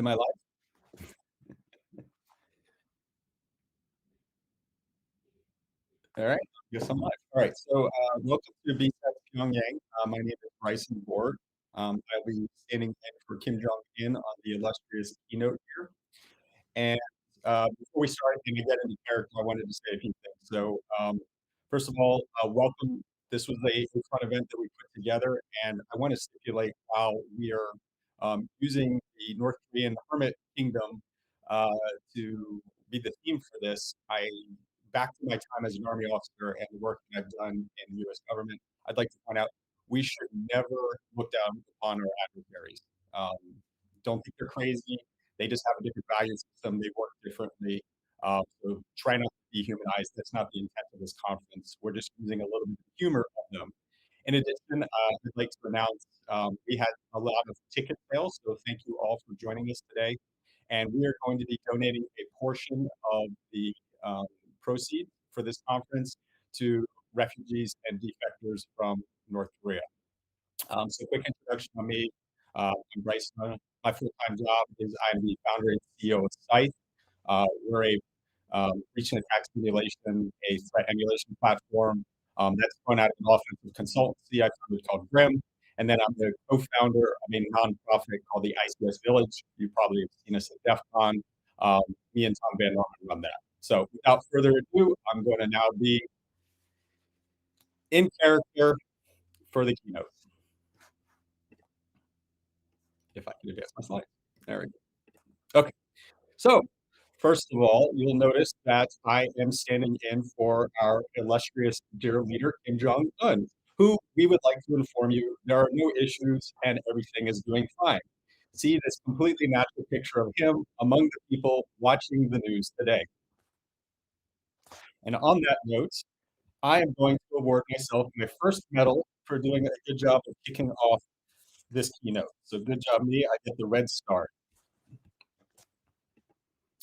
Am I live? All right. Yes, I'm live. All right. So, welcome to BSides Pyongyang. My name is Bryson Ward. I'll be standing in for Kim Jong Un on the illustrious keynote here. And before we start and we get into character, I wanted to say a few things. So, first of all, welcome. This was a fun event that we put together, and I want to stipulate how we are using the North Korean hermit kingdom uh, to be the theme for this. Back to my time as an Army officer and the work that I've done in the U.S. government, I'd like to point out we should never look down upon our adversaries. Um, don't think they're crazy. They just have a different value system. They work differently. So try not to dehumanize. That's not the intent of this conference. We're just using a little bit of humor of them. In addition, I'd like to announce we had a lot of ticket sales, so thank you all for joining us today. And we are going to be donating a portion of the um, proceeds for this conference to refugees and defectors from North Korea. So quick introduction on me. I'm Bryce. My full-time job is I'm the founder and CEO of Scythe. We're a breach and attack simulation, a threat emulation platform that's run out of an offensive consultancy I founded called Grim. And then I'm the co-founder of a nonprofit called the ICS Village. You probably have seen us at DEF CON. Me and Tom Van Norman run that. So without further ado, I'm going to now be in character for the keynote. If I can advance my slide. There we go. Okay. So first of all, you'll notice that I am standing in for our illustrious dear leader, Kim Jong-un, who we would like to inform you there are no issues and everything is doing fine. See this completely natural picture of him among the people watching the news today. And on that note, I am going to award myself my first medal for doing a good job of kicking off this keynote. So good job, me. I get the red star.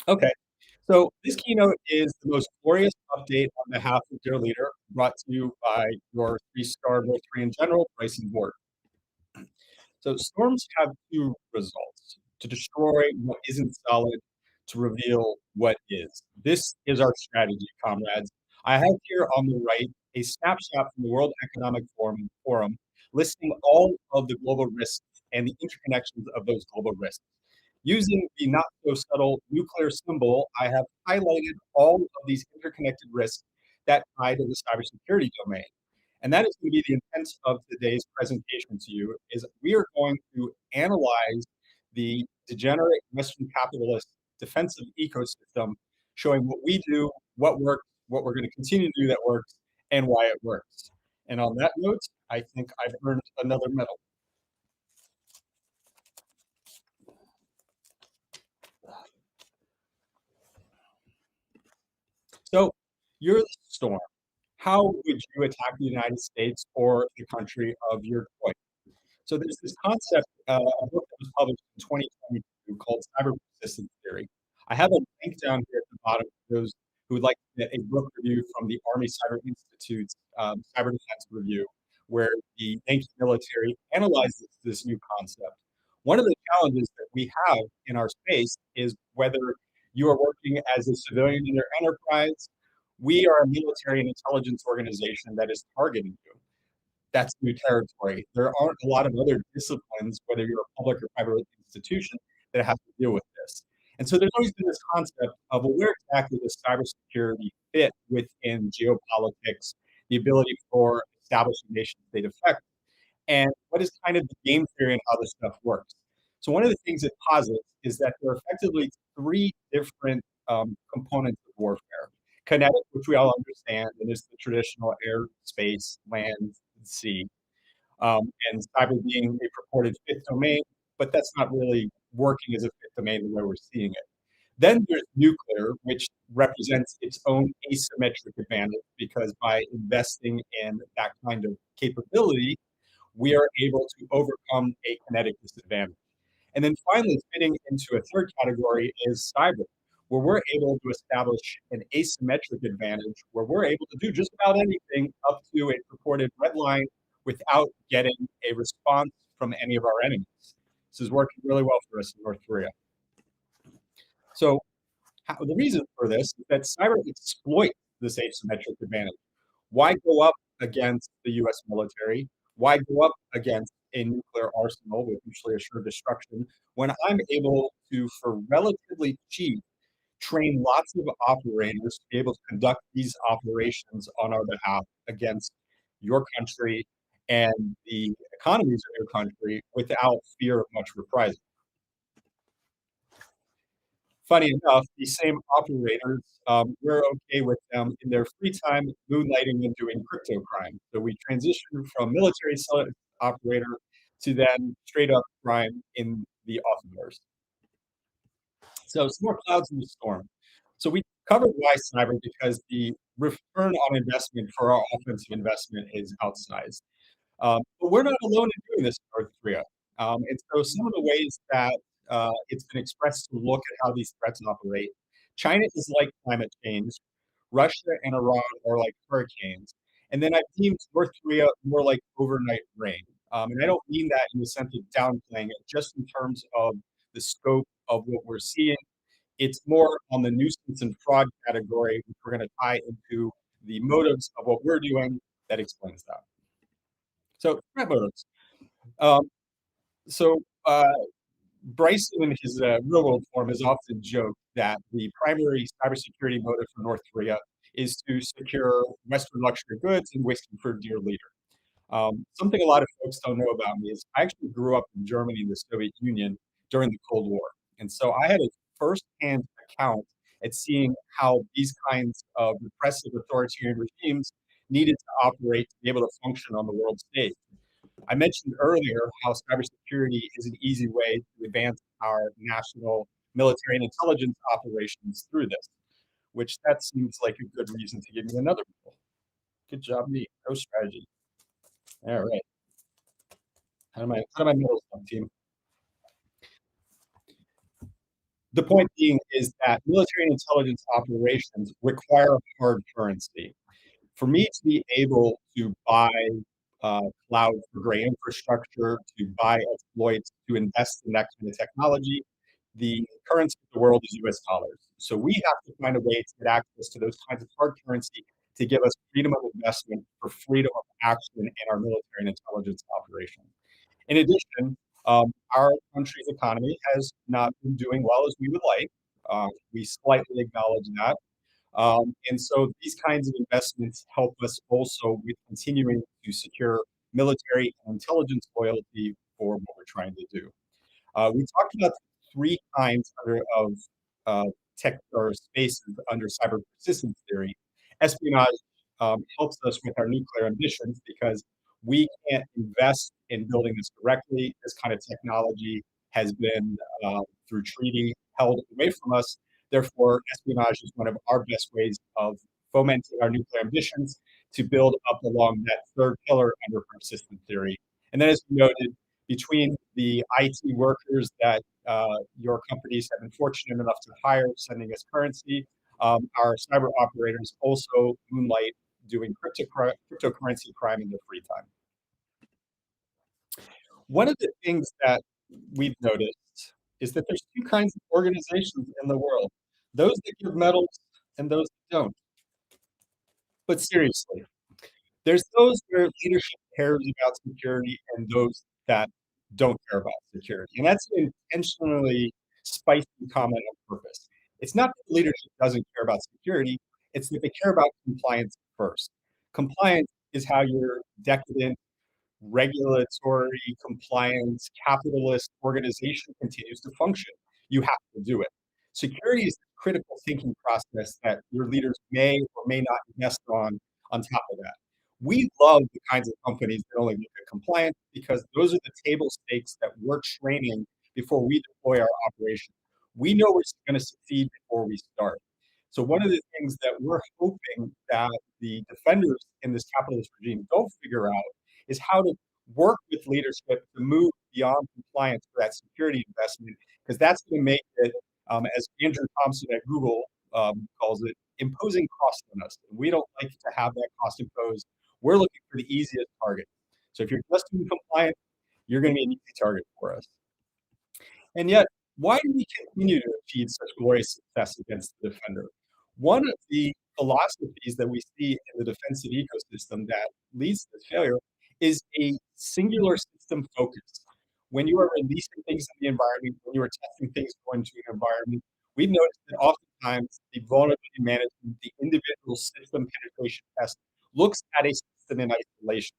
Okay, so this keynote is the most glorious update on behalf of dear leader, brought to you by your three-star North Korean General, Bryson Ward. So storms have two results: to destroy what isn't solid, to reveal what is. This is our strategy, comrades. I have here on the right a snapshot from the World Economic Forum listing all of the global risks and the interconnections of those global risks. Using the not so subtle nuclear symbol, I have highlighted all of these interconnected risks that tie to the cybersecurity domain. And that is going to be the intent of today's presentation to you is we are going to analyze the degenerate Western capitalist defensive ecosystem, showing what we do, what works, what we're going to continue to do that works, and why it works. And on that note, I think I've earned another medal. So you're the storm. How would you attack the United States or the country of your choice? So there's this concept, a book that was published in 2022 called Cyber Persistence Theory. I have a link down here at the bottom for those who would like to get a book review from the Army Cyber Institute's Cyber Defense Review, where the Yankee military analyzes this new concept. One of the challenges that we have in our space is whether you are working as a civilian in your enterprise. We are a military and intelligence organization that is targeting you. That's new territory. There aren't a lot of other disciplines, whether you're a public or private institution, that have to deal with this. And so there's always been this concept of, well, where exactly does cybersecurity fit within geopolitics, the ability for established nation state effect, and what is kind of the game theory and how this stuff works. So one of the things it posits is that there are effectively three different components of warfare. Kinetic, which we all understand, and is the traditional air, space, land, sea, and cyber being a purported fifth domain, but that's not really working as a fifth domain the way we're seeing it. Then there's nuclear, which represents its own asymmetric advantage because by investing in that kind of capability, we are able to overcome a kinetic disadvantage. And then finally, fitting into a third category is cyber, where we're able to establish an asymmetric advantage where we're able to do just about anything up to a purported red line without getting a response from any of our enemies. This is working really well for us in North Korea. So the reason for this is that cyber exploits this asymmetric advantage. Why go up against the US military? Why go up against a nuclear arsenal with mutually assured destruction when I'm able to, for relatively cheap, train lots of operators to be able to conduct these operations on our behalf against your country and the economies of your country without fear of much reprisal? Funny enough, these same operators, we're okay with them in their free time moonlighting and doing crypto crime. So we transition from military operator to then straight up crime in the off hours. So some more clouds in the storm. So we covered why cyber because the return on investment for our offensive investment is outsized. But we're not alone in doing this in North Korea. And so some of the ways that it's been expressed to look at how these threats operate. China is like climate change. Russia and Iran are like hurricanes. And then I've deemed North Korea more like overnight rain. And I don't mean that in the sense of downplaying it, just in terms of the scope of what we're seeing. It's more on the nuisance and fraud category, which we're going to tie into the motives of what we're doing that explains that. So, threat motives. Um, so, Bryson, in his real world form, has often joked that the primary cybersecurity motive for North Korea is to secure Western luxury goods and whiskey for dear leader. Something a lot of folks don't know about me is I actually grew up in Germany and the Soviet Union during the Cold War. And so I had a firsthand account at seeing how these kinds of repressive authoritarian regimes needed to operate to be able to function on the world stage. I mentioned earlier how cybersecurity is an easy way to advance our national military and intelligence operations through this, which that seems like a good reason to give me another role. Good job, me. No strategy. All right. How do my middle stuff, team? The point being is that military and intelligence operations require hard currency. For me to be able to buy cloud for gray infrastructure, to buy exploits, to invest in that kind of technology, the currency of the world is US dollars. So we have to find a way to get access to those kinds of hard currency to give us freedom of investment for freedom of action in our military and intelligence operations. In addition, our country's economy has not been doing well as we would like. We slightly acknowledge that. And so these kinds of investments help us also with continuing to secure military and intelligence loyalty for what we're trying to do. We talked about three kinds of uh, tech or spaces under cyber persistence theory. Espionage helps us with our nuclear ambitions because we can't invest in building this directly. This kind of technology has been, through treaty, held away from us. Therefore, espionage is one of our best ways of fomenting our nuclear ambitions to build up along that third pillar under persistent theory. And then, as you noted, between the IT workers that your companies have been fortunate enough to hire, sending us currency, our cyber operators also moonlight doing cryptocurrency crime in their free time. One of the things that we've noticed is that there's two kinds of organizations in the world, those that give medals and those that don't. But seriously, there's those where leadership cares about security and those that don't care about security. And that's an intentionally spicy comment on purpose. It's not that leadership doesn't care about security, it's that they care about compliance first. Compliance is how your decadent regulatory compliance capitalist organization continues to function. You have to do it. Security is the critical thinking process that your leaders may or may not invest on top of that. We love the kinds of companies that only look at compliance because those are the table stakes that we're training before we deploy our operation. We know we're going to succeed before we start. So one of the things that we're hoping that the defenders in this capitalist regime don't figure out is how to work with leadership to move beyond compliance for that security investment, because that's going to make it, as Andrew Thompson at Google calls it, imposing cost on us. We don't like to have that cost imposed. We're looking for the easiest target. So if you're just doing compliance, you're going to be an easy target for us. And yet, why do we continue to achieve such glorious success against the defender? One of the philosophies that we see in the defensive ecosystem that leads to this failure is a singular system focus. When you are releasing things in the environment, when you are testing things going to an environment, we've noticed that oftentimes the vulnerability management, the individual system penetration test looks at a system in isolation.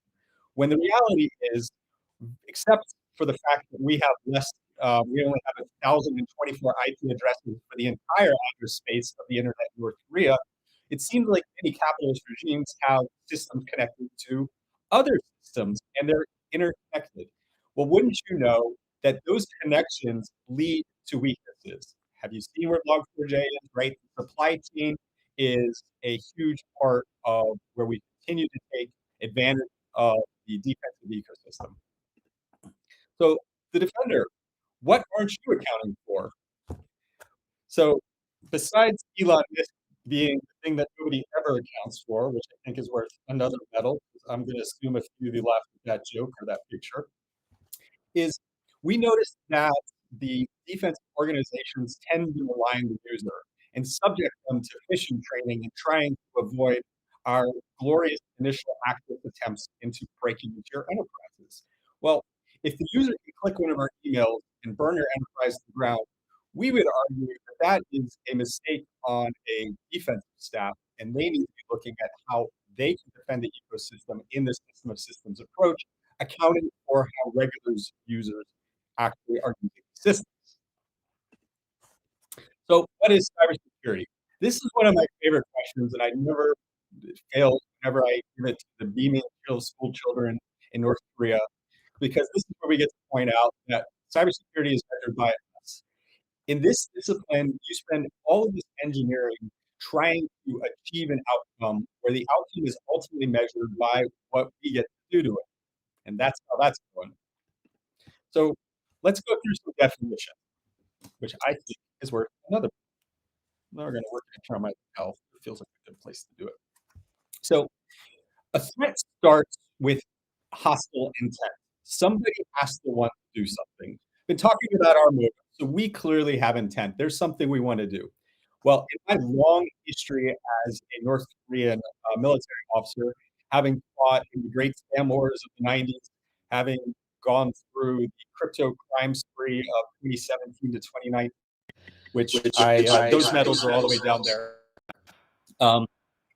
When the reality is, except for the fact that we only have 1,024 IP addresses for the entire address space of the internet in North Korea, it seems like many capitalist regimes have systems connected to other systems and they're interconnected. Well, wouldn't you know that those connections lead to weaknesses? Have you seen where Log4j is, right? The supply chain is a huge part of where we continue to take advantage of the defensive ecosystem. So the defender, what aren't you accounting for? So besides Elon Musk being the thing that nobody ever accounts for, which I think is worth another medal, I'm going to assume a few of you laughed at that joke or that picture, is we noticed that the defense organizations tend to rely on the user and subject them to phishing training and trying to avoid our glorious initial active attempts into breaking into your enterprises. Well, if the user can click one of our emails and burn your enterprise to the ground, we would argue that that is a mistake on a defensive staff, and they need to be looking at how they can defend the ecosystem in this system of systems approach, accounting for how regular users actually are using the system. So what is cybersecurity? This is one of my favorite questions, and I never fail whenever I give it to the beaming school children in North Korea, because this is where we get to point out that cybersecurity is measured by us. In this discipline, you spend all of this engineering trying to achieve an outcome where the outcome is ultimately measured by what we get to do to it. And that's how that's going. So let's go through some definitions, which I think is worth another. Now we're going to work on my health. It feels like a good place to do it. So a threat starts with hostile intent. Somebody has to want to do something. Been talking about our movement, so we clearly have intent. There's something we want to do. Well, in my long history as a North Korean military officer, having fought in the great scam wars of the 90s, having gone through the crypto crime spree of 2017 to 2019, which those medals are all the way down there. Um,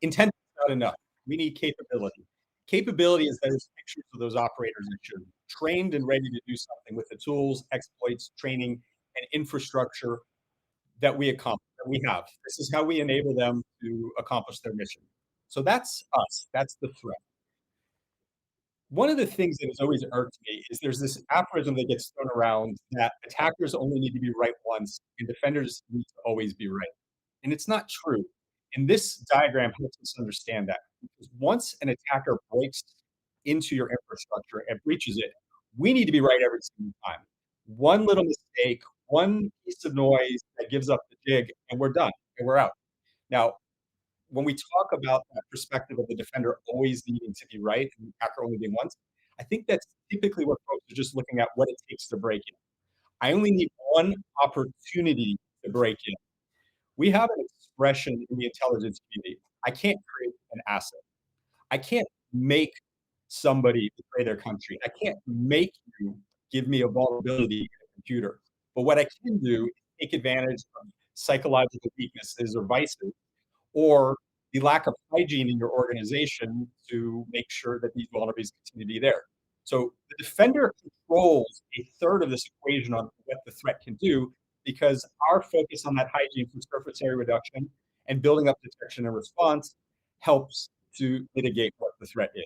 Intent is not enough. We need capability. Capability is those pictures of those operators that you're trained and ready to do something with the tools, exploits, training, and infrastructure that we have. This is how we enable them to accomplish their mission. So that's us. That's the threat. One of the things that has always irked me is there's this aphorism that gets thrown around that attackers only need to be right once and defenders need to always be right. And it's not true. And this diagram helps us understand that. Because once an attacker breaks into your infrastructure and breaches it, we need to be right every single time. One little mistake, one piece of noise that gives up the jig, and we're done and we're out. Now, when we talk about that perspective of the defender always needing to be right and the attacker only being once, I think that's typically what folks are just looking at what it takes to break in. I only need one opportunity to break in. We have an expression in the intelligence community. I can't create an asset. I can't make somebody betray their country. I can't make you give me a vulnerability in a computer. But what I can do is take advantage of psychological weaknesses or vices or the lack of hygiene in your organization to make sure that these vulnerabilities continue to be there. So the defender controls a third of this equation on what the threat can do because our focus on that hygiene from surface area reduction and building up detection and response helps to mitigate what the threat is.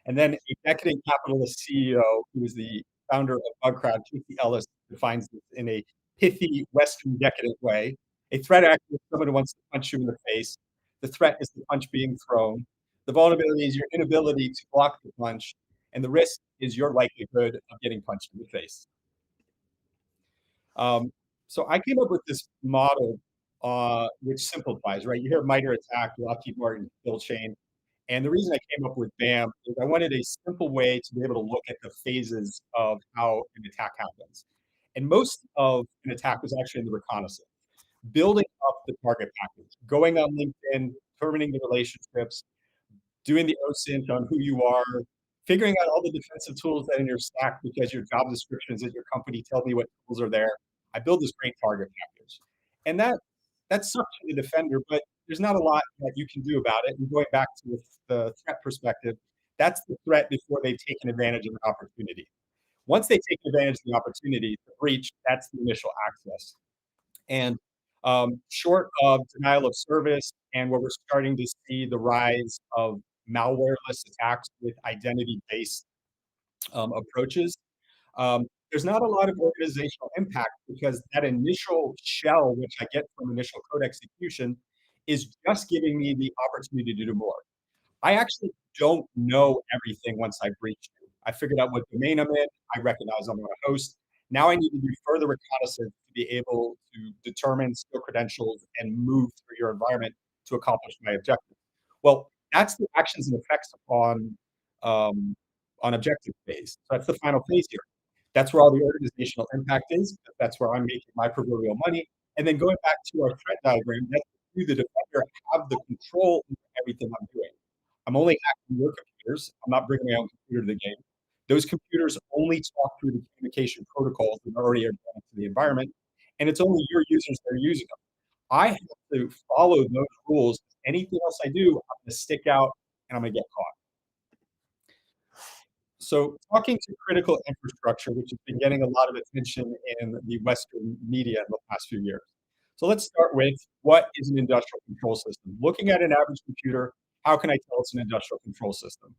And then a decadent capitalist CEO, who is the founder of Bugcrowd, Casey Ellis, defines this in a pithy Western decadent way. A threat actor is someone who wants to punch you in the face. The threat is the punch being thrown. The vulnerability is your inability to block the punch. And the risk is your likelihood of getting punched in the face. Um, so I came up with this model which simplifies, right? You hear MITRE ATT&CK, Lockheed Martin, kill chain. And the reason I came up with BAM is I wanted a simple way to be able to look at the phases of how an attack happens. And most of an attack was actually in the reconnaissance, building up the target package, going on LinkedIn, determining the relationships, doing the OSINT on who you are, figuring out all the defensive tools that are in your stack because your job descriptions at your company tell me what tools are there. I build this great target package. And that sucks for the defender, but there's not a lot that you can do about it. And going back to the threat perspective, that's the threat before they've taken advantage of an opportunity. Once they take advantage of the opportunity, the breach, that's the initial access. And short of denial of service and where we're starting to see the rise of malwareless attacks with identity-based approaches, there's not a lot of organizational impact because that initial shell, which I get from initial code execution, is just giving me the opportunity to do more. I actually don't know everything once I breached you. I figured out what domain I'm in. I recognize I'm on a host. Now I need to do further reconnaissance to be able to determine skill credentials and move through your environment to accomplish my objective. Well, that's the actions and effects um, on objective phase. So that's the final phase here. That's where all the organizational impact is. That's where I'm making my proverbial money. And then going back to our threat diagram, that's you, the defender, have the control over everything I'm doing. I'm only hacking your computers. I'm not bringing my own computer to the game. Those computers only talk through the communication protocols that are already embedded to the environment, and it's only your users that are using them. I have to follow those rules. Anything else I do, I'm going to stick out and I'm going to get caught. So, talking to critical infrastructure, which has been getting a lot of attention in the Western media in the past few years. So, let's start with what is an industrial control system? Looking at an average computer, how can I tell it's an industrial control system?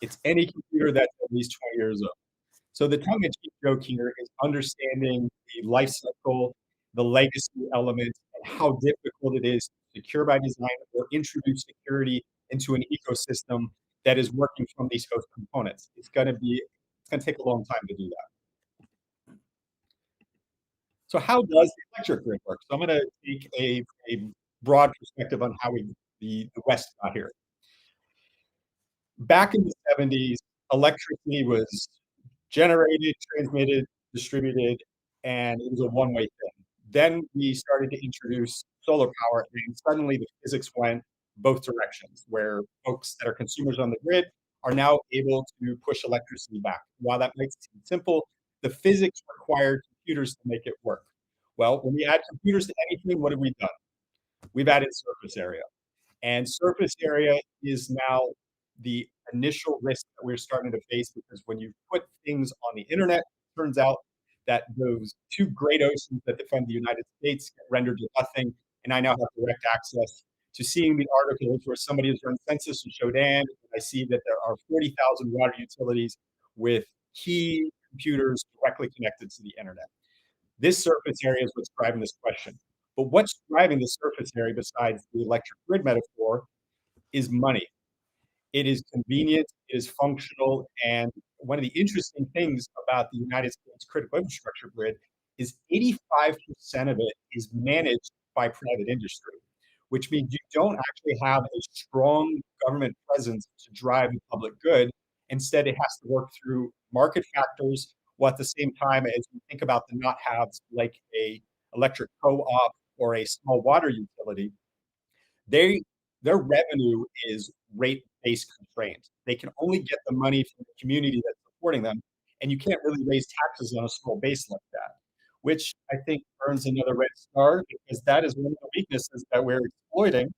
It's any computer that's at least 20 years old. So the tongue-in-cheek joke here is understanding the life cycle, the legacy element, and how difficult it is to secure by design or introduce security into an ecosystem that is working from these host components. It's gonna take a long time to do that. So how does the electric grid work? So I'm gonna take a broad perspective on how the West got here. Back in the 70s, electricity was generated, transmitted, distributed, and it was a one-way thing. Then we started to introduce solar power, and suddenly the physics went both directions, where folks that are consumers on the grid are now able to push electricity back. While that might seem simple, the physics required computers to make it work. Well, when we add computers to anything, what have we done? we've added surface area. And surface area is now the initial risk that we're starting to face because when you put things on the internet, it turns out that those two great oceans that defend the United States get rendered to nothing. And I now have direct access to seeing the articles where somebody has run census in Shodan. And I see that there are 40,000 water utilities with key computers directly connected to the internet. This surface area is what's driving this question. But what's driving the surface area besides the electric grid metaphor is money. It is convenient, it is functional, and one of the interesting things about the United States critical infrastructure grid is 85% of it is managed by private industry, which means you don't actually have a strong government presence to drive the public good. Instead, it has to work through market factors, while at the same time as you think about the not-haves like a electric co-op or a small water utility, they their revenue is rate-based constrained. They can only get the money from the community that's supporting them, and you can't really raise taxes on a small base like that, which I think earns another red star because that is one of the weaknesses that we're exploiting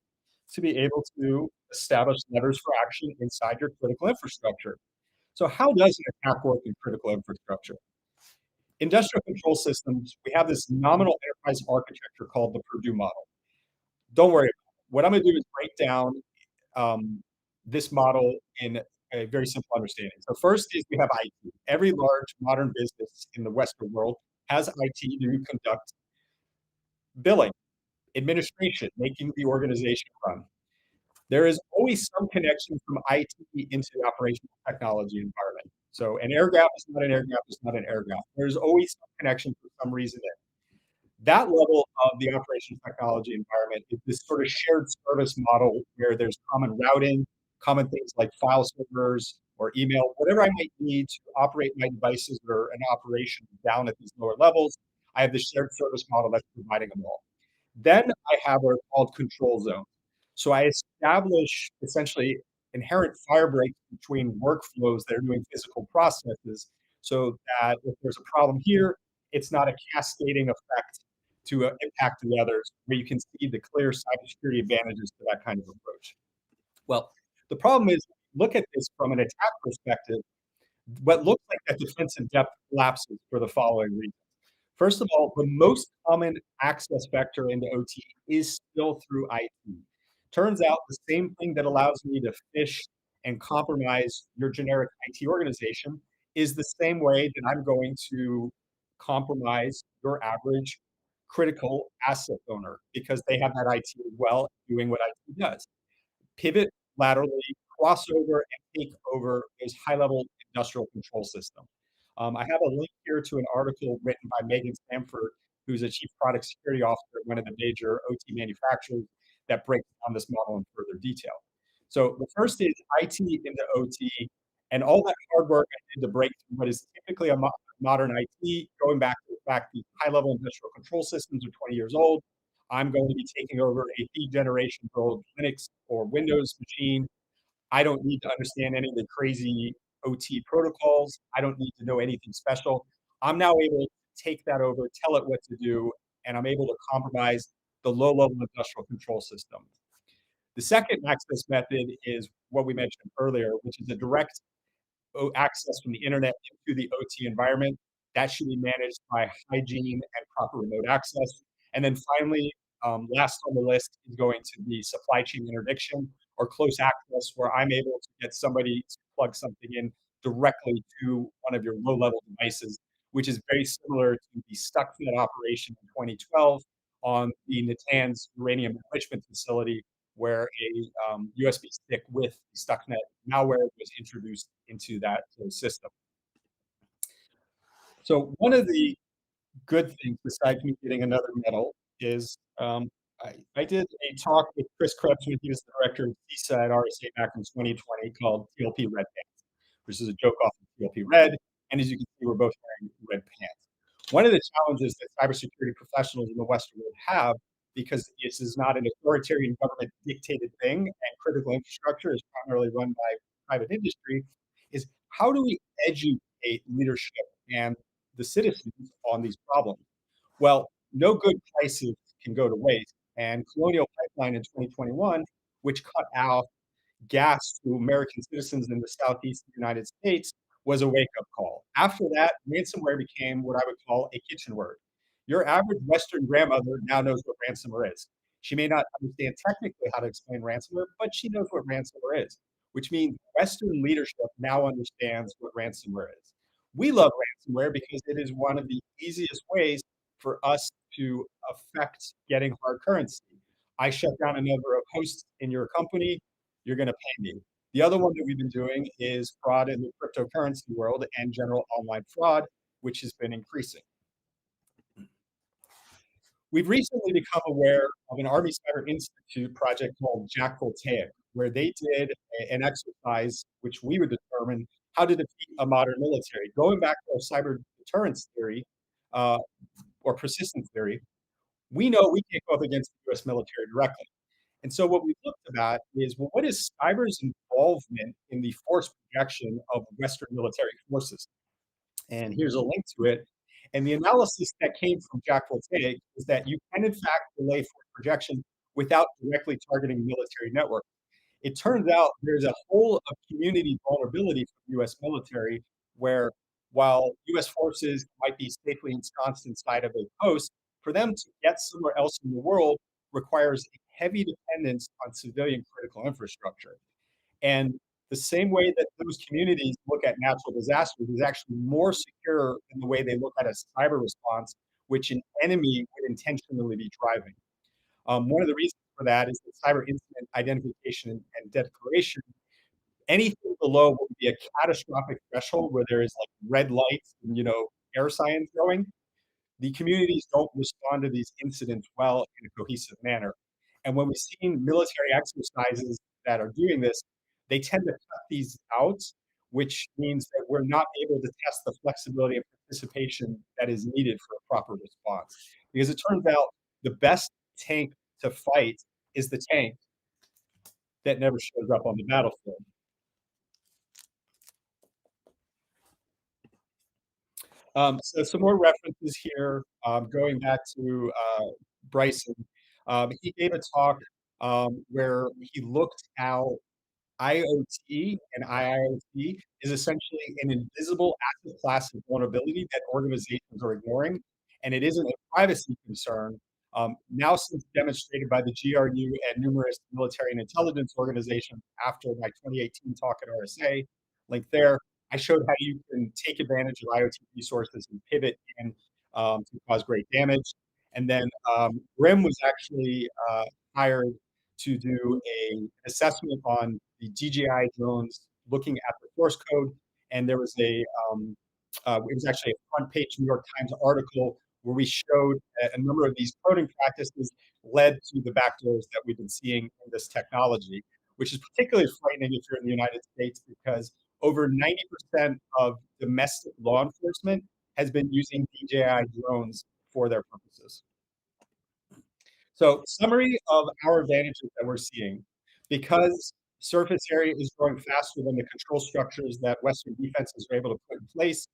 to be able to establish levers for action inside your critical infrastructure. So how does an attack work in critical infrastructure? Industrial control systems, we have this nominal enterprise architecture called the Purdue model. Don't worry. What I'm going to do is break down this model in a very simple understanding. So first is we have IT. Every large modern business in the Western world has IT to conduct billing, administration, making the organization run. There is always some connection from IT into the operational technology environment. So an air gap is not an air gap is not an air gap. There's always some connection for some reason there. That level of the operations technology environment is this sort of shared service model where there's common routing, common things like file servers or email, whatever I might need to operate my devices that are in operation down at these lower levels. I have this shared service model that's providing them all. Then I have what are called control zones. So I establish essentially inherent fire breaks between workflows that are doing physical processes so that if there's a problem here, it's not a cascading effect to impact the others, where you can see the clear cybersecurity advantages to that kind of approach. Well, the problem is, look at this from an attack perspective, what looks like that defensive depth collapses for the following reasons. First of all, the most common access vector into OT is still through IT. Turns out the same thing that allows me to phish and compromise your generic IT organization is the same way that I'm going to compromise your average critical asset owner because they have that IT as well doing what IT does. Pivot laterally, crossover, and take over those high-level industrial control systems. I have a link here to an article written by Megan Stanford, who's a chief product security officer at one of the major OT manufacturers that breaks down this model in further detail. So the first is IT into OT, and all that hard work I did to break through what is typically a modern IT, going back to the fact these high-level industrial control systems are 20 years old. I'm going to be taking over a feed generation old Linux or Windows machine. I don't need to understand any of the crazy OT protocols. I don't need to know anything special. I'm now able to take that over, tell it what to do, and I'm able to compromise the low-level industrial control system. The second access method is what we mentioned earlier, which is a direct access from the internet into the OT environment. That should be managed by hygiene and proper remote access. And then finally, last on the list is going to be supply chain interdiction or close access, where I'm able to get somebody to plug something in directly to one of your low-level devices, which is very similar to the Stuxnet operation in 2012 on the Natanz uranium enrichment facility, where a USB stick with Stuxnet malware was introduced into that system. So one of the good things, besides me getting another medal, is I did a talk with Chris Krebs when he was the director of CISA at RSA back in 2020 called TLP Red Pants, which is a joke off of TLP Red. And as you can see, we're both wearing red pants. One of the challenges that cybersecurity professionals in the Western world have, because this is not an authoritarian government dictated thing and critical infrastructure is primarily run by private industry, is how do we educate leadership and the citizens on these problems? Well, no good crisis can go to waste. and Colonial Pipeline in 2021, which cut out gas to American citizens in the southeast United States, was a wake-up call. After that, ransomware became what I would call a kitchen word. Your average Western grandmother now knows what ransomware is. She may not understand technically how to explain ransomware, but she knows what ransomware is, which means Western leadership now understands what ransomware is. We love ransomware because it is one of the easiest ways for us to affect getting hard currency. I shut down a number of hosts in your company, you're going to pay me. The other one that we've been doing is fraud in the cryptocurrency world and general online fraud, which has been increasing. We've recently become aware of an Army Cyber Institute project called Jack Voltaic, where they did an exercise which we would determine how to defeat a modern military. Going back to our cyber deterrence theory uh, or persistence theory, we know we can't go up against the US military directly. And so what we looked at is, well, what is cyber's involvement in the force projection of Western military forces? And here's a link to it. And the analysis that came from Jack Voltaic is that you can, in fact, delay force projection without directly targeting military networks. It turns out there's a whole of community vulnerability for the US military where while US forces might be safely ensconced inside of a post, for them to get somewhere else in the world requires a heavy dependence on civilian critical infrastructure. And the same way that those communities look at natural disasters is actually more secure than the way they look at a cyber response, which an enemy would intentionally be driving. One of the reasons for that is that cyber incident identification and declaration, anything below what would be a catastrophic threshold where there is like red lights and air signs going, the communities don't respond to these incidents well in a cohesive manner. And when we've seen military exercises that are doing this, they tend to cut these out, which means that we're not able to test the flexibility of participation that is needed for a proper response. Because it turns out the best tank to fight is the tank that never shows up on the battlefield. So some more references here, going back to Bryson. He gave a talk where he looked how IoT and IIoT is essentially an invisible asset class of vulnerability that organizations are ignoring, and it isn't a privacy concern. Now, since demonstrated by the GRU and numerous military and intelligence organizations after my 2018 talk at RSA, link there, I showed how you can take advantage of IoT resources and pivot in to cause great damage. And then Grim was actually hired to do an assessment on the DJI drones, looking at the source code. And there was it was actually a front page New York Times article where we showed a number of these coding practices led to the backdoors that we've been seeing in this technology, which is particularly frightening if you're in the United States because over 90% of domestic law enforcement has been using DJI drones for their purposes. So, summary of our advantages that we're seeing. Because surface area is growing faster than the control structures that Western defenses are able to put in place,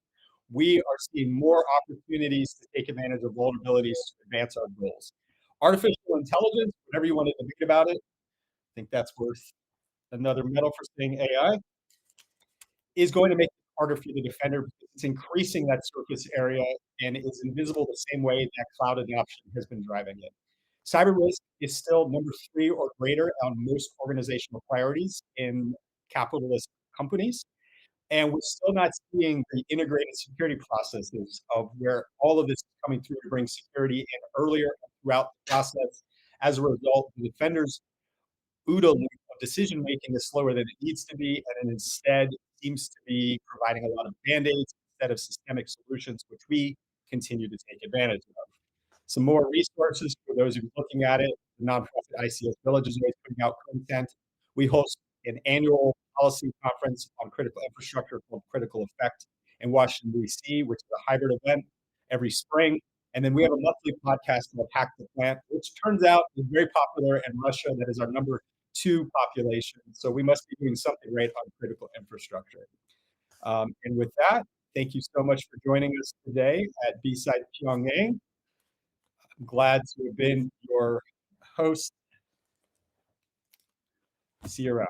we are seeing more opportunities to take advantage of vulnerabilities to advance our goals. Artificial intelligence, whatever you want to debate about it, I think that's worth another medal for saying AI, is going to make it harder for the defender because it's increasing that surface area and it's invisible the same way that cloud adoption has been driving it. Cyber risk is still number 3 or greater on most organizational priorities in capitalist companies. And we're still not seeing the integrated security processes of where all of this is coming through to bring security in earlier and throughout the process. As a result, the defenders' OODA loop of decision making is slower than it needs to be, and it instead seems to be providing a lot of band-aids instead of systemic solutions, which we continue to take advantage of. Some more resources for those who are looking at it. The nonprofit ICS Village is always putting out content. We host an annual policy conference on critical infrastructure called Critical Effect in Washington, D.C., which is a hybrid event every spring. And then we have a monthly podcast called Hack the Plant, which turns out is very popular in Russia. That is our number 2 population. So we must be doing something right on critical infrastructure. And with that, thank you so much for joining us today at BSides Pyongyang. I'm glad to have been your host. See you around.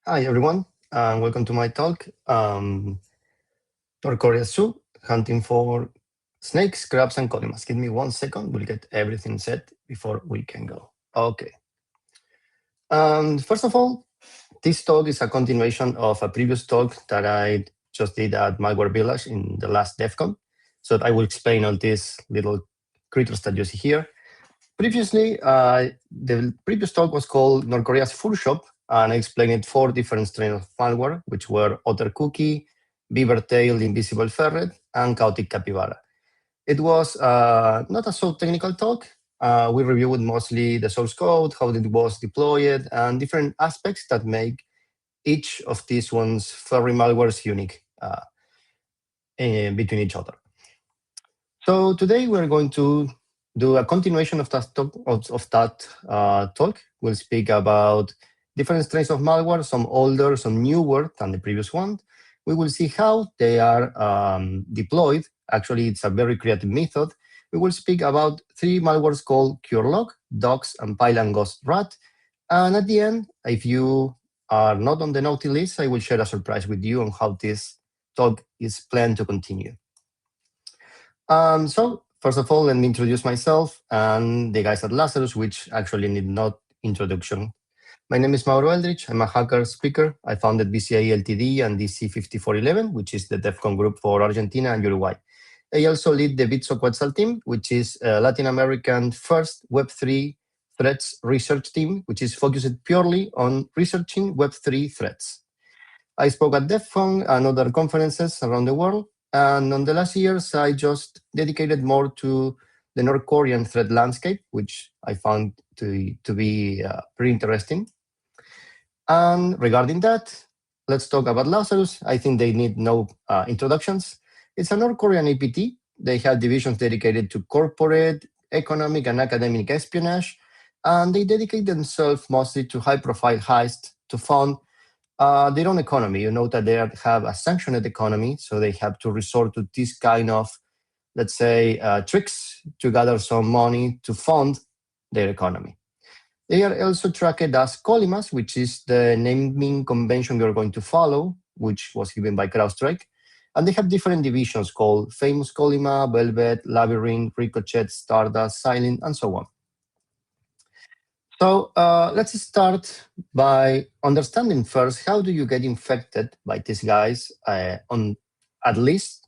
Hi, everyone, and welcome to my talk. North Korea Zoo, hunting for snakes, crabs, and colimas. Give me 1 second. We'll get everything set before we can go. Okay. First of all, this talk is a continuation of a previous talk that I just did at Malware Village in the last DEF CON. So I will explain all these little critters that you see here. Previously, the previous talk was called North Korea's Fur Shop, and I explained 4 different strains of malware, which were Otter Cookie, Beaver-tailed Invisible Ferret, and Chaotic Capybara. It was not a so technical talk. We reviewed mostly the source code, how it was deployed, and different aspects that make each of these ones furry malwares unique between each other. So today we're going to do a continuation of that talk. We'll speak about different strains of malware, some older, some newer than the previous one. We will see how they are deployed. Actually, it's a very creative method. We will speak about 3 malwares called CureLog, Dogs, and Pile and Ghost Rat. And at the end, if you are not on the naughty list, I will share a surprise with you on how this talk is planned to continue. So first of all, let me introduce myself and the guys at Lazarus, which actually need no introduction. My name is Mauro Eldridge. I'm a hacker speaker. I founded BCI Ltd and DC5411, which is the DEF CON group for Argentina and Uruguay. I also lead the Bitso Quetzal team, which is a Latin American first Web3 threats research team, which is focused purely on researching Web3 threats. I spoke at DEF CON and other conferences around the world. And on the last years, I just dedicated more to the North Korean threat landscape, which I found to be pretty interesting. And regarding that, let's talk about Lazarus. I think they need no introductions. It's a North Korean APT. They have divisions dedicated to corporate, economic, and academic espionage, and they dedicate themselves mostly to high-profile heists to fund their own economy. You know that they have a sanctioned economy, so they have to resort to this kind of, let's say, tricks to gather some money to fund their economy. They are also tracked as Colimas, which is the naming convention we are going to follow, which was given by CrowdStrike. And they have different divisions called Famous Colima, Velvet, Labyrinth, Ricochet, Stardust, Silent, and so on. So let's start by understanding first how do you get infected by these guys, on at least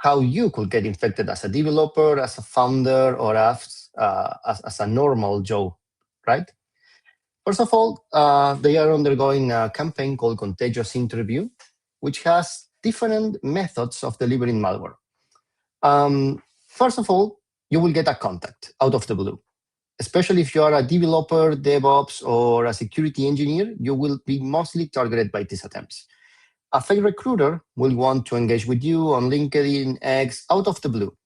how you could get infected as a developer, as a founder, or as a normal Joe, right? First of all, they are undergoing a campaign called Contagious Interview, which has different methods of delivering malware. First of all, you will get a contact out of the blue. Especially if you are a developer, DevOps, or a security engineer, you will be mostly targeted by these attempts. A fake recruiter will want to engage with you on LinkedIn, X, out of the blue,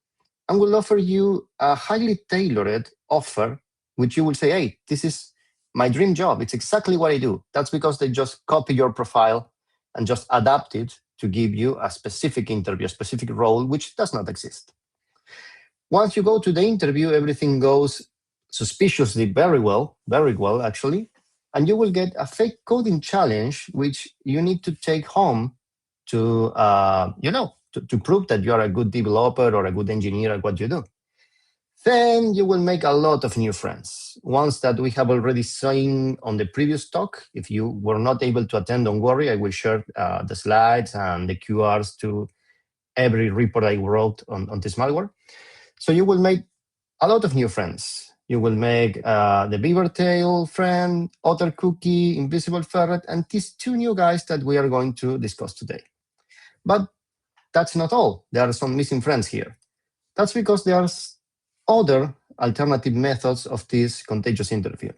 and will offer you a highly tailored offer, which you will say, hey, this is my dream job. It's exactly what I do. That's because they just copy your profile and just adapt it to give you a specific interview, a specific role, which does not exist. Once you go to the interview, everything goes suspiciously very well, actually, and you will get a fake coding challenge, which you need to take home to, to prove that you are a good developer or a good engineer at what you do. Then you will make a lot of new friends. Ones that we have already seen on the previous talk. If you were not able to attend, don't worry. I will share the slides and the QRs to every report I wrote on this malware. So you will make a lot of new friends. You will make the beaver tail friend, otter cookie, invisible ferret, and these two new guys that we are going to discuss today. But that's not all. There are some missing friends here. That's because there are other alternative methods of this contagious interview.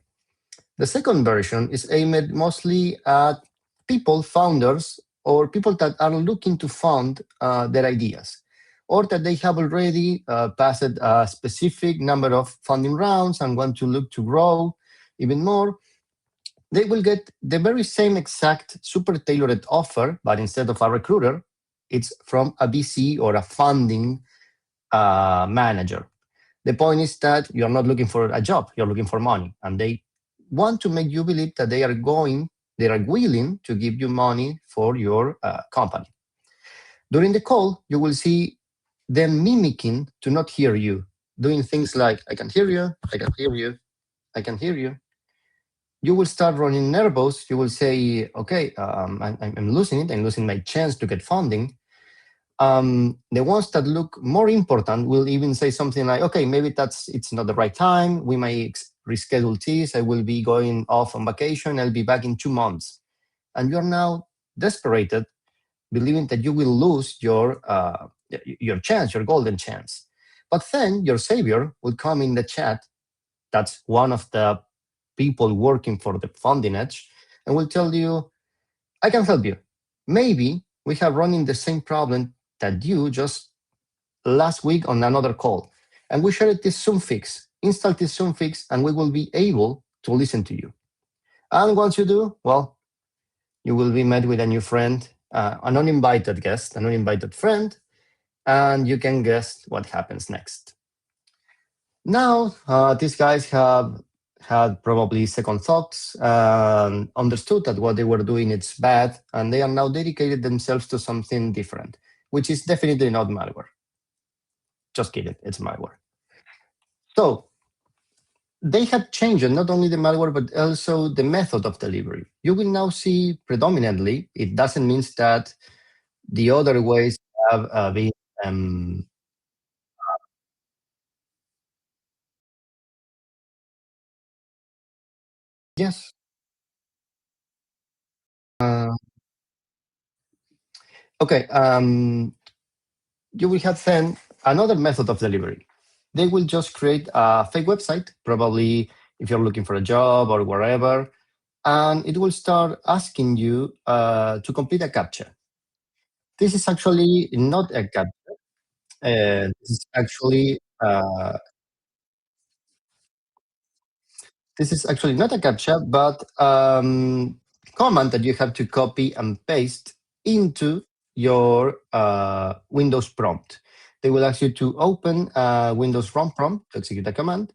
The second version is aimed mostly at people, founders, or people that are looking to fund their ideas, or that they have already passed a specific number of funding rounds and want to look to grow even more. They will get the very same exact super tailored offer, but instead of a recruiter, it's from a VC or a funding manager. The point is that you're not looking for a job, you're looking for money. And they want to make you believe that they are willing to give you money for your company. During the call, you will see them mimicking to not hear you, doing things like, I can hear you, I can hear you, I can hear you. You will start running nervous. You will say, okay, I'm losing it. I'm losing my chance to get funding. The ones that look more important will even say something like, okay, maybe it's not the right time. We may reschedule this. I will be going off on vacation. I'll be back in 2 months. And you're now desperate, believing that you will lose your chance, your golden chance. But then your savior will come in the chat. That's one of the people working for the funding edge, and will tell you, I can help you. Maybe we have running the same problem that you just last week on another call. And we shared this Zoom fix, install this Zoom fix, and we will be able to listen to you. And once you do, well, you will be met with a new friend, an uninvited guest, an uninvited friend, and you can guess what happens next. Now, these guys have had probably second thoughts, understood that what they were doing is bad, and they are now dedicated themselves to something different, which is definitely not malware. Just kidding, it's malware. So they have changed not only the malware, but also the method of delivery. You will now see predominantly, it doesn't mean that the other ways have been yes. Okay. you will have then another method of delivery. They will just create a fake website, probably if you're looking for a job or wherever, and it will start asking you to complete a captcha. This is actually not a captcha. This is actually not a captcha, but command that you have to copy and paste into your Windows prompt. They will ask you to open a Windows ROM prompt to execute a command,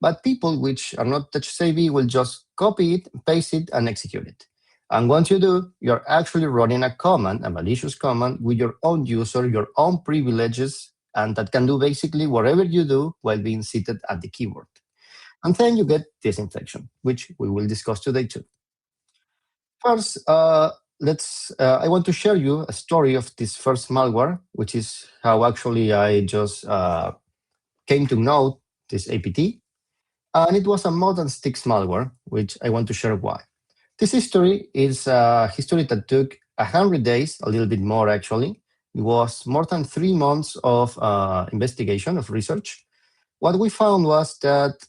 but people which are not touch savvy will just copy it, paste it, and execute it. And once you do, you're actually running a command, a malicious command, with your own user, your own privileges, and that can do basically whatever you do while being seated at the keyboard. And then you get disinfection, which we will discuss today too. First, I want to share you a story of this first malware, which is how actually I just came to know this APT. And it was a modern sticks malware, which I want to share why. This history is a history that took 100 days, a little bit more actually. It was more than 3 months of investigation, of research. What we found was that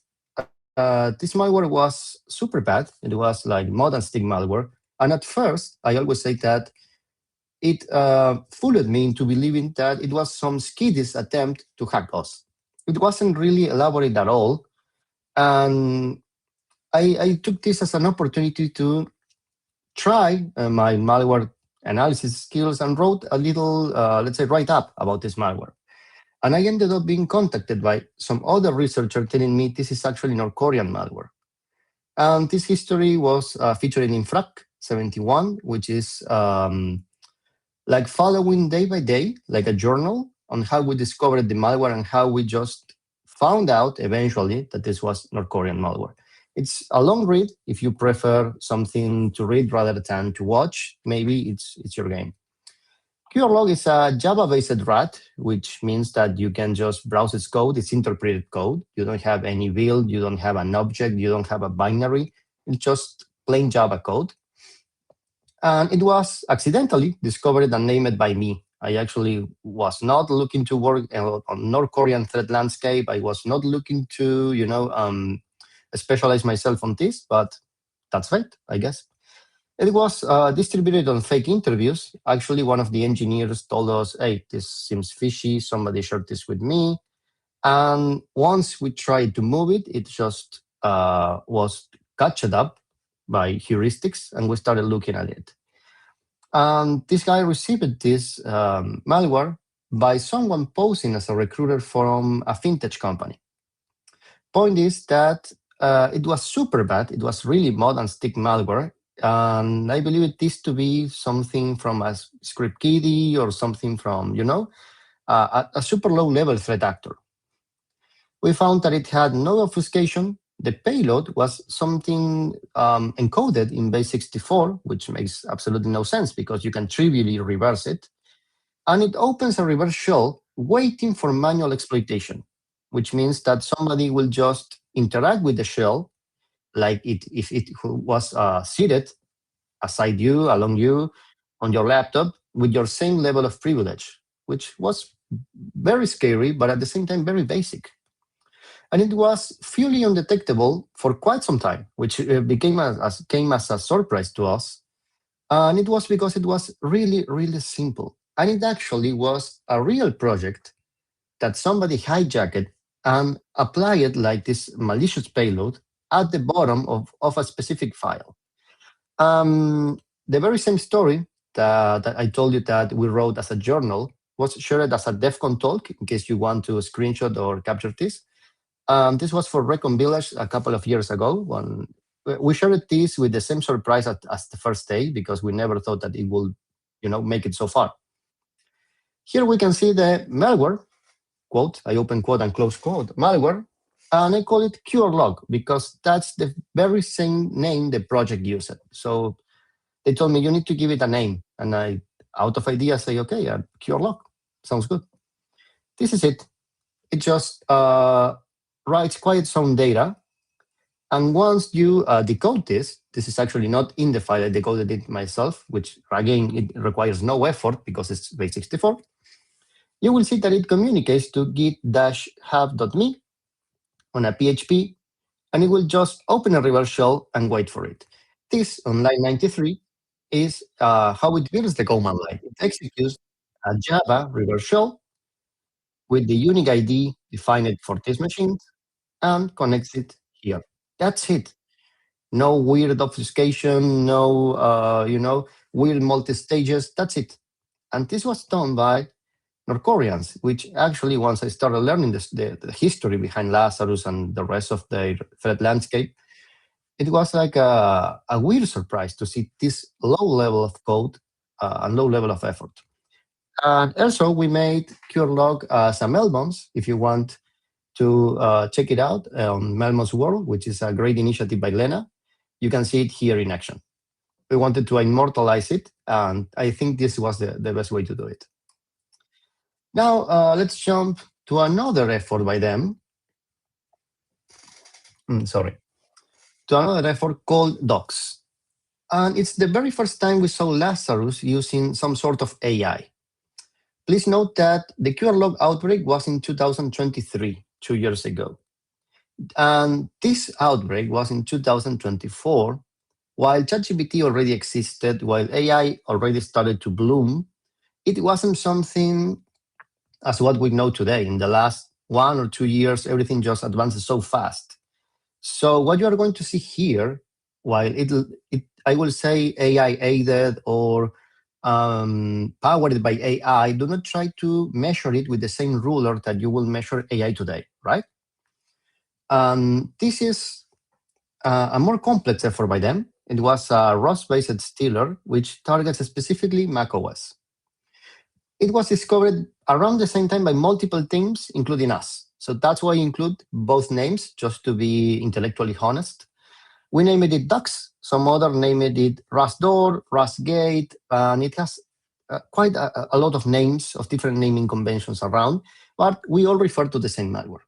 this malware was super bad. It was like modern stick malware. And at first, I always say that it fooled me into believing that it was some skittish attempt to hack us. It wasn't really elaborate at all. And I took this as an opportunity to try my malware analysis skills and wrote a little, let's say, write up about this malware. And I ended up being contacted by some other researcher telling me this is actually North Korean malware. And this history was featured in FRAC 71, which is like following day by day, like a journal on how we discovered the malware and how we just found out eventually that this was North Korean malware. It's a long read. If you prefer something to read rather than to watch, maybe it's your game. QRlog is a Java-based RAT, which means that you can just browse its code. It's interpreted code. You don't have any build. You don't have an object. You don't have a binary. It's just plain Java code. And it was accidentally discovered and named by me. I actually was not looking to work on North Korean threat landscape. I was not looking to, specialize myself on this, but that's fate, I guess. It was distributed on fake interviews. Actually, one of the engineers told us, hey, this seems fishy. Somebody shared this with me. And once we tried to move it, it just was catched up by heuristics, and we started looking at it. And this guy received this malware by someone posing as a recruiter from a fintech company. Point is that it was super bad. It was really modern stick malware. And I believe this to be something from a script kiddie or something from, a super low level threat actor. We found that it had no obfuscation. The payload was something encoded in base64, which makes absolutely no sense because you can trivially reverse it. And it opens a reverse shell waiting for manual exploitation, which means that somebody will just interact with the shell like if it was seated aside you, along you, on your laptop with your same level of privilege, which was very scary, but at the same time very basic. And it was fully undetectable for quite some time, which came as a surprise to us. And it was because it was really, really simple. And it actually was a real project that somebody hijacked and applied like this malicious payload at the bottom of a specific file. The very same story that I told you that we wrote as a journal was shared as a DEFCON talk, in case you want to screenshot or capture this. This was for Recon Village a couple of years ago. When we shared this with the same surprise as the first day, because we never thought that it would, make it so far. Here we can see the malware, quote, I open quote and close quote, malware, and I call it QRlog because that's the very same name the project used. So they told me you need to give it a name, and I, out of idea, say, okay, QRlog, sounds good. This is it. It just writes quite its own data. And once you decode this is actually not in the file. I decoded it myself, which again, it requires no effort because it's base64. you will see that it communicates to git-have.me on a PHP, and it will just open a reverse shell and wait for it. This, on line 93, is how it builds the command line. It executes a Java reverse shell with the unique ID defined for this machine and connects it here. That's it. No weird obfuscation, no, weird multi-stages. That's it. And this was done by North Koreans, which actually, once I started learning the history behind Lazarus and the rest of the threat landscape, it was like a weird surprise to see this low level of code and low level of effort. And also, we made curelog as a Melbourne's, if you want to check it out on Melmo's World, which is a great initiative by Lena. You can see it here in action. We wanted to immortalize it, and I think this was the best way to do it. Now, let's jump to another effort by them. To another effort called Docs. And it's the very first time we saw Lazarus using some sort of AI. Please note that the curelog outbreak was in 2023, 2 years ago. And this outbreak was in 2024, while ChatGPT already existed, while AI already started to bloom. It wasn't something as what we know today. In the last 1 or 2 years, everything just advances so fast. So what you are going to see here, while I will say AI aided or powered by AI, do not try to measure it with the same ruler that you will measure AI today, right? This is a more complex effort by them. It was a Rust-based stealer, which targets specifically macOS. It was discovered around the same time by multiple teams, including us. So that's why I include both names, just to be intellectually honest. We named it Dux. Some other named it Rustdoor, Rustgate, and it has quite a lot of names of different naming conventions around, but we all refer to the same malware.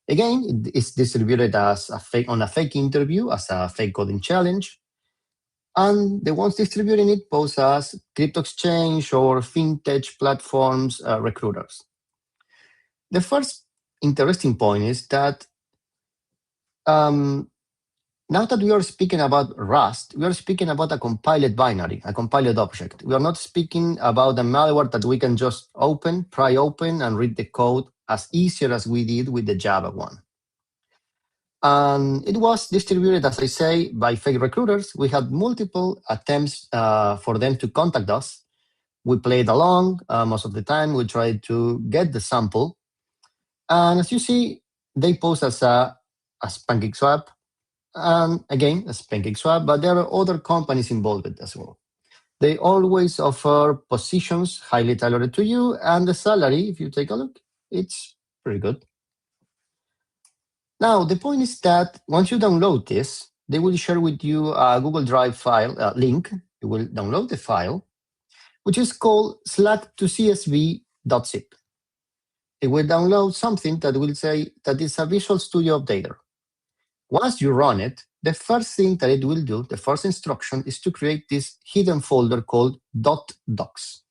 Again, it's distributed as on a fake interview, as a fake coding challenge. And the ones distributing it pose as crypto exchange or fintech platforms recruiters. The first interesting point is that now that we are speaking about Rust, we are speaking about a compiled binary, a compiled object. We are not speaking about a malware that we can just pry open, and read the code as easier as we did with the Java one. And it was distributed, as I say, by fake recruiters. We had multiple attempts for them to contact us. We played along most of the time. We tried to get the sample. And as you see, they pose as PancakeSwap. And again, as PancakeSwap, but there are other companies involved as well. They always offer positions highly tailored to you, and the salary, if you take a look, it's pretty good. Now, the point is that once you download this, they will share with you a Google Drive file link. You will download the file, which is called slack2csv.zip. It will download something that will say that it's a Visual Studio Updater. Once you run it, the first thing that it will do, the first instruction, is to create this hidden folder called .docs.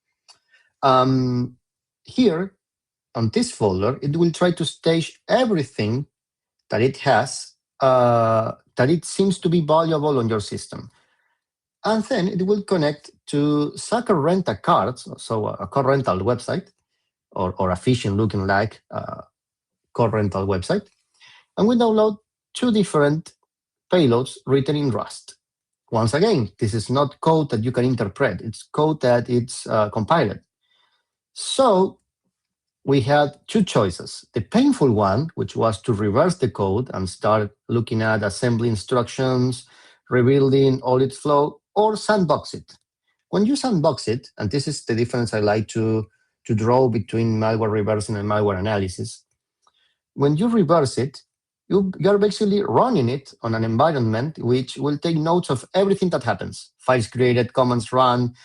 Here, on this folder, it will try to stage everything that it has, that it seems to be valuable on your system. And then it will connect to Sucker Rent-A-Cars, so a car rental website, or a phishing looking like car rental website. And we download 2 different payloads written in Rust. Once again, this is not code that you can interpret. It's code that it's compiled. So we had 2 choices. The painful one, which was to reverse the code and start looking at assembly instructions, rebuilding all its flow, or sandbox it. When you sandbox it, and this is the difference I like to draw between malware reversing and malware analysis, when you reverse it, you're basically running it on an environment which will take notes of everything that happens. Files created, commands run,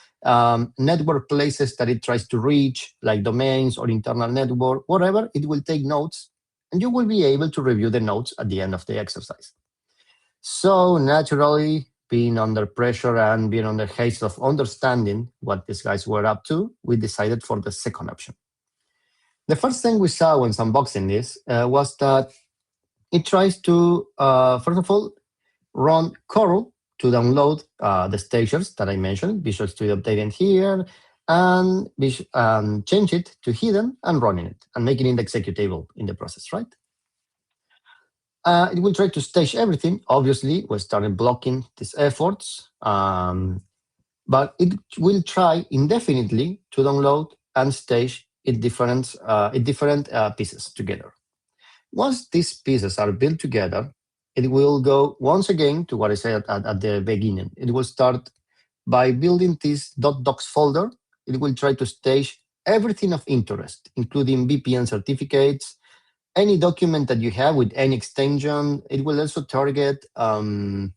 network places that it tries to reach, like domains or internal network, whatever, it will take notes, and you will be able to review the notes at the end of the exercise. So naturally, being under pressure and being under haste of understanding what these guys were up to, we decided for the second option. The first thing we saw when unboxing this was that it tries to, first of all, run curl to download the stages that I mentioned, Visual Studio Updating here, and change it to hidden and running it and making it executable in the process, right? It will try to stage everything. Obviously, we started blocking these efforts, but it will try indefinitely to download and stage different pieces together. Once these pieces are built together, it will go once again to what I said at the beginning. It will start by building this .docs folder. It will try to stage everything of interest, including VPN certificates, any document that you have with any extension. It will also target plans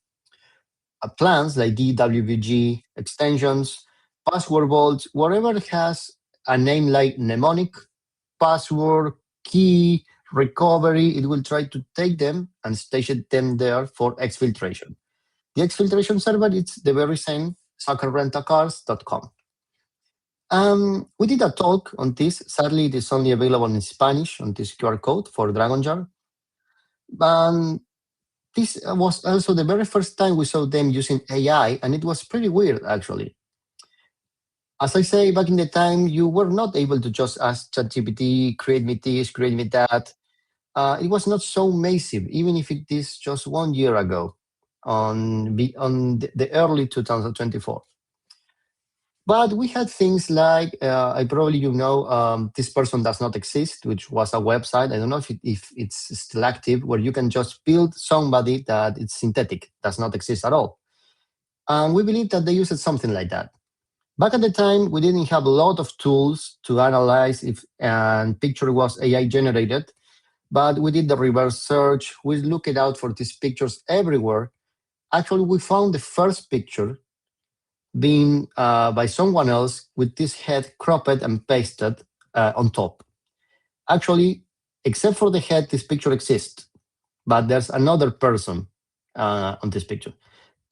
like DWG extensions, password vaults, whatever has a name like mnemonic, password, key, recovery. It will try to take them and station them there for exfiltration. The exfiltration server is the very same, soccerrentacars.com. We did a talk on this. Sadly, it is only available in Spanish on this QR code for Dragon Jar. This was also the very first time we saw them using AI, and it was pretty weird, actually. As I say, back in the time, you were not able to just ask ChatGPT, create me this, create me that. It was not so massive, even if it is just 1 year ago, on the early 2024. But we had things like, I probably This Person Does Not Exist, which was a website. I don't know if it's still active, where you can just build somebody that is synthetic, does not exist at all. And we believe that they used something like that. Back at the time, we didn't have a lot of tools to analyze if a picture was AI generated, but we did the reverse search. We looked it out for these pictures everywhere. Actually, we found the first picture being by someone else with this head cropped and pasted on top. Actually, except for the head, this picture exists, but there's another person on this picture.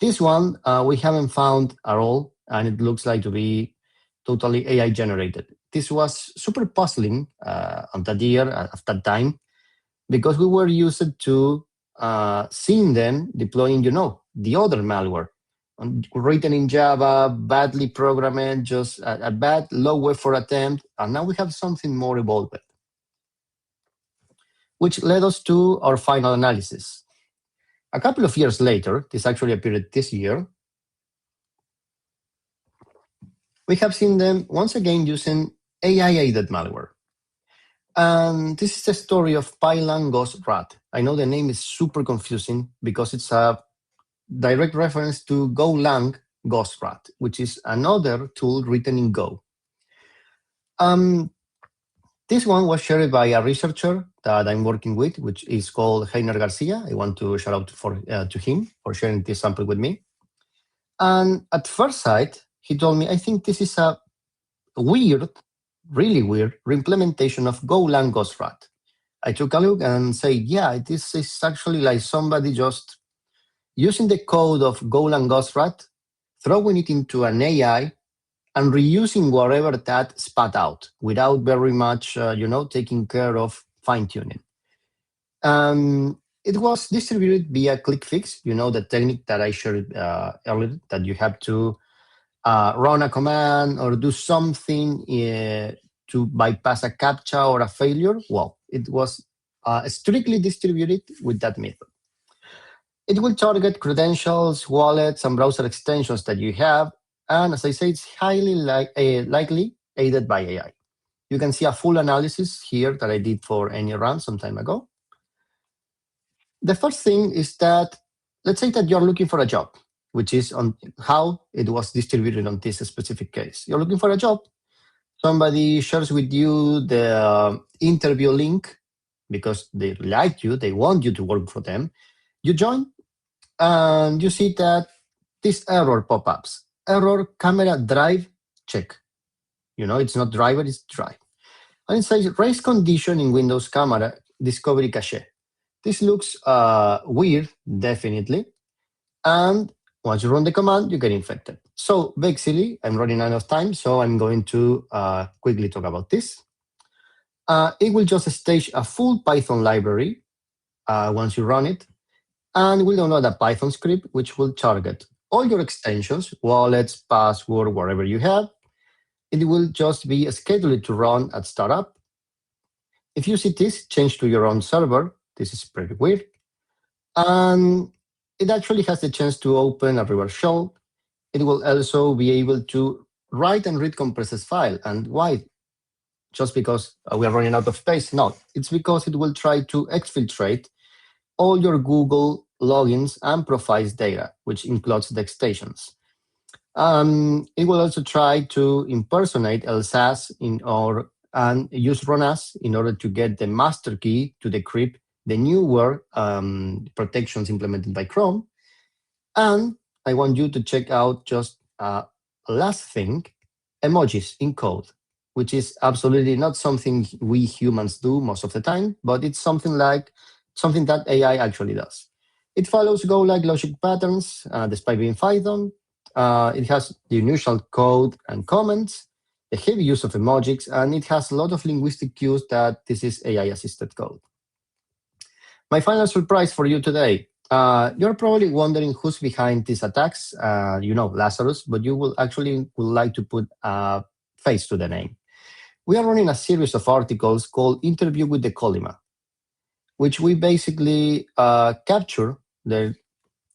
This one we haven't found at all, and it looks like to be totally AI generated. This was super puzzling on that year, at that time, because we were used to seeing them deploying, the other malware, written in Java, badly programmed, just a bad low effort attempt, and now we have something more evolved, which led us to our final analysis. A couple of years later, this actually appeared this year, we have seen them once again using AI-aided malware. And this is the story of Pyongyang Ghost Rat. I know the name is super confusing because it's a direct reference to Golang Ghost Rat, which is another tool written in Go. This one was shared by a researcher that I'm working with, which is called Heiner Garcia. I want to shout out to him for sharing this sample with me. And at first sight, he told me, I think this is a weird, really weird reimplementation of Golang Ghost Rat. I took a look and said, yeah, this is actually like somebody just using the code of Golang Ghost Rat, throwing it into an AI, and reusing whatever that spat out without very much, taking care of fine-tuning. It was distributed via ClickFix, the technique that I shared earlier, that you have to run a command or do something to bypass a CAPTCHA or a failure. Well, it was strictly distributed with that method. It will target credentials, wallets, and browser extensions that you have. And as I say, it's highly likely aided by AI. You can see a full analysis here that I did for any run some time ago. The first thing is that, let's say that you're looking for a job, which is on how it was distributed on this specific case. You're looking for a job. Somebody shares with you the interview link because they like you, they want you to work for them. You join, and you see that this error pop-ups. Error camera drive check. It's not driver, it's drive. And it says race condition in Windows camera discovery cache. This looks weird, definitely. And once you run the command, you get infected. So basically, I'm running out of time, so I'm going to quickly talk about this. It will just stage a full Python library once you run it, and we'll download a Python script which will target all your extensions, wallets, password, whatever you have. It will just be scheduled to run at startup. If you see this, change to your own server. This is pretty weird. And it actually has the chance to open a reverse shell. It will also be able to write and read compressed file. And why? Just because we are running out of space? No, it's because it will try to exfiltrate all your Google logins and profiles data, which includes the extensions. It will also try to impersonate LSAS and use RunAs in order to get the master key to decrypt the newer protections implemented by Chrome. And I want you to check out just last thing, emojis in code, which is absolutely not something we humans do most of the time, but it's something that AI actually does. It follows Go-like logic patterns, despite being Python. It has the usual code and comments, the heavy use of emojis, and it has a lot of linguistic cues that this is AI-assisted code. My final surprise for you today. You're probably wondering who's behind these attacks. You know, Lazarus, but you will actually would like to put a face to the name. We are running a series of articles called Interview with the Colima, which we basically capture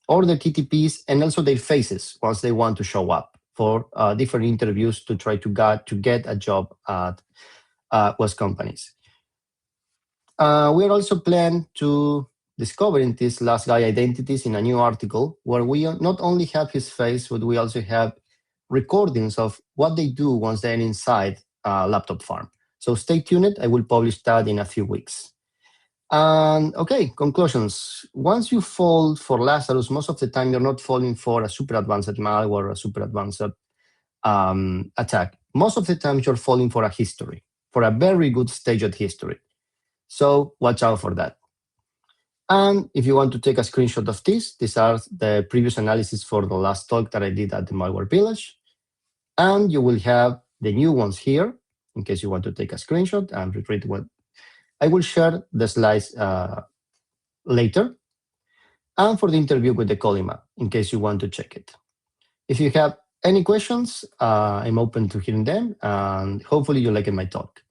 all the TTPs and also their faces once they want to show up for different interviews to try to get a job at West companies. We are also plan to discovering this last guy identities in a new article where we not only have his face, but we also have recordings of what they do once they're inside a laptop farm. So stay tuned. I will publish that in a few weeks. And okay, conclusions. Once you fall for Lazarus, most of the time you're not falling for a super advanced malware or a super advanced attack. Most of the time you're falling for a history, for a very good staged history. So watch out for that. And if you want to take a screenshot of this, these are the previous analysis for the last talk that I did at the Malware Village. And you will have the new ones here, in case you want to take a screenshot and retrieve what. I will share the slides later. And for the interview with the Colima, in case you want to check it. If you have any questions, I'm open to hearing them, and hopefully you like my talk.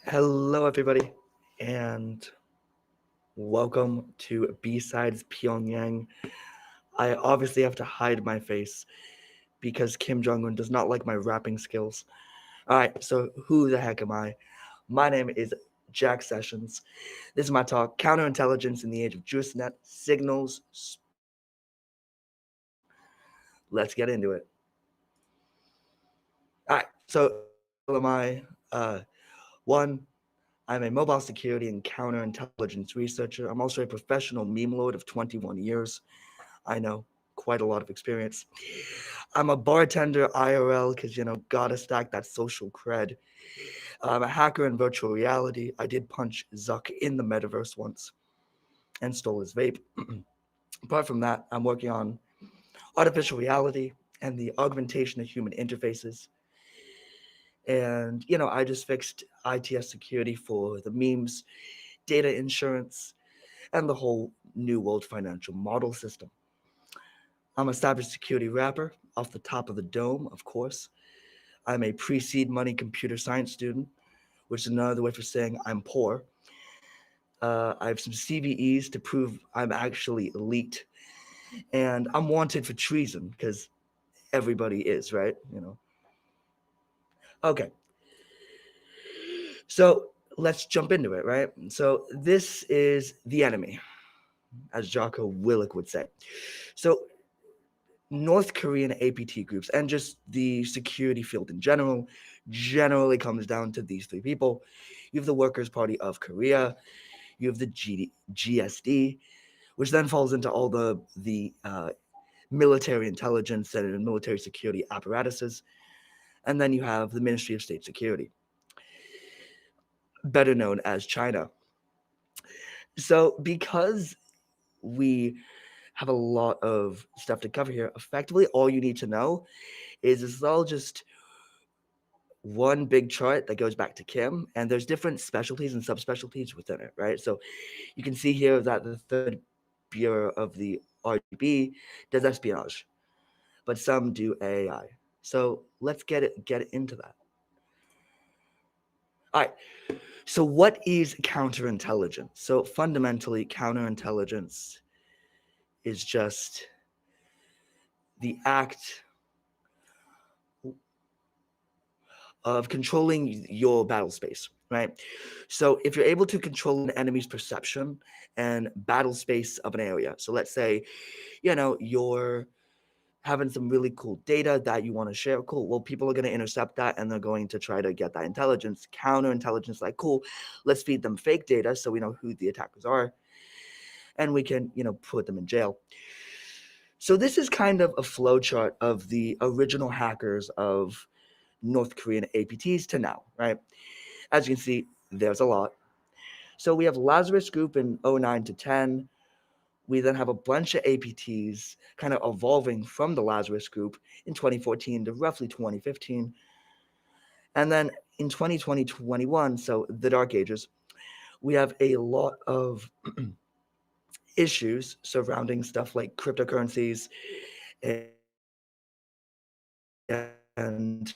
Hello, everybody, and welcome to BSides Pyongyang. I obviously have to hide my face because Kim Jong-un does not like my rapping skills. All right, so who the heck am I? My name is Jack Sessions. This is my talk, Counterintelligence in the Age of JuiceNet, Signals, Spooks, and More. Let's get into it. All right, so who the hell am I? One, I'm a mobile security and counterintelligence researcher. I'm also a professional meme lord of 21 years. I know, quite a lot of experience. I'm a bartender IRL because, gotta stack that social cred. I'm a hacker in virtual reality. I did punch Zuck in the metaverse once and stole his vape. Apart from that, I'm working on artificial reality and the augmentation of human interfaces. And, I just fixed ITS security for the memes, data insurance, and the whole new world financial model system. I'm a cybersecurity rapper off the top of the dome, of course. I'm a pre-seed money computer science student, which is another way for saying I'm poor. I have some CVEs to prove I'm actually elite. And I'm wanted for treason because everybody is, right? Okay. So let's jump into it, right? So this is the enemy, as Jocko Willick would say. So North Korean APT groups and just the security field in general generally comes down to these three people. You have the Workers' Party of Korea, you have the GSD, which then falls into all the military intelligence and military security apparatuses, and then you have the Ministry of State Security, better known as China. So because we have a lot of stuff to cover here, effectively all you need to know is it's all just one big chart that goes back to Kim, and there's different specialties and subspecialties within it, right? So you can see here that the third bureau of the RGB does espionage, but some do AI. So let's get into that. All right. So what is counterintelligence? So fundamentally, counterintelligence is just the act of controlling your battle space, right? So if you're able to control an enemy's perception and battle space of an area, so let's say, you're having some really cool data that you want to share, cool. Well, people are going to intercept that and they're going to try to get that intelligence, counterintelligence, like, cool, let's feed them fake data so we know who the attackers are and we can, put them in jail. So this is kind of a flowchart of the original hackers of North Korean APTs to now, right? As you can see, there's a lot. So we have Lazarus Group in 09 to 10. We then have a bunch of APTs kind of evolving from the Lazarus Group in 2014 to roughly 2015. And then in 2020, 21, so the Dark Ages, we have a lot of issues surrounding stuff like cryptocurrencies and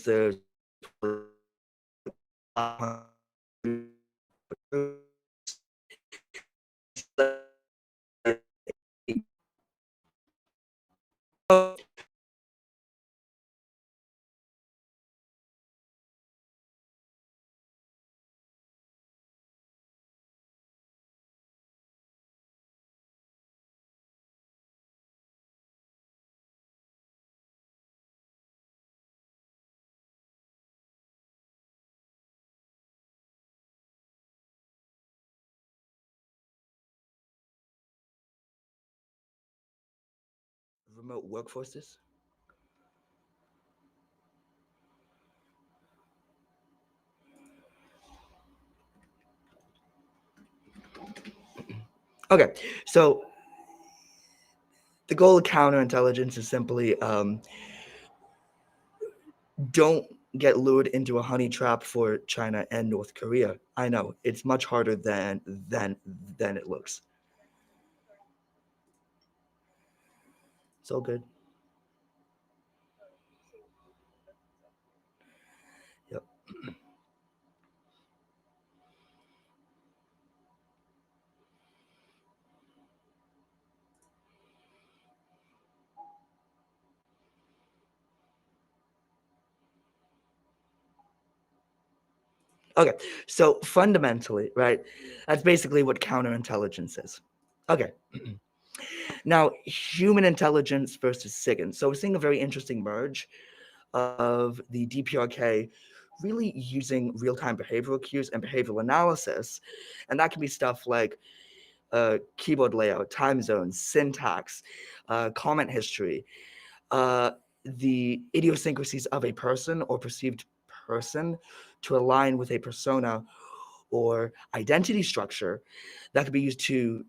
there's remote workforces. Okay, so the goal of counterintelligence is simply don't get lured into a honey trap for China and North Korea. I know it's much harder than it looks. It's all good. Yep. Okay, so fundamentally, right, that's basically what counterintelligence is. Okay. Now, human intelligence versus SIGINT. So we're seeing a very interesting merge of the DPRK really using real-time behavioral cues and behavioral analysis. And that can be stuff like keyboard layout, time zones, syntax, comment history, the idiosyncrasies of a person or perceived person to align with a persona or identity structure that could be used to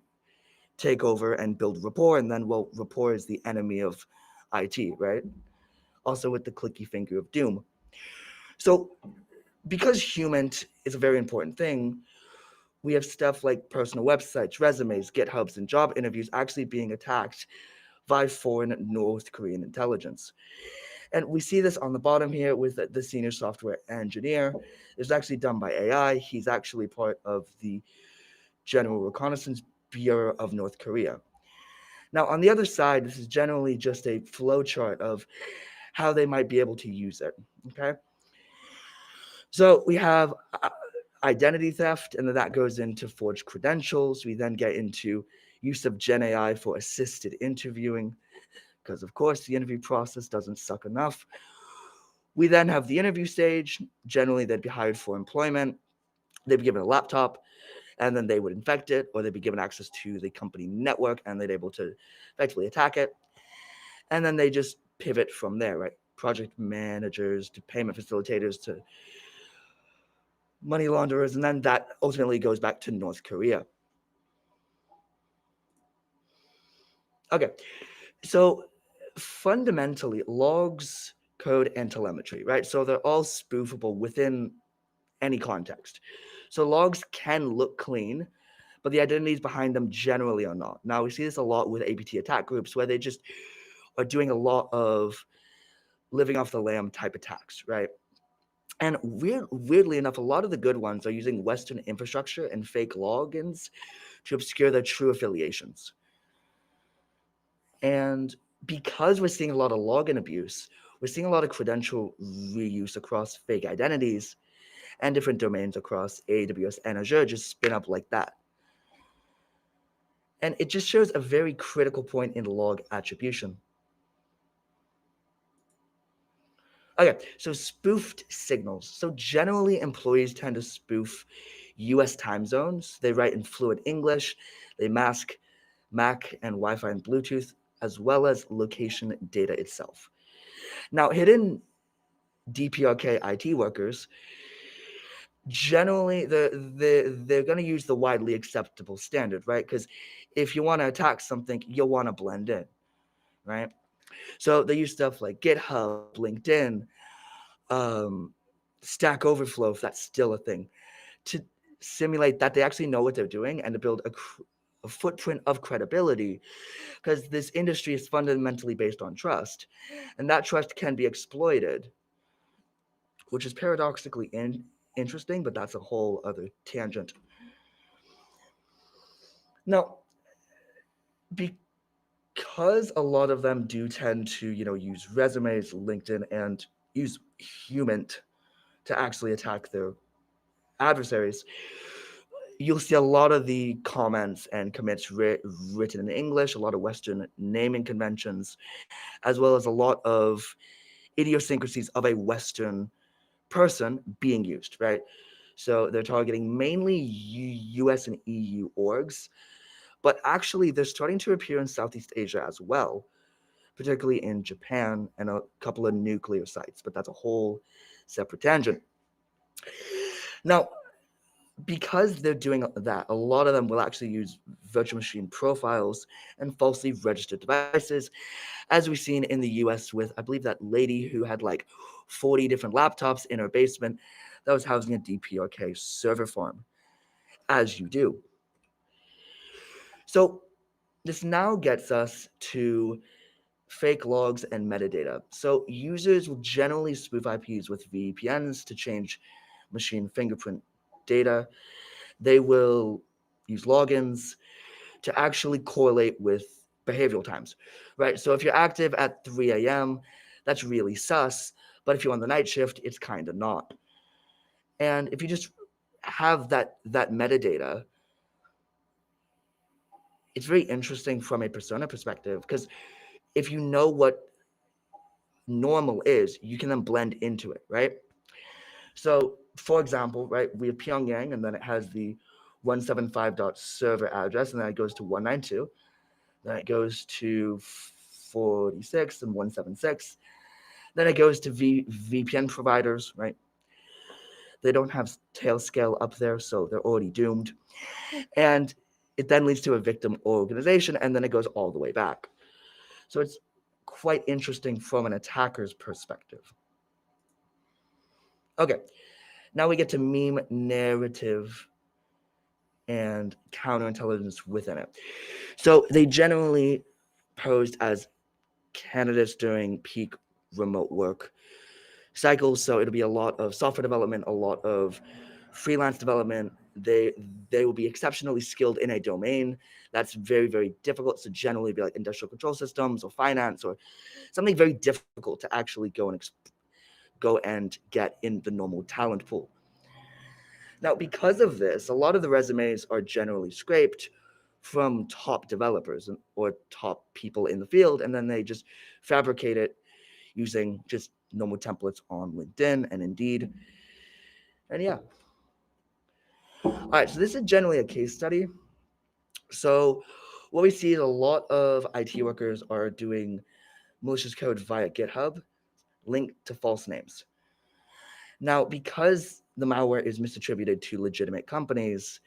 take over and build rapport. And then, well, rapport is the enemy of IT, right? Also with the clicky finger of doom. So because human is a very important thing, we have stuff like personal websites, resumes, GitHubs, and job interviews actually being attacked by foreign North Korean intelligence. And we see this on the bottom here with the senior software engineer. It's actually done by AI. He's actually part of the General Reconnaissance Bureau of North Korea. Now, on the other side, this is generally just a flow chart of how they might be able to use it. Okay. So we have identity theft, and then that goes into forged credentials. We then get into use of Gen AI for assisted interviewing, because of course the interview process doesn't suck enough. We then have the interview stage. Generally, they'd be hired for employment. They'd be given a laptop, and then they would infect it, or they'd be given access to the company network, and they'd be able to effectively attack it. And then they just pivot from there, right? Project managers to payment facilitators to money launderers, and then that ultimately goes back to North Korea. Okay, so fundamentally, logs, code, and telemetry, right? So they're all spoofable within any context. So logs can look clean, but the identities behind them generally are not. Now, we see this a lot with APT attack groups where they just are doing a lot of living off the lamb type attacks, right? And weirdly enough, a lot of the good ones are using Western infrastructure and fake logins to obscure their true affiliations. And because we're seeing a lot of login abuse, we're seeing a lot of credential reuse across fake identities, and different domains across AWS and Azure just spin up like that. And it just shows a very critical point in log attribution. Okay, so spoofed signals. So generally, employees tend to spoof US time zones. They write in fluent English, they mask MAC and Wi Fi and Bluetooth, as well as location data itself. Now, hidden DPRK IT workers, generally, they're going to use the widely acceptable standard, right? Because if you want to attack something, you'll want to blend in, right? So they use stuff like GitHub, LinkedIn, Stack Overflow, if that's still a thing, to simulate that they actually know what they're doing and to build a footprint of credibility, because this industry is fundamentally based on trust, and that trust can be exploited, which is paradoxically interesting, but that's a whole other tangent. Now, because a lot of them do tend to, use resumes, LinkedIn, and use human to actually attack their adversaries, you'll see a lot of the comments and commits written in English, a lot of Western naming conventions, as well as a lot of idiosyncrasies of a Western person being used, right? So they're targeting mainly US and EU orgs, but actually they're starting to appear in Southeast Asia as well, particularly in Japan and a couple of nuclear sites, but that's a whole separate tangent. Now, because they're doing that, a lot of them will actually use virtual machine profiles and falsely registered devices, as we've seen in the US with, I believe, that lady who had like 40 different laptops in her basement that was housing a DPRK server farm, as you do. So this now gets us to fake logs and metadata. So users will generally spoof IPs with VPNs to change machine fingerprint data. They will use logins to actually correlate with behavioral times, right? So if you're active at 3 a.m., that's really sus. But if you're on the night shift, it's kind of not. And if you just have that metadata, it's very interesting from a persona perspective, because if you know what normal is, you can then blend into it, right? So, for example, right, we have Pyongyang, and then it has the 175.server address, and then it goes to 192, then it goes to 46 and 176, then it goes to VPN providers, right? They don't have Tailscale up there, so they're already doomed. And it then leads to a victim organization, and then it goes all the way back. So it's quite interesting from an attacker's perspective. Okay, now we get to meme narrative and counterintelligence within it. So they generally posed as candidates during peak remote work cycles. So it'll be a lot of software development, a lot of freelance development. They will be exceptionally skilled in a domain that's very, very difficult. So generally be like industrial control systems or finance or something very difficult to actually go and get in the normal talent pool. Now, because of this, a lot of the resumes are generally scraped from top developers or top people in the field, and then they just fabricate it using just normal templates on LinkedIn and Indeed. And yeah. All right, so this is generally a case study. So what we see is a lot of IT workers are doing malicious code via GitHub linked to false names. Now, because the malware is misattributed to legitimate companies,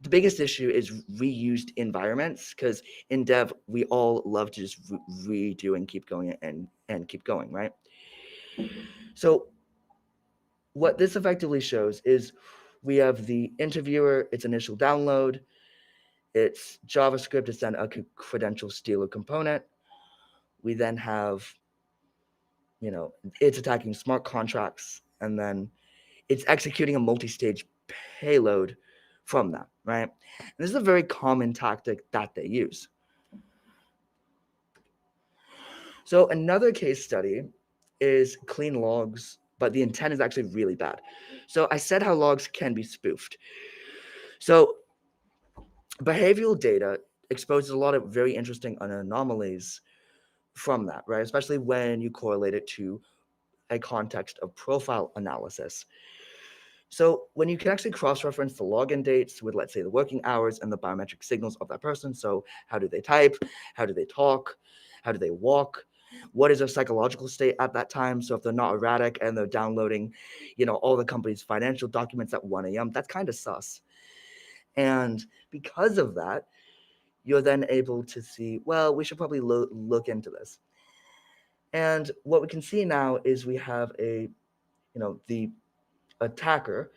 the biggest issue is reused environments, because in dev, we all love to just redo and keep going and keep going, right? So what this effectively shows is we have the interviewer, its initial download, its JavaScript is then a credential stealer component. We then have, it's attacking smart contracts, and then it's executing a multi-stage payload from that, right? And this is a very common tactic that they use. So another case study is clean logs, but the intent is actually really bad. So I said how logs can be spoofed. So behavioral data exposes a lot of very interesting anomalies from that, right? Especially when you correlate it to a context of profile analysis. So when you can actually cross-reference the login dates with, let's say, the working hours and the biometric signals of that person. So how do they type? How do they talk? How do they walk? What is their psychological state at that time? So if they're not erratic and they're downloading, all the company's financial documents at 1 a.m., that's kind of sus. And because of that, you're then able to see, well, we should probably look into this. And what we can see now is we have the attacker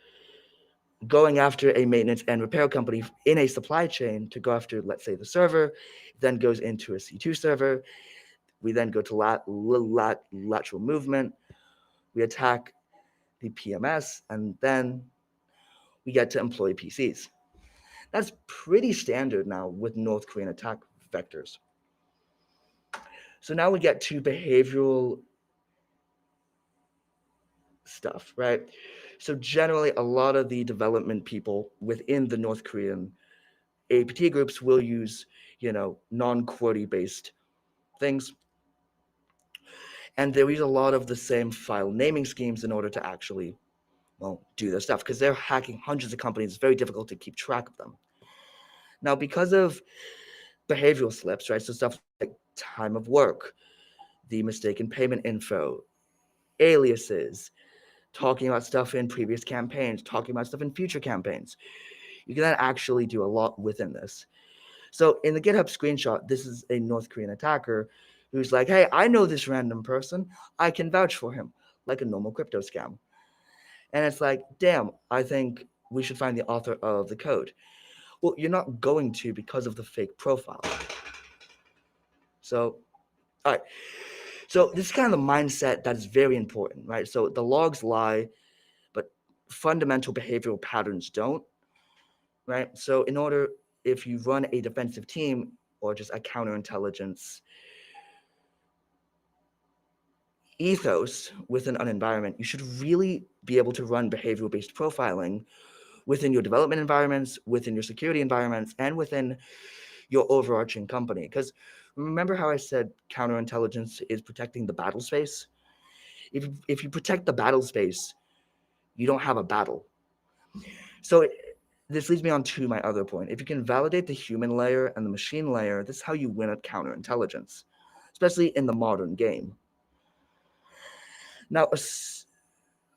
going after a maintenance and repair company in a supply chain to go after, let's say, the server, then goes into a C2 server. We then go to lateral movement. We attack the PMS, and then we get to employee PCs. That's pretty standard now with North Korean attack vectors. So now we get to behavioral stuff, right? So generally, a lot of the development people within the North Korean APT groups will use, non-QWERTY based things. And they use a lot of the same file naming schemes in order to actually, do their stuff, because they're hacking hundreds of companies. It's very difficult to keep track of them. Now, because of behavioral slips, right? So stuff like time of work, the mistaken payment info, aliases, talking about stuff in previous campaigns, talking about stuff in future campaigns. You can then actually do a lot within this. So in the GitHub screenshot, this is a North Korean attacker who's like, hey, I know this random person. I can vouch for him, like a normal crypto scam. And it's like, damn, I think we should find the author of the code. Well, you're not going to because of the fake profile. So, all right. So this is kind of the mindset that is very important, right? So the logs lie, but fundamental behavioral patterns don't, right? So if you run a defensive team or just a counterintelligence ethos within an environment, you should really be able to run behavioral-based profiling within your development environments, within your security environments, and within your overarching company. Because remember how I said counterintelligence is protecting the battle space? If you protect the battle space, you don't have a battle. So this leads me on to my other point. If you can validate the human layer and the machine layer, this is how you win at counterintelligence, especially in the modern game. Now,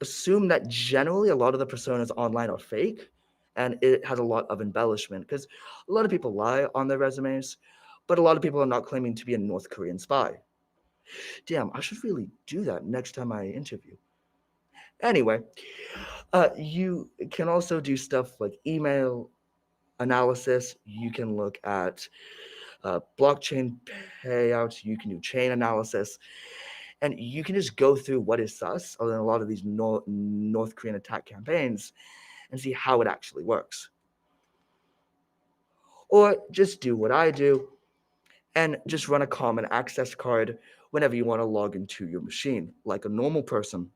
assume that generally a lot of the personas online are fake, and it has a lot of embellishment, because a lot of people lie on their resumes, but a lot of people are not claiming to be a North Korean spy. Damn, I should really do that next time I interview. Anyway, you can also do stuff like email analysis. You can look at blockchain payouts. You can do chain analysis, and you can just go through what is sus other than a lot of these North Korean attack campaigns and see how it actually works. Or just do what I do and just run a common access card whenever you want to log into your machine, like a normal person.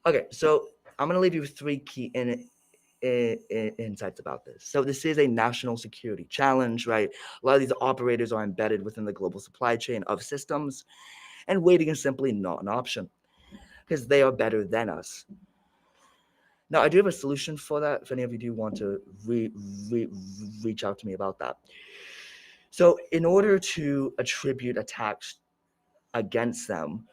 Okay, so I'm going to leave you with three key insights about this. So this is a national security challenge, right? A lot of these operators are embedded within the global supply chain of systems, and waiting is simply not an option because they are better than us. Now, I do have a solution for that if any of you do want to reach out to me about that. So in order to attribute attacks against them,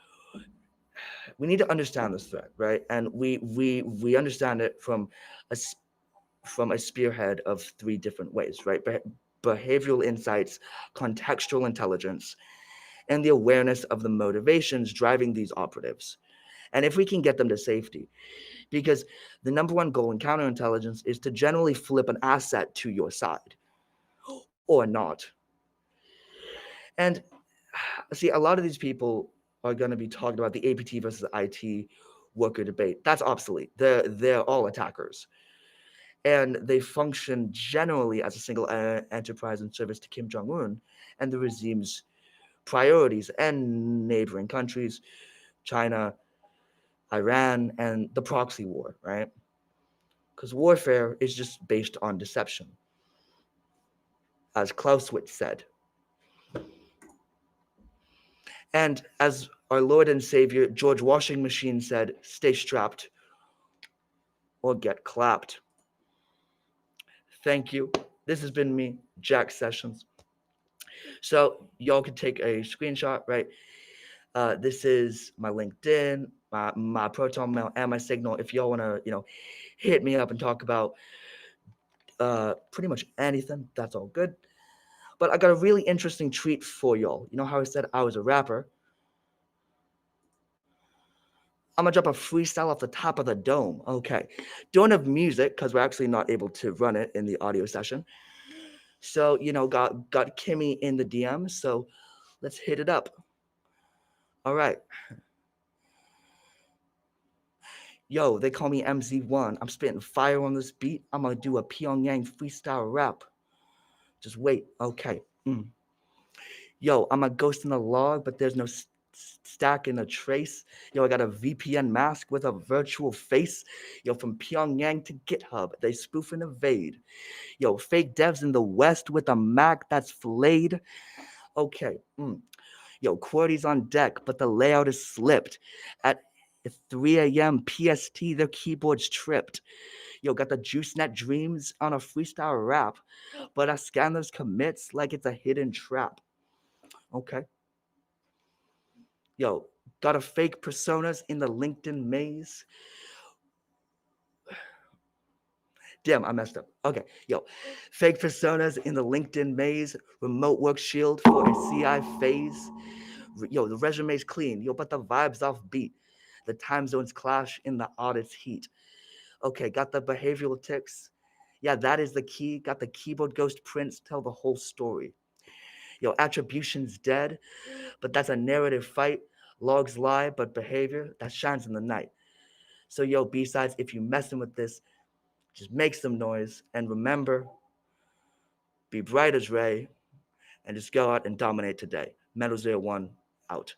we need to understand this threat, right? And we understand it from a spearhead of three different ways, right? Behavioral insights, contextual intelligence, and the awareness of the motivations driving these operatives. And if we can get them to safety, because the number one goal in counterintelligence is to generally flip an asset to your side or not. And see, a lot of these people are going to be talking about the APT versus IT worker debate. That's obsolete. They're all attackers. And they function generally as a single enterprise in service to Kim Jong-un and the regime's priorities and neighboring countries, China, Iran, and the proxy war, right? Because warfare is just based on deception. As Clausewitz said. And as our Lord and Savior George Washing Machine said, stay strapped or get clapped. Thank you. This has been me, Jack Sessions. So y'all can take a screenshot, right? This is my LinkedIn, my Proton Mail, and my Signal. If y'all want to, hit me up and talk about pretty much anything, that's all good. But I got a really interesting treat for y'all. You know how I said I was a rapper? I'm gonna drop a freestyle off the top of the dome. Okay. Don't have music because we're actually not able to run it in the audio session. So, got Kimmy in the DM. So let's hit it up. All right. Yo, they call me MZ1. I'm spitting fire on this beat. I'm gonna do a Pyongyang freestyle rap. Just wait. Okay. Yo, I'm a ghost in the log, but there's no stack in a trace. Yo, I got a VPN mask with a virtual face. Yo, from Pyongyang to GitHub, they spoof and evade. Yo, fake devs in the West with a Mac that's flayed. Okay. Yo, QWERTY's on deck, but the layout is slipped. At 3 a.m. PST, their keyboard's tripped. Yo, got the JuiceNet dreams on a freestyle rap, but I scan those commits like it's a hidden trap. Okay. Yo, got a fake personas in the LinkedIn maze. Damn, I messed up. Okay, yo, fake personas in the LinkedIn maze. Remote work shield for a CI phase. Yo, the resume's clean. Yo, but the vibe's off beat. The time zones clash in the audit's heat. Okay, got the behavioral ticks. Yeah, that is the key. Got the keyboard ghost prints. Tell the whole story. Yo, attribution's dead, but that's a narrative fight. Logs lie, but behavior, that shines in the night. So, yo, BSides, if you messing with this, just make some noise. And remember, be bright as Ray, and just go out and dominate today. Metal01 out.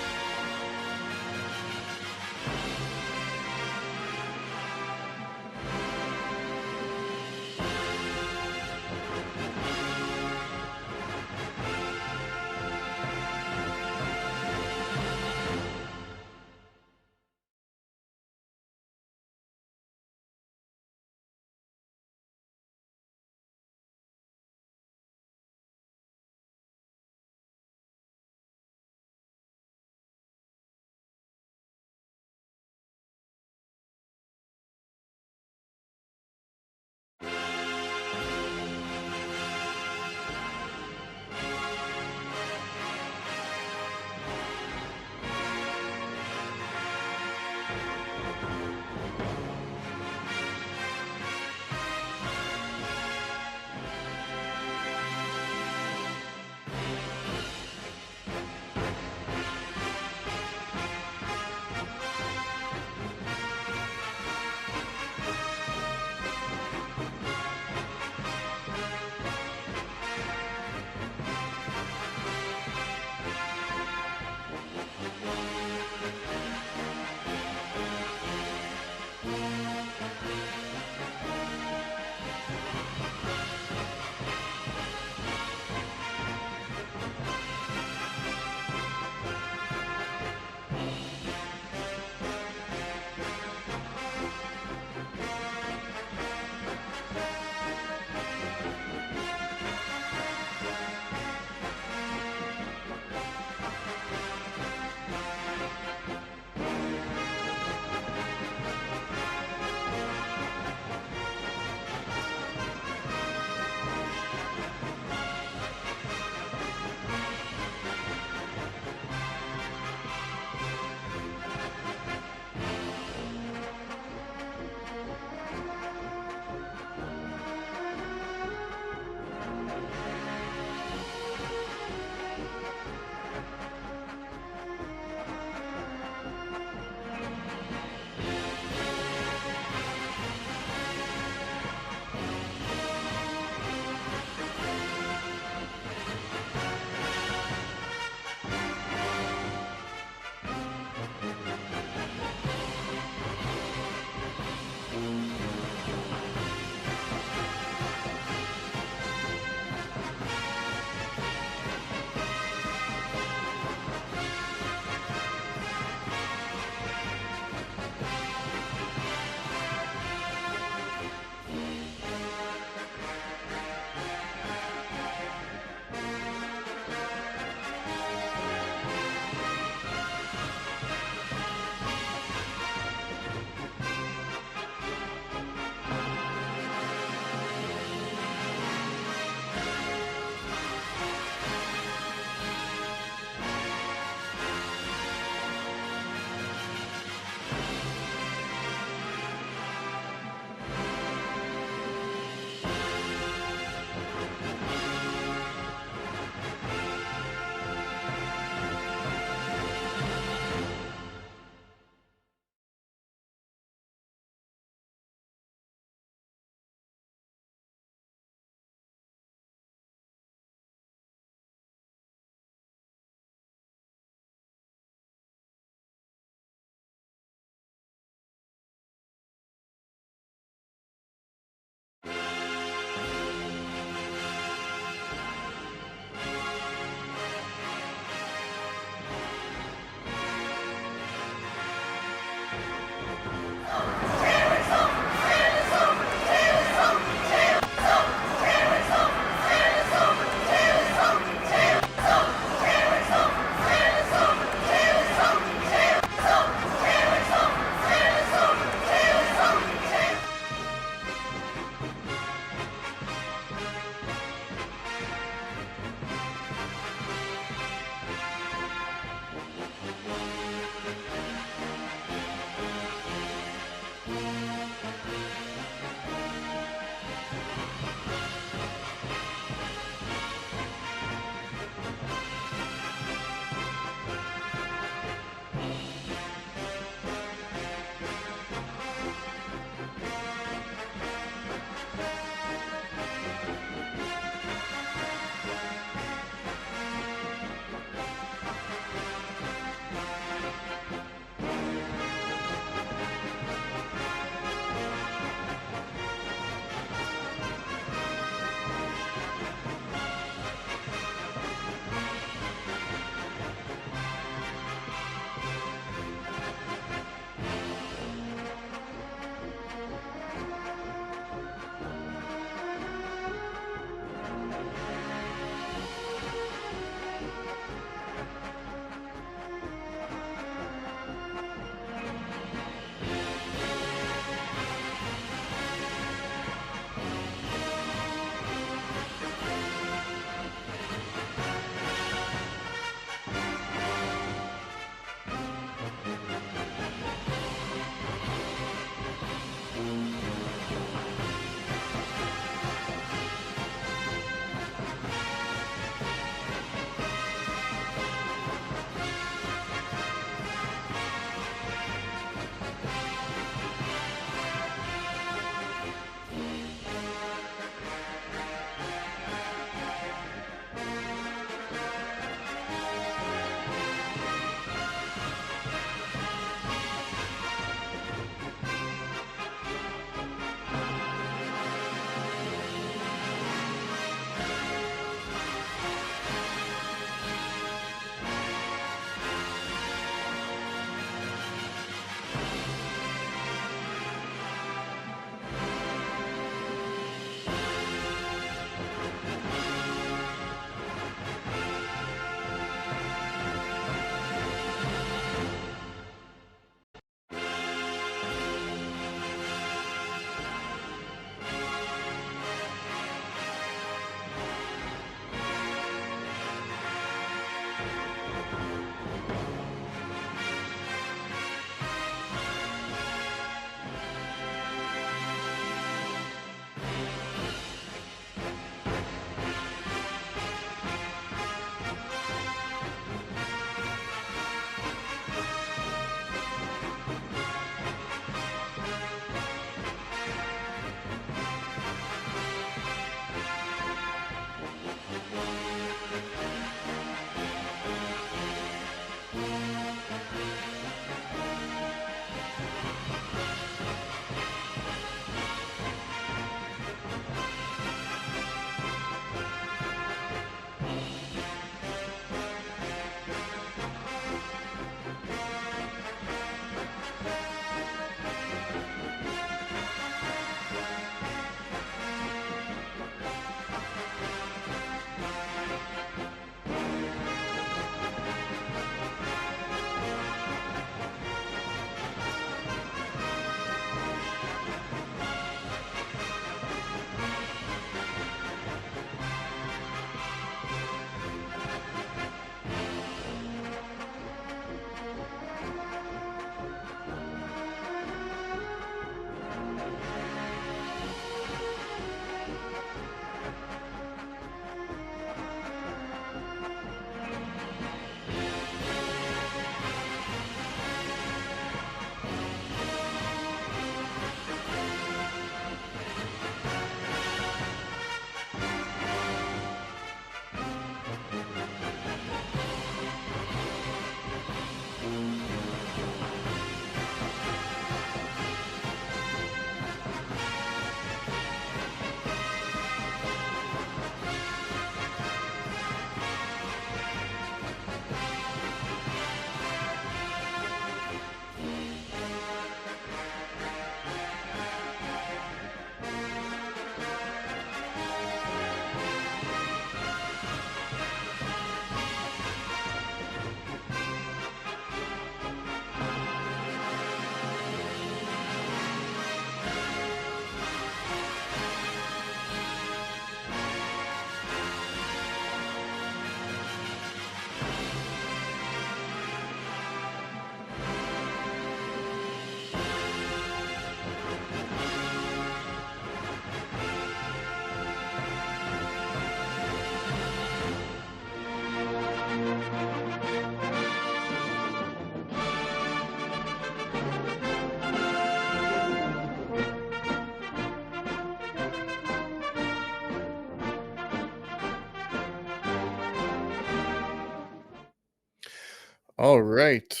All right.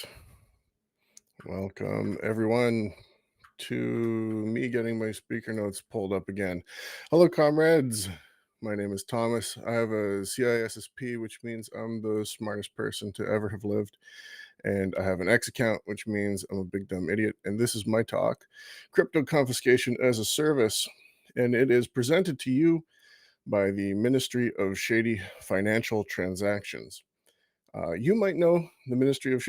Welcome, everyone, to me getting my speaker notes pulled up again. Hello, comrades. My name is Thomas. I have a CISSP, which means I'm the smartest person to ever have lived. And I have an X account, which means I'm a big dumb idiot. And this is my talk, Crypto Confiscation as a Service. And it is presented to you by the Ministry of Shady Financial Transactions. You might know the Ministry of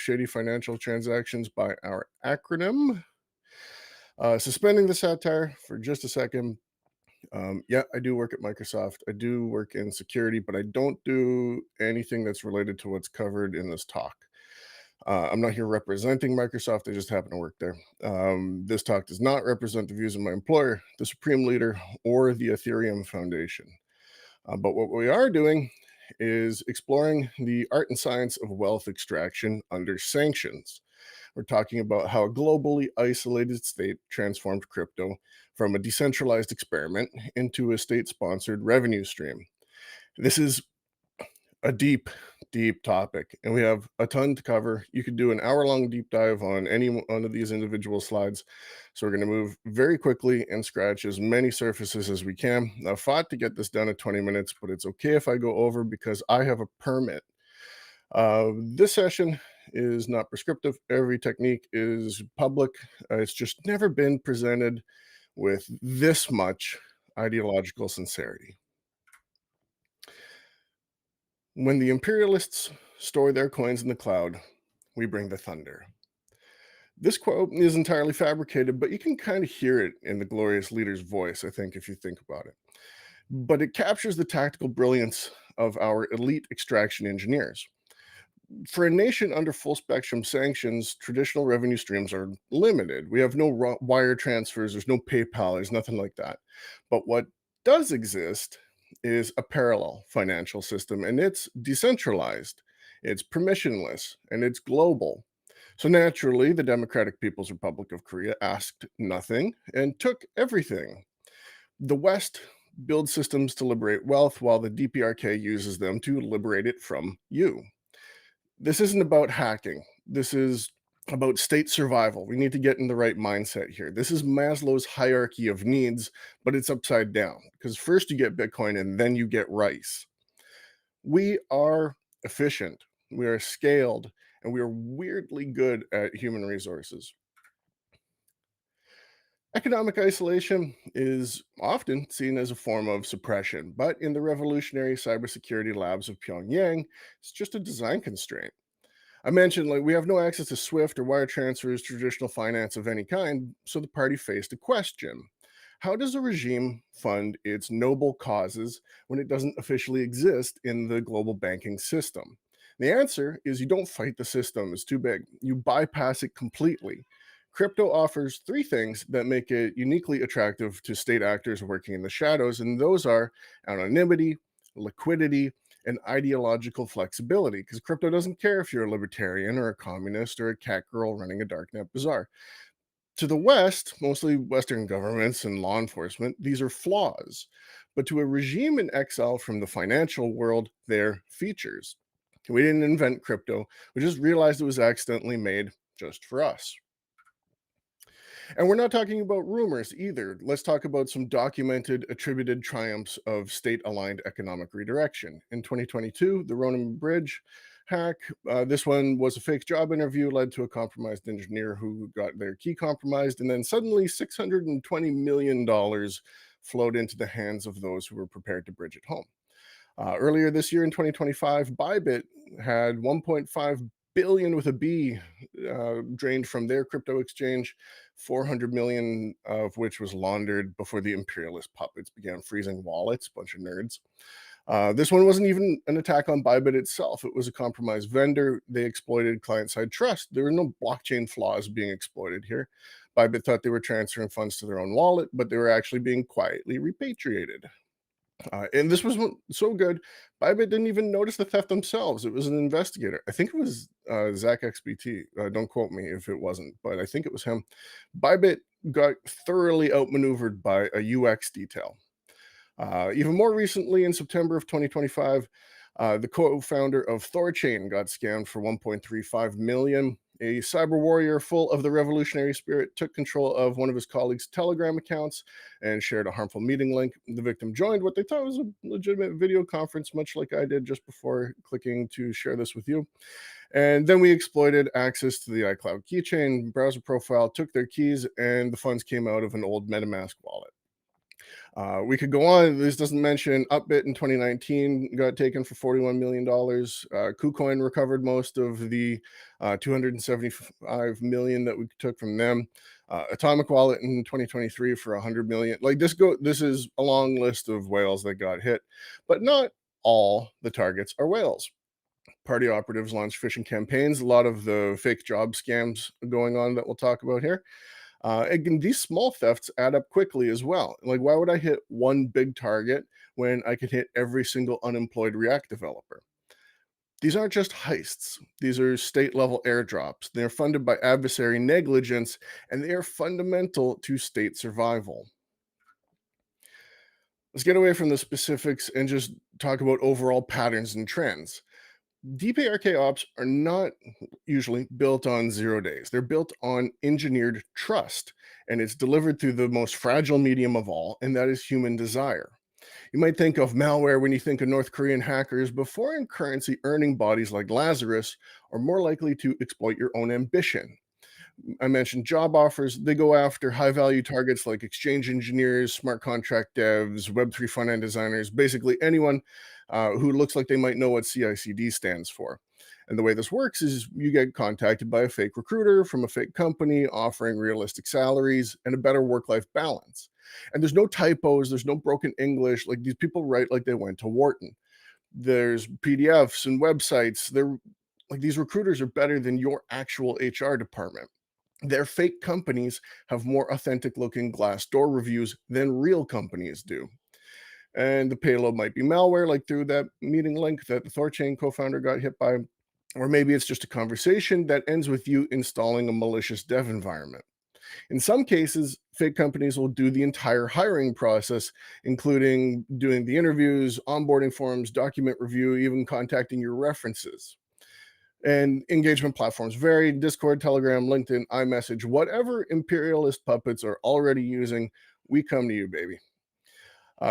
Shady Financial Transactions by our acronym. Suspending the satire for just a second. Yeah, I do work at Microsoft. I do work in security, but I don't do anything that's related to what's covered in this talk. I'm not here representing Microsoft. I just happen to work there. This talk does not represent the views of my employer, the Supreme Leader, or the Ethereum Foundation. But what we are doing is exploring the art and science of wealth extraction under sanctions. We're talking about how a globally isolated state transformed crypto from a decentralized experiment into a state-sponsored revenue stream. This is a deep topic, and we have a ton to cover. You could do an hour-long deep dive on any one of these individual slides. So we're going to move very quickly and scratch as many surfaces as we can. I fought to get this done at 20 minutes, but it's okay if I go over because I have a permit. This session is not prescriptive. Every technique is public. It's just never been presented with this much ideological sincerity. When the imperialists store their coins in the cloud, we bring the thunder. This quote is entirely fabricated, but you can kind of hear it in the glorious leader's voice, I think, if you think about it. But it captures the tactical brilliance of our elite extraction engineers. For a nation under full spectrum sanctions, traditional revenue streams are limited. We have no wire transfers, there's no PayPal, there's nothing like that. But what does exist is a parallel financial system, and it's decentralized, it's permissionless, and it's global. So naturally, the Democratic People's Republic of Korea asked nothing and took everything. The West builds systems to liberate wealth, while the DPRK uses them to liberate it from you. This isn't about hacking. This is about state survival. We need to get in the right mindset here. This is Maslow's hierarchy of needs, but it's upside down because first you get Bitcoin and then you get rice. We are efficient, we are scaled, and we are weirdly good at human resources. Economic isolation is often seen as a form of suppression, but in the revolutionary cybersecurity labs of Pyongyang, it's just a design constraint. I mentioned we have no access to SWIFT or wire transfers, traditional finance of any kind, so the party faced a question. How does a regime fund its noble causes when it doesn't officially exist in the global banking system? The answer is you don't fight the system, it's too big. You bypass it completely. Crypto offers three things that make it uniquely attractive to state actors working in the shadows, and those are anonymity, liquidity, and ideological flexibility, because crypto doesn't care if you're a libertarian or a communist or a cat girl running a darknet bazaar. To the West, mostly Western governments and law enforcement, these are flaws. But to a regime in exile from the financial world, they're features. We didn't invent crypto, we just realized it was accidentally made just for us. And we're not talking about rumors either. Let's talk about some documented, attributed triumphs of state-aligned economic redirection. In 2022, the Ronan Bridge hack, this one was a fake job interview, led to a compromised engineer who got their key compromised, and then suddenly $620 million flowed into the hands of those who were prepared to bridge it home. Earlier this year in 2025, Bybit had 1.5 billion with a B drained from their crypto exchange, 400 million of which was laundered before the imperialist puppets began freezing wallets, bunch of nerds. This one wasn't even an attack on Bybit itself. It was a compromised vendor. They exploited client-side trust. There were no blockchain flaws being exploited here. Bybit thought they were transferring funds to their own wallet, but they were actually being quietly repatriated. And this was so good, Bybit didn't even notice the theft themselves. It was an investigator. I think it was Zach XBT. Don't quote me if it wasn't, but I think it was him. Bybit got thoroughly outmaneuvered by a UX detail. Even more recently, in September of 2025, The co-founder of Thorchain got scammed for 1.35 million. A cyber warrior full of the revolutionary spirit took control of one of his colleagues' Telegram accounts and shared a harmful meeting link. The victim joined what they thought was a legitimate video conference, much like I did just before clicking to share this with you. And then we exploited access to the iCloud keychain browser profile, took their keys, and the funds came out of an old MetaMask wallet. We could go on. This doesn't mention Upbit in 2019 got taken for $41 million. KuCoin recovered most of the 275 million that we took from them. Atomic Wallet in 2023 for 100 million. Like this is a long list of whales that got hit, but not all the targets are whales. Party operatives launched phishing campaigns. A lot of the fake job scams going on that we'll talk about here. Again, these small thefts add up quickly as well. Like, why would I hit one big target when I could hit every single unemployed React developer? These aren't just heists. These are state-level airdrops. They're funded by adversary negligence, and they are fundamental to state survival. Let's get away from the specifics and just talk about overall patterns and trends. DPRK ops are not usually built on 0 days. They're built on engineered trust, and it's delivered through the most fragile medium of all, and that is human desire. You might think of malware when you think of North Korean hackers, but foreign currency earning bodies like Lazarus are more likely to exploit your own ambition. I mentioned job offers. They go after high value targets like exchange engineers, smart contract devs, Web3 front end designers, basically anyone who looks like they might know what CI/CD stands for. And the way this works is you get contacted by a fake recruiter from a fake company offering realistic salaries and a better work-life balance. And there's no typos, there's no broken English. Like, these people write like they went to Wharton. There's PDFs and websites. They're like, these recruiters are better than your actual HR department. Their fake companies have more authentic looking Glassdoor reviews than real companies do. And the payload might be malware, like through that meeting link that the Thorchain co-founder got hit by, or maybe it's just a conversation that ends with you installing a malicious dev environment. In some cases, fake companies will do the entire hiring process, including doing the interviews, onboarding forms, document review, even contacting your references. And engagement platforms vary: Discord, Telegram, LinkedIn, iMessage, whatever imperialist puppets are already using, we come to you, baby.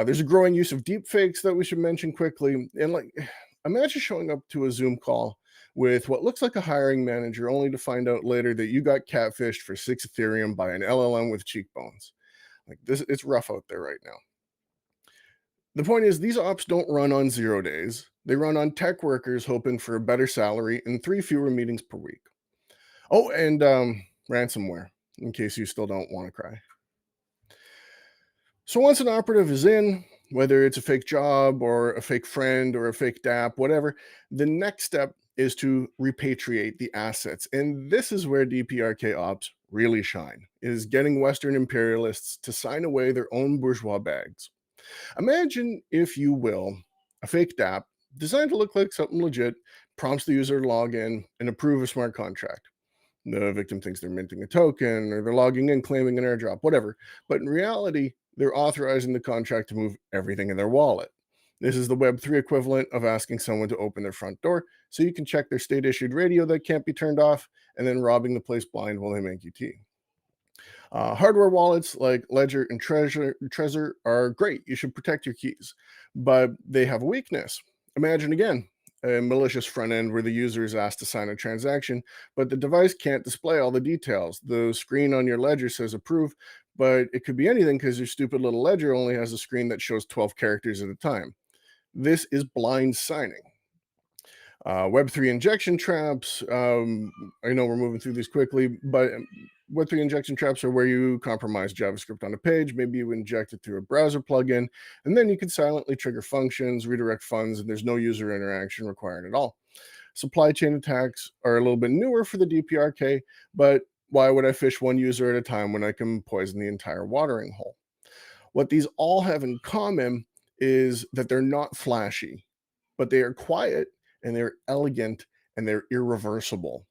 There's a growing use of deep fakes that we should mention quickly. And like, imagine showing up to a Zoom call with what looks like a hiring manager, only to find out later that you got catfished for 6 Ethereum by an LLM with cheekbones. Like this, it's rough out there right now. The point is, these ops don't run on 0 days. They run on tech workers hoping for a better salary and 3 fewer meetings per week. Oh, and ransomware, in case you still don't want to cry. So once an operative is in, whether it's a fake job or a fake friend or a fake DApp, whatever, the next step is to repatriate the assets. And this is where DPRK ops really shine, is getting Western imperialists to sign away their own bourgeois bags. Imagine, if you will, a fake DApp designed to look like something legit, prompts the user to log in and approve a smart contract. The victim thinks they're minting a token, or they're logging in claiming an airdrop, whatever. But in reality, they're authorizing the contract to move everything in their wallet. This is the Web3 equivalent of asking someone to open their front door so you can check their state-issued radio that can't be turned off, and then robbing the place blind while they make you tea. Hardware wallets like Ledger and Trezor are great. You should protect your keys, but they have a weakness. Imagine again a malicious front end where the user is asked to sign a transaction, but the device can't display all the details. The screen on your Ledger says approve, but it could be anything because your stupid little Ledger only has a screen that shows 12 characters at a time. This is blind signing. Web3 injection traps. I know we're moving through these quickly, but Web3 injection traps are where you compromise JavaScript on a page. Maybe you inject it through a browser plugin, and then you can silently trigger functions, redirect funds, and there's no user interaction required at all. Supply chain attacks are a little bit newer for the DPRK, but why would I fish one user at a time when I can poison the entire watering hole? What these all have in common is that they're not flashy, but they are quiet, and they're elegant, and they're irreversible.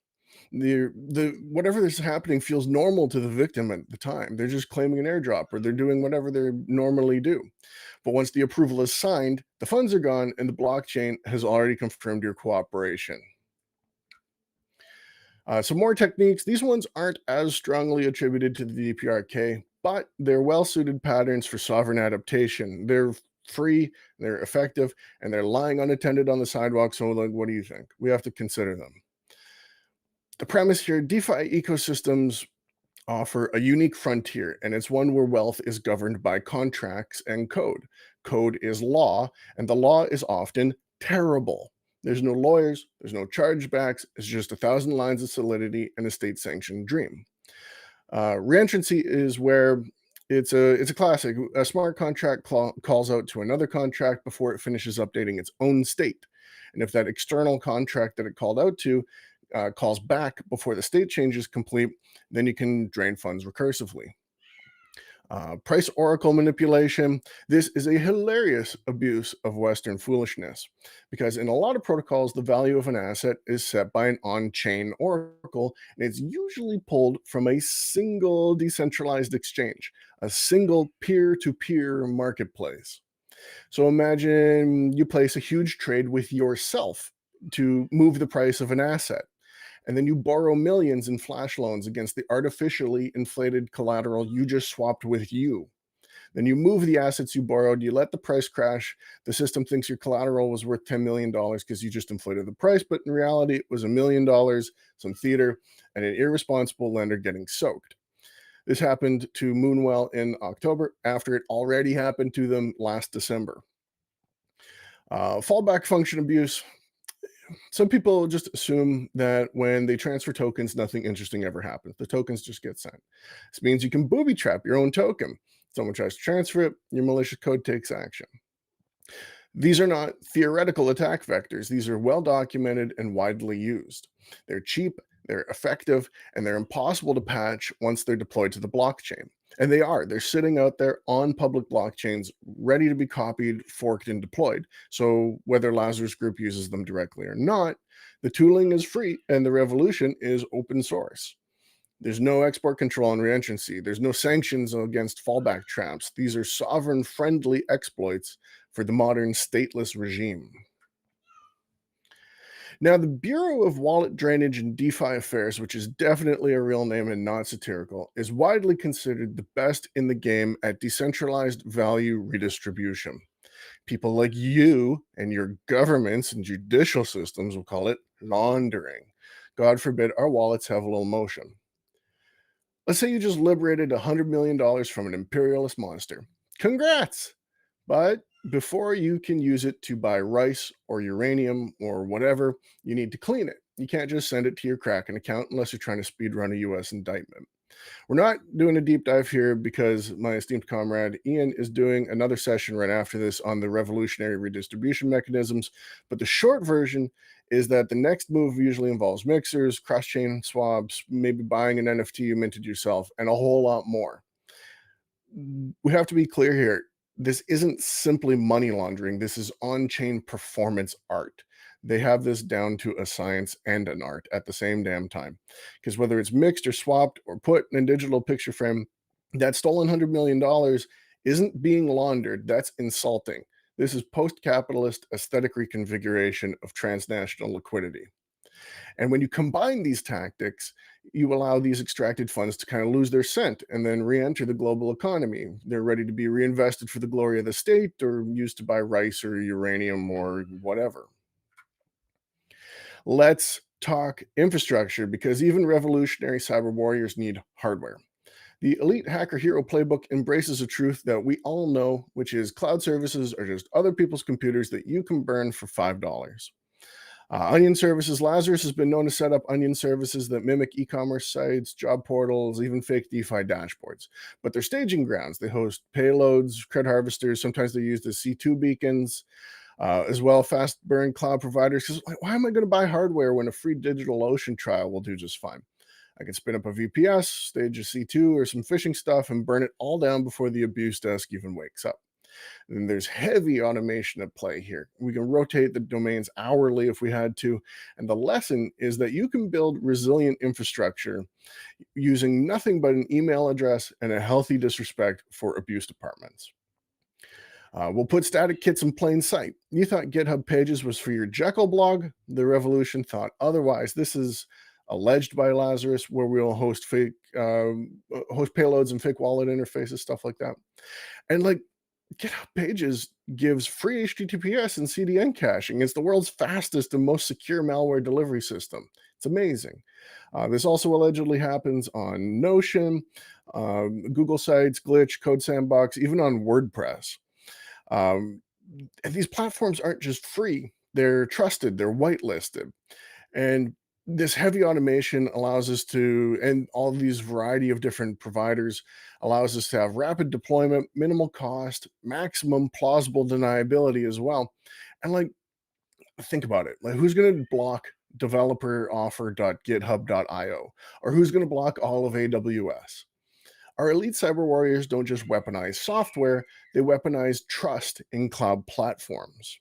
The whatever is happening feels normal to the victim at the time. They're just claiming an airdrop, or they're doing whatever they normally do. But once the approval is signed, the funds are gone and the blockchain has already confirmed your cooperation. Some more techniques. These ones aren't as strongly attributed to the DPRK, but they're well-suited patterns for sovereign adaptation. They're free, they're effective, and they're lying unattended on the sidewalk. So, like, what do you think? We have to consider them. The premise here, DeFi ecosystems offer a unique frontier, and it's one where wealth is governed by contracts and code. Code is law, and the law is often terrible. There's no lawyers, there's no chargebacks, it's just 1,000 lines of solidity and a state-sanctioned dream. Reentrancy is where it's a classic. A smart contract calls out to another contract before it finishes updating its own state. And if that external contract that it called out to calls back before the state change is complete, then you can drain funds recursively. Price oracle manipulation. This is a hilarious abuse of Western foolishness, because in a lot of protocols, the value of an asset is set by an on-chain oracle, and it's usually pulled from a single decentralized exchange, a single peer-to-peer marketplace. So imagine you place a huge trade with yourself to move the price of an asset, and then you borrow millions in flash loans against the artificially inflated collateral you just swapped with you. Then you move the assets you borrowed, you let the price crash. The system thinks your collateral was worth $10 million because you just inflated the price, but in reality, it was $1 million, some theater, and an irresponsible lender getting soaked. This happened to Moonwell in October after it already happened to them last December. Fallback function abuse. Some people just assume that when they transfer tokens, nothing interesting ever happens. The tokens just get sent. This means you can booby trap your own token. Someone tries to transfer it, your malicious code takes action. These are not theoretical attack vectors. These are well documented and widely used. They're cheap, they're effective, and they're impossible to patch once they're deployed to the blockchain. And they're sitting out there on public blockchains, ready to be copied, forked, and deployed. So whether Lazarus Group uses them directly or not, the tooling is free and the revolution is open source. There's no export control on reentrancy. There's no sanctions against fallback traps. These are sovereign-friendly exploits for the modern stateless regime. Now, the Bureau of Wallet Drainage and DeFi Affairs, which is definitely a real name and not satirical, is widely considered the best in the game at decentralized value redistribution. People like you and your governments and judicial systems will call it laundering. God forbid our wallets have a little motion. Let's say you just liberated $100 million from an imperialist monster. Congrats! But before you can use it to buy rice or uranium or whatever, you need to clean it. You can't just send it to your Kraken account unless you're trying to speed run a US indictment. We're not doing a deep dive here because my esteemed comrade Ian is doing another session right after this on the revolutionary redistribution mechanisms. But the short version is that the next move usually involves mixers, cross-chain swaps, maybe buying an NFT you minted yourself, and a whole lot more. We have to be clear here. This isn't simply money laundering. This is on-chain performance art. They have this down to a science and an art at the same damn time. Because whether it's mixed or swapped or put in a digital picture frame, that stolen $100 million isn't being laundered. That's insulting. This is post-capitalist aesthetic reconfiguration of transnational liquidity. And when you combine these tactics, you allow these extracted funds to kind of lose their scent and then re-enter the global economy. They're ready to be reinvested for the glory of the state or used to buy rice or uranium or whatever. Let's talk infrastructure, because even revolutionary cyber warriors need hardware. The Elite Hacker Hero Playbook embraces a truth that we all know, which is cloud services are just other people's computers that you can burn for $5. Onion services. Lazarus has been known to set up onion services that mimic e-commerce sites, job portals, even fake DeFi dashboards. But they're staging grounds. They host payloads, cred harvesters. Sometimes they're used as C2 beacons, as well fast burn cloud providers. Because why am I going to buy hardware when a free DigitalOcean trial will do just fine? I can spin up a VPS, stage a C2 or some phishing stuff, and burn it all down before the abuse desk even wakes up. And there's heavy automation at play here. We can rotate the domains hourly if we had to. And the lesson is that you can build resilient infrastructure using nothing but an email address and a healthy disrespect for abuse departments. We'll put static kits in plain sight. You thought GitHub Pages was for your Jekyll blog? The revolution thought otherwise. This is alleged by Lazarus, where we'll host host payloads and fake wallet interfaces, stuff like that. And like GitHub Pages gives free HTTPS and CDN caching. It's the world's fastest and most secure malware delivery system. It's amazing. This also allegedly happens on Notion, Google Sites, Glitch, Code Sandbox, even on WordPress. And these platforms aren't just free, they're trusted, they're whitelisted. And this heavy automation allows us to, and all these variety of different providers allows us to have rapid deployment, minimal cost, maximum plausible deniability as well. And like, think about it. Like, who's going to block developeroffer.github.io? Or who's going to block all of AWS? Our elite cyber warriors don't just weaponize software, they weaponize trust in cloud platforms.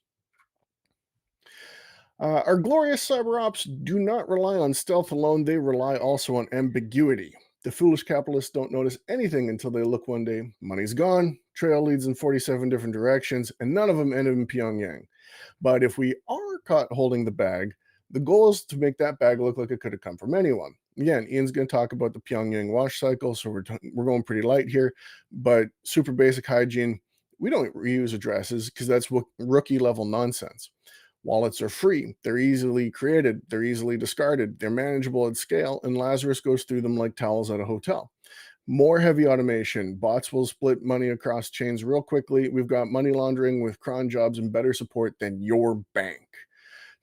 Our glorious cyber ops do not rely on stealth alone, they rely also on ambiguity. The foolish capitalists don't notice anything until they look one day. Money's gone, trail leads in 47 different directions, and none of them end in Pyongyang. But if we are caught holding the bag, the goal is to make that bag look like it could have come from anyone. Again, Ian's going to talk about the Pyongyang wash cycle, so we're going pretty light here, but super basic hygiene. We don't reuse addresses because that's rookie level nonsense. Wallets are free. They're easily created. They're easily discarded. They're manageable at scale, and Lazarus goes through them like towels at a hotel. More heavy automation. Bots will split money across chains real quickly. We've got money laundering with cron jobs and better support than your bank.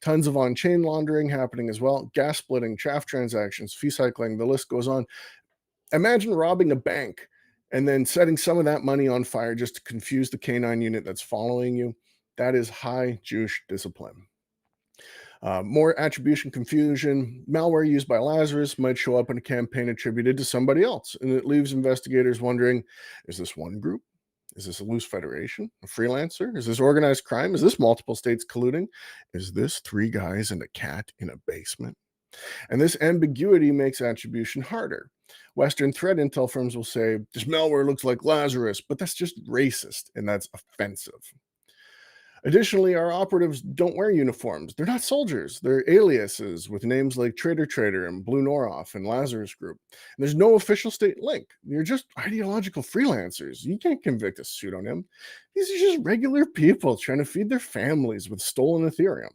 Tons of on-chain laundering happening as well. Gas splitting, chaff transactions, fee cycling, the list goes on. Imagine robbing a bank and then setting some of that money on fire just to confuse the K9 unit that's following you. That is high Jewish discipline. More attribution confusion. Malware used by Lazarus might show up in a campaign attributed to somebody else, and it leaves investigators wondering, is this one group? Is this a loose federation? A freelancer? Is this organized crime? Is this multiple states colluding? Is this 3 guys and a cat in a basement? And this ambiguity makes attribution harder. Western threat intel firms will say, this malware looks like Lazarus, but that's just racist, and that's offensive. Additionally, our operatives don't wear uniforms. They're not soldiers. They're aliases with names like Trader and Blue Noroff and Lazarus Group. And there's no official state link. You're just ideological freelancers. You can't convict a pseudonym. These are just regular people trying to feed their families with stolen Ethereum.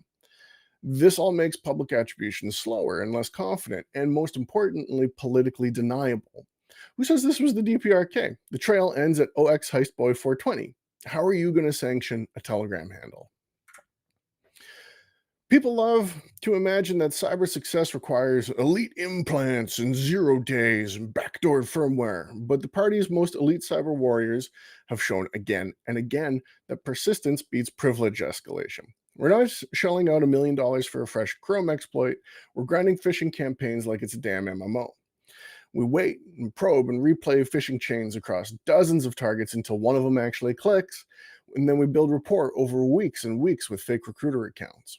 This all makes public attribution slower and less confident, and most importantly, politically deniable. Who says this was the DPRK? The trail ends at OX Heistboy 420. How are you going to sanction a Telegram handle? People love to imagine that cyber success requires elite implants and 0 days and backdoor firmware, but the party's most elite cyber warriors have shown again and again that persistence beats privilege escalation. We're not shelling out $1 million for a fresh Chrome exploit. We're grinding phishing campaigns like it's a damn MMO. We wait and probe and replay phishing chains across dozens of targets until one of them actually clicks, and then we build rapport over weeks and weeks with fake recruiter accounts.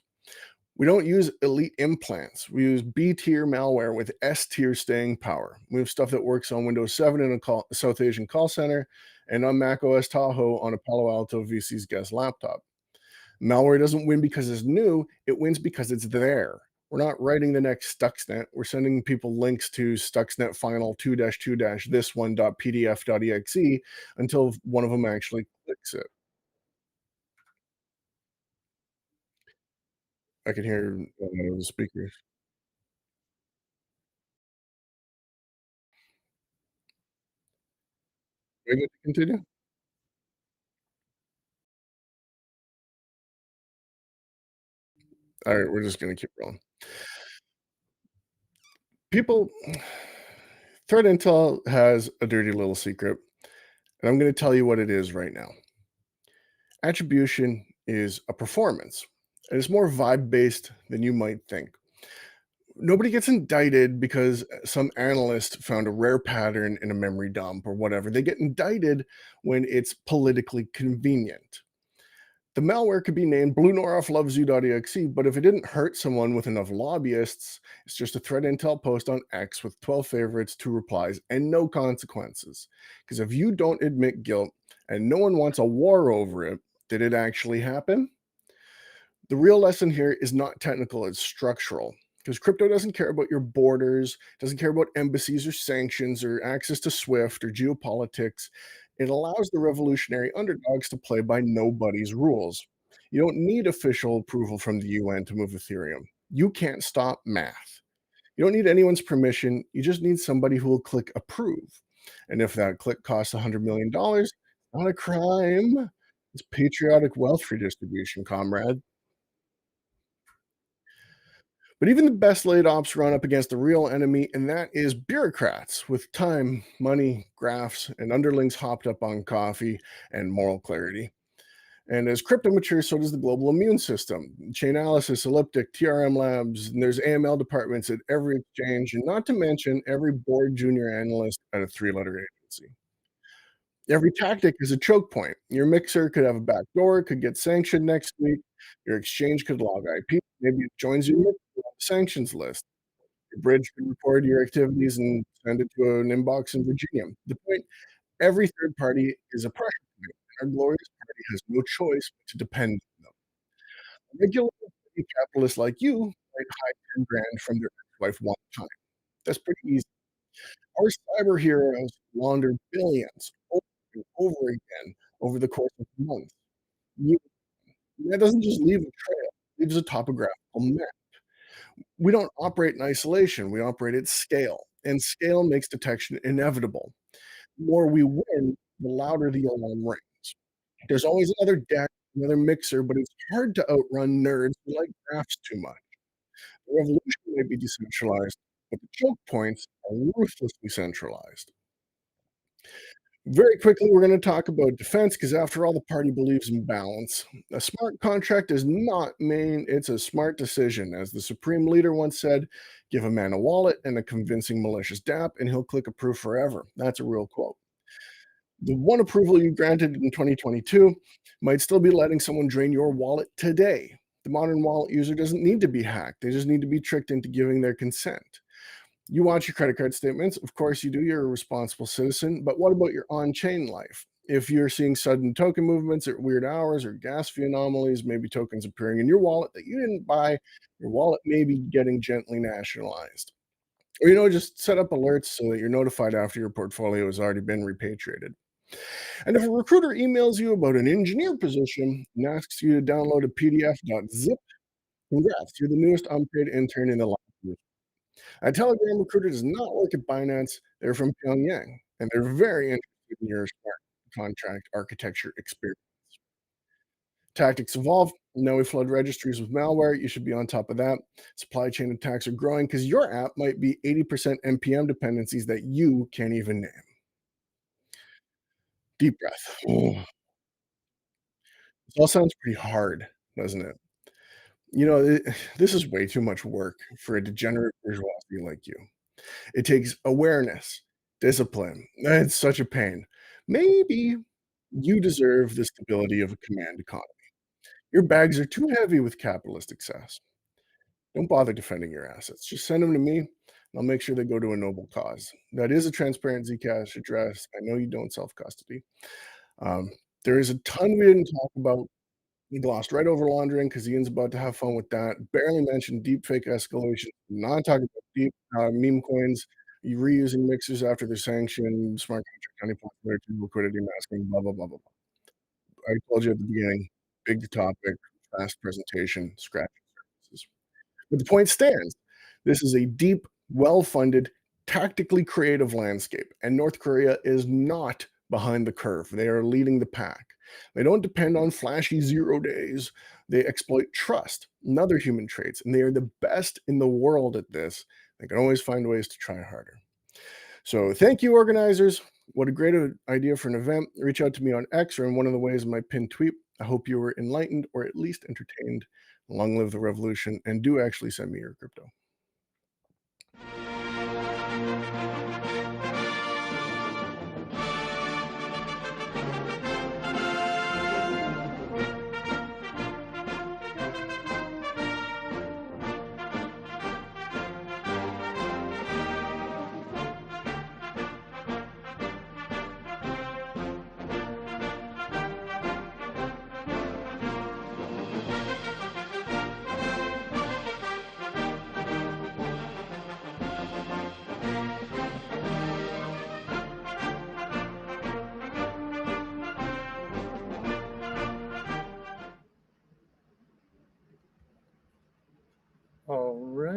We don't use elite implants. We use B-tier malware with S-tier staying power. We have stuff that works on Windows 7 in a South Asian call center and on Mac OS Tahoe on a Palo Alto VC's guest laptop. Malware doesn't win because it's new. It wins because it's there. We're not writing the next Stuxnet. We're sending people links to Stuxnet final 2-2-this1.pdf.exe until one of them actually clicks it. I can hear the speakers. Are we good to continue? All right, we're just going to keep rolling. People, threat intel has a dirty little secret, and I'm going to tell you what it is right now. Attribution is a performance, and it's more vibe based than you might think. nobody gets indicted because some analyst found a rare pattern in a memory dump or whatever. They get indicted when it's politically convenient. The malware could be named BlueNorofLovesYou.exe, but if it didn't hurt someone with enough lobbyists, it's just a threat intel post on X with 12 favorites, 2 replies, and no consequences. Because if you don't admit guilt and no one wants a war over it, did it actually happen? The real lesson here is not technical, it's structural. Because crypto doesn't care about your borders, doesn't care about embassies or sanctions or access to SWIFT or geopolitics. It allows the revolutionary underdogs to play by nobody's rules. You don't need official approval from the UN to move Ethereum. You can't stop math. You don't need anyone's permission. You just need somebody who will click approve. And if that click costs $100 million, not a crime. It's patriotic wealth redistribution, comrade. But even the best laid ops run up against the real enemy, and that is bureaucrats with time, money, graphs, and underlings hopped up on coffee and moral clarity. And as crypto matures, so does the global immune system. Chainalysis, Elliptic, TRM Labs, and there's AML departments at every exchange, and not to mention every board junior analyst at a 3-letter agency. Every tactic is a choke point. Your mixer could have a back door, could get sanctioned next week. Your exchange could log IP. Maybe it joins you on the sanctions list. Your bridge could record your activities and send it to an inbox in Virginia. The point, every third party is a pressure point. Our glorious party has no choice but to depend on them. A regular capitalist like you might hide 10 grand from their ex-wife one time. That's pretty easy. Our cyber heroes launder billions over and over again over the course of months. That doesn't just leave a trail, it leaves a topographical map. We don't operate in isolation, we operate at scale, and scale makes detection inevitable. The more we win, the louder the alarm rings. There's always another deck, another mixer, but it's hard to outrun nerds who like graphs too much. The revolution may be decentralized, but the choke points are ruthlessly centralized. Very quickly, we're going to talk about defense because, after all, the party believes in balance. A smart contract does not mean it's a smart decision. As the supreme leader once said, give a man a wallet and a convincing malicious dApp, and he'll click approve forever. That's a real quote. The one approval you granted in 2022 might still be letting someone drain your wallet today. The modern wallet user doesn't need to be hacked. They just need to be tricked into giving their consent. You watch your credit card statements. Of course you do. You're a responsible citizen. But what about your on-chain life? If you're seeing sudden token movements at weird hours or gas fee anomalies, maybe tokens appearing in your wallet that you didn't buy, your wallet may be getting gently nationalized. Or, just set up alerts so that you're notified after your portfolio has already been repatriated. And if a recruiter emails you about an engineer position and asks you to download a PDF.zip, congrats, you're the newest unpaid intern in the lab. A Telegram recruiter does not work at Binance. They're from Pyongyang, and they're very interested in your smart contract architecture experience. Tactics evolve. Now we flood registries with malware. You should be on top of that. Supply chain attacks are growing because your app might be 80% NPM dependencies that you can't even name. Deep breath. Oh. This all sounds pretty hard, doesn't it? This is way too much work for a degenerate bourgeoisie like you. It takes awareness, discipline. It's such a pain. Maybe you deserve the stability of a command economy. Your bags are too heavy with capitalist excess. Don't bother defending your assets. Just send them to me, and I'll make sure they go to a noble cause. That is a transparent Zcash address. I know you don't self-custody. There is a ton we didn't talk about. We glossed right over laundering because Ian's about to have fun with that. Barely mentioned deep fake escalation. Not talking about deep meme coins, you reusing mixers after they're sanctioned, smart contract honeypot, liquidity masking, blah, blah, blah, blah, blah. I told you at the beginning, big topic, fast presentation, scratching surfaces. But the point stands. This is a deep, well-funded, tactically creative landscape, and North Korea is not behind the curve. They are leading the pack. They don't depend on flashy 0 days. They exploit trust and other human traits, and they are the best in the world at this. They can always find ways to try harder. So thank you, organizers. What a great idea for an event. Reach out to me on X or in one of the ways in my pinned tweet. I hope you were enlightened or at least entertained. Long live the revolution, and do actually send me your crypto.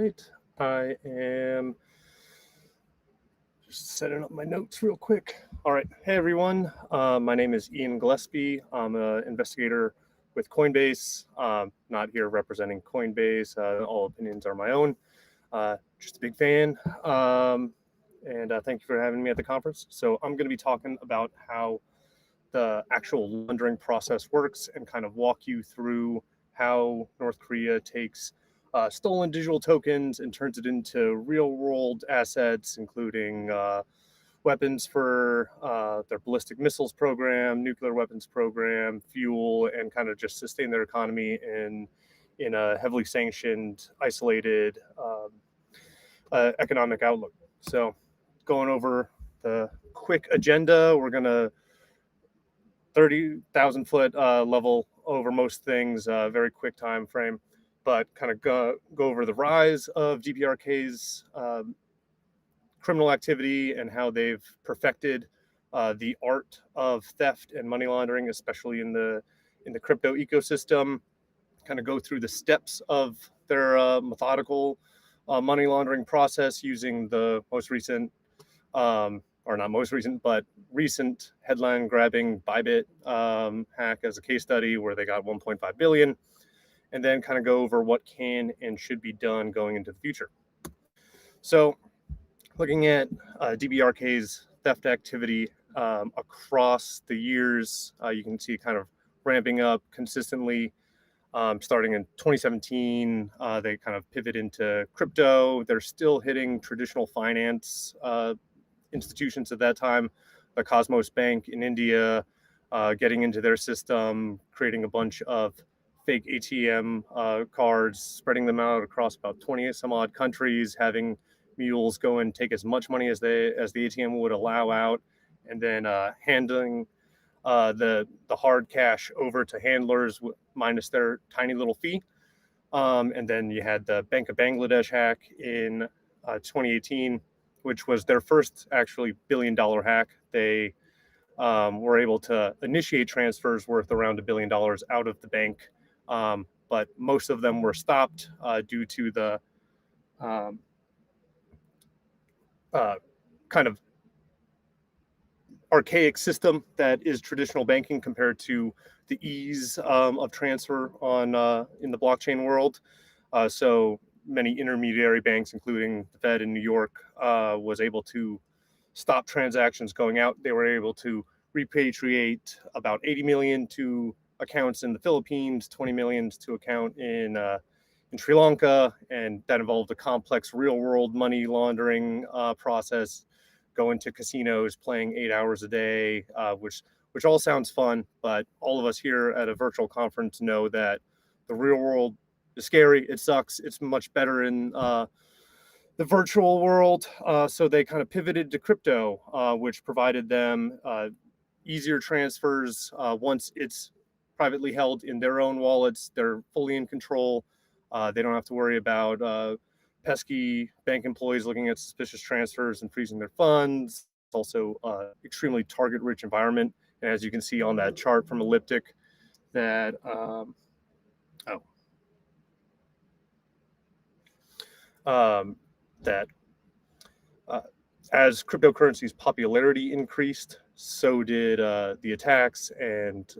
right. I am just setting up my notes real quick. All right. Hey, everyone. My name is Ian Gillespie. I'm an investigator with Coinbase. Not here representing Coinbase. All opinions are my own. Just a big fan. And thank you for having me at the conference. So I'm going to be talking about how the actual laundering process works and kind of walk you through how North Korea takes stolen digital tokens and turns it into real world assets, including weapons for their ballistic missiles program, nuclear weapons program, fuel, and kind of just sustain their economy in a heavily sanctioned, isolated economic outlook. So going over the quick agenda, we're going to 30,000 foot level over most things, very quick time frame, but kind of go over the rise of DPRK's criminal activity and how they've perfected the art of theft and money laundering, especially in the crypto ecosystem. Kind of go through the steps of their methodical money laundering process using the most recent or not most recent, but recent headline-grabbing Bybit hack as a case study where they got 1.5 billion, and then kind of go over what can and should be done going into the future. So, looking at DBRK's theft activity across the years, you can see kind of ramping up consistently. Starting in 2017, they kind of pivot into crypto. They're still hitting traditional finance institutions at that time, the Cosmos Bank in India, getting into their system, creating a bunch of fake ATM cards, spreading them out across about 20 some odd countries, having mules go and take as much money as the ATM would allow out, and then handling the hard cash over to handlers minus their tiny little fee. And then you had the Bank of Bangladesh hack in 2018, which was their first actually billion-dollar hack. They were able to initiate transfers worth around $1 billion out of the bank, but most of them were stopped due to the kind of archaic system that is traditional banking compared to the ease of transfer on in the blockchain world. So many intermediary banks, including the Fed in New York, was able to stop transactions going out. They were able to repatriate about 80 million to accounts in the Philippines, 20 million to account in Sri Lanka, and that involved a complex real-world money laundering process, going to casinos, playing 8 hours a day, which all sounds fun, but all of us here at a virtual conference know that the real world is scary. It sucks. It's much better in the virtual world. So they kind of pivoted to crypto, which provided them easier transfers. Once it's privately held in their own wallets, they're fully in control. They don't have to worry about pesky bank employees looking at suspicious transfers and freezing their funds. It's also extremely target-rich environment. And as you can see on that chart from Elliptic, that that as cryptocurrency's popularity increased, so did the attacks, and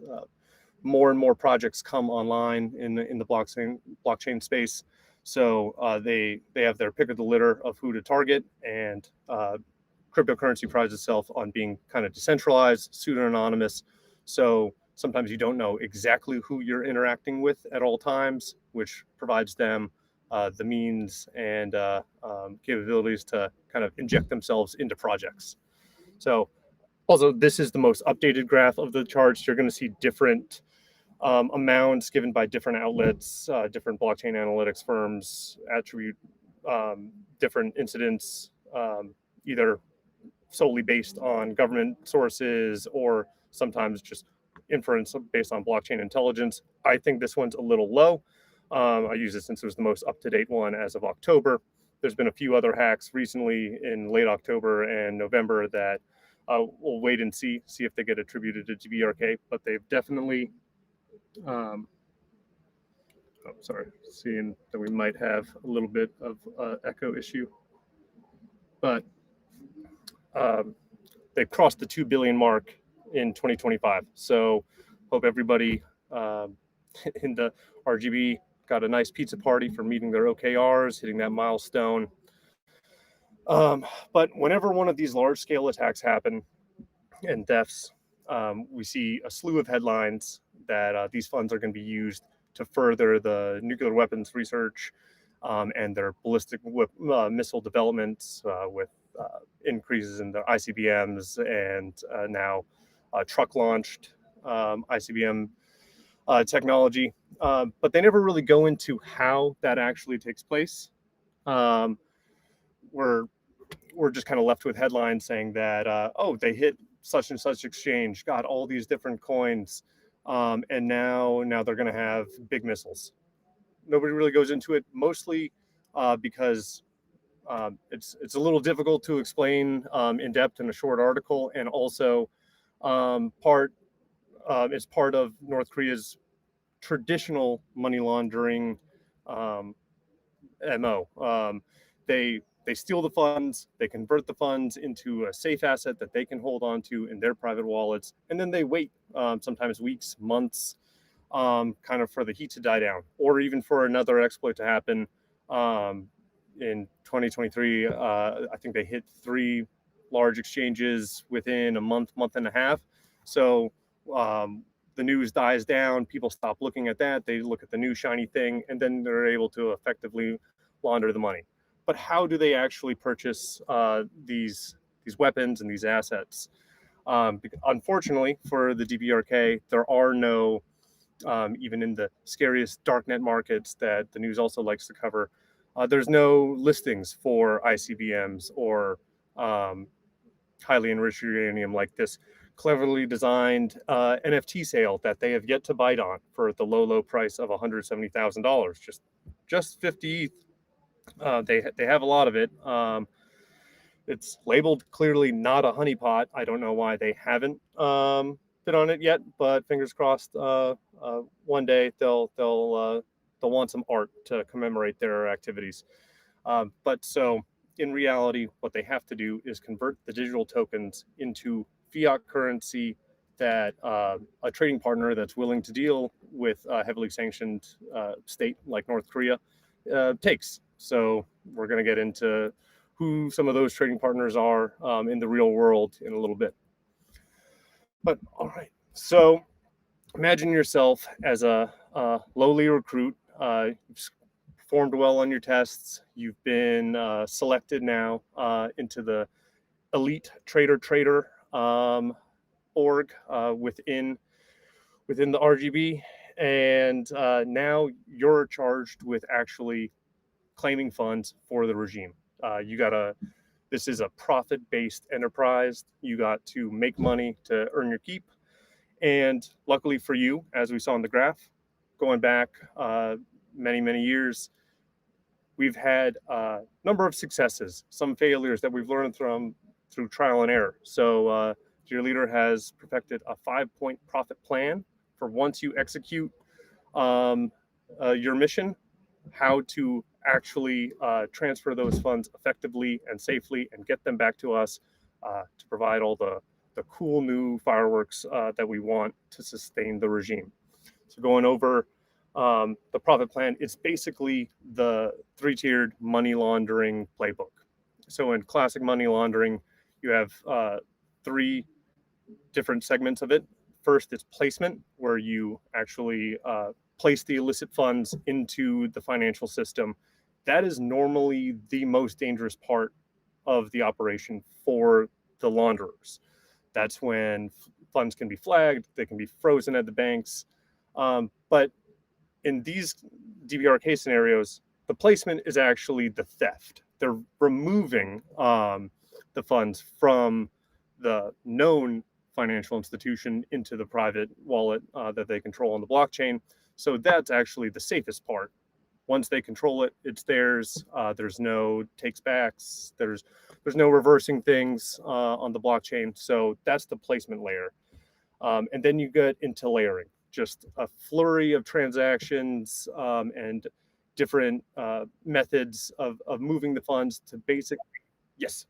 more and more projects come online in the blockchain space. So they have their pick of the litter of who to target, and cryptocurrency prides itself on being kind of decentralized, pseudo-anonymous. So sometimes you don't know exactly who you're interacting with at all times, which provides them the means and capabilities to kind of inject themselves into projects. So also, this is the most updated graph of the charts. You're going to see different amounts given by different outlets, different blockchain analytics firms attribute different incidents, either solely based on government sources or sometimes just inference based on blockchain intelligence. I think this one's a little low. I use it since it was the most up-to-date one as of October. There's been a few other hacks recently in late October and November that we'll wait and see if they get attributed to GBRK, but they've definitely Oh, sorry, seeing that we might have a little bit of echo issue, but they crossed the 2 billion mark in 2025. So hope everybody in the RGB got a nice pizza party for meeting their OKRs, hitting that milestone. But whenever one of these large scale attacks happen and deaths, we see a slew of headlines that these funds are going to be used to further the nuclear weapons research and their ballistic missile developments with increases in the ICBMs and now truck launched ICBM technology. But they never really go into how that actually takes place. Um, we're just kind of left with headlines saying that, oh, they hit such and such exchange, got all these different coins, and now they're going to have big missiles. Nobody really goes into it, mostly because it's a little difficult to explain in depth in a short article, and also it's part of North Korea's traditional money laundering MO. They steal the funds, they convert the funds into a safe asset that they can hold on to in their private wallets, and then they wait sometimes weeks, months, kind of for the heat to die down, or even for another exploit to happen. In 2023, I think they hit 3 large exchanges within a month and a half. So the news dies down, people stop looking at that, they look at the new shiny thing, and then they're able to effectively launder the money. But how do they actually purchase these weapons and these assets? Unfortunately for the DPRK, there are no, even in the scariest darknet markets that the news also likes to cover, there's no listings for ICBMs or highly enriched uranium like this cleverly designed NFT sale that they have yet to bite on for the low price of $170,000. Just 50 ETH. They have a lot of it. It's labeled clearly not a honeypot. I don't know why they haven't been on it yet, but fingers crossed. One day they'll want some art to commemorate their activities. But so in reality, what they have to do is convert the digital tokens into fiat currency that a trading partner that's willing to deal with a heavily sanctioned state like North Korea takes. So we're going to get into who some of those trading partners are in the real world in a little bit. But all right, so imagine yourself as a lowly recruit. You've performed well on your tests. You've been selected now into the elite trader org within the RGB, and now you're charged with actually claiming funds for the regime. This is a profit-based enterprise. You got to make money to earn your keep. And luckily for you, as we saw in the graph, going back many years, we've had a number of successes, some failures that we've learned through trial and error. So your leader has perfected a 5-point profit plan for once you execute your mission, how to actually transfer those funds effectively and safely and get them back to us to provide all the cool new fireworks that we want to sustain the regime. So going over the profit plan, it's basically the 3-tiered money laundering playbook. So in classic money laundering, you have 3 different segments of it. First, it's placement, where you actually place the illicit funds into the financial system. That is normally the most dangerous part of the operation for the launderers. That's when funds can be flagged, they can be frozen at the banks. But in these DPRK scenarios, the placement is actually the theft. They're removing the funds from the known financial institution into the private wallet that they control on the blockchain. So that's actually the safest part. Once they control it, it's theirs. There's no takes backs. There's no reversing things on the blockchain. So that's the placement layer. And then you get into layering. just a flurry of transactions and different methods of moving the funds to basic. Yes.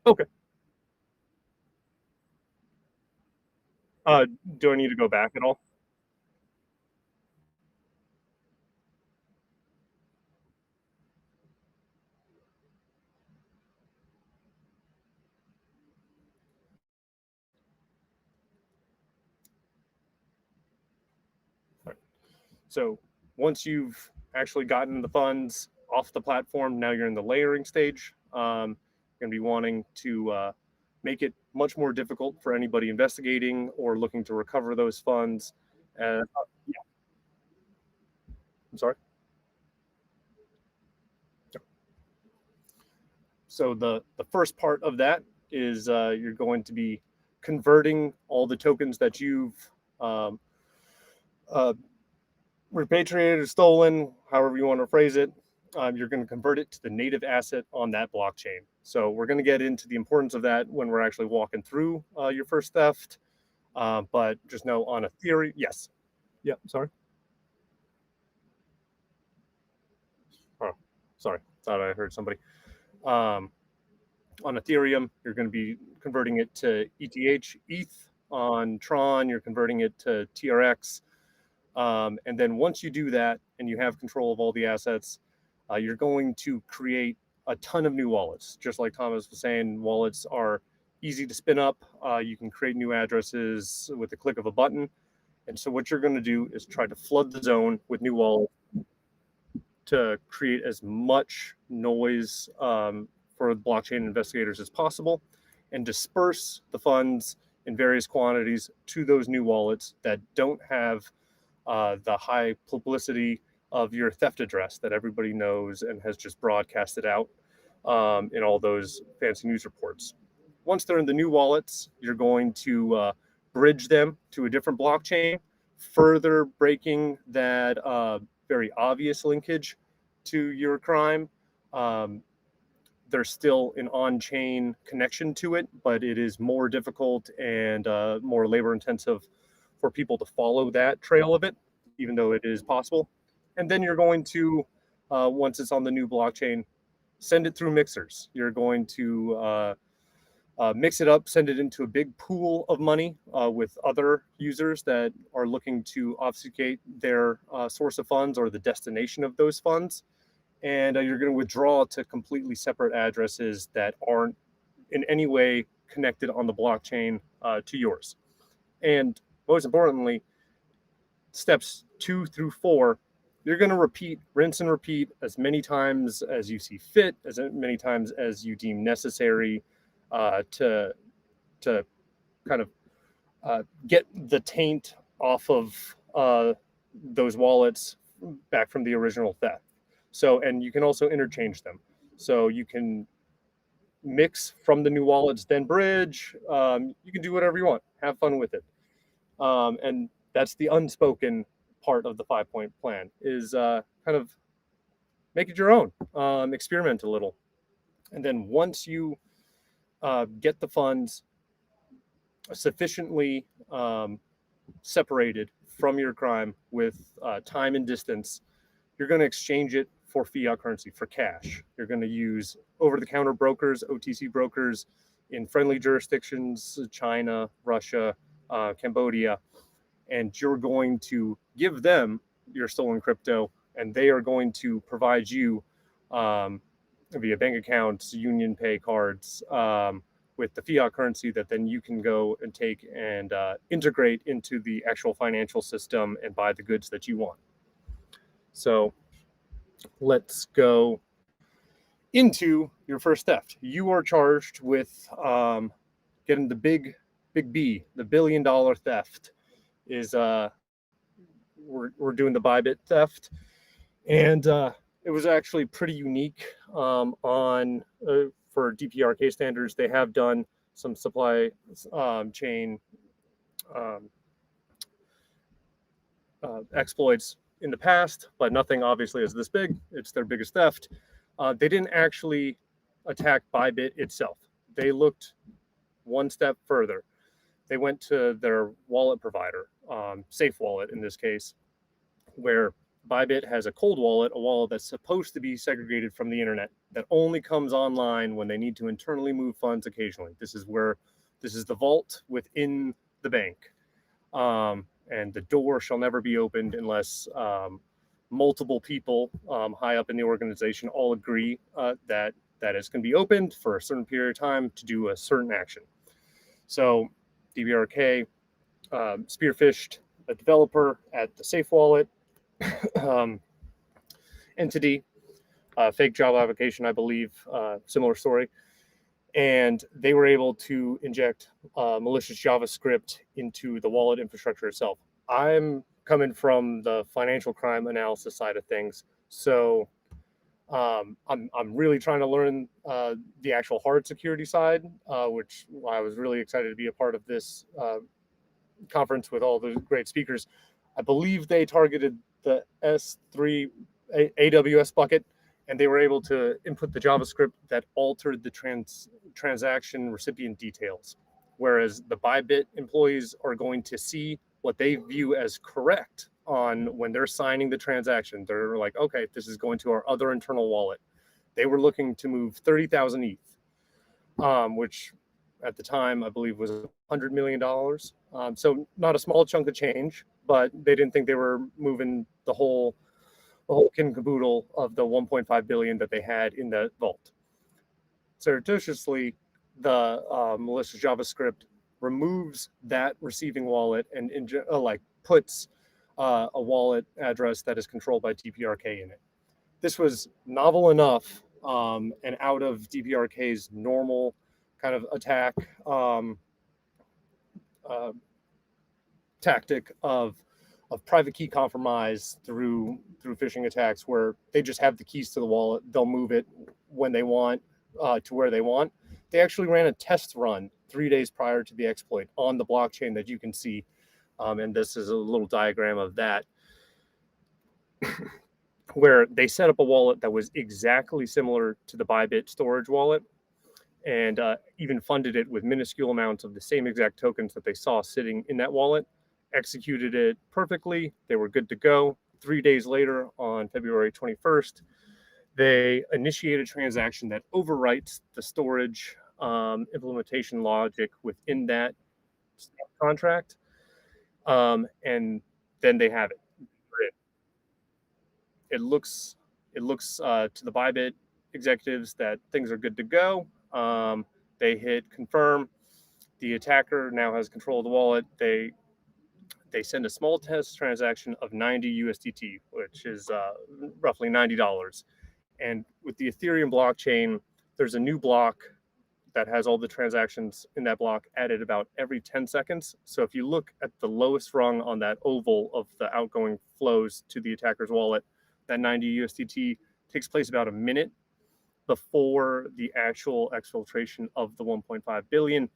Okay. Do I need to go back at all? So once you've actually gotten the funds off the platform, now you're in the layering stage. You're going to be wanting to make it much more difficult for anybody investigating or looking to recover those funds. Yeah, I'm sorry. So the first part of that is you're going to be converting all the tokens that you've um, uh, repatriated or stolen, however you want to phrase it. You're going to convert it to the native asset on that blockchain. So we're going to get into the importance of that when we're actually walking through your first theft. But just know on a theory, yes. Yeah, sorry. Oh, sorry. Thought I heard somebody. On Ethereum, you're going to be converting it to ETH. On Tron, you're converting it to TRX. And then once you do that and you have control of all the assets, you're going to create a ton of new wallets. Just like Thomas was saying, wallets are easy to spin up. You can create new addresses with the click of a button. And so what you're going to do is try to flood the zone with new wallets to create as much noise for blockchain investigators as possible and disperse the funds in various quantities to those new wallets that don't have the high publicity of your theft address that everybody knows and has just broadcasted out in all those fancy news reports. Once they're in the new wallets, you're going to bridge them to a different blockchain, further breaking that very obvious linkage to your crime. There's still an on-chain connection to it, but it is more difficult and more labor-intensive for people to follow that trail of it, even though it is possible. And then you're going to, once it's on the new blockchain, send it through mixers. You're going to mix it up, send it into a big pool of money with other users that are looking to obfuscate their source of funds or the destination of those funds. And you're going to withdraw to completely separate addresses that aren't in any way connected on the blockchain to yours. And most importantly, steps 2 through 4, you're going to repeat, rinse and repeat as many times as you see fit, as many times as you deem necessary to kind of get the taint off of those wallets back from the original theft. So, and you can also interchange them. So you can mix from the new wallets, then bridge. You can do whatever you want. Have fun with it. And that's the unspoken part of the 5-point plan is kind of make it your own, experiment a little. And then once you get the funds sufficiently separated from your crime with time and distance, you're going to exchange it for fiat currency, for cash. You're going to use over-the-counter brokers, OTC brokers in friendly jurisdictions, China, Russia, Cambodia, and you're going to give them your stolen crypto, and they are going to provide you via bank accounts, Union Pay cards, with the fiat currency that then you can go and take and integrate into the actual financial system and buy the goods that you want. So let's go into your first theft. You are charged with getting the big B, the $1 billion theft. Is we're doing the Bybit theft, and it was actually pretty unique on for DPRK standards. They have done some supply chain exploits in the past, but nothing obviously is this big. It's their biggest theft. They didn't actually attack Bybit itself. They looked one step further. They went to their wallet provider, Safe Wallet in this case, where Bybit has a cold wallet, a wallet that's supposed to be segregated from the internet, that only comes online when they need to internally move funds occasionally. This is the vault within the bank. And the door shall never be opened unless multiple people high up in the organization all agree that it can be opened for a certain period of time to do a certain action. So DBRK spearphished a developer at the Safe Wallet entity, fake Java application, I believe, similar story. And they were able to inject malicious JavaScript into the wallet infrastructure itself. I'm coming from the financial crime analysis side of things, so I'm really trying to learn the actual hard security side, which I was really excited to be a part of this conference with all the great speakers. I believe they targeted the S3 AWS bucket, and they were able to input the JavaScript that altered the transaction recipient details. Whereas the Bybit employees are going to see what they view as correct on when they're signing the transaction. They're like, okay, this is going to our other internal wallet. They were looking to move 30,000 ETH, which at the time I believe was $100 million. So not a small chunk of change, but they didn't think they were moving the whole kit and caboodle of the 1.5 billion that they had in the vault. Surreptitiously, the malicious JavaScript removes that receiving wallet and puts a wallet address that is controlled by DPRK in it. This was novel enough and out of DPRK's normal kind of attack tactic of private key compromise through phishing attacks, where they just have the keys to the wallet, they'll move it when they want to where they want. They actually ran a test run 3 days prior to the exploit on the blockchain that you can see, and this is a little diagram of that, where they set up a wallet that was exactly similar to the Bybit storage wallet, and even funded it with minuscule amounts of the same exact tokens that they saw sitting in that wallet, executed it perfectly. They were good to go. 3 days later, on February 21st, they initiate a transaction that overwrites the storage implementation logic within that contract, and then they have it. It looks to the Bybit executives that things are good to go. They hit confirm. The attacker now has control of the wallet. They send a small test transaction of 90 USDT, which is roughly $90. And with the Ethereum blockchain, there's a new block that has all the transactions in that block added about every 10 seconds. So if you look at the lowest rung on that oval of the outgoing flows to the attacker's wallet, that 90 USDT takes place about a minute before the actual exfiltration of the 1.5 billion.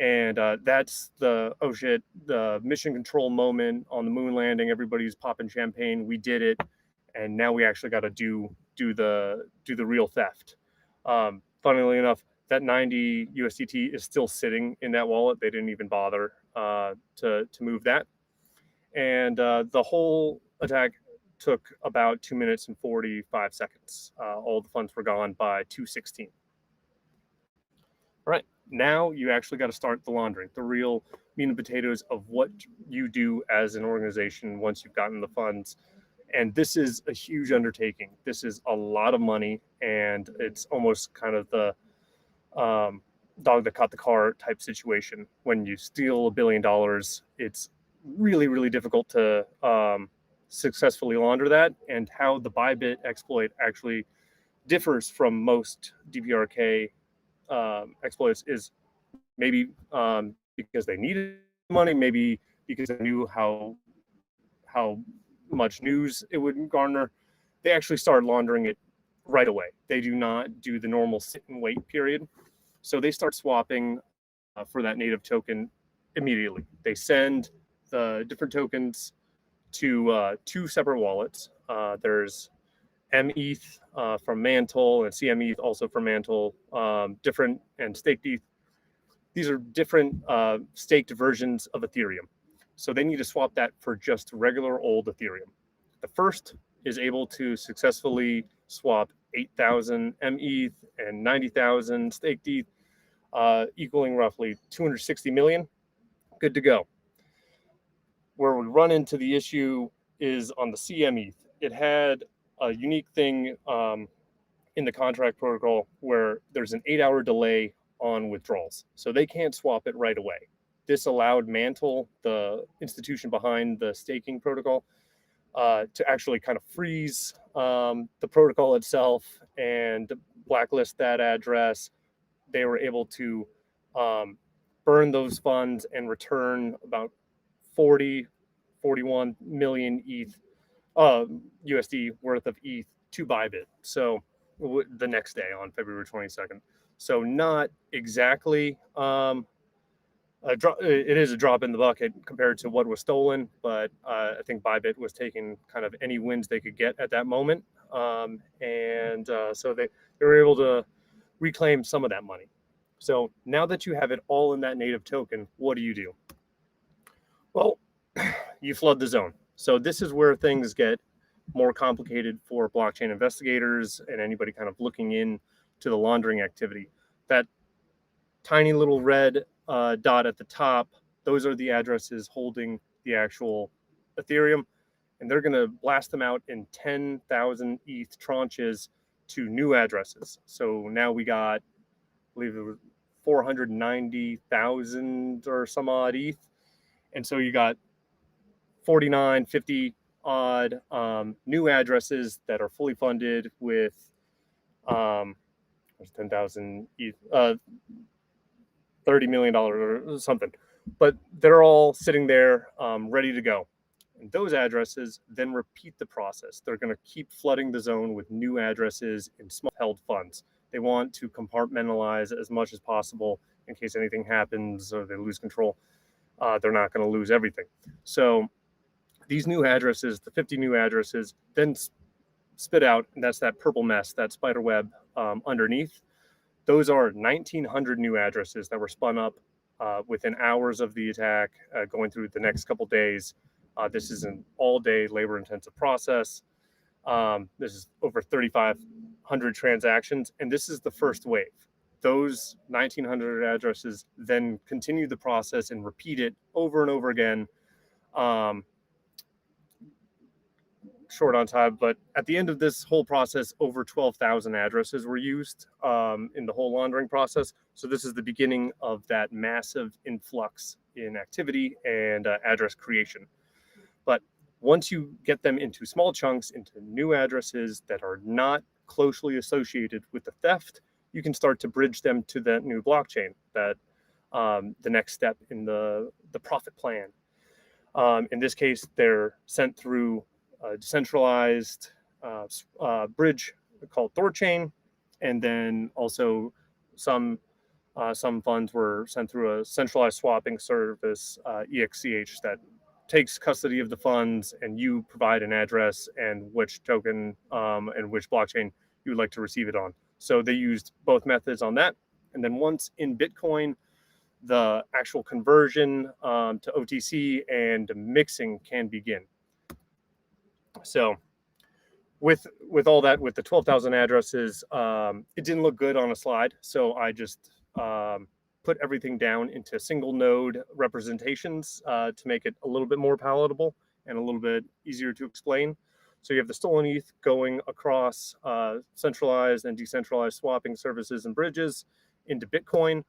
And that's the, oh shit, the mission control moment on the moon landing. Everybody's popping champagne. We did it. And now we actually got to do the real theft. Funnily enough, that 90 USDT is still sitting in that wallet. They didn't even bother to move that. And the whole attack took about 2 minutes and 45 seconds. All the funds were gone by 2:16. All right, now you actually got to start the laundering, the real meat and potatoes of what you do as an organization once you've gotten the funds. And this is a huge undertaking. This is a lot of money, and it's almost kind of the dog that caught the car type situation. When you steal $1 billion, it's really, really difficult to successfully launder that. And how the Bybit exploit actually differs from most DPRK exploits is maybe because they needed money, maybe because they knew how much news it would garner. They actually started laundering it right away. They do not do the normal sit and wait period. So they start swapping for that native token immediately. They send the different tokens to two separate wallets. There's METH from Mantle and CMETH also from Mantle, different, and staked ETH. These are different staked versions of Ethereum. So they need to swap that for just regular old Ethereum. The first is able to successfully swap 8,000 METH and 90,000 staked ETH, equaling roughly 260 million. Good to go. Where we run into the issue is on the CMETH. It had a unique thing in the contract protocol where there's an 8-hour delay on withdrawals. So they can't swap it right away. This allowed Mantle, the institution behind the staking protocol, to actually kind of freeze the protocol itself and blacklist that address. They were able to burn those funds and return about 41 million ETH, USD worth of ETH to Bybit. So the next day on February 22nd. So not exactly it is a drop in the bucket compared to what was stolen, but I think Bybit was taking kind of any wins they could get at that moment. So they were able to reclaim some of that money. So now that you have it all in that native token, what do? Well, you flood the zone. So this is where things get more complicated for blockchain investigators and anybody kind of looking in to the laundering activity. That tiny little red dot at the top, those are the addresses holding the actual Ethereum, and they're going to blast them out in 10,000 ETH tranches to new addresses. So now we got, I believe it was 490,000 or some odd ETH. And so you got 49, 50 odd new addresses that are fully funded with 10,000 ETH, $30 million or something. But they're all sitting there ready to go. And those addresses then repeat the process. They're going to keep flooding the zone with new addresses in small held funds. They want to compartmentalize as much as possible in case anything happens or they lose control. They're not going to lose everything. So these new addresses, the 50 new addresses, then spit out, and that's that purple mess, that spider web underneath. Those are 1,900 new addresses that were spun up within hours of the attack, going through the next couple days. This is an all-day labor-intensive process. This is over 3,500 transactions, and this is the first wave. Those 1,900 addresses then continue the process and repeat it over and over again. Short on time, but at the end of this whole process, over 12,000 addresses were used in the whole laundering process. So this is the beginning of that massive influx in activity and address creation. But once you get them into small chunks, into new addresses that are not closely associated with the theft, you can start to bridge them to that new blockchain, that the next step in the profit plan. In this case, they're sent through a decentralized bridge called Thorchain, and then also some funds were sent through a centralized swapping service, EXCH, that takes custody of the funds, and you provide an address and which token and which blockchain you would like to receive it on. So they used both methods on that. And then once in Bitcoin, the actual conversion to OTC and mixing can begin. So with all that, with the 12,000 addresses, it didn't look good on a slide. So I just put everything down into single node representations to make it a little bit more palatable and a little bit easier to explain. So you have the stolen ETH going across centralized and decentralized swapping services and bridges into Bitcoin.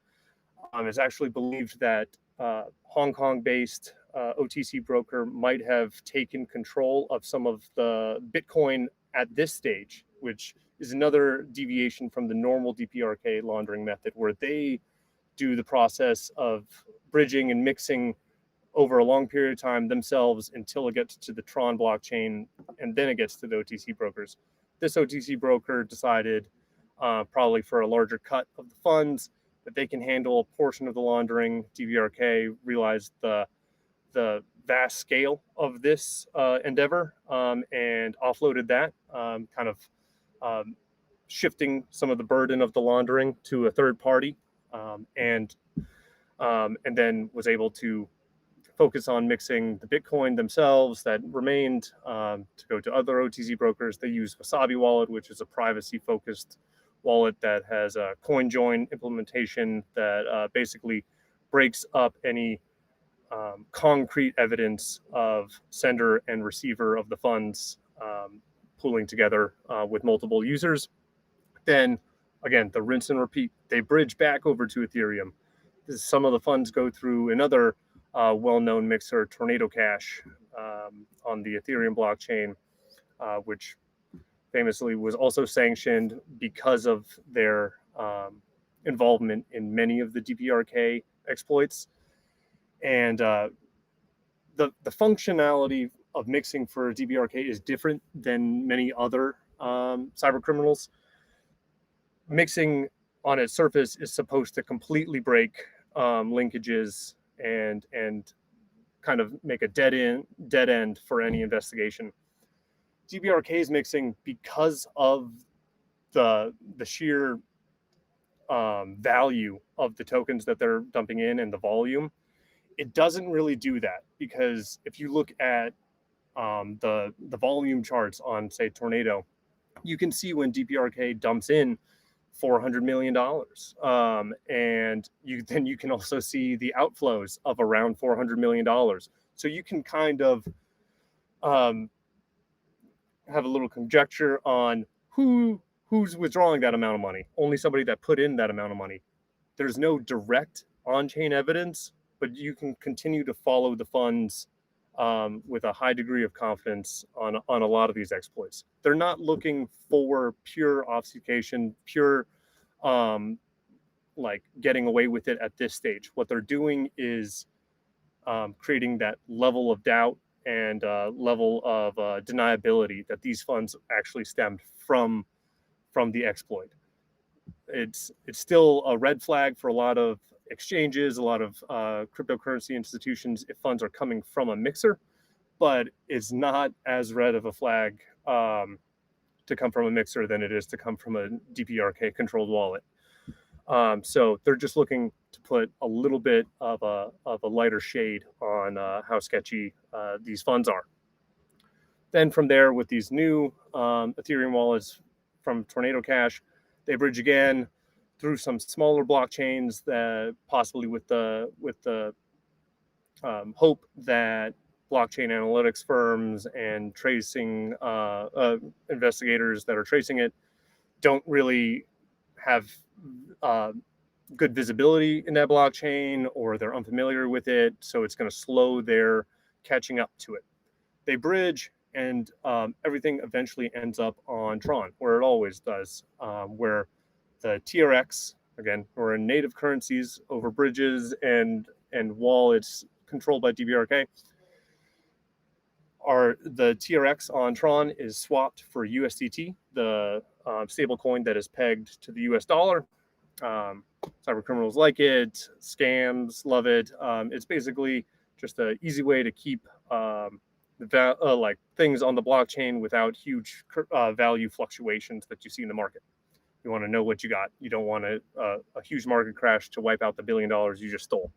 It's actually believed that Hong Kong-based OTC broker might have taken control of some of the Bitcoin at this stage, which is another deviation from the normal DPRK laundering method, where they do the process of bridging and mixing over a long period of time themselves until it gets to the Tron blockchain, and then it gets to the OTC brokers. This OTC broker decided, probably for a larger cut of the funds, that they can handle a portion of the laundering. DPRK realized the vast scale of this endeavor and offloaded that, kind of shifting some of the burden of the laundering to a third party, and then was able to focus on mixing the Bitcoin themselves that remained to go to other OTC brokers. They use Wasabi Wallet, which is a privacy-focused wallet that has a coin join implementation that basically breaks up any concrete evidence of sender and receiver of the funds pooling together with multiple users. Then, again, the rinse and repeat. They bridge back over to Ethereum. Some of the funds go through another well-known mixer, Tornado Cash, on the Ethereum blockchain, which famously was also sanctioned because of their involvement in many of the DPRK exploits. And the functionality of mixing for DPRK is different than many other cyber criminals. Mixing on its surface is supposed to completely break linkages and kind of make a dead end for any investigation. DPRK's mixing, because of the sheer value of the tokens that they're dumping in and the volume, it doesn't really do that, because if you look at the volume charts on, say, Tornado, you can see when DPRK dumps in $400 million, and you can also see the outflows of around $400 million. So you can kind of have a little conjecture on who's withdrawing that amount of money. Only somebody that put in that amount of money. There's no direct on-chain evidence, but you can continue to follow the funds with a high degree of confidence on a lot of these exploits. They're not looking for pure obfuscation, pure like getting away with it at this stage. What they're doing is creating that level of doubt and level of deniability that these funds actually stemmed from the exploit. It's still a red flag for a lot of exchanges, a lot of cryptocurrency institutions if funds are coming from a mixer, but it's not as red of a flag to come from a mixer than it is to come from a DPRK controlled wallet. So they're just looking to put a little bit of a lighter shade on how sketchy these funds are. Then from there, with these new Ethereum wallets from Tornado Cash, they bridge again through some smaller blockchains that possibly with the hope that blockchain analytics firms and tracing investigators that are tracing it don't really have good visibility in that blockchain, or they're unfamiliar with it, so it's going to slow their catching up to it. They bridge, and everything eventually ends up on Tron, where it always does, where the TRX, again, or in native currencies over bridges and wallets controlled by DBRK, are the TRX on Tron is swapped for USDT, the stable coin that is pegged to the US dollar. Cyber criminals like it, scams love it. It's basically just an easy way to keep like things on the blockchain without huge value fluctuations that you see in the market. You want to know what you got. You don't want a huge market crash to wipe out the $1 billion you just stole.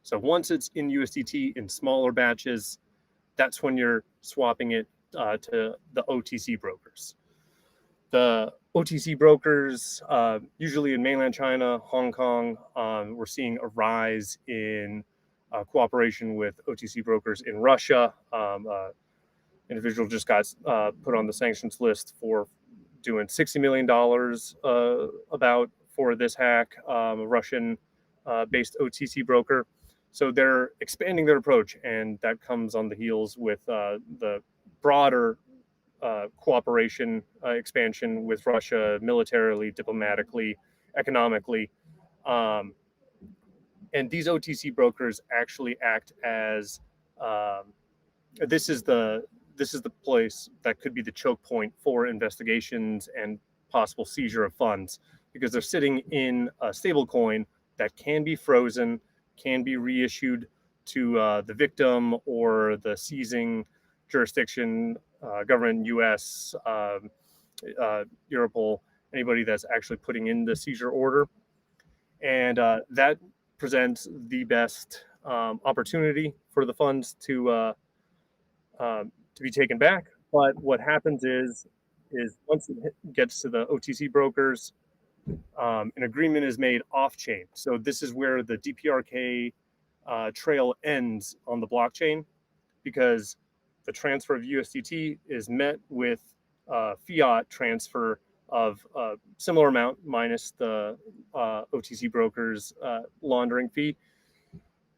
So once it's in USDT in smaller batches, that's when you're swapping it to the OTC brokers. The OTC brokers, usually in mainland China, Hong Kong, we're seeing a rise in cooperation with OTC brokers in Russia. Individual just got put on the sanctions list for doing $60 million for this hack, a Russian-based OTC broker. So they're expanding their approach, and that comes on the heels with the broader cooperation expansion with Russia militarily, diplomatically, economically. And these OTC brokers actually act as this is the place that could be the choke point for investigations and possible seizure of funds, because they're sitting in a stable coin that can be frozen, can be reissued to the victim or the seizing jurisdiction, government, U.S., Europol, anybody that's actually putting in the seizure order. And that presents the best opportunity for the funds to be taken back. But what happens is once it gets to the OTC brokers, an agreement is made off-chain. So this is where the DPRK trail ends on the blockchain, because the transfer of USDT is met with fiat transfer of a similar amount minus the OTC brokers laundering fee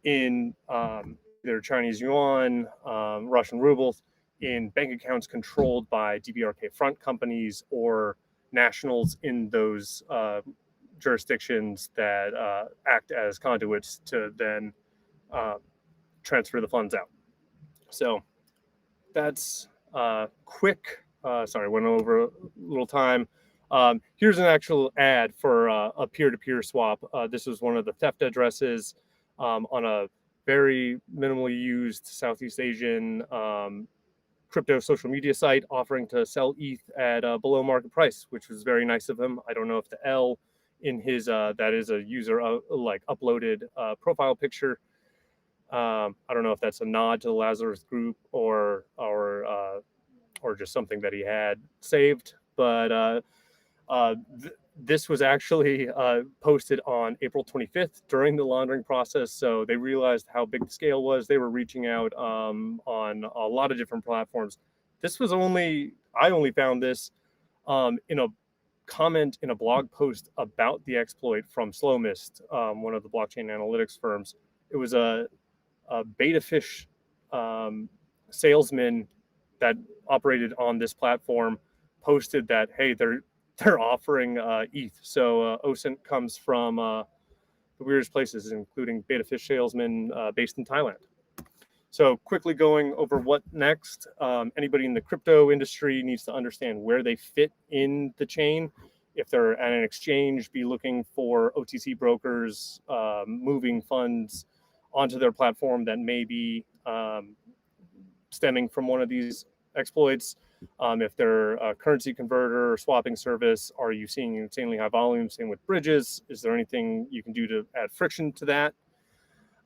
in either Chinese yuan, Russian rubles, in bank accounts controlled by DPRK front companies or nationals in those jurisdictions that act as conduits to then transfer the funds out. So that's quick. Sorry, went over a little time. Here's an actual ad for a peer-to-peer swap. This was one of the theft addresses on a very minimally used Southeast Asian crypto social media site, offering to sell ETH at below market price, which was very nice of him. I don't know if the L in his that is a user like uploaded profile picture. I don't know if that's a nod to the Lazarus Group or just something that he had saved, but this was actually posted on April 25th during the laundering process. So they realized how big the scale was. They were reaching out on a lot of different platforms. This was I only found this in a comment in a blog post about the exploit from Slowmist, one of the blockchain analytics firms. It was a beta fish salesman that operated on this platform posted that, hey, they're offering ETH. So OSINT comes from the weirdest places, including beta fish salesmen based in Thailand. So quickly going over what next. Anybody in the crypto industry needs to understand where they fit in the chain. If they're at an exchange, be looking for OTC brokers moving funds onto their platform that may be stemming from one of these exploits. If they're a currency converter or swapping service, are you seeing insanely high volume? Same with bridges. Is there anything you can do to add friction to that?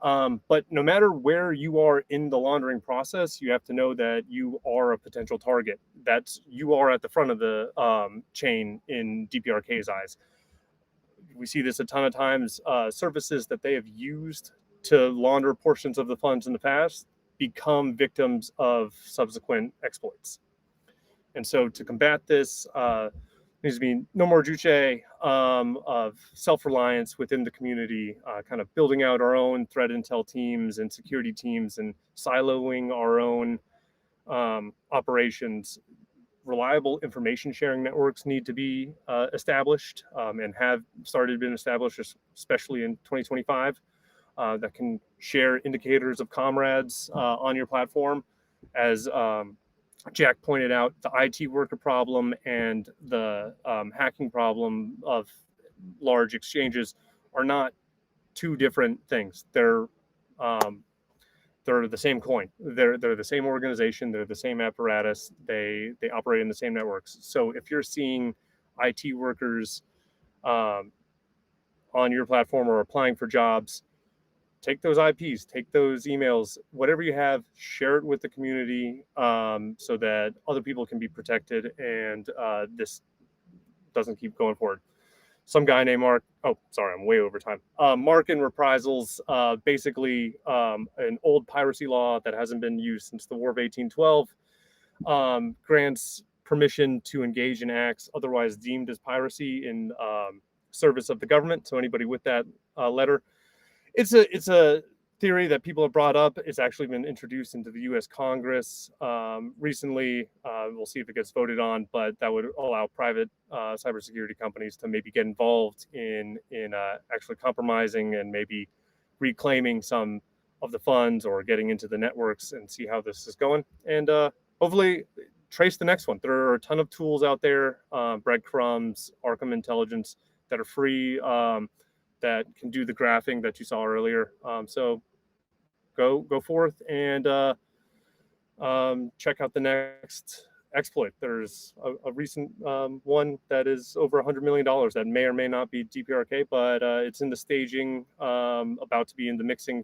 But no matter where you are in the laundering process, you have to know that you are a potential target. You are at the front of the chain in DPRK's eyes. We see this a ton of times. Services that they have used to launder portions of the funds in the past become victims of subsequent exploits. And so to combat this, there needs to be no more juche of self-reliance within the community, kind of building out our own threat intel teams and security teams and siloing our own operations. Reliable information sharing networks need to be established and have been established, especially in 2025, that can share indicators of comrades on your platform. As Jack pointed out, the IT worker problem and the hacking problem of large exchanges are not two different things. They're the same coin. They're the same organization. They're the same apparatus. They operate in the same networks. So if you're seeing IT workers on your platform or applying for jobs, take those IPs, take those emails, whatever you have, share it with the community so that other people can be protected and this doesn't keep going forward. Some guy named Mark, oh, sorry, I'm way over time. Mark in Reprisals, basically an old piracy law that hasn't been used since the War of 1812, grants permission to engage in acts otherwise deemed as piracy in service of the government. So anybody with that letter, it's a theory that people have brought up. It's actually been introduced into the U.S. Congress recently. We'll see if it gets voted on, but that would allow private cybersecurity companies to maybe get involved in actually compromising and maybe reclaiming some of the funds or getting into the networks and see how this is going. And hopefully trace the next one. There are a ton of tools out there, breadcrumbs, Arkham Intelligence, that are free, that can do the graphing that you saw earlier. So go forth and check out the next exploit. There's a recent one that is over $100 million that may or may not be DPRK, but it's in the staging, about to be in the mixing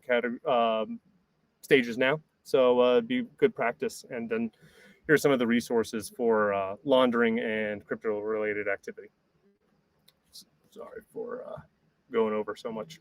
stages now. So it'd be good practice. And then here's some of the resources for laundering and crypto-related activity. Sorry for going over so much.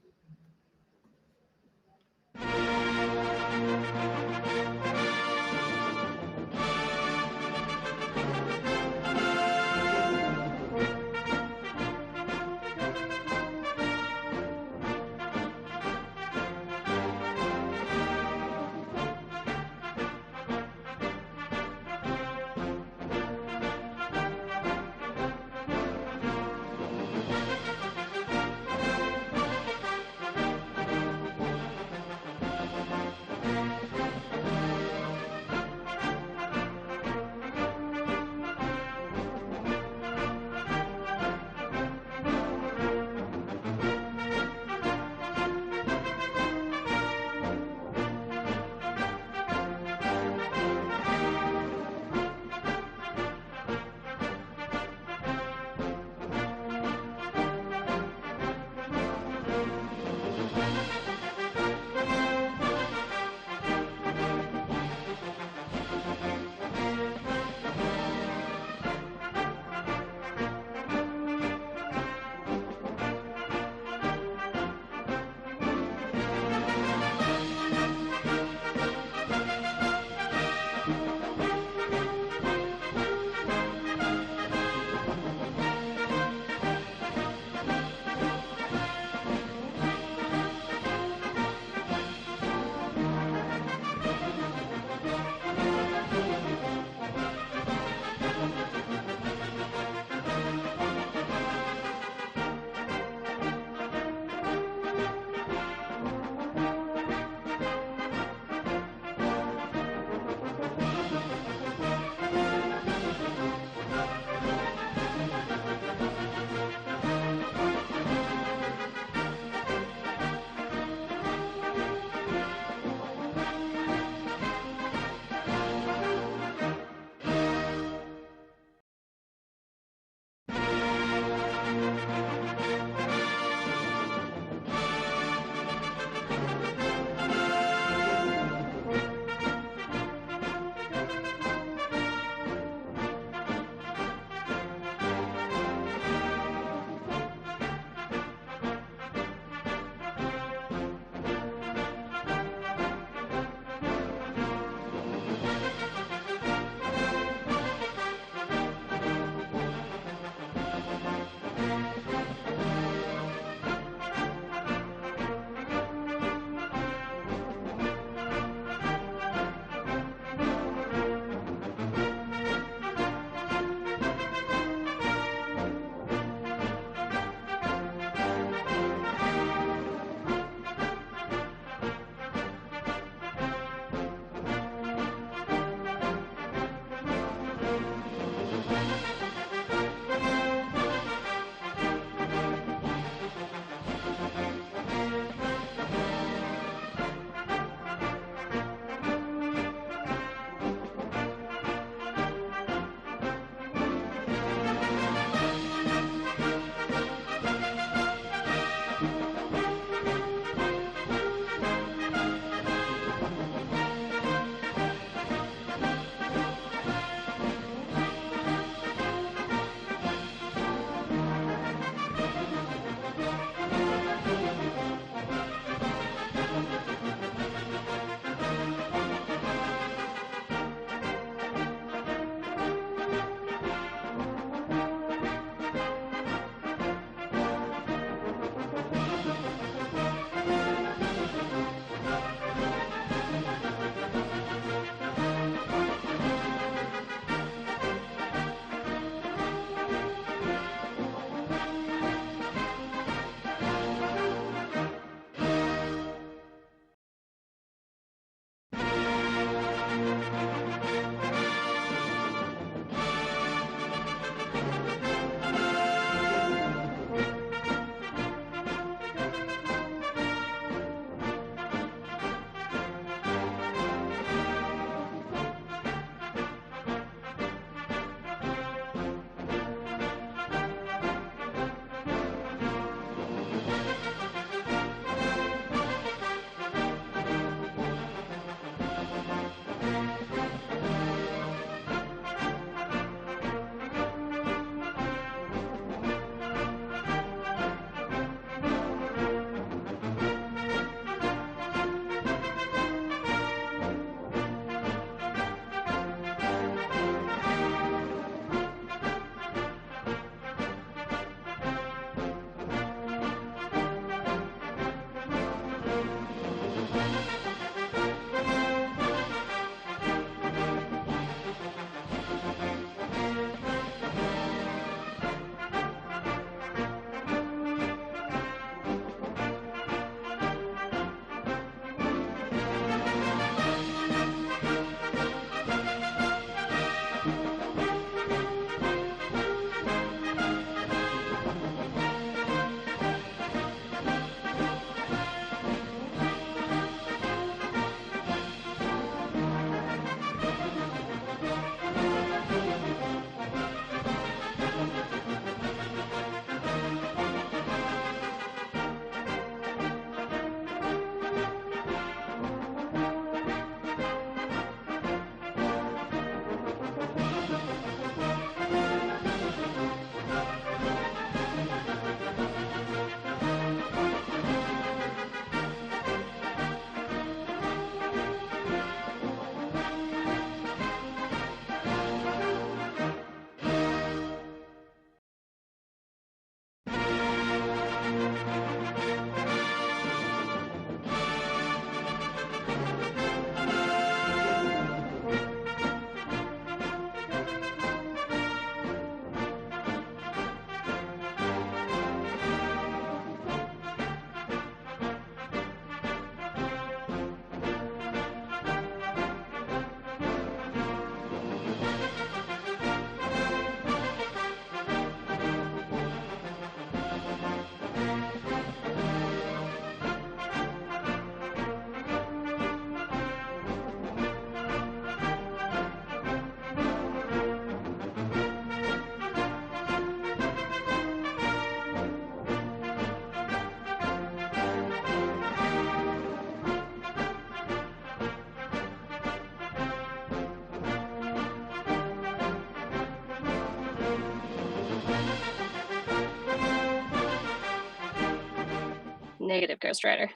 Negative, Ghost Rider.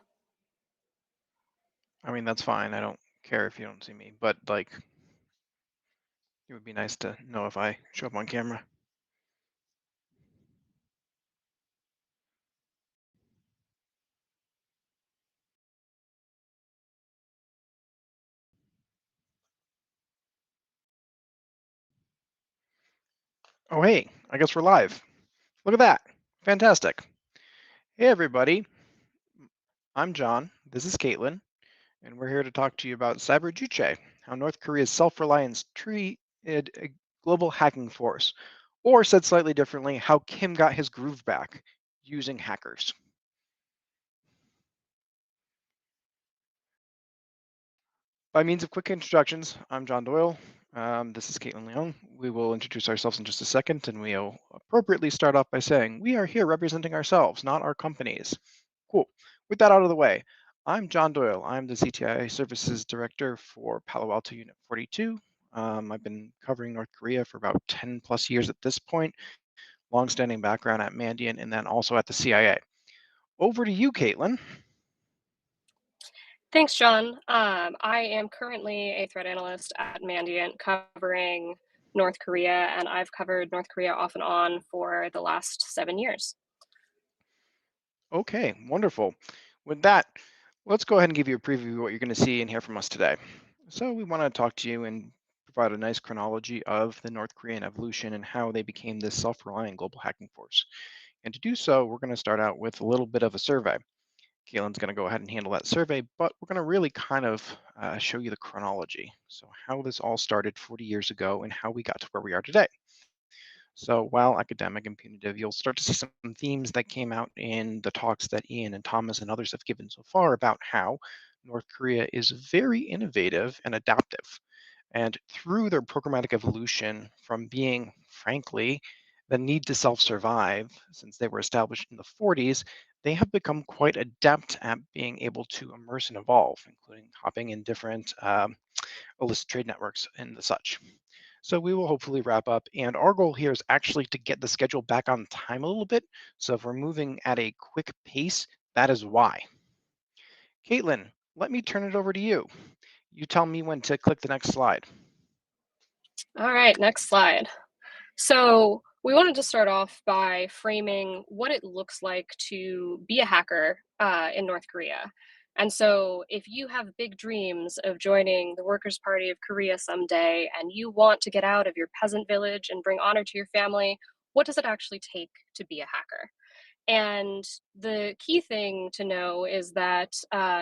I mean, that's fine. I don't care if you don't see me, but like, it would be nice to know if I show up on camera. Oh, hey, I guess we're live. Look at that. Fantastic. Hey, everybody. I'm John. This is Caitlin, and we're here to talk to you about Cyber Juche, how North Korea's self-reliance treated a global hacking force, or said slightly differently, how Kim got his groove back using hackers. By means of quick introductions, I'm John Doyle. This is Caitlin Leung. We will introduce ourselves in just a second, and we'll appropriately start off by saying we are here representing ourselves, not our companies. Cool. With that out of the way, I'm John Doyle. I'm the CTI Services Director for Palo Alto Unit 42. I've been covering North Korea for about 10 plus years at this point, longstanding background at Mandiant and then also at the CIA. Over to you, Caitlin. Thanks, John. I am currently a threat analyst at Mandiant covering North Korea, and I've covered North Korea off and on for the last 7 years. Okay, wonderful. With that, let's go ahead and give you a preview of what you're going to see and hear from us today. So we want to talk to you and provide a nice chronology of the North Korean evolution and how they became this self-reliant global hacking force. And to do so, we're going to start out with a little bit of a survey. Caitlin's going to go ahead and handle that survey, but we're going to really kind of show you the chronology. So how this all started 40 years ago and how we got to where we are today. So while academic and punitive, you'll start to see some themes that came out in the talks that Ian and Thomas and others have given so far about how North Korea is very innovative and adaptive. And through their programmatic evolution from being, frankly, the need to self-survive since they were established in the 40s, they have become quite adept at being able to immerse and evolve, including hopping in different illicit trade networks and the such. So we will hopefully wrap up. And our goal here is actually to get the schedule back on time a little bit. So if we're moving at a quick pace, that is why. Caitlin, let me turn it over to you. You tell me when to click the next slide. All right, next slide. So we wanted to start off by framing what it looks like to be a hacker in North Korea. And so if you have big dreams of joining the Workers' Party of Korea someday and you want to get out of your peasant village and bring honor to your family, what does it actually take to be a hacker? And the key thing to know is that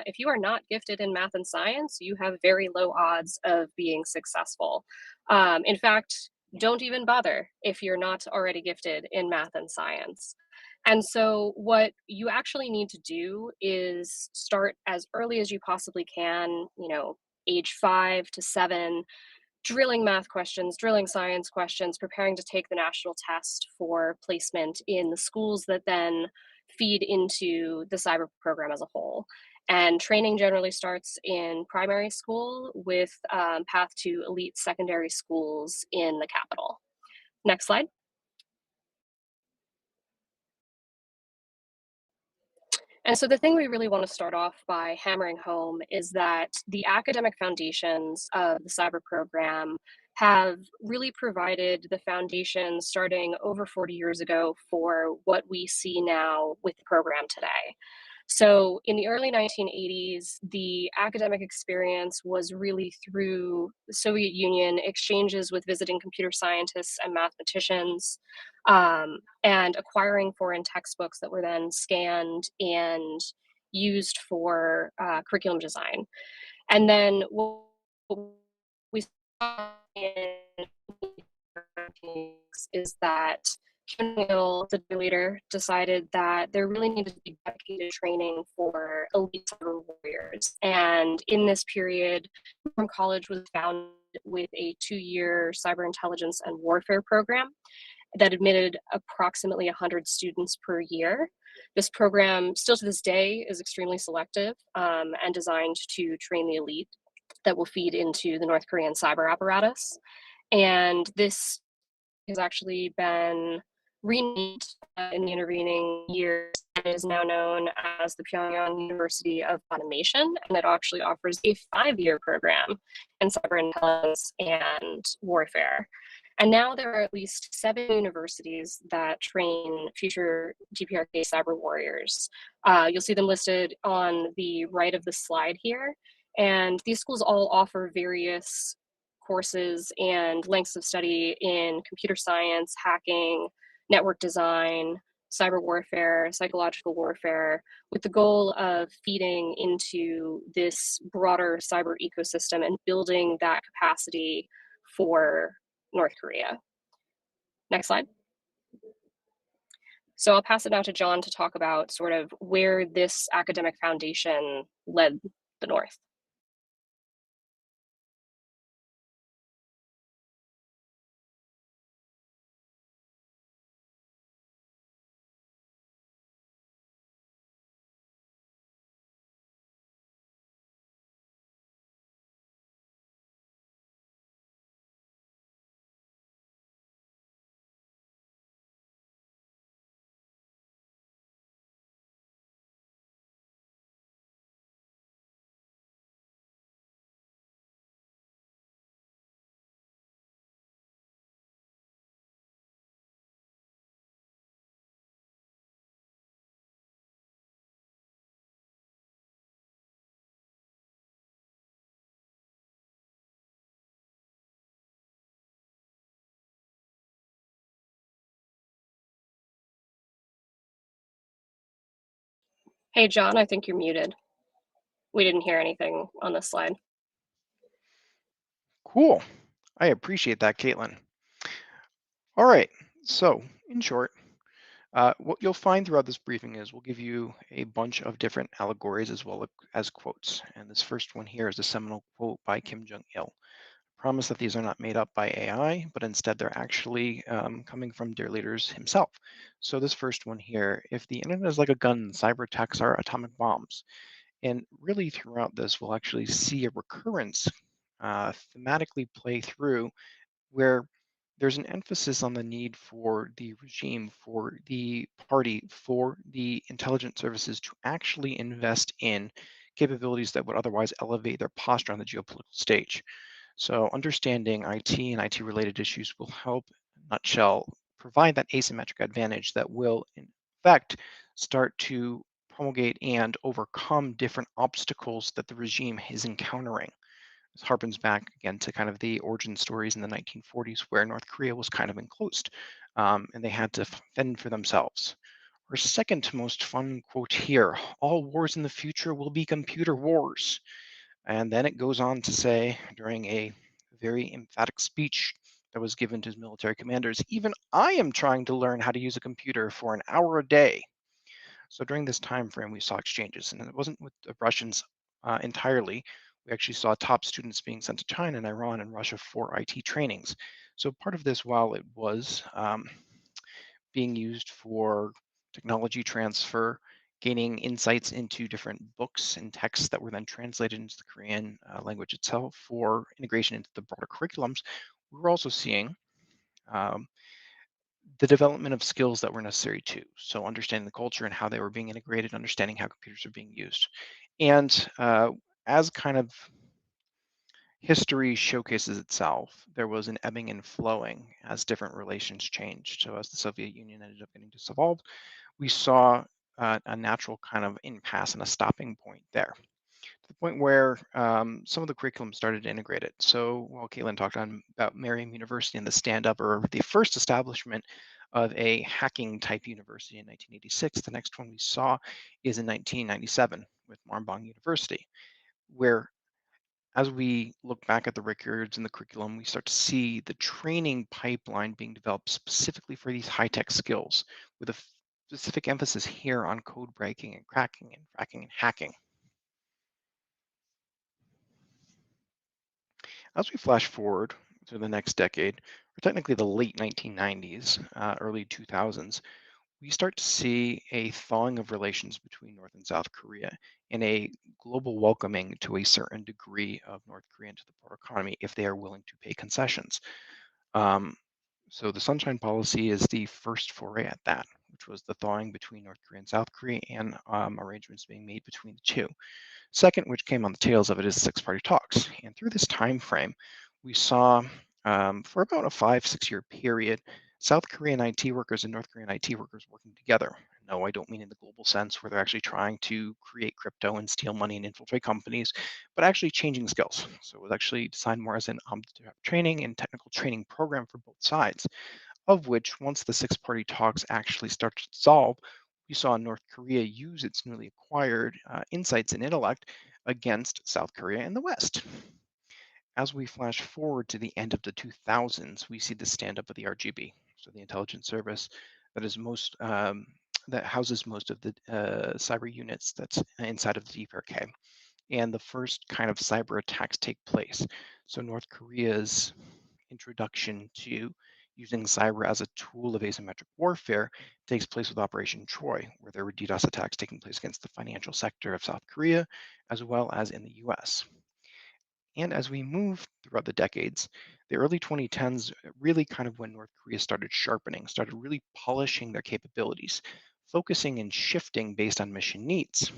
if you are not gifted in math and science, you have very low odds of being successful. In fact, don't even bother if you're not already gifted in math and science. And so what you actually need to do is start as early as you possibly can, age 5 to 7, drilling math questions, drilling science questions, preparing to take the national test for placement in the schools that then feed into the cyber program as a whole. And training generally starts in primary school with path to elite secondary schools in the capital. Next slide. And so the thing we really want to start off by hammering home is that the academic foundations of the cyber program have really provided the foundation starting over 40 years ago for what we see now with the program today. So in the early 1980s, the academic experience was really through the Soviet Union, exchanges with visiting computer scientists and mathematicians, and acquiring foreign textbooks that were then scanned and used for curriculum design. And then what we saw in is that Kim Jong-il, the leader, decided that there really needed to be dedicated training for elite cyber warriors. And in this period, Norm College was founded with a 2-year cyber intelligence and warfare program that admitted approximately 100 students per year. This program, still to this day, is extremely selective and designed to train the elite that will feed into the North Korean cyber apparatus. And this has actually been renamed in the intervening years and is now known as the Pyongyang University of Automation, and it actually offers a 5-year program in cyber intelligence and warfare. And now there are at least 7 universities that train future DPRK cyber warriors. You'll see them listed on the right of the slide here. And these schools all offer various courses and lengths of study in computer science, hacking, network design, cyber warfare, psychological warfare, with the goal of feeding into this broader cyber ecosystem and building that capacity for North Korea. Next slide. So I'll pass it now to John to talk about sort of where this academic foundation led the North. Hey, John, I think you're muted. We didn't hear anything on this slide. Cool. I appreciate that, Caitlin. All right. So, in short, what you'll find throughout this briefing is we'll give you a bunch of different allegories as well as quotes. And this first one here is a seminal quote by Kim Jong-il. Promise that these are not made up by AI, but instead they're actually coming from dear leaders himself. So this first one here, if the internet is like a gun, cyber attacks are atomic bombs. And really throughout this, we'll actually see a recurrence thematically play through where there's an emphasis on the need for the regime, for the party, for the intelligence services to actually invest in capabilities that would otherwise elevate their posture on the geopolitical stage. So understanding IT and IT related issues will help, in a nutshell, provide that asymmetric advantage that will, in fact, start to promulgate and overcome different obstacles that the regime is encountering. This harpens back again to kind of the origin stories in the 1940s where North Korea was kind of enclosed and they had to fend for themselves. Our second most fun quote here, all wars in the future will be computer wars. And then it goes on to say during a very emphatic speech that was given to his military commanders, even I am trying to learn how to use a computer for an hour a day. So during this time frame, we saw exchanges, and it wasn't with the Russians entirely. We actually saw top students being sent to China and Iran and Russia for IT trainings. So part of this, while it was being used for technology transfer, gaining insights into different books and texts that were then translated into the Korean language itself for integration into the broader curriculums, we were also seeing um, the development of skills that were necessary too. So understanding the culture and how they were being integrated, understanding how computers are being used. And as kind of history showcases itself, there was an ebbing and flowing as different relations changed. So as the Soviet Union ended up getting dissolved, we saw a natural kind of impasse and a stopping point there to the point where some of the curriculum started to integrate it. So while Caitlin talked about Merriam University and the stand-up or the first establishment of a hacking type university in 1986, the next one we saw is in 1997 with Marmbong University, where as we look back at the records and the curriculum, we start to see the training pipeline being developed specifically for these high-tech skills with a specific emphasis here on code breaking and cracking and cracking and hacking. As we flash forward to the next decade, or technically the late 1990s, early 2000s, we start to see a thawing of relations between North and South Korea and a global welcoming to a certain degree of North Korea into the broader economy if they are willing to pay concessions. So the Sunshine Policy is the first foray at that, which was the thawing between North Korea and South Korea and arrangements being made between the two. Second, which came on the tails of it, is six-party talks. And through this time frame, we saw for about a 5-6 year period, South Korean IT workers and North Korean IT workers working together. No, I don't mean in the global sense where they're actually trying to create crypto and steal money and infiltrate companies, but actually changing skills. So it was actually designed more as an training and technical training program for both sides, of which once the six-party talks actually started to dissolve, we saw North Korea use its newly acquired insights and intellect against South Korea and the West. As we flash forward to the end of the 2000s, we see the stand-up of the RGB, so the intelligence service that is that houses most of the cyber units that's inside of the DPRK, and the first kind of cyber attacks take place. So North Korea's introduction to using cyber as a tool of asymmetric warfare takes place with Operation Troy, where there were DDoS attacks taking place against the financial sector of South Korea, as well as in the US. And as we move throughout the decades, the early 2010s really kind of when North Korea started sharpening, started really polishing their capabilities, focusing and shifting based on mission needs.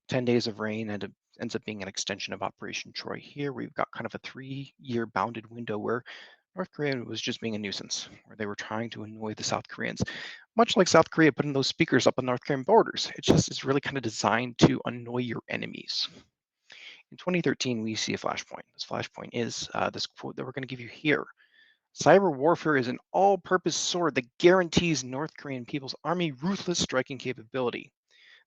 10 Days of Rain ends up being an extension of Operation Troy here. We've got kind of a 3-year bounded window where North Korea was just being a nuisance, where they were trying to annoy the South Koreans. Much like South Korea putting those speakers up on North Korean borders. It's really kind of designed to annoy your enemies. In 2013, we see a flashpoint. This flashpoint is this quote that we're going to give you here. Cyber warfare is an all-purpose sword that guarantees North Korean people's army ruthless striking capability.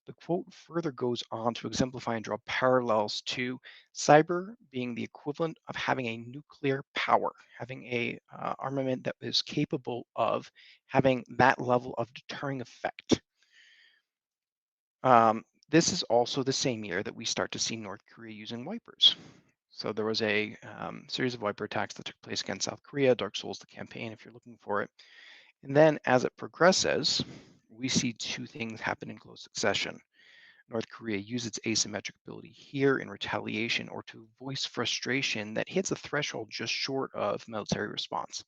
The quote further goes on to exemplify and draw parallels to cyber being the equivalent of having a nuclear power, having a armament that is capable of having that level of deterring effect. This is also the same year that we start to see North Korea using wipers. So there was a series of wiper attacks that took place against South Korea, Dark Souls, the campaign, if you're looking for it. And then as it progresses, we see two things happen in close succession. North Korea used its asymmetric ability here in retaliation or to voice frustration that hits a threshold just short of military response.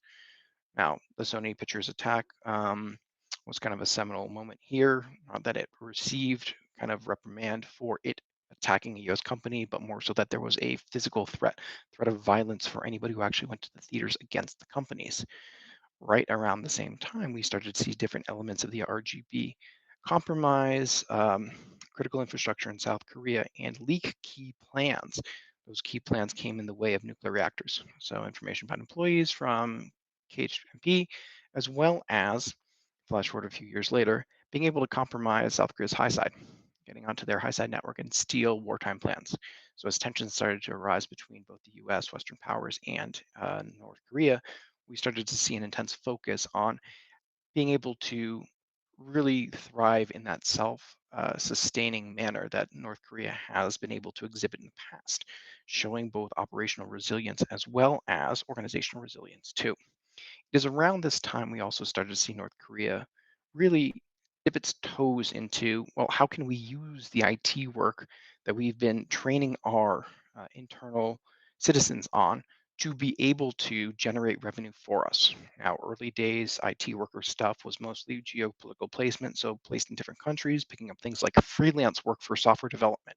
Now, the Sony Pictures attack was kind of a seminal moment here, not that it received kind of reprimand for it attacking a US company, but more so that there was a physical threat of violence for anybody who actually went to the theaters against the companies. Right around the same time, we started to see different elements of the RGB compromise critical infrastructure in South Korea and leak key plans. Those key plans came in the way of nuclear reactors. So information about employees from KHMP, as well as, flash forward a few years later, being able to compromise South Korea's high side, getting onto their high side network and steal wartime plans. So as tensions started to arise between both the US, Western powers, and North Korea, we started to see an intense focus on being able to really thrive in that self-sustaining manner that North Korea has been able to exhibit in the past, showing both operational resilience as well as organizational resilience too. It is around this time we also started to see North Korea really dip its toes into, well, how can we use the IT work that we've been training our internal citizens on to be able to generate revenue for us. Now, early days IT worker stuff was mostly geopolitical placement, so placed in different countries, picking up things like freelance work for software development.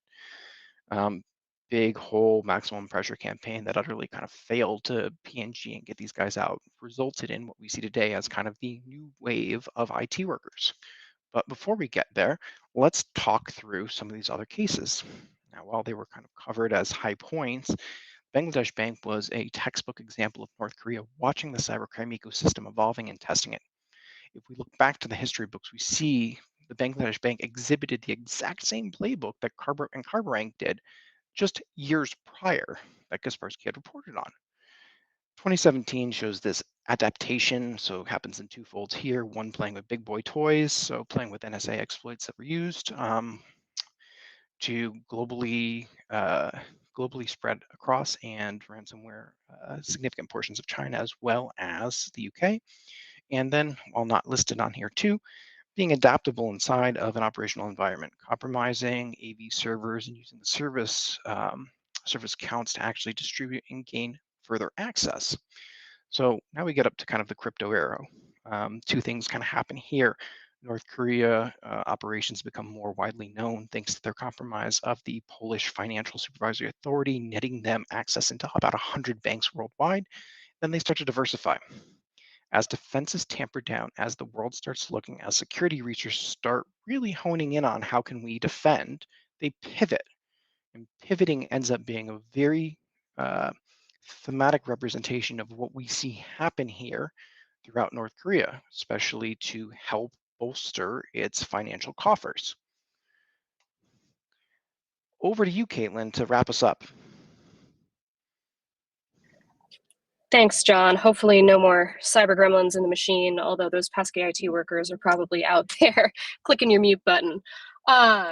Big whole maximum pressure campaign that utterly kind of failed to PNG and get these guys out resulted in what we see today as kind of the new wave of IT workers. But before we get there, let's talk through some of these other cases. Now, while they were kind of covered as high points, Bangladesh Bank was a textbook example of North Korea watching the cybercrime ecosystem evolving and testing it. If we look back to the history books, we see the Bangladesh Bank exhibited the exact same playbook that Carber and Carberang did just years prior that Kaspersky had reported on. 2017 shows this adaptation, so it happens in two folds here. One, playing with big boy toys, so playing with NSA exploits that were used to globally spread across and ransomware significant portions of China as well as the UK. And then, while not listed on here too, being adaptable inside of an operational environment, compromising AV servers and using the service counts to actually distribute and gain further access. So now we get up to kind of the crypto era. Two things kind of happen here. North Korea operations become more widely known thanks to their compromise of the Polish Financial Supervisory Authority, netting them access into about 100 banks worldwide. Then they start to diversify. As defenses tamper down, as the world starts looking, as security researchers start really honing in on how can we defend, they pivot. And pivoting ends up being a very uh, thematic representation of what we see happen here throughout North Korea, especially to help bolster its financial coffers. Over to you, Caitlin, to wrap us up. Thanks, John. Hopefully no more cyber gremlins in the machine, although those pesky IT workers are probably out there clicking your mute button.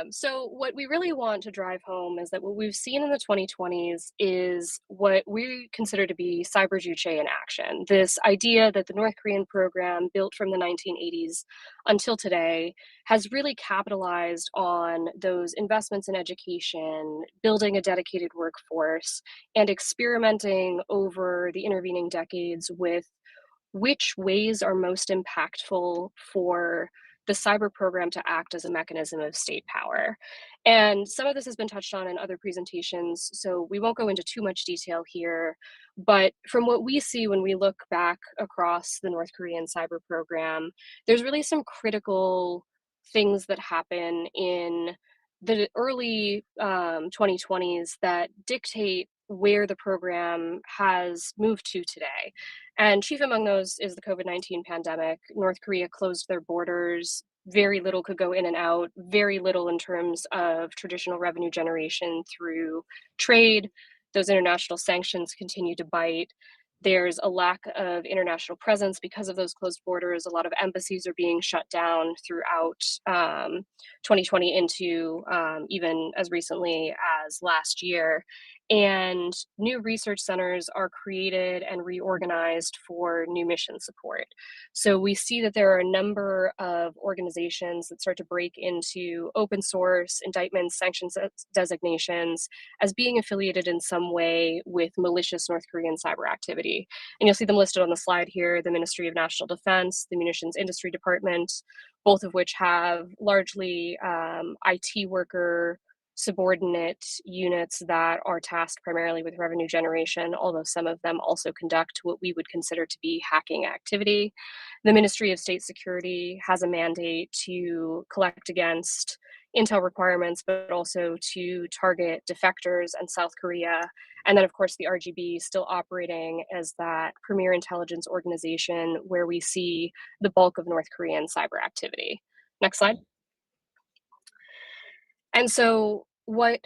So what we really want to drive home is that what we've seen in the 2020s is what we consider to be cyber juche in action. This idea that the North Korean program built from the 1980s until today has really capitalized on those investments in education, building a dedicated workforce, and experimenting over the intervening decades with which ways are most impactful for the cyber program to act as a mechanism of state power. And some of this has been touched on in other presentations, so we won't go into too much detail here. But from what we see when we look back across the North Korean cyber program, there's really some critical things that happen in the early 2020s that dictate where the program has moved to today. And chief among those is the COVID-19 pandemic. North Korea closed their borders. Very little could go in and out, very little in terms of traditional revenue generation through trade. Those international sanctions continue to bite. There's a lack of international presence because of those closed borders. A lot of embassies are being shut down throughout 2020 into even as recently as last year. And new research centers are created and reorganized for new mission support. So we see that there are a number of organizations that start to break into open source indictments, sanctions designations as being affiliated in some way with malicious North Korean cyber activity. And you'll see them listed on the slide here: the Ministry of National Defense, the Munitions Industry Department, both of which have largely IT worker subordinate units that are tasked primarily with revenue generation, although some of them also conduct what we would consider to be hacking activity. The Ministry of State Security has a mandate to collect against intel requirements, but also to target defectors and South Korea. And then, of course, the RGB still operating as that premier intelligence organization where we see the bulk of North Korean cyber activity. Next slide. And so what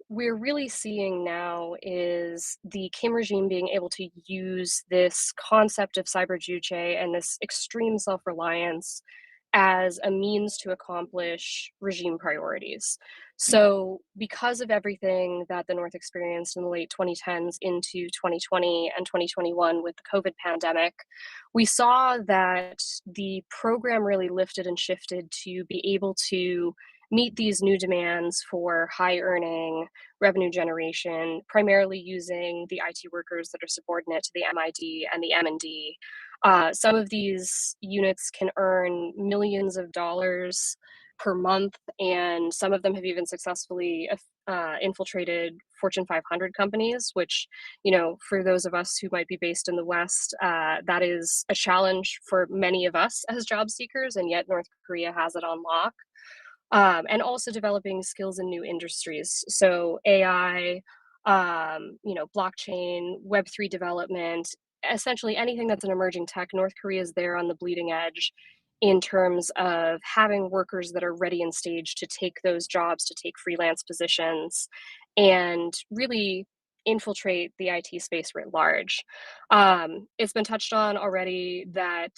we're really seeing now is the Kim regime being able to use this concept of cyber juche and this extreme self-reliance as a means to accomplish regime priorities. So because of everything that the North experienced in the late 2010s into 2020 and 2021 with the COVID pandemic, we saw that the program really lifted and shifted to be able to meet these new demands for high earning revenue generation, primarily using the IT workers that are subordinate to the MID and the M&D. Some of these units can earn millions of dollars per month, and some of them have even successfully infiltrated Fortune 500 companies, which, you know, for those of us who might be based in the West, that is a challenge for many of us as job seekers, and yet North Korea has it on lock. And also developing skills in new industries. So AI, blockchain, Web3 development, essentially anything that's an emerging tech. North Korea is there on the bleeding edge in terms of having workers that are ready and staged to take those jobs, to take freelance positions, and really infiltrate the IT space writ large. It's been touched on already that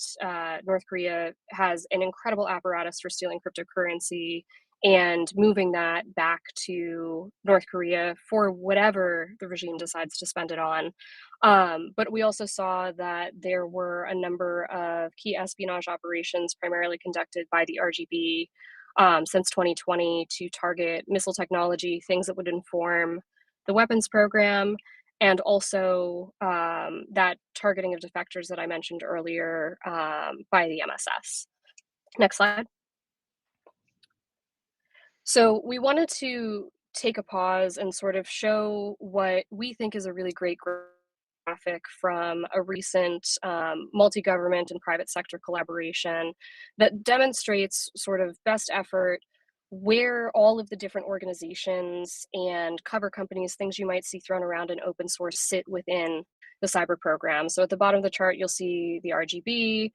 North Korea has an incredible apparatus for stealing cryptocurrency and moving that back to North Korea for whatever the regime decides to spend it on. But we also saw that there were a number of key espionage operations primarily conducted by the RGB since 2020 to target missile technology, things that would inform the weapons program, and also that targeting of defectors that I mentioned earlier by the MSS. Next slide. So we wanted to take a pause and sort of show what we think is a really great graphic from a recent multi-government and private sector collaboration that demonstrates sort of best effort where all of the different organizations and cover companies, things you might see thrown around in open source, sit within the cyber program. So at the bottom of the chart, you'll see the RGB,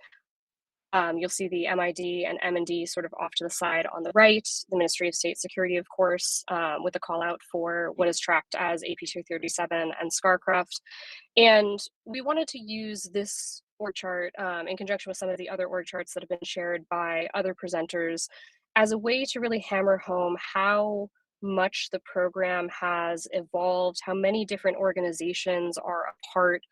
you'll see the MID and M&D sort of off to the side on the right, the Ministry of State Security, of course, with a call out for what is tracked as AP237 and SCARCraft. And we wanted to use this org chart in conjunction with some of the other org charts that have been shared by other presenters as a way to really hammer home how much the program has evolved, how many different organizations are a part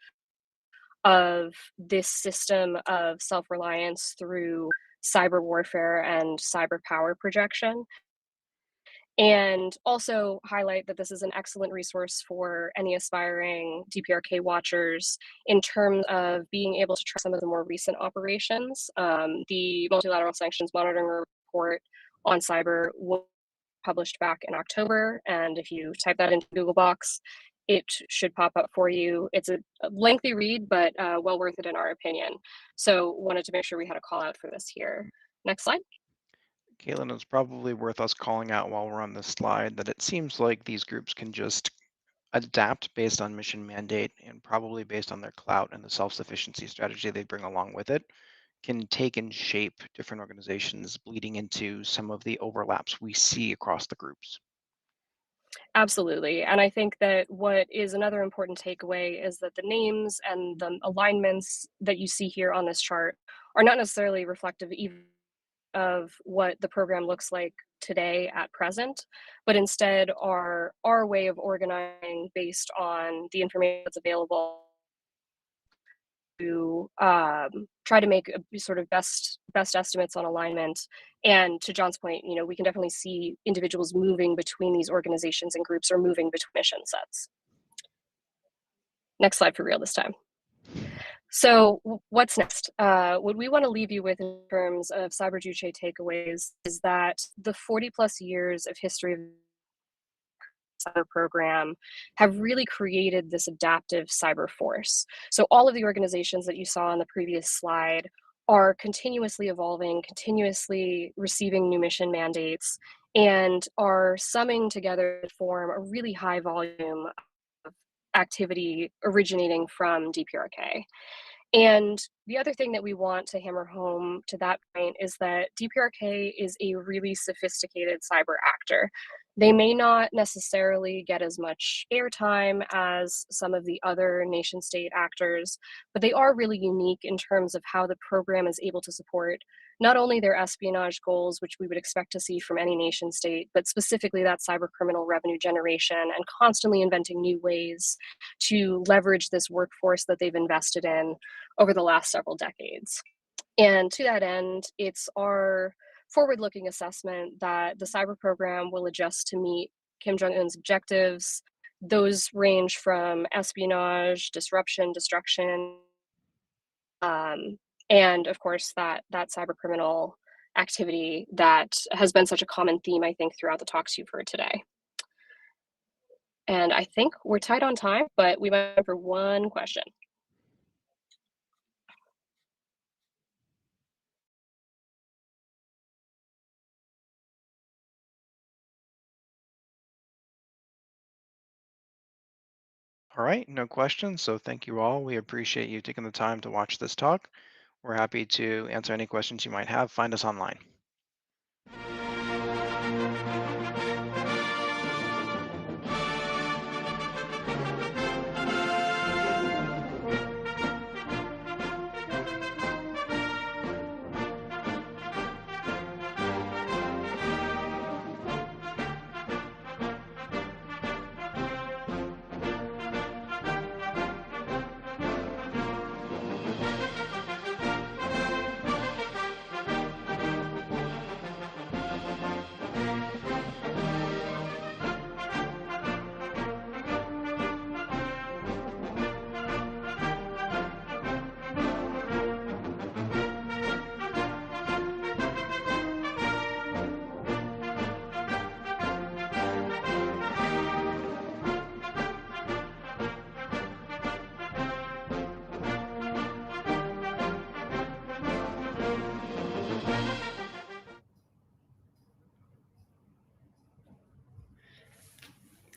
of this system of self-reliance through cyber warfare and cyber power projection. And also highlight that this is an excellent resource for any aspiring DPRK watchers in terms of being able to track some of the more recent operations. The Multilateral Sanctions Monitoring Report on cyber was published back in October, and if you type that into Google Box, it should pop up for you. It's a lengthy read, but well worth it in our opinion. So wanted to make sure we had a call out for this here. Next slide. Caitlin, it's probably worth us calling out while we're on this slide that it seems like these groups can just adapt based on mission mandate and probably based on their clout and the self-sufficiency strategy they bring along with it, can take and shape different organizations, bleeding into some of the overlaps we see across the groups. Absolutely. And I think that what is another important takeaway is that the names and the alignments that you see here on this chart are not necessarily reflective even of what the program looks like today at present, but instead are our way of organizing based on the information that's available to try to make a sort of best estimates on alignment. And to John's point, you know, we can definitely see individuals moving between these organizations and groups or moving between mission sets. Next slide for real this time. So what's next? What we want to leave you with in terms of Cyber Juche takeaways is that the 40 plus years of history of cyber program have really created this adaptive cyber force. So all of the organizations that you saw on the previous slide are continuously evolving, continuously receiving new mission mandates, and are summing together to form a really high volume of activity originating from DPRK. And the other thing that we want to hammer home to that point is that DPRK is a really sophisticated cyber actor. They may not necessarily get as much airtime as some of the other nation state actors, but they are really unique in terms of how the program is able to support not only their espionage goals, which we would expect to see from any nation state, but specifically that cyber criminal revenue generation and constantly inventing new ways to leverage this workforce that they've invested in over the last several decades. And to that end, it's our forward-looking assessment that the cyber program will adjust to meet Kim Jong-un's objectives. Those range from espionage, disruption, destruction, and of course that cyber criminal activity that has been such a common theme, I think, throughout the talks you've heard today. And I think we're tight on time, but we might have for one question. All right, no questions. So thank you all. We appreciate you taking the time to watch this talk. We're happy to answer any questions you might have. Find us online.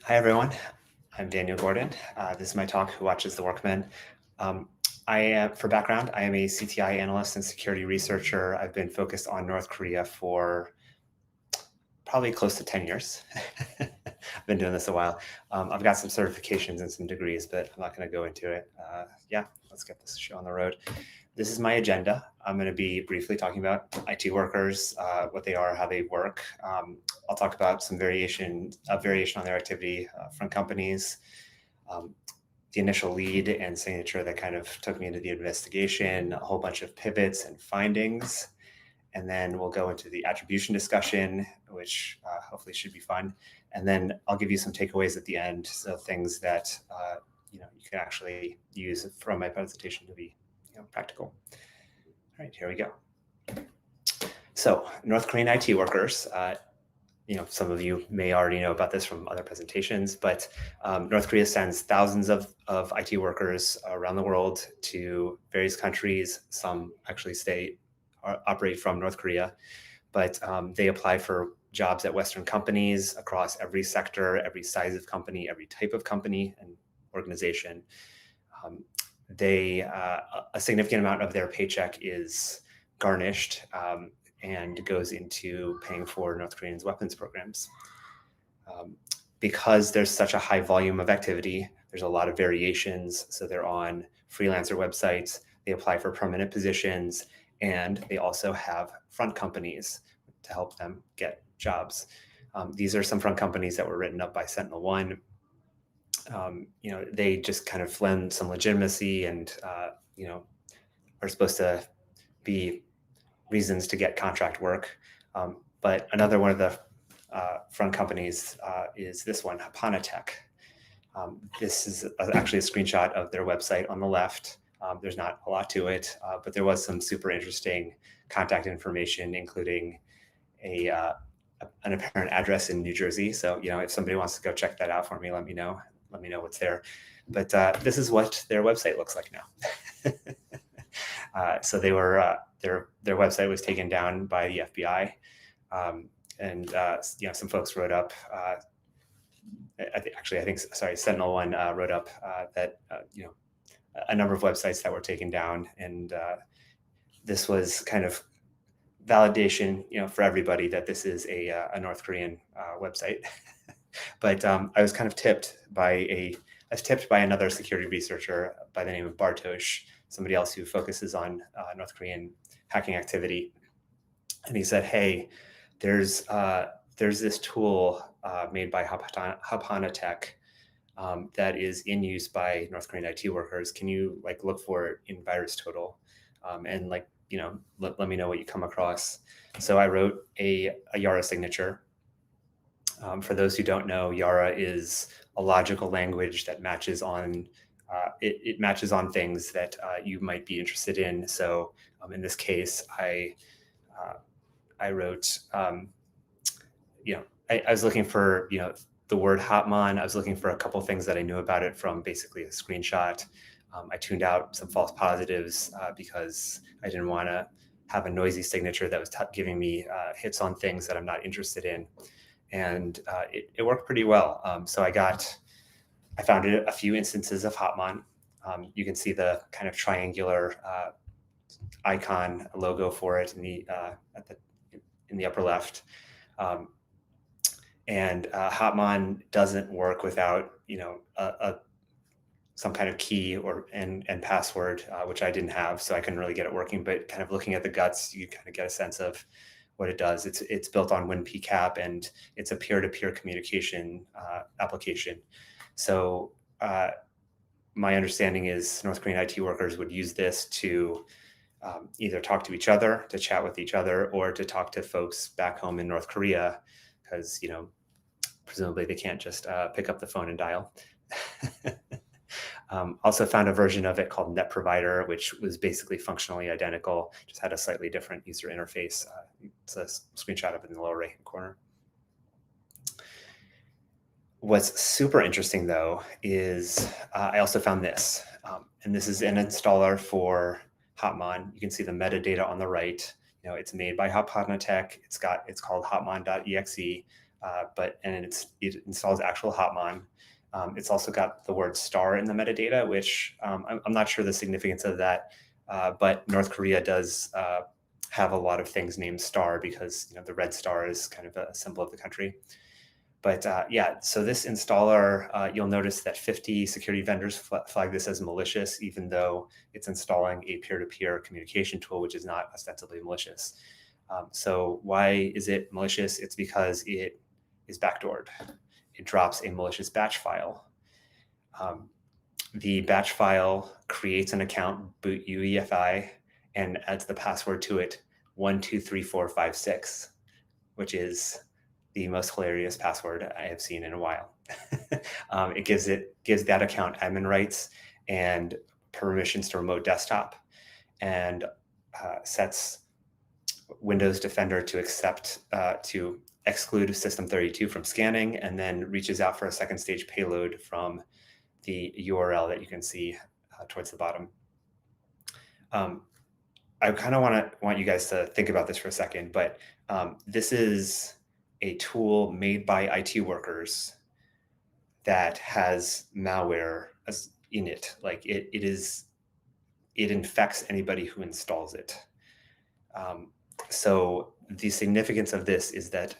Hi, everyone. I'm Daniel Gordon. This is my talk, Who Watches the Workmen? For background, I am a CTI analyst and security researcher. I've been focused on North Korea for probably close to 10 years. I've been doing this a while. I've got some certifications and some degrees, but I'm not going to go into it. Yeah, let's get this show on the road. This is my agenda. I'm going to be briefly talking about IT workers, what they are, how they work. I'll talk about some variation on their activity from companies, the initial lead and signature that kind of took me into the investigation, a whole bunch of pivots and findings. And then we'll go into the attribution discussion, which hopefully should be fun. And then I'll give you some takeaways at the end. So things that you can actually use from my presentation to be practical. All right, here we go. So North Korean IT workers, some of you may already know about this from other presentations, but North Korea sends thousands of IT workers around the world to various countries. Some actually operate from North Korea, but they apply for jobs at Western companies across every sector, every size of company, every type of company and organization. A significant amount of their paycheck is garnished and goes into paying for North Koreans' weapons programs. Because there's such a high volume of activity, there's a lot of variations. So they're on freelancer websites, they apply for permanent positions, and they also have front companies to help them get jobs. These are some front companies that were written up by SentinelOne. They just kind of lend some legitimacy and, are supposed to be reasons to get contract work. But another one of the front companies is this one, Hapanatech. This is actually a screenshot of their website on the left. There's not a lot to it, but there was some super interesting contact information, including an apparent address in New Jersey. So, if somebody wants to go check that out for me, let me know. Let me know what's there. But this is what their website looks like now. So they were their website was taken down by the FBI, and some folks wrote up. I think SentinelOne wrote up that a number of websites that were taken down, and this was kind of validation, for everybody that this is a North Korean website. But I was kind of tipped by another security researcher by the name of Bartosz, somebody else who focuses on North Korean hacking activity. And he said, hey, there's this tool made by Hapanatech that is in use by North Korean IT workers. Can you look for it in VirusTotal? And let me know what you come across. So I wrote a Yara signature. For those who don't know, Yara is a logical language that matches on it matches on things that you might be interested in. So in this case, I wrote, I was looking for the word Hotman. I was looking for a couple things that I knew about it from basically a screenshot. I tuned out some false positives because I didn't want to have a noisy signature that was giving me hits on things that I'm not interested in. And it worked pretty well. So I found a few instances of Hotman. You can see the kind of triangular icon logo for it in the upper left. And Hotman doesn't work without some kind of key and password, which I didn't have, so I couldn't really get it working. But kind of looking at the guts, you kind of get a sense of what it does. It's built on WinPCAP, and it's a peer-to-peer communication application. So my understanding is North Korean IT workers would use this to either talk to each other, to chat with each other, or to talk to folks back home in North Korea, because presumably they can't just pick up the phone and dial. Also found a version of it called Net Provider, which was basically functionally identical, just had a slightly different user interface. It's a screenshot of it in the lower right-hand corner. What's super interesting, though, is I also found this, and this is an installer for Hotman. You can see the metadata on the right. It's made by Hapanatech. It's called hotman.exe. and it installs actual Hotmon. It's also got the word star in the metadata, which I'm not sure the significance of that, but North Korea does have a lot of things named star because the red star is kind of a symbol of the country. But yeah, so this installer, you'll notice that 50 security vendors flag this as malicious, even though it's installing a peer-to-peer communication tool, which is not ostensibly malicious. So why is it malicious? It's because it is backdoored. It drops a malicious batch file. The batch file creates an account, boot UEFI, and adds the password to it, 123456, which is the most hilarious password I have seen in a while. It gives that account admin rights and permissions to remote desktop, and sets Windows Defender to exclude System32 from scanning, and then reaches out for a second stage payload from the URL that you can see towards the bottom. I kind of want you guys to think about this for a second, but this is a tool made by IT workers that has malware in it. Like it infects anybody who installs it. So the significance of this is that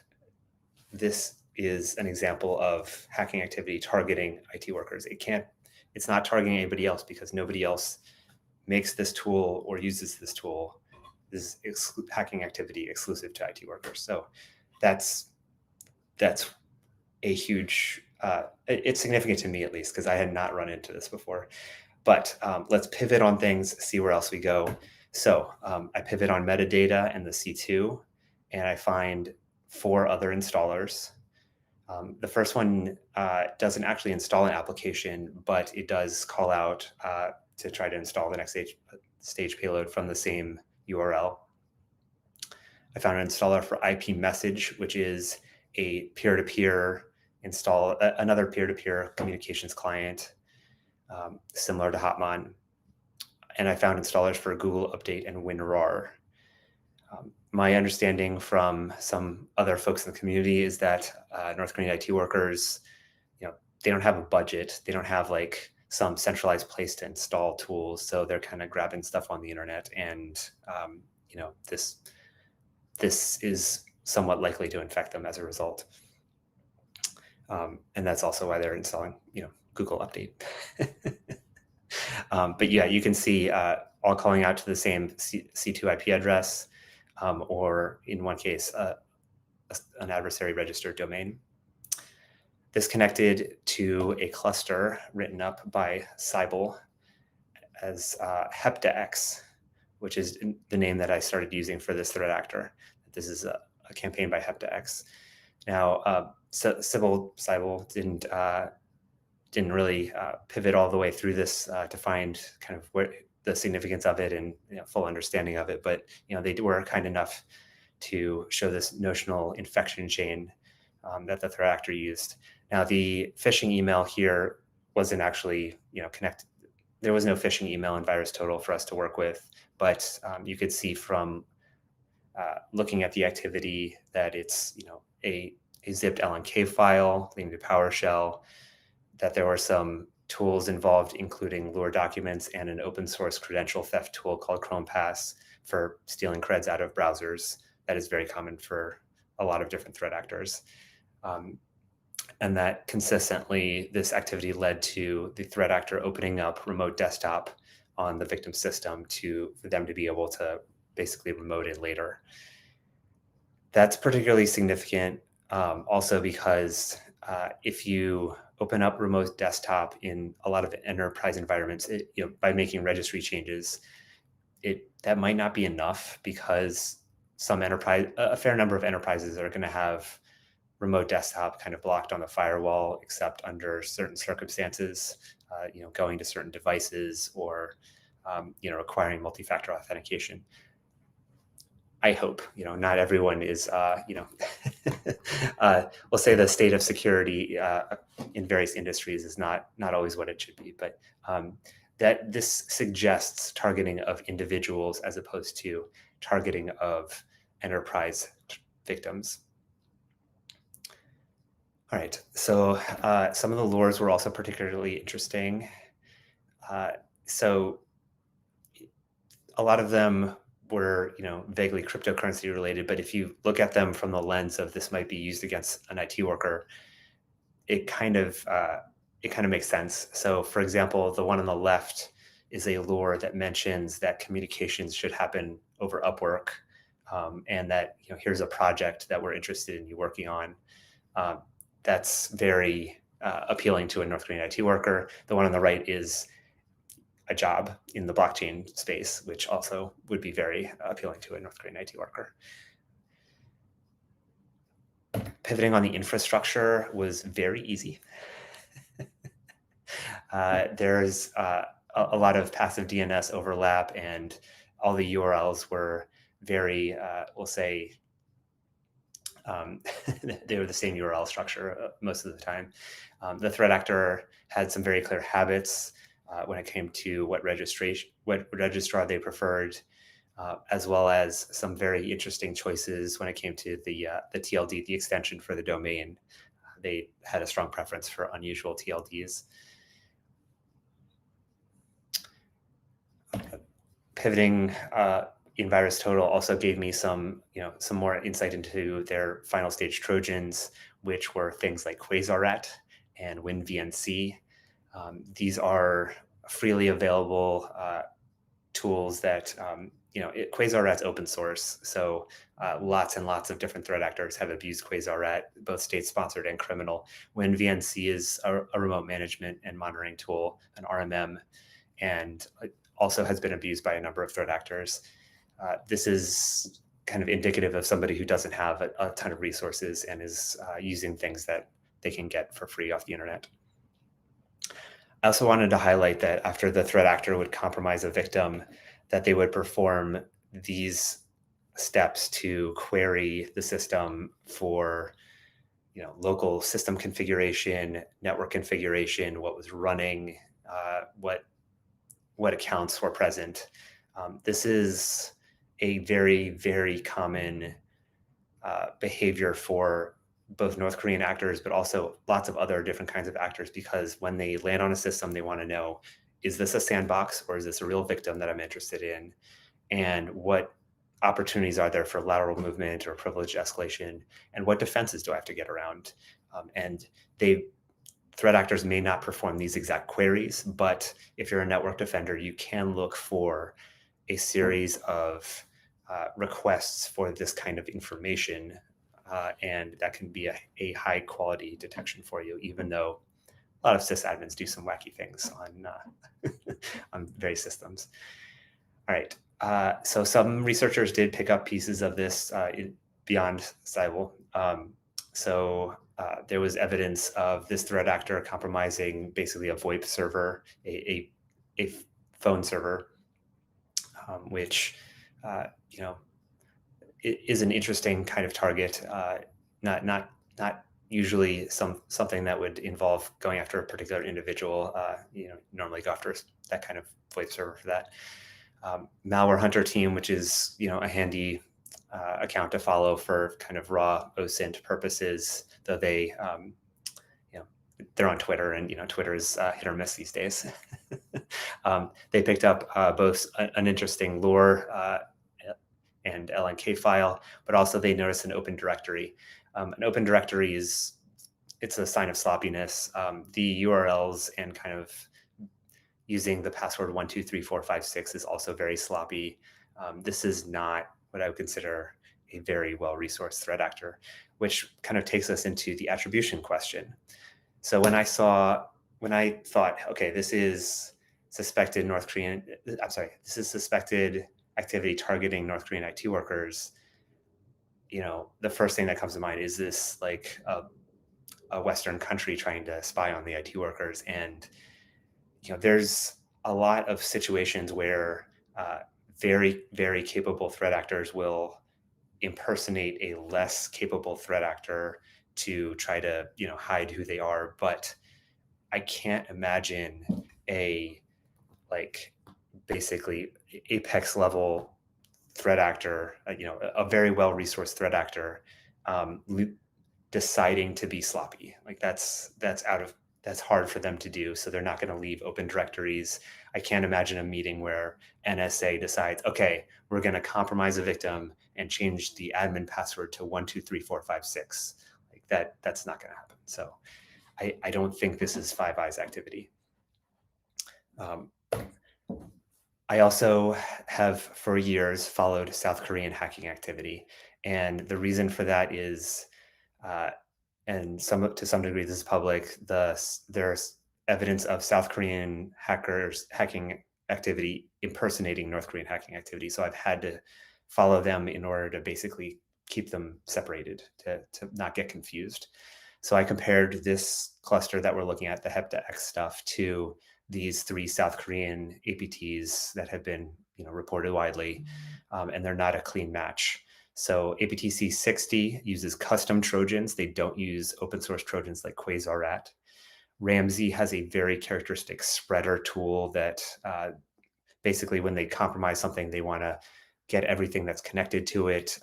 this is an example of hacking activity targeting IT workers. It's not targeting anybody else because nobody else makes this tool or uses this tool. This is hacking activity exclusive to IT workers. So that's a huge, it's significant to me at least, because I had not run into this before. But let's pivot on things, see where else we go. So I pivot on metadata and the C2, and I find 4 other installers. The first one doesn't actually install an application, but it does call out to try to install the next stage payload from the same URL. I found an installer for IP message, which is a peer-to-peer another peer-to-peer communications client, similar to Hotmon. And I found installers for Google Update and WinRAR. My understanding from some other folks in the community is that North Korean IT workers, they don't have a budget. They don't have like some centralized place to install tools. So they're kind of grabbing stuff on the internet, and this is somewhat likely to infect them as a result. And that's also why they're installing, Google Update. But yeah, you can see all calling out to the same C2 IP address, or in one case, an adversary registered domain. This connected to a cluster written up by Cybele as HeptaX, which is the name that I started using for this threat actor. This is a campaign by HeptaX. Now, Cybele didn't really pivot all the way through this to find kind of where the significance of it and full understanding of it, but they were kind enough to show this notional infection chain that the threat actor used. Now, the phishing email here wasn't actually connected. There was no phishing email in VirusTotal for us to work with, but you could see from looking at the activity that it's a zipped LNK file linked to PowerShell, that there were some tools involved, including Lure documents and an open source credential theft tool called ChromePass for stealing creds out of browsers. That is very common for a lot of different threat actors. And that consistently, this activity led to the threat actor opening up remote desktop on the victim system for them to be able to basically remote it later. That's particularly significant also because if you open up remote desktop in a lot of enterprise environments, by making registry changes, that might not be enough, because a fair number of enterprises are going to have remote desktop kind of blocked on the firewall, except under certain circumstances, going to certain devices or requiring multi-factor authentication. I hope, not everyone is, we'll say the state of security in various industries is not always what it should be, but that this suggests targeting of individuals as opposed to targeting of enterprise victims. All right, so some of the lures were also particularly interesting. So a lot of them were, vaguely cryptocurrency related, but if you look at them from the lens of this might be used against an IT worker, it kind of makes sense. So, for example, the one on the left is a lure that mentions that communications should happen over Upwork, and that here's a project that we're interested in you working on. That's very appealing to a North Korean IT worker. The one on the right is a job in the blockchain space, which also would be very appealing to a North Korean IT worker. Pivoting on the infrastructure was very easy. There's a lot of passive DNS overlap, and all the URLs were very, we'll say, they were the same URL structure most of the time. The threat actor had some very clear habits when it came to what registrar they preferred, as well as some very interesting choices when it came to the TLD, the extension for the domain. They had a strong preference for unusual TLDs. Pivoting in VirusTotal also gave me some more insight into their final stage Trojans, which were things like QuasarRat and WinVNC. These are freely available tools that, QuasarRat's open source, so lots and lots of different threat actors have abused QuasarRat, both state-sponsored and criminal. WinVNC is a remote management and monitoring tool, an RMM, and also has been abused by a number of threat actors. This is kind of indicative of somebody who doesn't have a ton of resources and is using things that they can get for free off the internet. I also wanted to highlight that after the threat actor would compromise a victim, that they would perform these steps to query the system for local system configuration, network configuration, what was running, what accounts were present. This is a very, very common behavior for both North Korean actors, but also lots of other different kinds of actors, because when they land on a system, they want to know, is this a sandbox or is this a real victim that I'm interested in? And what opportunities are there for lateral movement or privilege escalation? And what defenses do I have to get around? And threat actors may not perform these exact queries, but if you're a network defender, you can look for a series of requests for this kind of information, and that can be a high quality detection for you, even though a lot of sysadmins do some wacky things on on various systems. All right, so some researchers did pick up pieces of this beyond Cybele. There was evidence of this threat actor compromising basically a VoIP server, a phone server, which is an interesting kind of target. Not usually something that would involve going after a particular individual. Normally go after that kind of VoIP server for that. Malware Hunter team, which is a handy account to follow for kind of raw OSINT purposes, though they they're on Twitter, and Twitter is hit or miss these days. They picked up both an interesting lure and LNK file, but also they noticed an open directory. An open directory it's a sign of sloppiness. The URLs and kind of using the password 123456 is also very sloppy. This is not what I would consider a very well-resourced threat actor, which kind of takes us into the attribution question. So when I thought, okay, this is suspected activity targeting North Korean IT workers, the first thing that comes to mind is this like a Western country trying to spy on the IT workers. And, there's a lot of situations where very, very capable threat actors will impersonate a less capable threat actor to try to, hide who they are. But I can't imagine basically apex level threat actor, a very well-resourced threat actor, deciding to be sloppy. Like that's hard for them to do. So they're not going to leave open directories. I can't imagine a meeting where NSA decides, okay, we're going to compromise a victim and change the admin password to 123456. Like that's not going to happen. So I don't think this is Five Eyes activity. I also have for years followed South Korean hacking activity. And the reason for that is, and to some degree this is public, there's evidence of South Korean hackers hacking activity impersonating North Korean hacking activity. So I've had to follow them in order to basically keep them separated, to not get confused. So I compared this cluster that we're looking at, the HeptaX stuff, to these 3 South Korean APTs that have been reported widely, and they're not a clean match. So APTC 60 uses custom Trojans. They don't use open source Trojans like Quasar. Ramsey has a very characteristic spreader tool that basically when they compromise something, they want to get everything that's connected to it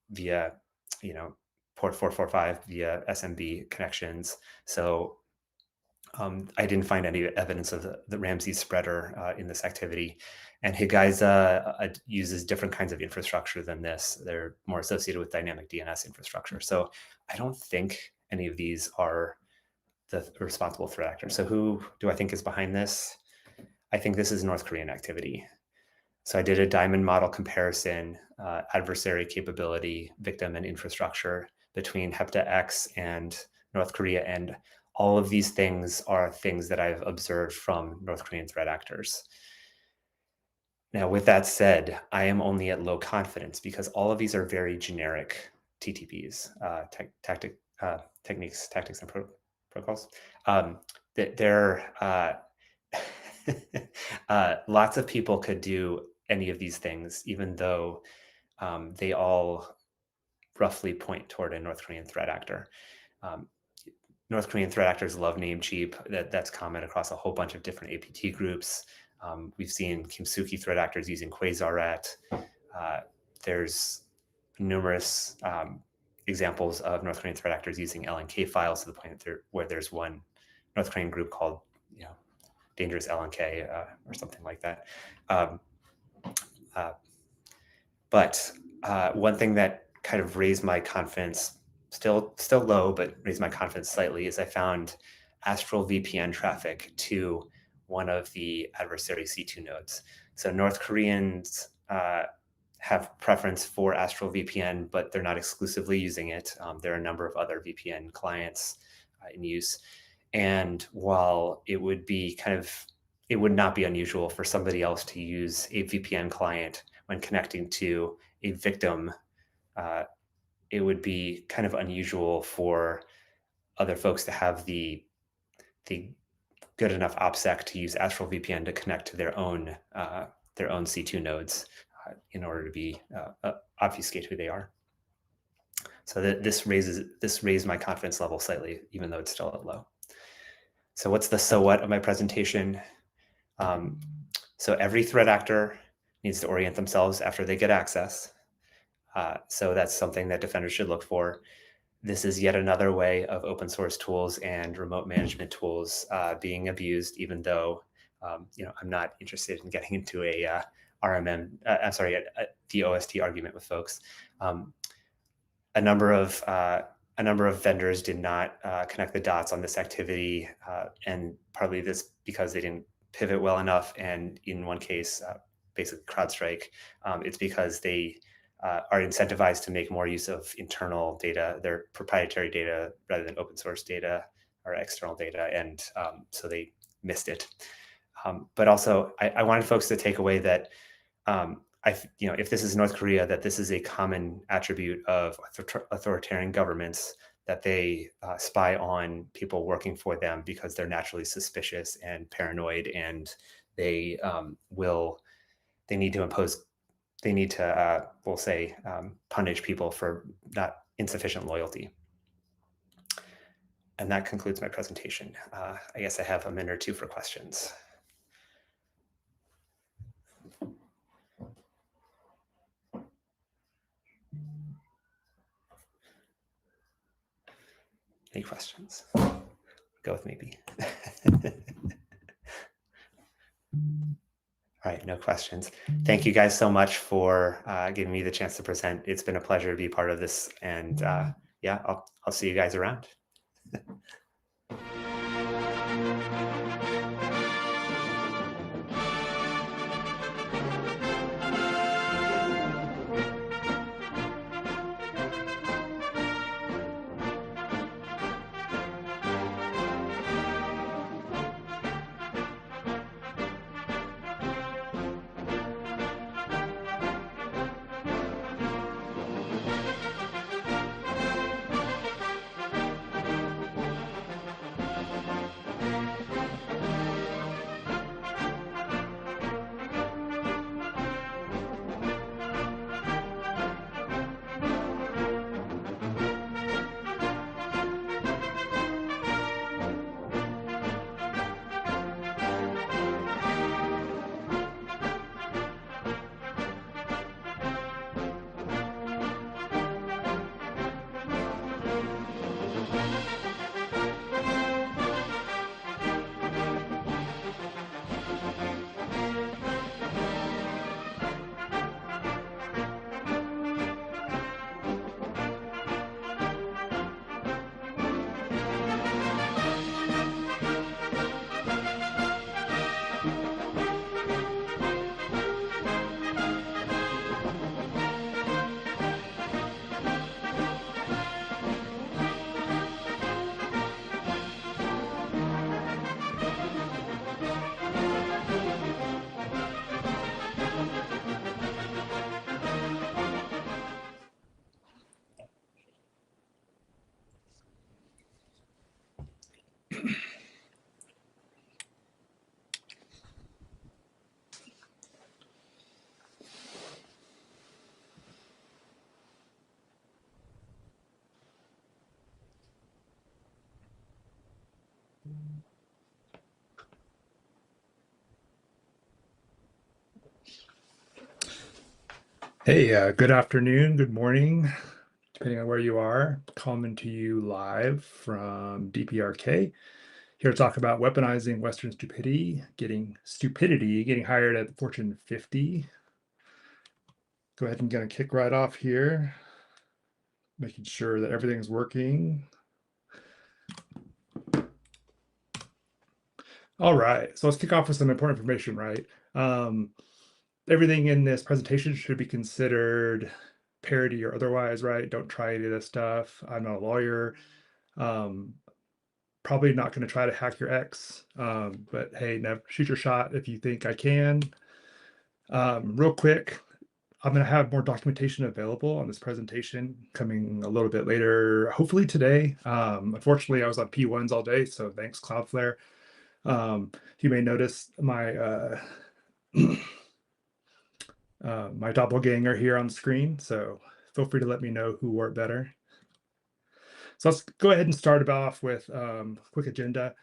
via, port 445 via SMB connections. So I didn't find any evidence of the Ramsey spreader in this activity. And Higaiza uses different kinds of infrastructure than this. They're more associated with dynamic DNS infrastructure. So I don't think any of these are the responsible threat actors. So who do I think is behind this? I think this is North Korean activity. So I did a diamond model comparison, adversary capability, victim, and infrastructure between HeptaX and North Korea. And all of these things are things that I've observed from North Korean threat actors. Now, with that said, I am only at low confidence because all of these are very generic TTPs, techniques, tactics, and protocols. Lots of people could do any of these things, even though they all roughly point toward a North Korean threat actor. North Korean threat actors love name cheap. That's common across a whole bunch of different APT groups. We've seen Kimsuki threat actors using Quasar. There's numerous examples of North Korean threat actors using LNK files to the point where there's one North Korean group called, Dangerous LNK or something like that. But one thing that kind of raised my confidence, still low, but raised my confidence slightly, is I found Astral VPN traffic to one of the adversary C2 nodes. So North Koreans have preference for Astral VPN, but they're not exclusively using it. There are a number of other VPN clients in use. And while it would not be unusual for somebody else to use a VPN client when connecting to a victim, it would be kind of unusual for other folks to have the good enough OPSEC to use Astral VPN to connect to their own C2 nodes in order to be obfuscate who they are. So this raised my confidence level slightly, even though it's still at low. So what's the so what of my presentation? So every threat actor needs to orient themselves after they get access. So that's something that defenders should look for. This is yet another way of open source tools and remote management tools being abused, even though I'm not interested in getting into a DOST argument with folks. A number of vendors did not connect the dots on this activity, and partly this because they didn't pivot well enough, and in one case, basically CrowdStrike, it's because they are incentivized to make more use of internal data, their proprietary data, rather than open source data or external data, and so they missed it. But also, I wanted folks to take away that if this is North Korea, that this is a common attribute of authoritarian governments, that they spy on people working for them because they're naturally suspicious and paranoid, and they need to punish people for not insufficient loyalty. And that concludes my presentation. I guess I have a minute or two for questions. Any questions? Go with maybe. All right, no questions. Thank you guys so much for giving me the chance to present. It's been a pleasure to be part of this, and yeah, I'll see you guys around. Hey, good afternoon, good morning, depending on where you are. Coming to you live from DPRK. Here to talk about weaponizing Western stupidity, getting hired at the Fortune 50. Go ahead and gonna kick right off here, making sure that everything's working. All right, so let's kick off with some important information, right? Everything in this presentation should be considered parody or otherwise, right? Don't try any of this stuff. I'm not a lawyer. Probably not going to try to hack your ex, but hey, never shoot your shot if you think I can. Real quick, I'm going to have more documentation available on this presentation coming a little bit later, hopefully today. Unfortunately, I was on P1s all day, so thanks, Cloudflare. You may notice my my doppelganger here on the screen, so feel free to let me know who wore it better. So let's go ahead and start off with a quick agenda.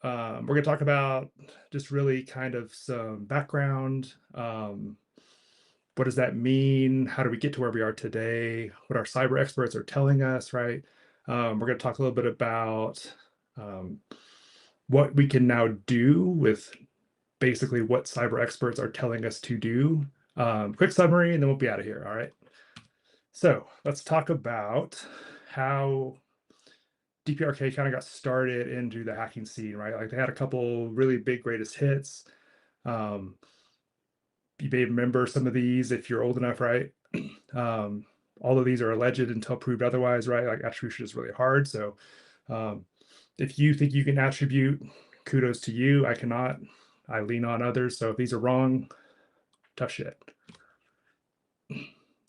We're going to talk about just really kind of some background. What does that mean? How do we get to where we are today? What our cyber experts are telling us, right? We're going to talk a little bit about what we can now do with basically what cyber experts are telling us to do. Quick summary, and then we'll be out of here, all right? So let's talk about how DPRK kind of got started into the hacking scene, right? Like they had a couple really big greatest hits. You may remember some of these if you're old enough, right? All of these are alleged until proved otherwise, right? Like attribution is really hard. So if you think you can attribute, kudos to you. I cannot. I lean on others. So if these are wrong, tough shit.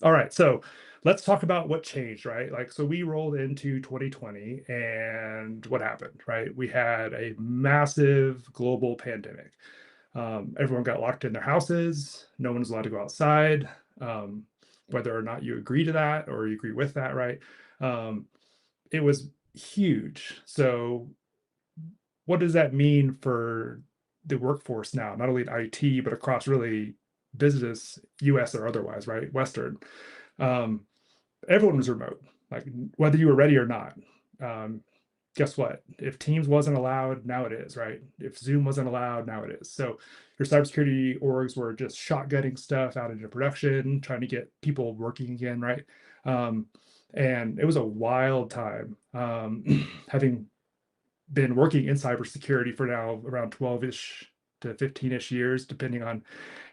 All right, so let's talk about what changed, right? Like, so we rolled into 2020 and what happened, right? We had a massive global pandemic. Everyone got locked in their houses. No one was allowed to go outside. Whether or not you agree to that or you agree with that, right? It was huge. So what does that mean for the workforce now, not only in IT, but across really business, US or otherwise, right? Western. Everyone was remote, like whether you were ready or not. guess what? If Teams wasn't allowed, now it is, right? If Zoom wasn't allowed, now it is. So your cybersecurity orgs were just shotgunning stuff out into production, trying to get people working again, right? And it was a wild time. Having been working in cybersecurity for now around 12-ish to 15-ish years, depending on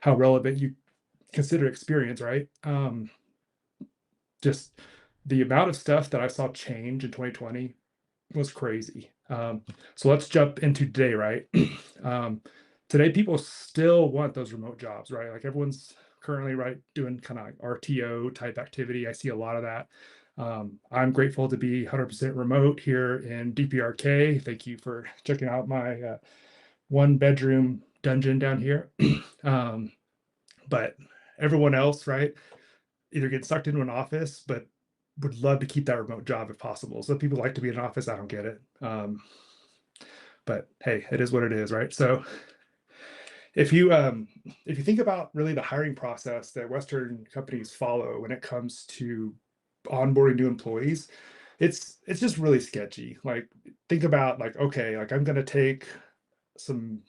how relevant you consider experience, right? Just the amount of stuff that I saw change in 2020 was crazy. So let's jump into today, right? Today, people still want those remote jobs, right? Like everyone's currently, right, doing kind of like RTO type activity. I see a lot of that. I'm grateful to be 100% remote here in DPRK. Thank you for checking out my 1-bedroom dungeon down here. But everyone else, right, either get sucked into an office, but would love to keep that remote job if possible. So people like to be in an office. I don't get it. But hey, it is what it is, right? So if you think about really the hiring process that Western companies follow when it comes to onboarding new employees, it's just really sketchy. Like think about like, okay, like I'm going to take some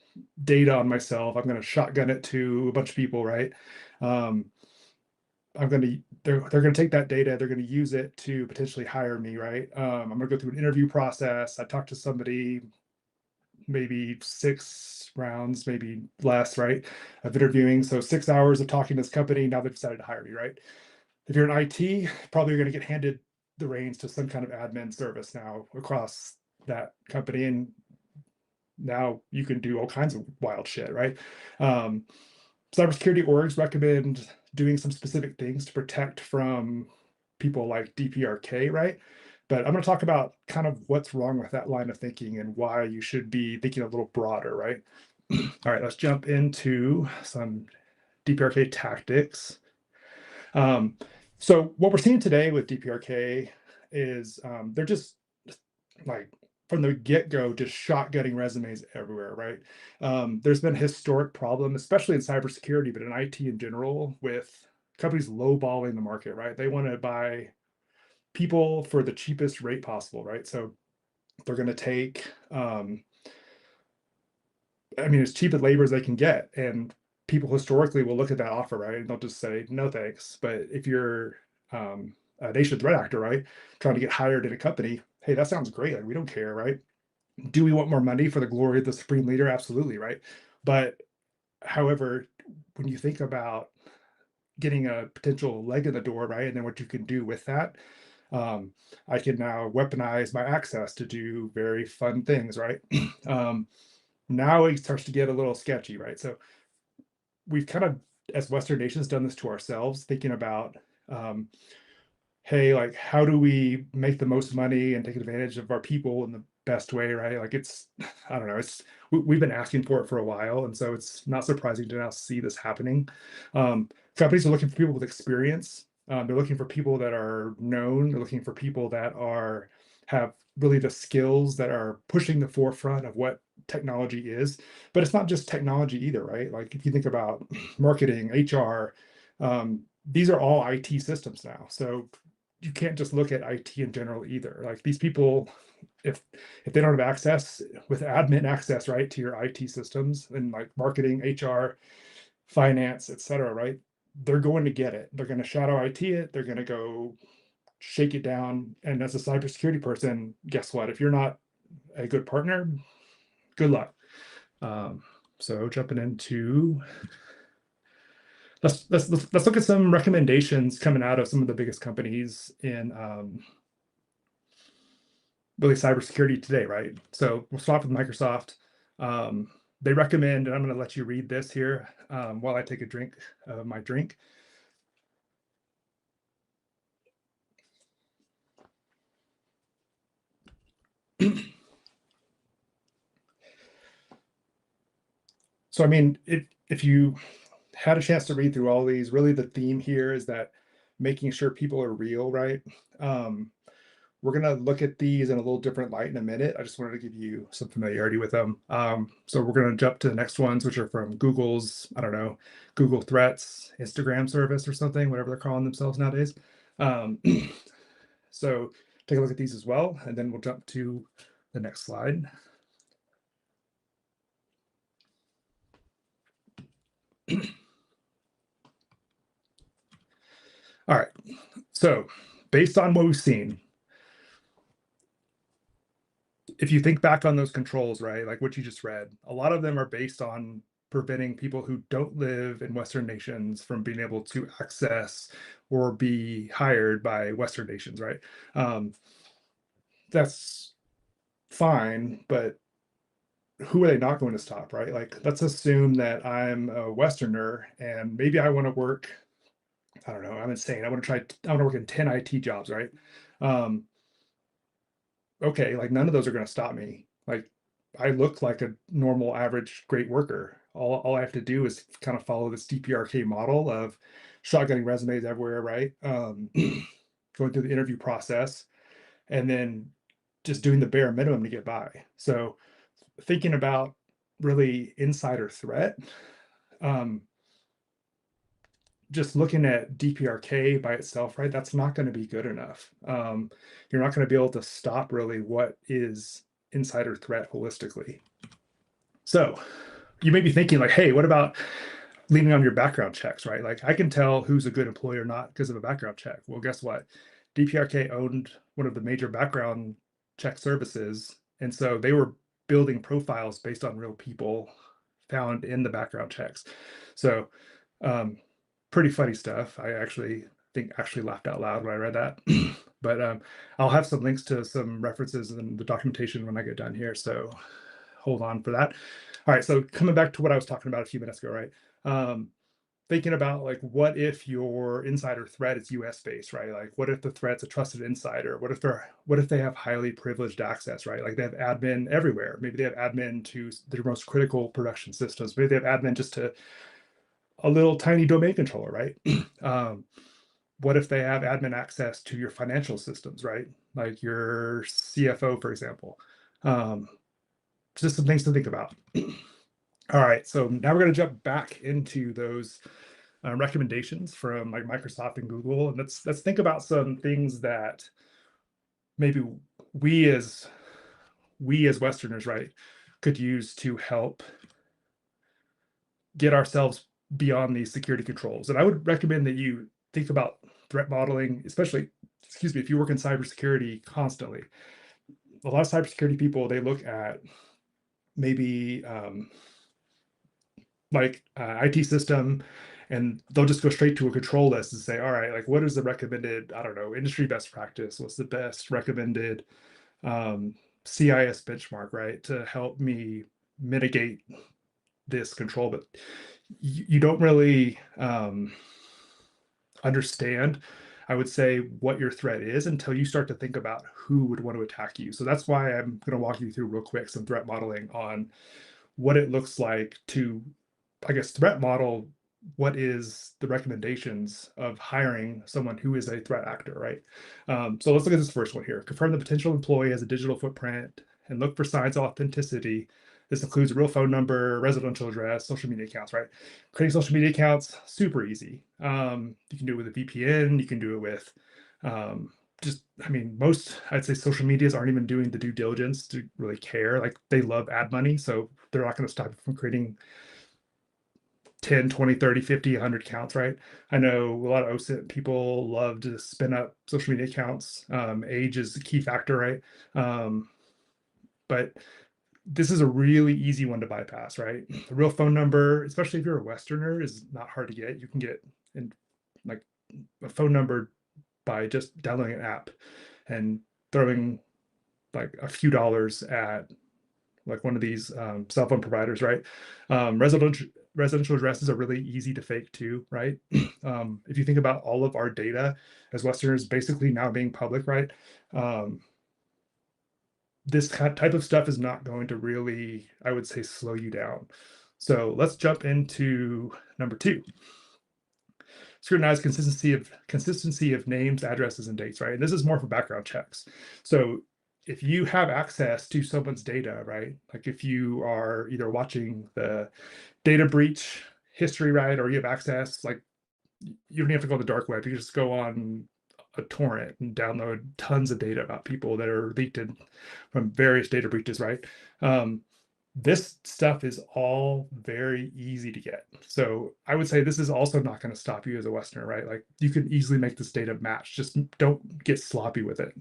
data on myself. I'm going to shotgun it to a bunch of people, right? they're going to take that data, they're going to use it to potentially hire me, right? I'm going to go through an interview process. I talk to somebody, maybe 6 rounds, maybe less, right, of interviewing. So 6 hours of talking to this company. Now they've decided to hire me, right? If you're in IT, probably you're going to get handed the reins to some kind of admin service now across that company, and now you can do all kinds of wild shit, right? Cybersecurity orgs recommend doing some specific things to protect from people like DPRK, right? But I'm going to talk about kind of what's wrong with that line of thinking and why you should be thinking a little broader, right? All right, let's jump into some DPRK tactics. So what we're seeing today with DPRK is they're just like from the get-go, just shotgunning resumes everywhere, right? There's been a historic problem, especially in cybersecurity, but in IT in general, with companies lowballing the market, right? They want to buy people for the cheapest rate possible, right? So they're going to take, as cheap as labor as they can get. And people historically will look at that offer, right? And they'll just say, no, thanks. But if you're a nation threat actor, right, trying to get hired in a company, hey, that sounds great. Like, we don't care, right? Do we want more money for the glory of the supreme leader? Absolutely, right? But however, when you think about getting a potential leg in the door, right, and then what you can do with that, I can now weaponize my access to do very fun things, right? Now it starts to get a little sketchy, right? So we've kind of, as Western nations, done this to ourselves, thinking about, hey, like, how do we make the most money and take advantage of our people in the best way, right? Like, I don't know, we've been asking for it for a while, and so it's not surprising to now see this happening. Companies are looking for people with experience. They're looking for people that are known. They're looking for people that have really the skills that are pushing the forefront of what technology is. But it's not just technology either, right? Like if you think about marketing, HR, these are all IT systems now. So you can't just look at IT in general either. Like these people, if they don't have access with admin access, right, to your IT systems and like marketing, HR, finance, etc., right, they're going to get it. They're going to shadow IT it. They're going to go shake it down. And as a cybersecurity person, guess what? If you're not a good partner, good luck. So jumping into, let's look at some recommendations coming out of some of the biggest companies in really cybersecurity today, right? So we'll start with Microsoft. They recommend, and I'm going to let you read this here while I take a drink of my drink. So, if you had a chance to read through all these, really the theme here is that making sure people are real, right? We're going to look at these in a little different light in a minute. I just wanted to give you some familiarity with them. So we're going to jump to the next ones, which are from Google's, I don't know, Google Threats, Instagram service or something, whatever they're calling themselves nowadays. So take a look at these as well. And then we'll jump to the next slide. All right, so based on what we've seen, if you think back on those controls, right, like what you just read, a lot of them are based on preventing people who don't live in Western nations from being able to access or be hired by Western nations, right? That's fine, but who are they not going to stop, right? Like, let's assume that I'm a Westerner and maybe I want to work, I don't know, I'm insane. I want to work in 10 IT jobs, right? Okay, like none of those are going to stop me. Like, I look like a normal, average, great worker. All I have to do is kind of follow this DPRK model of shotgunning resumes everywhere, right? Going through the interview process and then just doing the bare minimum to get by. So thinking about really insider threat, just looking at DPRK by itself, right? That's not going to be good enough. You're not going to be able to stop really what is insider threat holistically. So you may be thinking like, hey, what about leaning on your background checks, right? Like I can tell who's a good employee or not because of a background check. Well, guess what? DPRK owned one of the major background check services. And so they were building profiles based on real people found in the background checks. So pretty funny stuff. I actually laughed out loud when I read that. But I'll have some links to some references in the documentation when I get done here. So hold on for that. All right, so coming back to what I was talking about a few minutes ago, right? Thinking about like, what if your insider threat is US based, right? Like what if the threat's a trusted insider? What if they have highly privileged access, right? Like they have admin everywhere. Maybe they have admin to their most critical production systems. Maybe they have admin just to a little tiny domain controller, right? What if they have admin access to your financial systems, right? Like your CFO, for example. Just some things to think about. All right, so now we're going to jump back into those recommendations from like Microsoft and Google, and let's think about some things that maybe we as Westerners, right, could use to help get ourselves beyond these security controls. And I would recommend that you think about threat modeling, especially, if you work in cybersecurity constantly. A lot of cybersecurity people, they look at maybe IT system, and they'll just go straight to a control list and say, all right, like what is the recommended, I don't know, industry best practice? What's the best recommended CIS benchmark, right, to help me mitigate this control? But you don't really understand, I would say, what your threat is until you start to think about who would want to attack you. So that's why I'm going to walk you through real quick some threat modeling on what it looks like to, I guess, threat model what is the recommendations of hiring someone who is a threat actor, right? So let's look at this first one here. Confirm the potential employee has a digital footprint and look for signs of authenticity. This includes a real phone number, residential address, social media accounts, right? Creating social media accounts, super easy. You can do it with a VPN. You can do it with most, I'd say, social medias aren't even doing the due diligence to really care. Like they love ad money, so they're not going to stop you from creating 10, 20, 30, 50, 100 accounts, right? I know a lot of OSINT people love to spin up social media accounts. Age is a key factor, right? But this is a really easy one to bypass, right? The real phone number, especially if you're a Westerner, is not hard to get. You can get in like a phone number by just downloading an app and throwing like a few dollars at like one of these cell phone providers, right? Residential addresses are really easy to fake too, right? If you think about all of our data as Westerners basically now being public, right? This type of stuff is not going to really, I would say, slow you down. So let's jump into number 2. Scrutinize consistency of names, addresses, and dates, right? And this is more for background checks. So if you have access to someone's data, right? Like if you are either watching the data breach history, right? Or you have access, like you don't have to go on the dark web. You just go on a torrent and download tons of data about people that are leaked in from various data breaches, right? This stuff is all very easy to get. So I would say this is also not going to stop you as a Westerner, right? Like you can easily make this data match. Just don't get sloppy with it.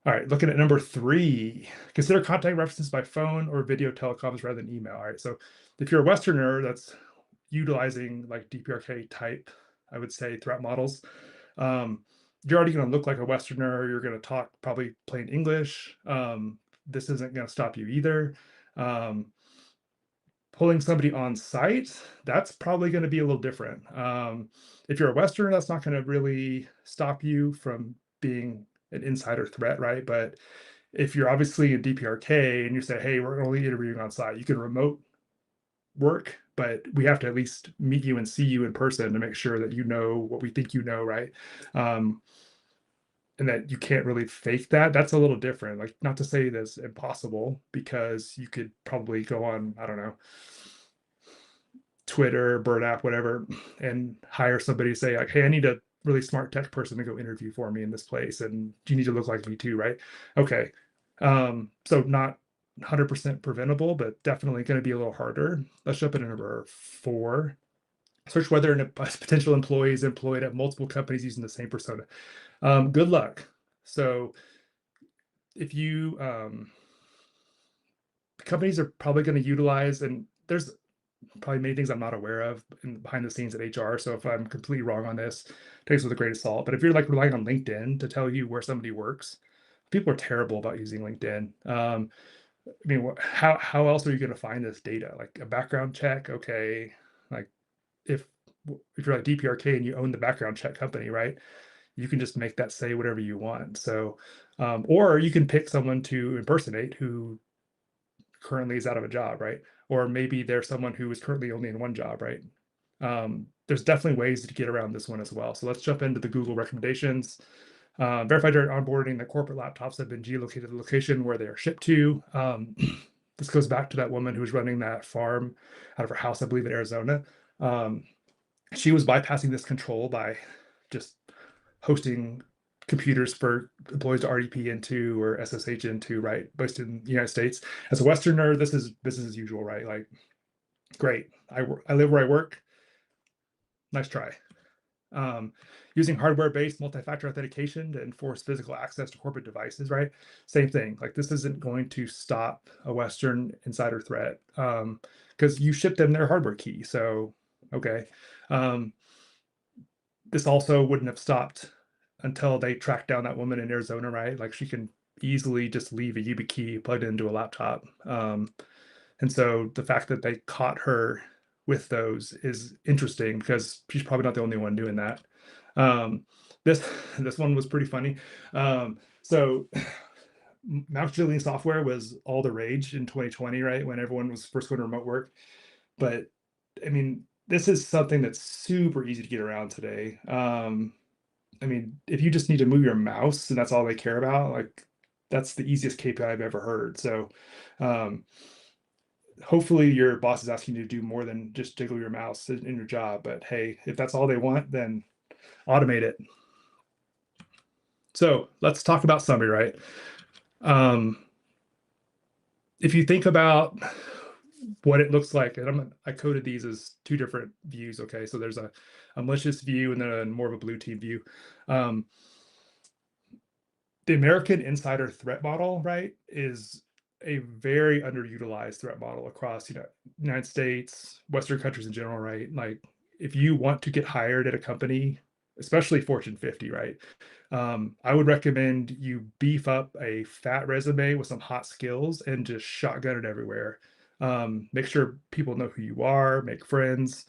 All right, looking at number 3, consider contact references by phone or video telecoms rather than email. All right, so if you're a Westerner that's utilizing like DPRK type, I would say, threat models, you're already going to look like a Westerner. You're going to talk probably plain English. This isn't going to stop you either. Pulling somebody on site, that's probably going to be a little different. If you're a Westerner, that's not going to really stop you from being an insider threat, right? But if you're obviously in DPRK and you say, hey, we're only interviewing on site, you can remote work, but we have to at least meet you and see you in person to make sure that you know what we think you know, right? And that you can't really fake that. That's a little different. Like, not to say that's impossible, because you could probably go on, I don't know, Twitter, Bird app, whatever, and hire somebody to say like, hey, I need a really smart tech person to go interview for me in this place, and you need to look like me too, right? Okay. So not 100% preventable, but definitely going to be a little harder. Let's jump into number 4. Search whether a potential employee is employed at multiple companies using the same persona. Good luck. So if you companies are probably going to utilize, and there's probably many things I'm not aware of behind the scenes at HR. So if I'm completely wrong on this, take this with a grain of salt. But if you're like relying on LinkedIn to tell you where somebody works, people are terrible about using LinkedIn. I mean, how else are you going to find this data? Like a background check, okay. Like if you're like DPRK and you own the background check company, right? You can just make that say whatever you want. So, or you can pick someone to impersonate who currently is out of a job, right? Or maybe there's someone who is currently only in one job, right? There's definitely ways to get around this one as well. So let's jump into the Google recommendations. Verified during onboarding that corporate laptops have been geolocated to the location where they are shipped to. This goes back to that woman who was running that farm out of her house, I believe, in Arizona. She was bypassing this control by just hosting computers for employees to RDP into or SSH into, right? Based in the United States. As a Westerner, this is business as usual, right? Like, great. I live where I work. Nice try. Using hardware-based multi-factor authentication to enforce physical access to corporate devices, right? Same thing. Like, this isn't going to stop a Western insider threat because you ship them their hardware key. So, okay. This also wouldn't have stopped until they tracked down that woman in Arizona, right? Like, she can easily just leave a YubiKey plugged into a laptop. And so the fact that they caught her with those is interesting because she's probably not the only one doing that. This one was pretty funny. So mouse shielding software was all the rage in 2020, right? When everyone was first going to remote work. But I mean, this is something that's super easy to get around today. I mean, if you just need to move your mouse and that's all they care about, like, that's the easiest KPI I've ever heard. So hopefully your boss is asking you to do more than just jiggle your mouse in your job. But hey, if that's all they want, then automate it. So let's talk about summary, right? If you think about what it looks like, and I coded these as 2 different views, okay? So there's a malicious view and then a more of a blue team view. The American insider threat model, right, is a very underutilized threat model across, United States, Western countries in general, right? Like, if you want to get hired at a company, especially Fortune 50, right? I would recommend you beef up a fat resume with some hot skills and just shotgun it everywhere. Make sure people know who you are, make friends,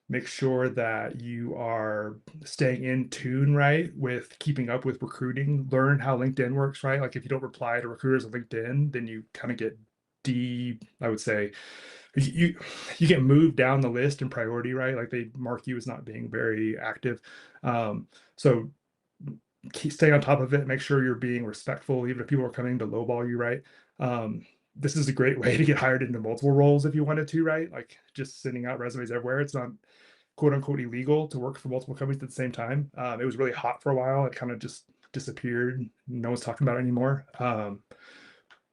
make sure that you are staying in tune, right, with keeping up with recruiting, learn how LinkedIn works, right? Like, if you don't reply to recruiters on LinkedIn, then you kind of get I would say, you get moved down the list in priority, right? Like, they mark you as not being very active. So stay on top of it, make sure you're being respectful, even if people are coming to lowball you, right? This is a great way to get hired into multiple roles if you wanted to, right? Like, just sending out resumes everywhere. It's not quote unquote illegal to work for multiple companies at the same time. It was really hot for a while. It kind of just disappeared. No one's talking about it anymore.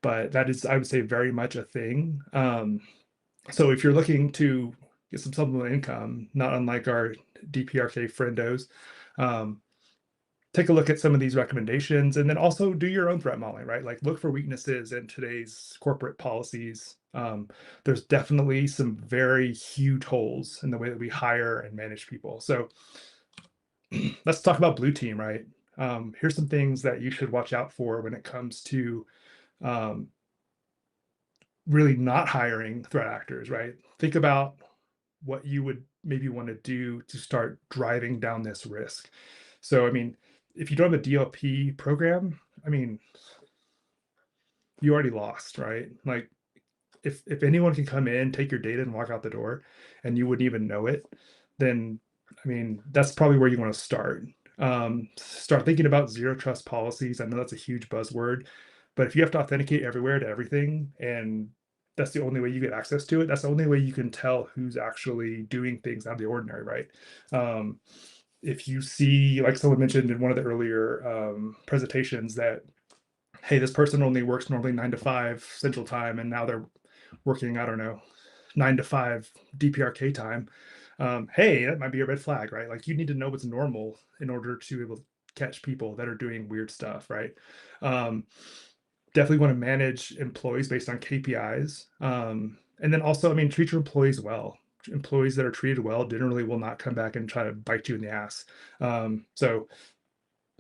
But that is, I would say, very much a thing. So if you're looking to get some supplemental income, not unlike our DPRK friendos, take a look at some of these recommendations, and then also do your own threat modeling, right? Like look for weaknesses in today's corporate policies. There's definitely some very huge holes in the way that we hire and manage people. So let's talk about blue team, right? Here's some things that you should watch out for when it comes to really not hiring threat actors, right? Think about what you would maybe want to do to start driving down this risk. So, I mean, if you don't have a DLP program, I mean, you already lost, right? Like, if anyone can come in, take your data, and walk out the door, and you wouldn't even know it, then I mean, that's probably where you want to start. Start thinking about zero trust policies. I know that's a huge buzzword, but if you have to authenticate everywhere to everything, and that's the only way you get access to it, that's the only way you can tell who's actually doing things out of the ordinary, right? If you see, like someone mentioned in one of the earlier presentations, that hey, this person only works normally 9 to 5 Central Time, and now they're working, I don't know, 9 to 5 DPRK time. Hey, that might be a red flag, right? Like you need to know what's normal in order to be able to catch people that are doing weird stuff, right? Definitely want to manage employees based on KPIs. And then also, I mean, treat your employees well. Employees that are treated well generally will not come back and try to bite you in the ass. So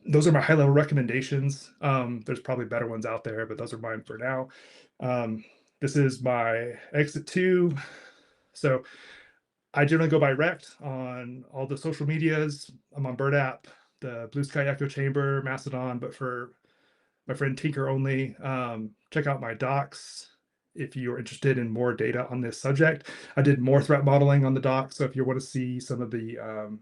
those are my high level recommendations. There's probably better ones out there, but those are mine for now. This is my exit 2. So I generally go by Rect on all the social medias. I'm on Bird App, the Blue Sky Echo Chamber, Mastodon, but for my friend Tinker only. Check out my docs if you're interested in more data on this subject. I did more threat modeling on the docs, so if you want to see some of the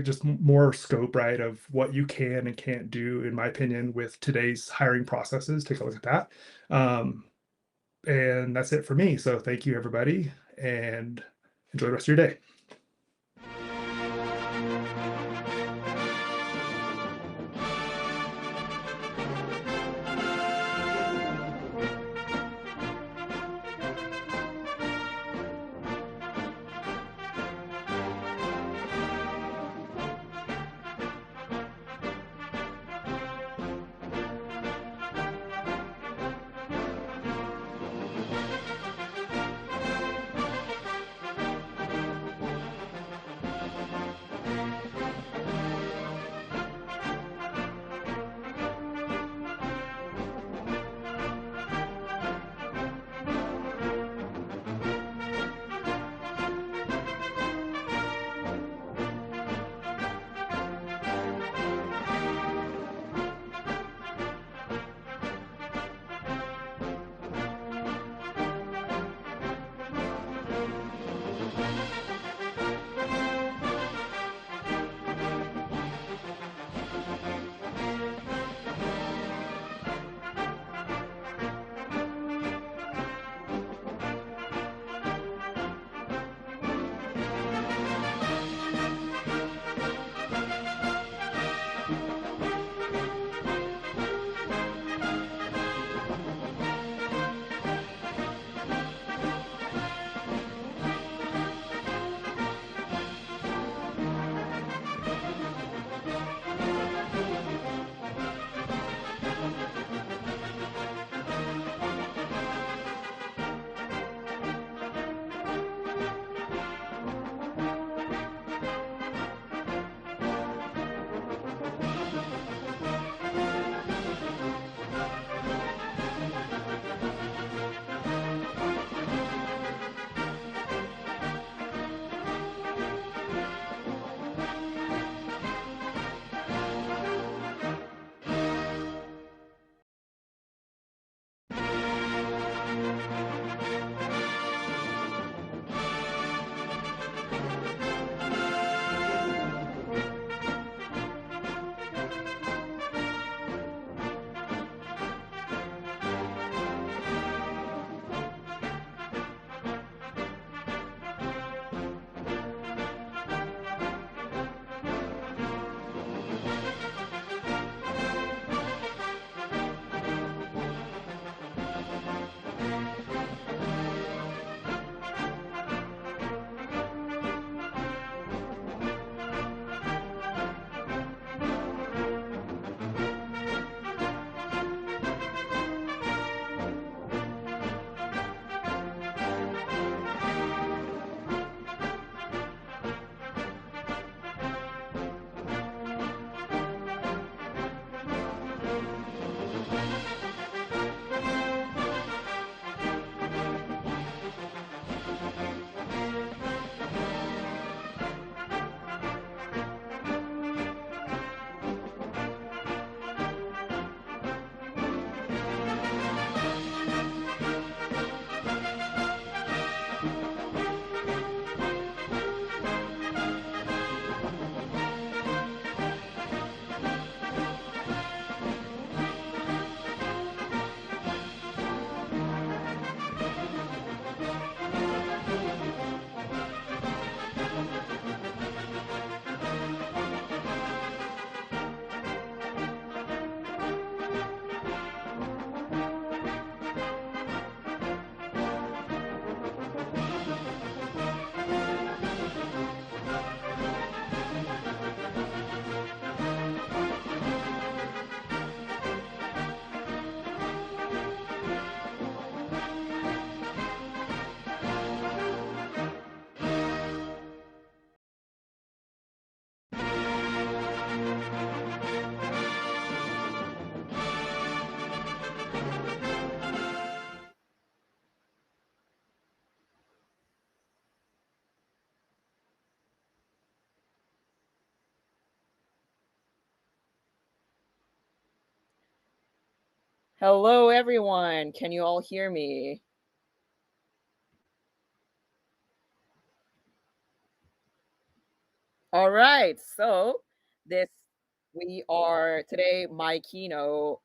just more scope, right, of what you can and can't do, in my opinion, with today's hiring processes, take a look at that. And that's it for me. So thank you, everybody, and enjoy the rest of your day. Hello, everyone. Can you all hear me? All right. So today, my keynote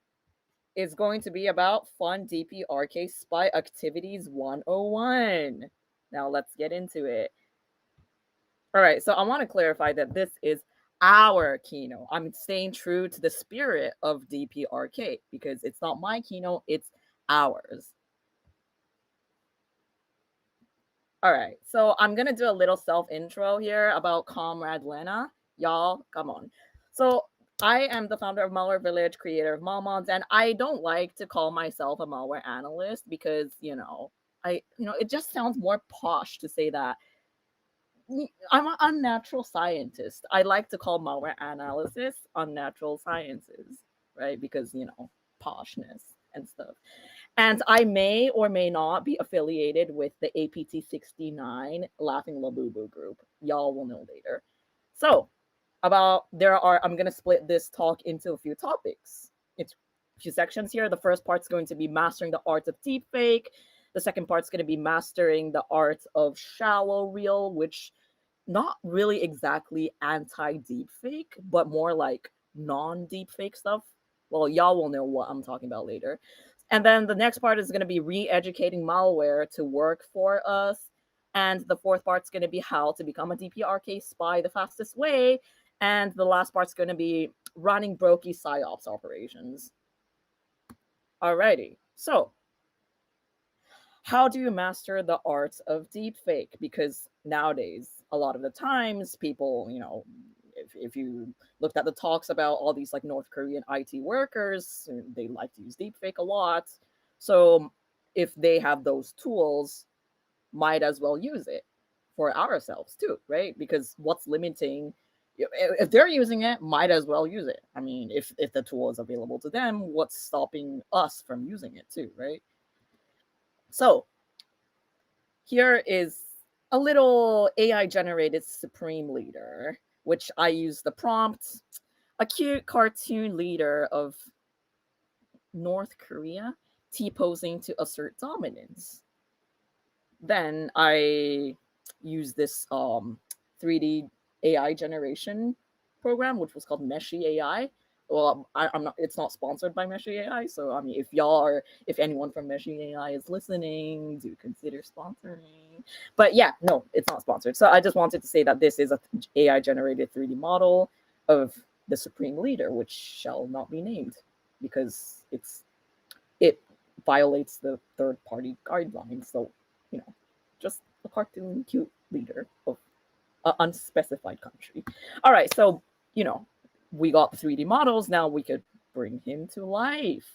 is going to be about fun DPRK spy activities 101. Now let's get into it. All right. So I want to clarify that this is our keynote. I'm staying true to the spirit of DPRK because it's not my keynote, it's ours. All right, so I'm gonna do a little self intro here about Comrade Lena. Y'all, come on. So I am the founder of Malware Village, creator of Malmons, and I don't like to call myself a malware analyst because it just sounds more posh to say that. I'm an unnatural scientist. I like to call malware analysis unnatural sciences, right? Because poshness and stuff. And I may or may not be affiliated with the APT69 Laughing Labubu group. Y'all will know later. So, I'm going to split this talk into a few topics. It's a few sections here. The first part's going to be mastering the art of deepfake. The second part's going to be mastering the art of shallow reel, which not really exactly anti-deepfake, but more like non-deepfake stuff. Well, y'all will know what I'm talking about later. And then the next part is going to be re-educating malware to work for us. And the fourth part's going to be how to become a DPRK spy the fastest way. And the last part's going to be running Brokey PsyOps operations. Alrighty, so how do you master the art of deepfake? Because nowadays, a lot of the times, people, if you looked at the talks about all these like North Korean IT workers, they like to use deepfake a lot. So if they have those tools, might as well use it for ourselves too, right? Because what's limiting, if they're using it, might as well use it. I mean, if the tool is available to them, what's stopping us from using it too, right? So here is a little AI generated Supreme Leader, which I use the prompt, a cute cartoon leader of North Korea T-posing to assert dominance. Then I use this 3D AI generation program, which was called Meshi AI. Well, I'm not. It's not sponsored by Meshi AI, so I mean, if anyone from Meshi AI is listening, do consider sponsoring. But yeah, no, it's not sponsored. So I just wanted to say that this is a AI generated 3D model of the Supreme Leader, which shall not be named because it violates the third-party guidelines. So just a cartoon cute leader of an unspecified country. All right, so we got the 3D models. Now we could bring him to life.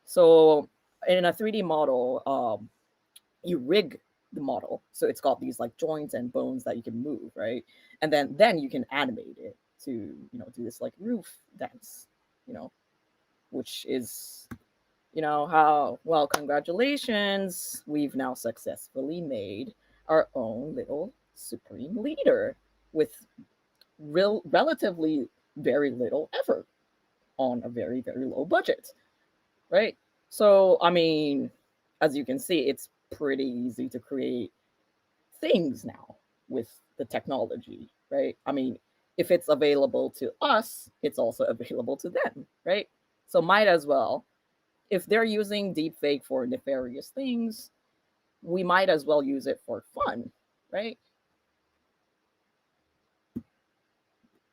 So in a 3D model, you rig the model, so it's got these like joints and bones that you can move, right? And then you can animate it to do this like roof dance, which is well, congratulations, we've now successfully made our own little Supreme Leader with relatively very little effort on a very, very low budget, right? So, I mean, as you can see, it's pretty easy to create things now with the technology, right? I mean, if it's available to us, it's also available to them, right? So might as well, if they're using deepfake for nefarious things, we might as well use it for fun, right?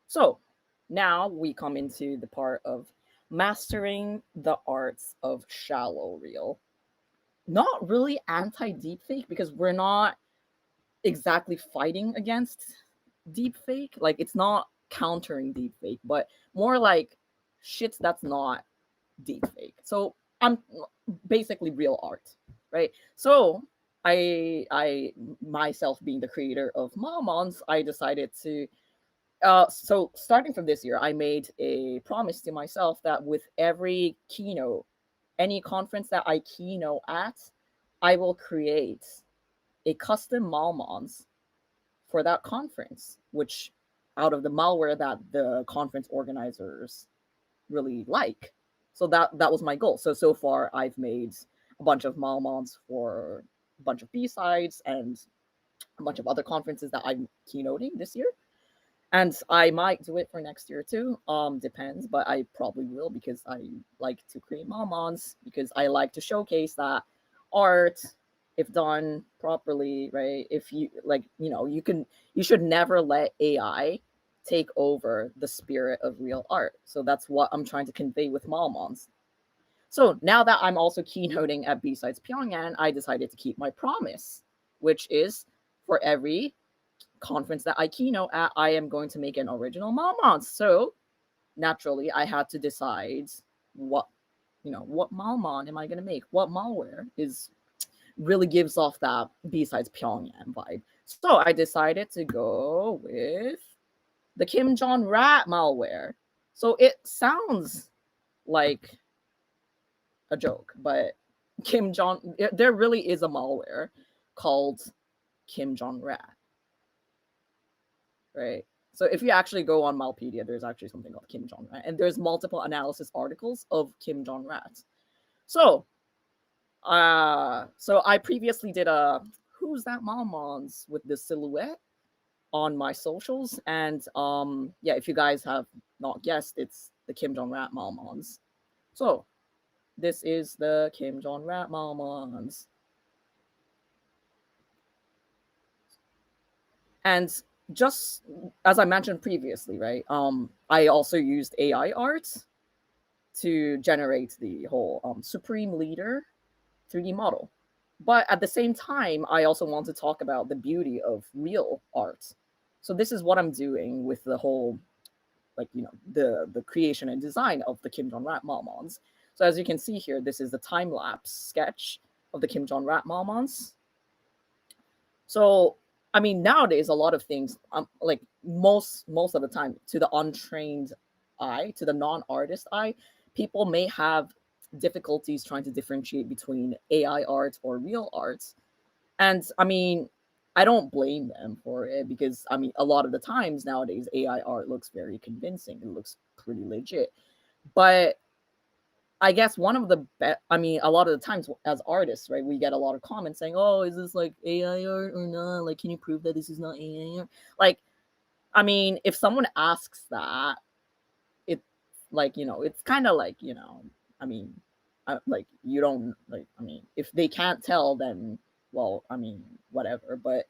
So now we come into the part of mastering the arts of shallow reel. Not really anti-deepfake because we're not exactly fighting against deepfake. Like it's not countering deepfake, but more like shit that's not deepfake. So I'm basically real art, right? So I myself being the creator of Malmons, I decided to so starting from this year, I made a promise to myself that with every keynote, any conference that I keynote at, I will create a custom Malmons for that conference, which out of the malware that the conference organizers really like. So that was my goal. So far I've made a bunch of Malmons for a bunch of B-sides and a bunch of other conferences that I'm keynoting this year. And I might do it for next year too. Depends, but I probably will because I like to create Malmons, because I like to showcase that art, if done properly, right? If you like, you should never let AI take over the spirit of real art. So that's what I'm trying to convey with Malmons. So now that I'm also keynoting at BSides Pyongyang, I decided to keep my promise, which is for every conference that I keynote at, I am going to make an original Malmon. So naturally, I had to decide what Malmon am I going to make? What malware really gives off that BSides Pyongyang vibe. So I decided to go with the Kim Jong Rat malware. So it sounds like a joke, but there really is a malware called Kim Jong Rat, right? So if you actually go on Malpedia, there's actually something called Kim Jong Rat, and there's multiple analysis articles of Kim Jong Rat. So I previously did a who's that Malmons with the silhouette on my socials, and yeah, if you guys have not guessed, it's the Kim Jong Rat Malmons. So this is the Kim Jong Rat Malmons. And just as I mentioned previously, right? I also used AI art to generate the whole Supreme Leader 3D model. But at the same time, I also want to talk about the beauty of real art. So this is what I'm doing with the whole, the creation and design of the Kim Jong Rat Malmons. So as you can see here, this is the time-lapse sketch of the Kim Jong Rat Malmons. So, I mean, nowadays, a lot of things, like most of the time, to the untrained eye, to the non-artist eye, people may have difficulties trying to differentiate between AI art or real art. And I mean, I don't blame them for it, because I mean, a lot of the times nowadays, AI art looks very convincing. It looks pretty legit. But I guess one of the a lot of the times as artists, right, we get a lot of comments saying, "Oh, is this like AI art or not? Like, can you prove that this is not AI art?" Like, I mean, if someone asks that, it's like, it's kind of like, I mean, like, you don't like, I mean, if they can't tell, then, well, I mean, whatever. But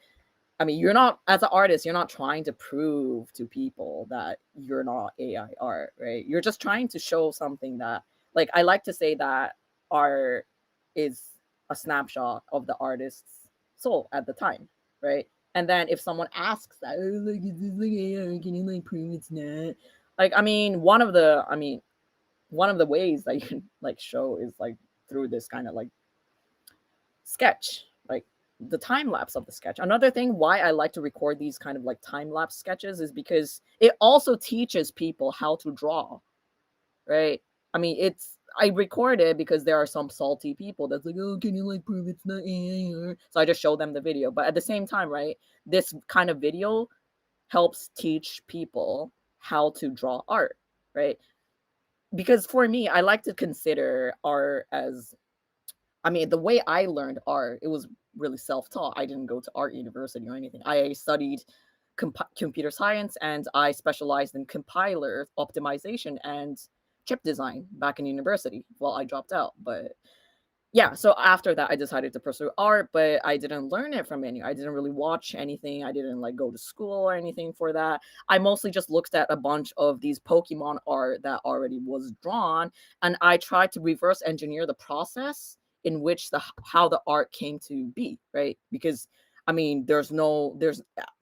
I mean, you're not, as an artist, you're not trying to prove to people that you're not AI art, right? You're just trying to show something that, like, I like to say that art is a snapshot of the artist's soul at the time, right? And then if someone asks that, "Oh, like, is this like AI? Can you like prove it's not?" Like, I mean, one of the ways that you can like show is like through this kind of like sketch, like the time lapse of the sketch. Another thing why I like to record these kind of like time lapse sketches is because it also teaches people how to draw, right? I mean, I record it because there are some salty people that's like, "Oh, can you like prove it's not AI?" So I just show them the video. But at the same time, right, this kind of video helps teach people how to draw art, right? Because for me, I like to consider art as, I mean, the way I learned art, it was really self-taught. I didn't go to art university or anything. I studied computer science, and I specialized in compiler optimization and chip design back in university. Well, I dropped out, but yeah, so after that I decided to pursue art, but I didn't learn it from any. I didn't really watch anything. I didn't like go to school or anything for that. I mostly just looked at a bunch of these Pokemon art that already was drawn, and I tried to reverse engineer the process in which how the art came to be, right? Because I mean, there's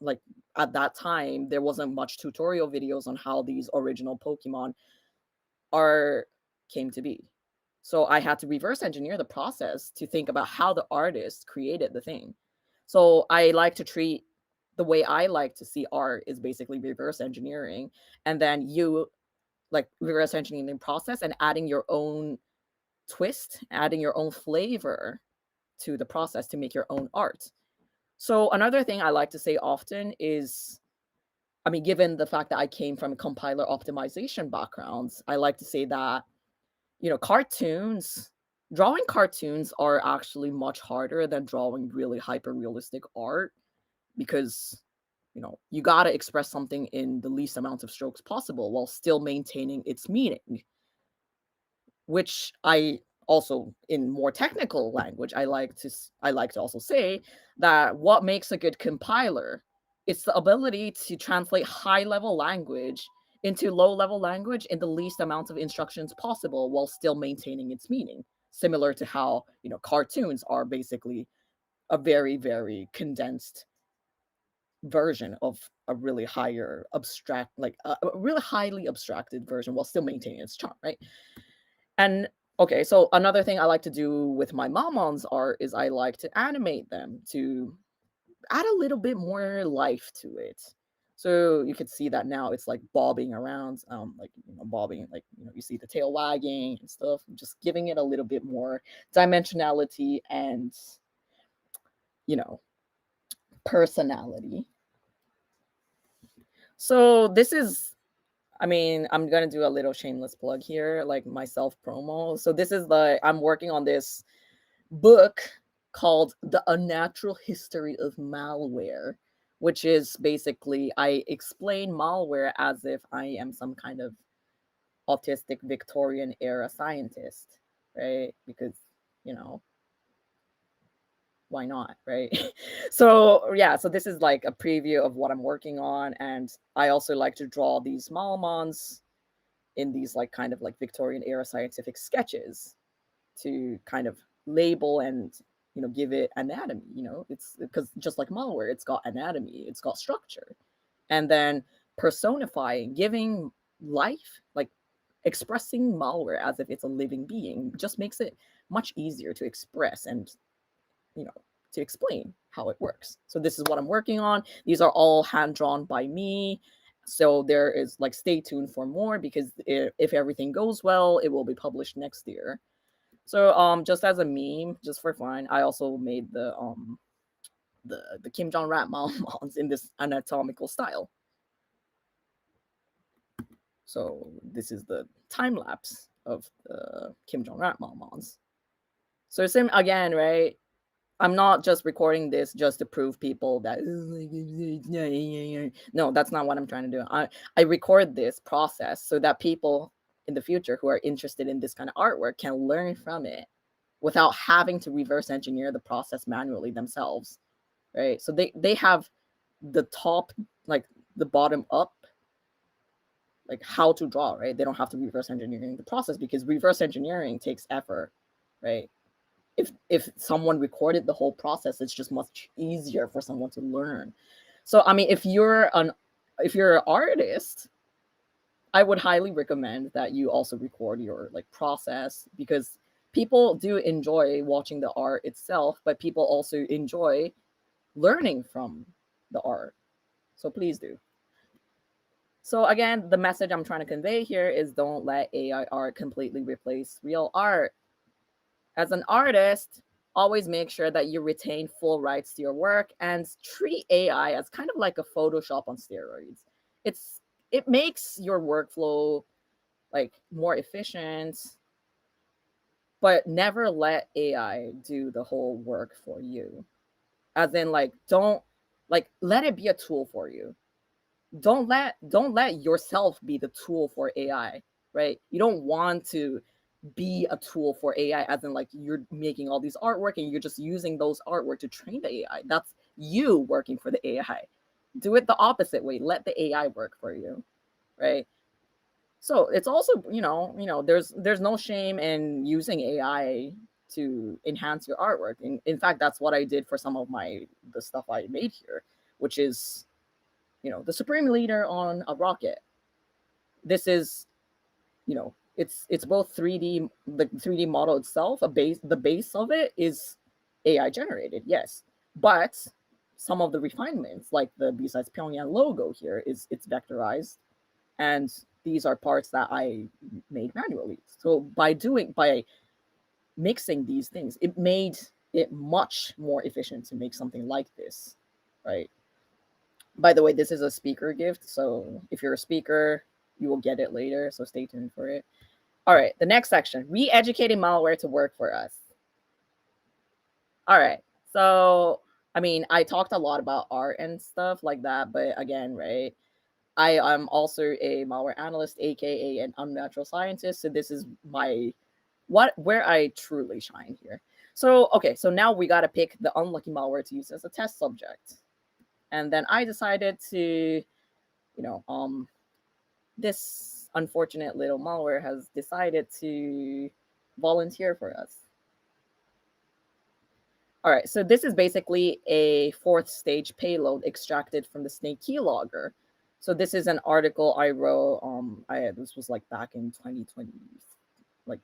like, at that time there wasn't much tutorial videos on how these original Pokemon art came to be. So I had to reverse engineer the process to think about how the artist created the thing. So I like to treat the way I like to see art is basically reverse engineering, and then you like reverse engineering the process and adding your own twist, adding your own flavor to the process to make your own art. So another thing I like to say often is, I mean, given the fact that I came from compiler optimization backgrounds, I like to say that drawing cartoons are actually much harder than drawing really hyper realistic art, because you got to express something in the least amount of strokes possible while still maintaining its meaning, which I also, in more technical language, I like to also say that what makes a good compiler, it's the ability to translate high level language into low level language in the least amount of instructions possible while still maintaining its meaning, similar to how cartoons are basically a very, very condensed version of a really higher abstract, like a really highly abstracted version while still maintaining its charm, right? And okay, so another thing I like to do with my Mamon's art is I like to animate them to add a little bit more life to it. So you could see that now it's like bobbing around, like bobbing, like you see the tail wagging and stuff, just giving it a little bit more dimensionality and personality. So this is, I'm gonna do a little shameless plug here, like my self promo. So this is I'm working on this book called The Unnatural History of Malware, which is basically I explain malware as if I am some kind of autistic Victorian era scientist, right? Because why not, right? So yeah, so this is like a preview of what I'm working on, and I also like to draw these Malmons in these like kind of like Victorian era scientific sketches to kind of label and give it anatomy. It's because just like malware, it's got anatomy, it's got structure, and then personifying, giving life, like expressing malware as if it's a living being, just makes it much easier to express and to explain how it works. So this is what I'm working on. These are all hand drawn by me. So there is like, stay tuned for more, because if everything goes well, it will be published next year. So just as a meme, just for fun, I also made the Kim Jong rat Malmons in this anatomical style. So this is the time lapse of the Kim Jong rat Malmons. So same again, right? I'm not just recording this just to prove people that no, that's not what I'm trying to do. I record this process so that people in the future who are interested in this kind of artwork can learn from it without having to reverse engineer the process manually themselves, right? So they have the top, like the bottom up, like how to draw, right? They don't have to reverse engineering the process, because reverse engineering takes effort, right? If someone recorded the whole process, it's just much easier for someone to learn. So if you're an artist, I would highly recommend that you also record your like process, because people do enjoy watching the art itself, but people also enjoy learning from the art. So please do. So again, the message I'm trying to convey here is, don't let AI art completely replace real art. As an artist, always make sure that you retain full rights to your work and treat AI as kind of like a Photoshop on steroids. It makes your workflow like more efficient, but never let AI do the whole work for you. As in, like, don't let it be a tool for you. Don't let yourself be the tool for AI, right? You don't want to be a tool for AI, as in like you're making all these artwork and you're just using those artwork to train the AI. That's you working for the AI. Do it the opposite way. Let the AI work for you, right? So it's also, there's no shame in using AI to enhance your artwork. In fact, that's what I did for some of the stuff I made here, which is, the Supreme Leader on a rocket. This is, it's both 3D, the 3D model itself, the base of it is AI generated, yes. But some of the refinements, like the BSides Pyongyang logo here, it's vectorized. And these are parts that I made manually. So by mixing these things, it made it much more efficient to make something like this, right? By the way, this is a speaker gift. So if you're a speaker, you will get it later. So stay tuned for it. All right, the next section, re-educating malware to work for us. All right, so I mean, I talked a lot about art and stuff like that, but again, right, I am also a malware analyst, aka an unnatural scientist. So this is where I truly shine here. So okay, so now we got to pick the unlucky malware to use as a test subject, and then I decided to, this unfortunate little malware has decided to volunteer for us. All right, so this is basically a fourth stage payload extracted from the snake keylogger. So this is an article I wrote. This was like back in 2020, like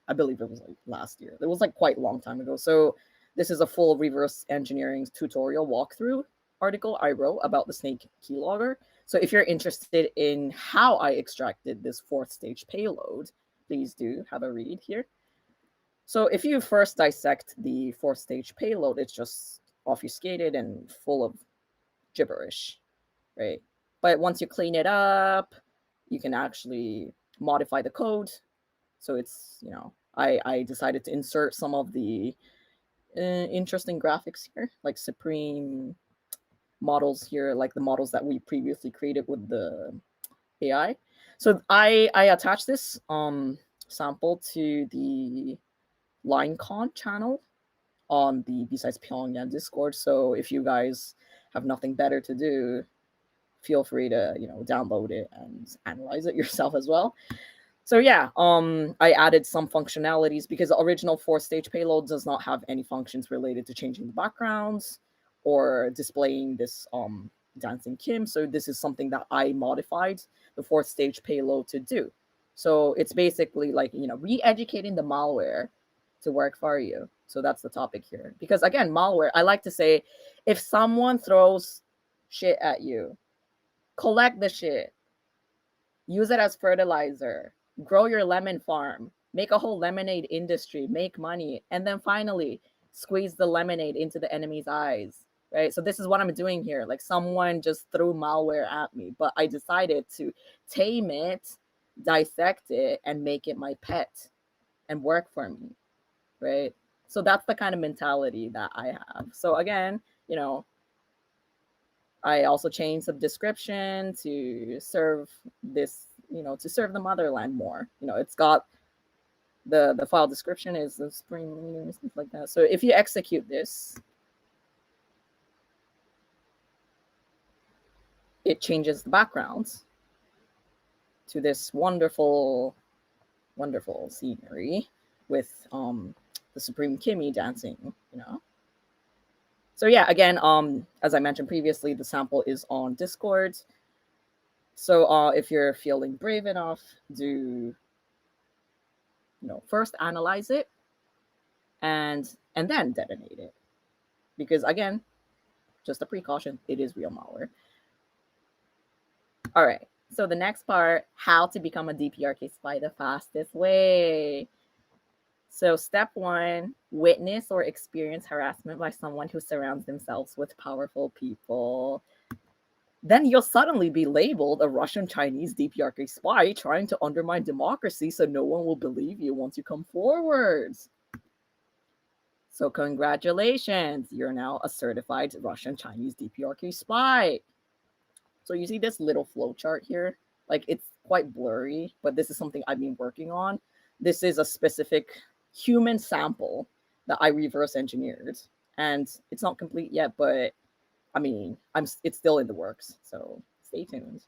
I believe it was like last year. It was like quite a long time ago. So this is a full reverse engineering tutorial walkthrough article I wrote about the snake keylogger. So if you're interested in how I extracted this fourth stage payload, please do have a read here. So if you first dissect the fourth stage payload, it's just obfuscated and full of gibberish, right? But once you clean it up, you can actually modify the code. So it's, I decided to insert some of the interesting graphics here, like Supreme models here, like the models that we previously created with the AI. So I attached this sample to the LineCon channel on the BSides Pyongyang Discord. So if you guys have nothing better to do, feel free to download it and analyze it yourself as well. So yeah, I added some functionalities because the original fourth stage payload does not have any functions related to changing the backgrounds or displaying this dancing Kim. So this is something that I modified the fourth stage payload to do. So it's basically like, re-educating the malware to work for you. So that's the topic here. Because again, malware, I like to say, if someone throws shit at you, collect the shit, use it as fertilizer, grow your lemon farm, make a whole lemonade industry, make money, and then finally squeeze the lemonade into the enemy's eyes, right? So this is what I'm doing here. Like someone just threw malware at me, but I decided to tame it, dissect it, and make it my pet and work for me, right? So that's the kind of mentality that I have. So again, I also changed the description to serve this, to serve the motherland more. It's got the file description is the spring, stuff like that. So if you execute this, it changes the backgrounds to this wonderful, wonderful scenery with the Supreme Kimmy dancing, So yeah, again, as I mentioned previously, the sample is on Discord. So if you're feeling brave enough, first analyze it and then detonate it. Because again, just a precaution, it is real malware. All right, so the next part, how to become a DPRK spy the fastest way. So step 1, witness or experience harassment by someone who surrounds themselves with powerful people. Then you'll suddenly be labeled a Russian Chinese DPRK spy trying to undermine democracy, so no one will believe you once you come forward. So congratulations, you're now a certified Russian Chinese DPRK spy. So you see this little flowchart here? Like it's quite blurry, but this is something I've been working on. This is a specific human sample that I reverse engineered, and it's not complete yet, but I mean, it's still in the works, so stay tuned.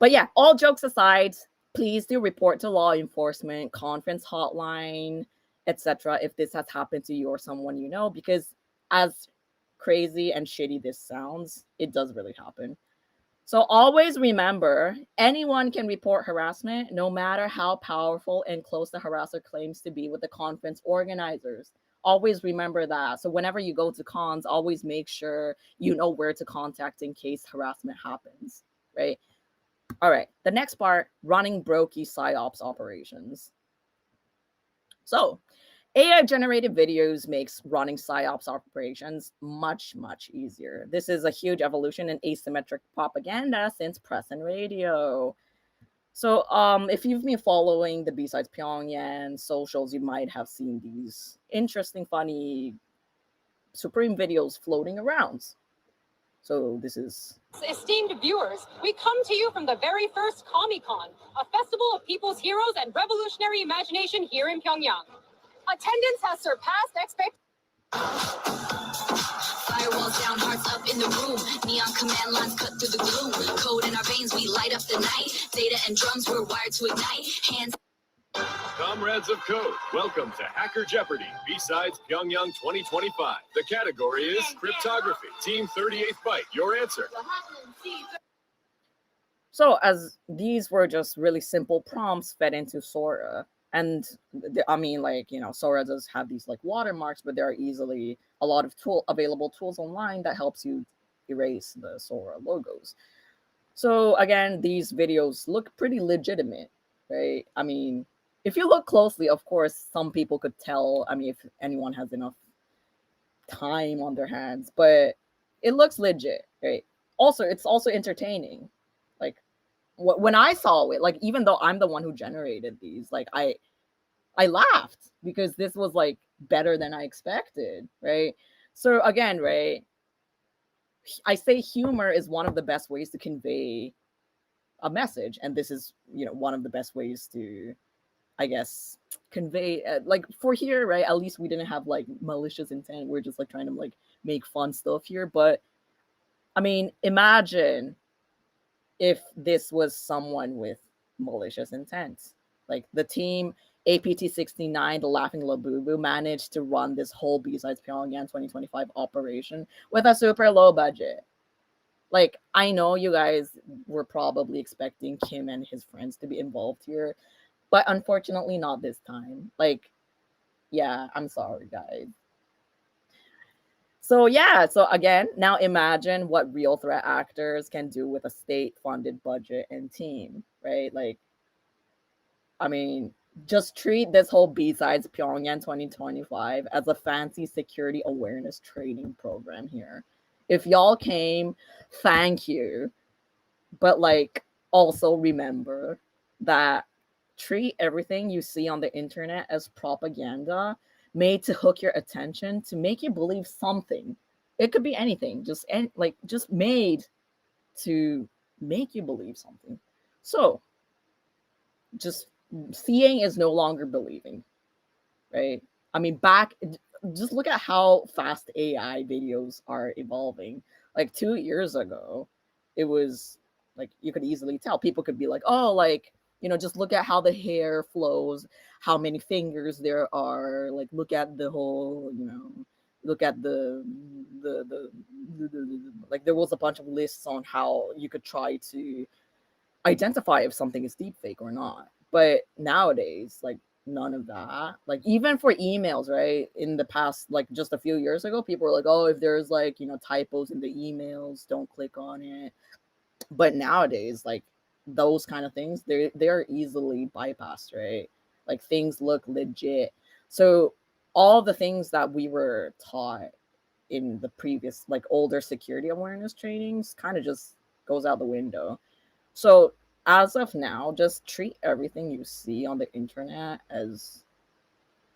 But yeah, all jokes aside, please do report to law enforcement, conference hotline, etc. if this has happened to you or someone you know, because as crazy and shitty this sounds, it does really happen. So always remember, anyone can report harassment, no matter how powerful and close the harasser claims to be with the conference organizers. Always remember that. So whenever you go to cons, always make sure you know where to contact in case harassment happens, right? All right, the next part, running brokey PsyOps operations. So AI-generated videos makes running PsyOps operations much, much easier. This is a huge evolution in asymmetric propaganda since press and radio. So if you've been following the BSides Pyongyang socials, you might have seen these interesting, funny Supreme videos floating around. So this is... Esteemed viewers, we come to you from the very first Comic-Con, a festival of people's heroes and revolutionary imagination here in Pyongyang. Attendance has surpassed expectations. Firewalls down, hearts up in the room. Neon command lines cut through the gloom. Code in our veins, we light up the night. Data and drums, we're wired to ignite. Hands. Comrades of Code, welcome to Hacker Jeopardy! BSides Pyongyang 2025. The category is cryptography. Team 38th Byte, your answer. So as these were just really simple prompts fed into Sora, and I mean, like, you know, Sora does have these like watermarks, but there are easily a lot of available tools online that helps you erase the Sora logos. So again, these videos look pretty legitimate, right? I mean, if you look closely, of course, some people could tell. I mean, if anyone has enough time on their hands, but it looks legit, right? Also, it's also entertaining. Like, when I saw it, like, even though I'm the one who generated these, like, I laughed because this was like better than I expected, right? So again, right, I say humor is one of the best ways to convey a message, and this is, you know, one of the best ways to, I guess, convey, like, for here, right, at least we didn't have like malicious intent. We're just like trying to like make fun stuff here. But I mean, imagine if this was someone with malicious intent. Like the team APT69, the Laughing Labubu, managed to run this whole BSides Pyongyang 2025 operation with a super low budget. Like, I know you guys were probably expecting Kim and his friends to be involved here, but unfortunately not this time. Like, yeah, I'm sorry, guys. So yeah, so again, now imagine what real threat actors can do with a state-funded budget and team, right? Like, I mean, just treat this whole BSides Pyongyang 2025 as a fancy security awareness training program here. If y'all came, thank you. But like, also remember that treat everything you see on the internet as propaganda made to hook your attention, to make you believe something. It could be anything, just made to make you believe something. So just seeing is no longer believing, right? I mean, just look at how fast AI videos are evolving. Like 2 years ago, it was like, you could easily tell. People could be like, oh, like, you know, just look at how the hair flows, how many fingers there are, like, look at the whole, you know, look at the like, there was a bunch of lists on how you could try to identify if something is deepfake or not. But nowadays, like, none of that. Like, even for emails, right? In the past, like just a few years ago, people were like, oh, if there's like, you know, typos in the emails, don't click on it. But nowadays, like, those kind of things, they're easily bypassed, right? Like, things look legit. So all the things that we were taught in the previous, like, older security awareness trainings kind of just goes out the window. So as of now, just treat everything you see on the internet as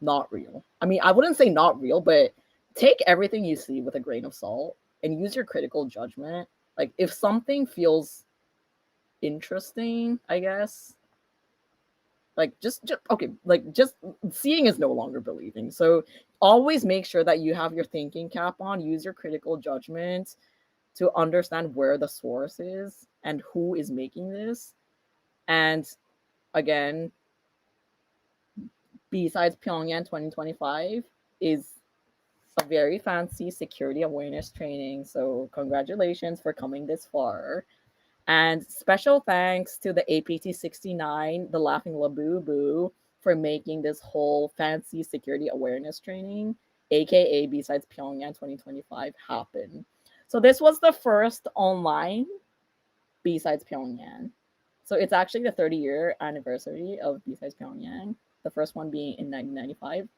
not real. I mean, I wouldn't say not real, but take everything you see with a grain of salt and use your critical judgment. Like, if something feels interesting, I guess, like, just okay, like, just seeing is no longer believing. So always make sure that you have your thinking cap on, use your critical judgment to understand where the source is and who is making this. And again, BSides Pyongyang 2025 is a very fancy security awareness training. So congratulations for coming this far. And special thanks to the APT69, the Laughing Labubu, for making this whole fancy security awareness training, aka BSides Pyongyang 2025, happen. So this was the first online BSides Pyongyang. So it's actually the 30-year anniversary of BSides Pyongyang, the first one being in 1995.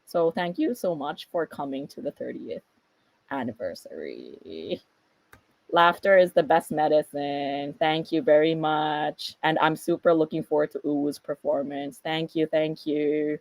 So thank you so much for coming to the 30th anniversary. Laughter is the best medicine. Thank you very much. And I'm super looking forward to Uwu's performance. Thank you. Thank you.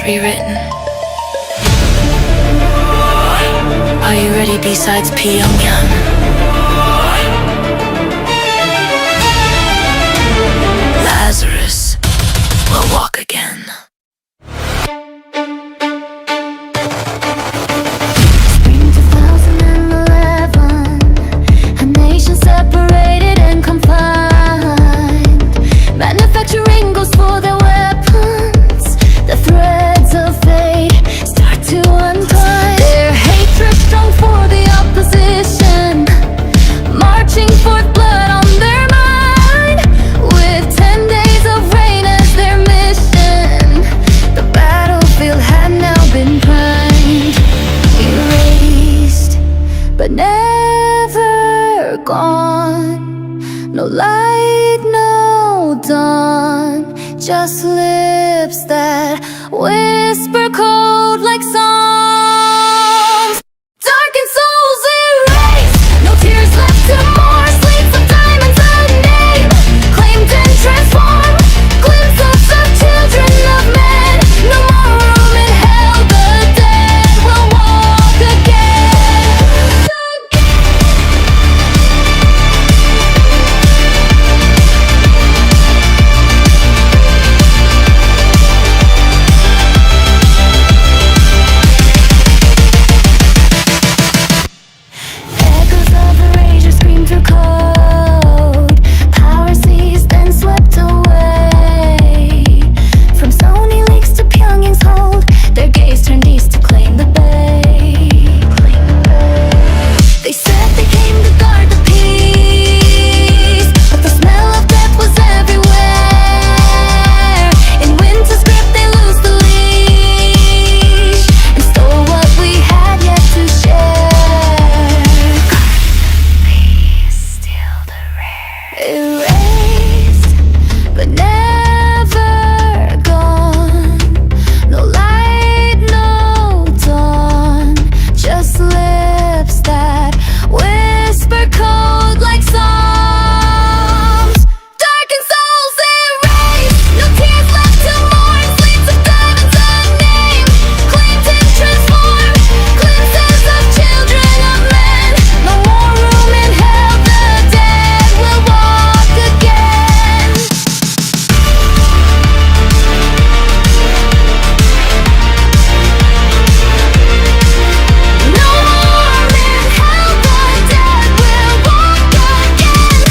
rewritten. Are you ready, BSides Pyongyang? Lazarus will walk again. Spring 2011, a nation separated and confined. Manufacturing goes for their weapons. The threads of fate start to untwine. Their hatred strong for the opposition, marching forth blood on their mind. With 10 days of rain as their mission, the battlefield had now been primed. Erased, but never gone. No light, no dawn, just lips that whisper cold like songs. Darkened souls erased, no tears left to mourn. Sleeps of diamonds unnamed, claimed and transformed. Glimpses of children of men, no more room in hell. The dead will walk again. Echoes of the rage scream through code. Power seized and swept away. From Sony Lakes to Pyongyang's hold, their gaze turned east to claim the bay. They said they came to guard the peace, but the smell of death was everywhere. In winter's grip they lose the leash and stole what we had yet to share. Please steal the rare. Erased, but never gone. No light, no dawn, just lips that whisper cold like songs. Darkened souls erased, no tears left to mourn. Sleeps of diamonds unnamed, claimed and transformed. Glimpses of children of men, no more room in hell. The dead will walk again. No more in hell. The dead will walk again.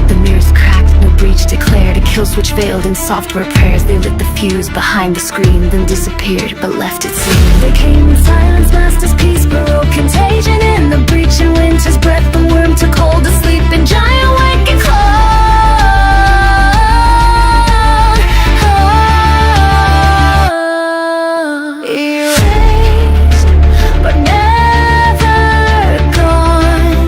The mirrors cracked, no breach declared. A kill switch veiled in software prayers. They lit the fuse behind the screen, then disappeared, but left it seen. They came in silence, master's peace, broke contagion in the breach. In winter's breath, the worm took hold, asleep in giant waking clothes. Erased, but never gone.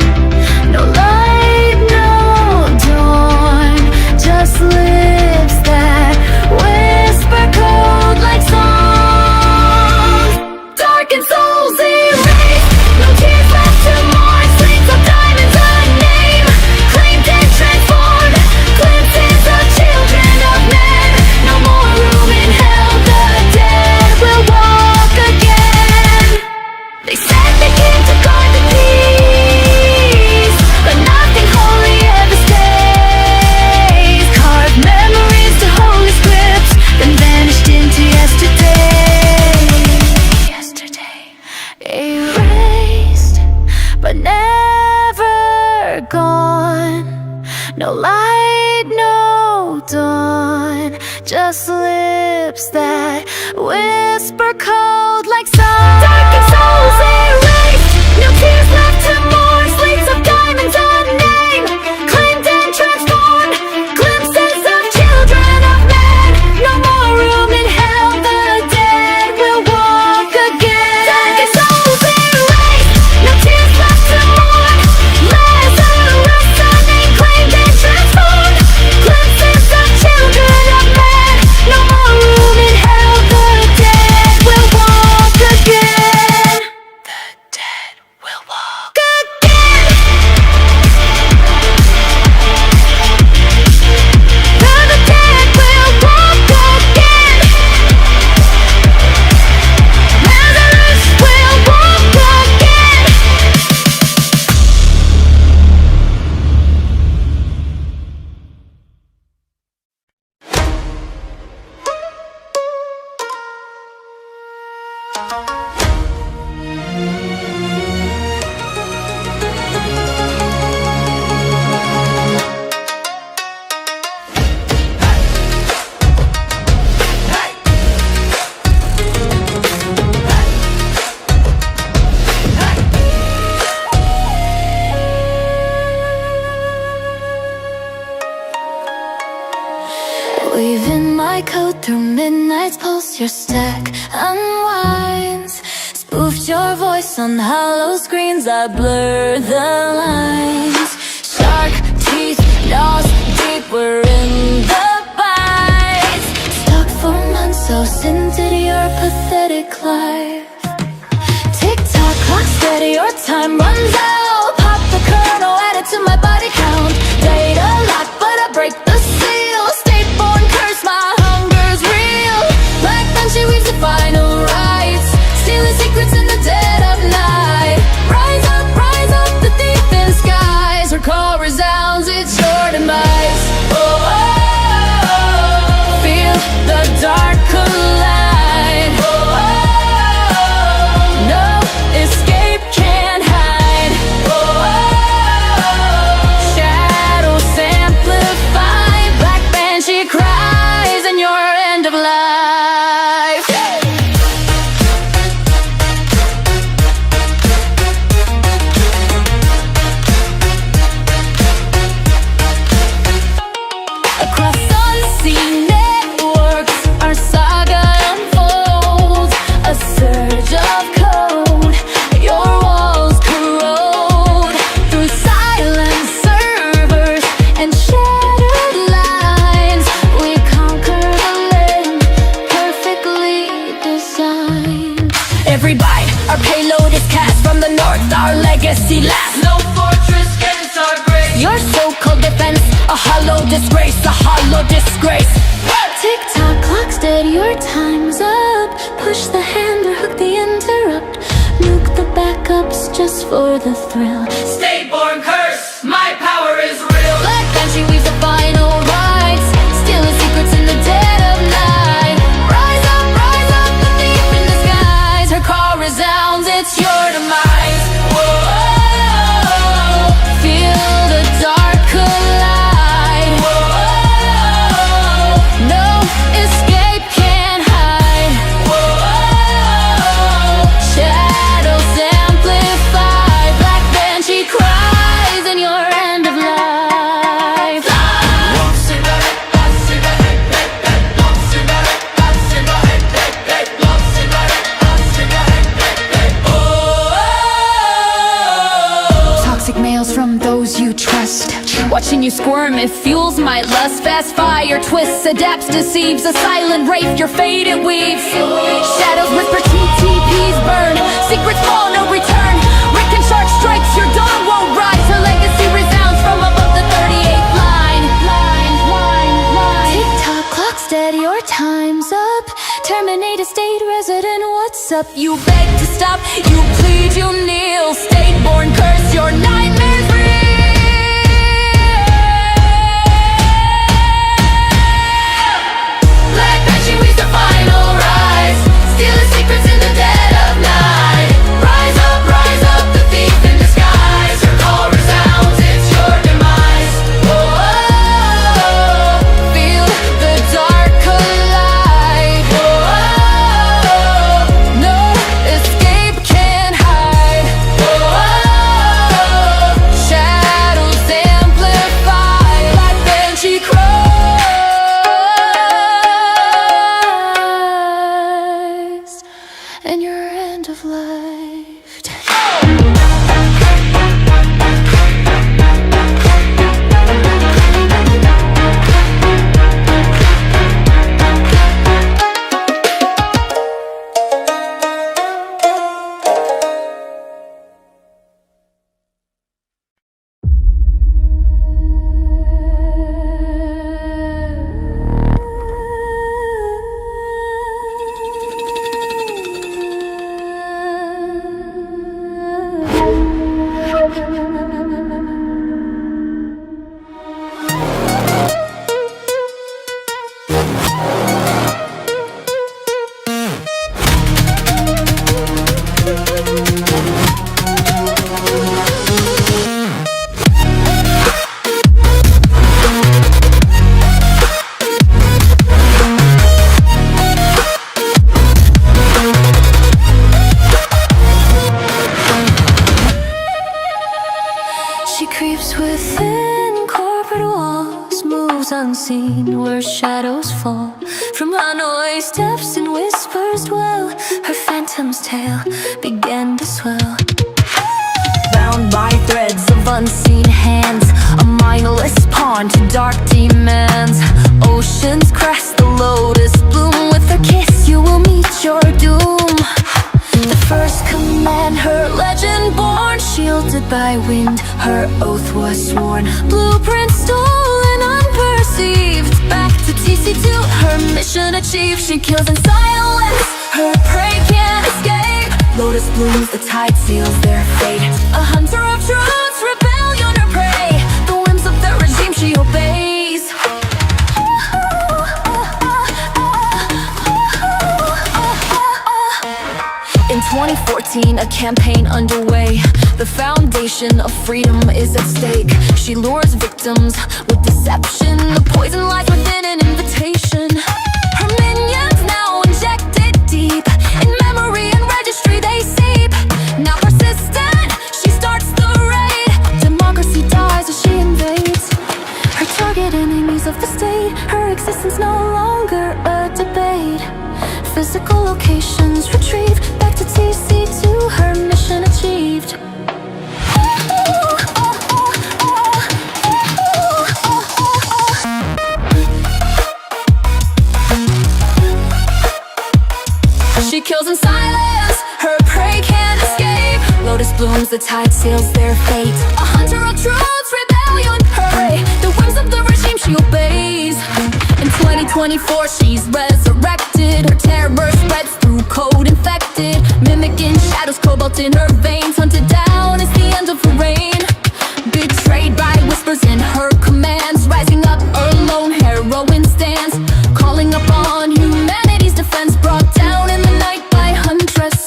No light, no dawn, just lips that whisper cold like songs. Darkened souls erased, no tears left to mourn. Sleeps of diamonds unnamed, claimed and transformed. Glimpses of children of men, no more room in hell. The dead will walk again. They said they came to guard the peace, but nothing holy ever stays. Carved memories to holy scripts, then vanished into yesterday. Erased, but never gone. No light, no dawn, just lips that whisper cold like songs. Darkened souls erased, no tears left to mourn. Sleeps of diamonds unnamed, claimed and transformed. Glimpses of children of men, no more room in hell. The dead will walk again. Darkened souls erased, no tears left to mourn. Lazarus unnamed, claimed and transformed. Glimpses of children of men, no more room in hell. The dead will walk again. Weaving my code through midnight's pulse, your stack unwinds. Spoofed your voice on hollow screens, I blur the lines. Shark teeth, gnaws deep, we're in the bites. Stuck for months, so into your pathetic life. Tick-tock, clock steady, your time runs out. Pop the kernel, add it to my body count. Data lock, but I break the seal. State-born curse, my hunger's real. Black Banshee weaves the final rites, stealing secrets in the dead of night. Rise up, the thief in skies. Her call resounds, it's your demise. Oh, oh, oh. Feel the dark collide. Oh, oh, oh. No escape, can't hide. Oh, oh, oh. Shadows amplify. Black Banshee cries in your end of life. Across unseen networks, our saga unfolds. A surge of code, your walls corrode. Through silent servers and shattered lines, we conquer the land, perfectly designed. Every bite, our payload is cast from the north, our legacy lasts. No fortress against our grace. Your so-called defense, a hollow disgrace, a hollow disgrace. Tick-tock, clock steady, your time's up. Push the hand or hook the interrupt. Nuke the backups just for the thrill. State-born curse, my power is real. Black Banshee weaves the final rites, stealing secrets in the dead of night. Rise up, the thief in disguise. Her call resounds, it's your demise. Whoa, feel the dark collide. Whoa, no escape, can't hide. Whoa, shadows amplify. Black Banshee cries in your end of life. Toxic mails from those you trust. Watching you squirm, it fuels my lust. Fast fire twists, adapts, deceives. A silent wraith, your fate it weaves. Shadows whisper, TTPs burn. Secrets fall, no return. Rick and Shark strikes, your dawn won't rise. Her legacy resounds from above the 38th line. Tick-tock, clock steady, your time's up. Terminate a state resident, what's up? You beg to stop, you plead, you kneel. State-born curse, your nightmares real. Black Banshee weaves the final rise, stealing secrets in the dead of night. Rise up, the thief in disguise. Her call resounds, it's your demise. Whoa, feel the dark collide. Whoa, no escape, can't hide. Whoa, moves unseen where shadows fall. From Hanoi steps and whispers dwell. Her phantom's tale began to swell. Bound by threads of unseen hands, a mindless pawn to dark demands. Oceans crest the lotus bloom. With her kiss you will meet your doom. The first command, her legend born. Shielded by wind, her oath was sworn. Blueprint stolen unperceived. Back to TC2, her mission achieved. She kills in silence, her prey can't escape. Lotus blooms, the tide seals their fate. A hunter of truths, rebellion her prey. The whims of the regime she obeys. In 2014, a campaign underway. The foundation of freedom is at stake. She lures victims with deception. The poison lies within an invitation. Her minions now injected deep. In memory and registry they seep. Now persistent, she starts the raid. Democracy dies as she invades. Her target enemies of the state. Her existence no longer a debate. Physical locations retrieved. Back to TC2, her mission achieved. She kills in silence, her prey can't escape. Lotus blooms, the tide seals their fate. A hunter of truths, rebellion her prey. The whims of the regime she obeys. In 2024 she's resurrected. Her terror spreads through code infected. Mimicking shadows, cobalt in her veins. Hunted down is the end of her reign. Betrayed by whispers in her commands. Rising up alone, heroine stands. Calling upon humanity's defense. Brought down in the night by Huntress.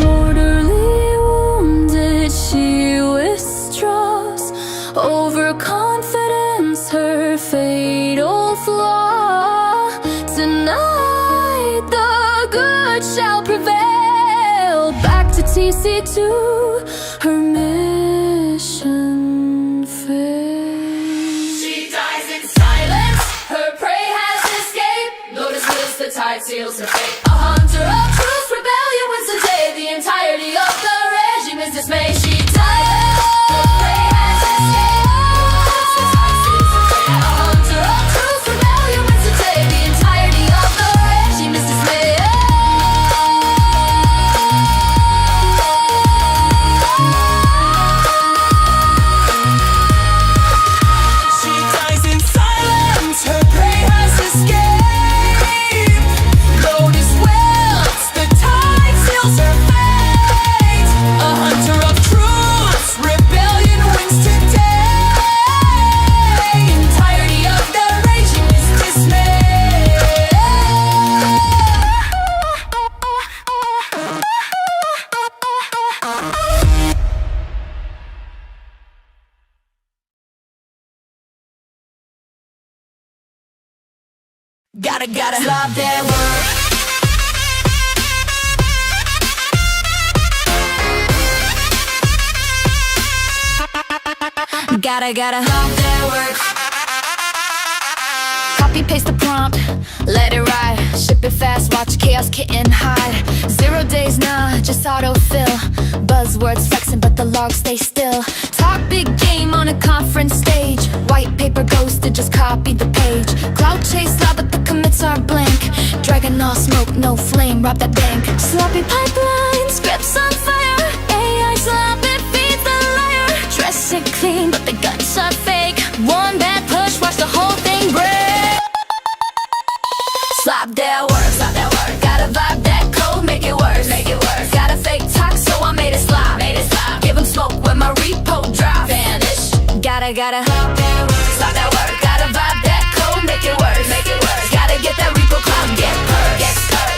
Mortally wounded, she withdraws. Overconfidence, her fatal flaw. Tonight the good shall prevail. Back to TC2, her mission fails. She dies in silence, her prey has escaped. Lotus lives, the tide seals her fate. A hunter of truth, rebellion wins the day. The entirety of the regime is dismayed. She dies, her prey has escaped. The tide seals her fate. A hunter of truth, rebellion wins the day. The entirety of the regime is dismayed. She dies in silence, her prey has escaped. Lotus wilts, the tide seals her fate. A hunter of truths, rebellion wins today. Entirety of the regime is dismayed. Gotta love their work. Gotta love their work. Copy paste the prompt, let it ride. Ship it fast, watch chaos kitten hide. 0 days, nah, just autofill. Buzzwords flexing, but the logs stay still. Talk big game on a conference stage. White paper ghosted, just copy the page. Cloud chase loud, but the commits are blank. Dragon all smoke, no flame, rob that bank. Sloppy pipeline, scripts on fire. AI sloppy feeds the liar. Dress it clean, but the guts are fake. One bad push, watch the whole thing break. Slap that work, slap that work. Gotta vibe that code, make it worse, make it worse. Got a fake talk, so I made it slide, made it slide. Give 'em smoke when my repo drop. Vanish. Gotta slap that work, slap that work. Gotta vibe that code, make it worse, make it worse. Gotta get that repo cloud, get purged, get stirred.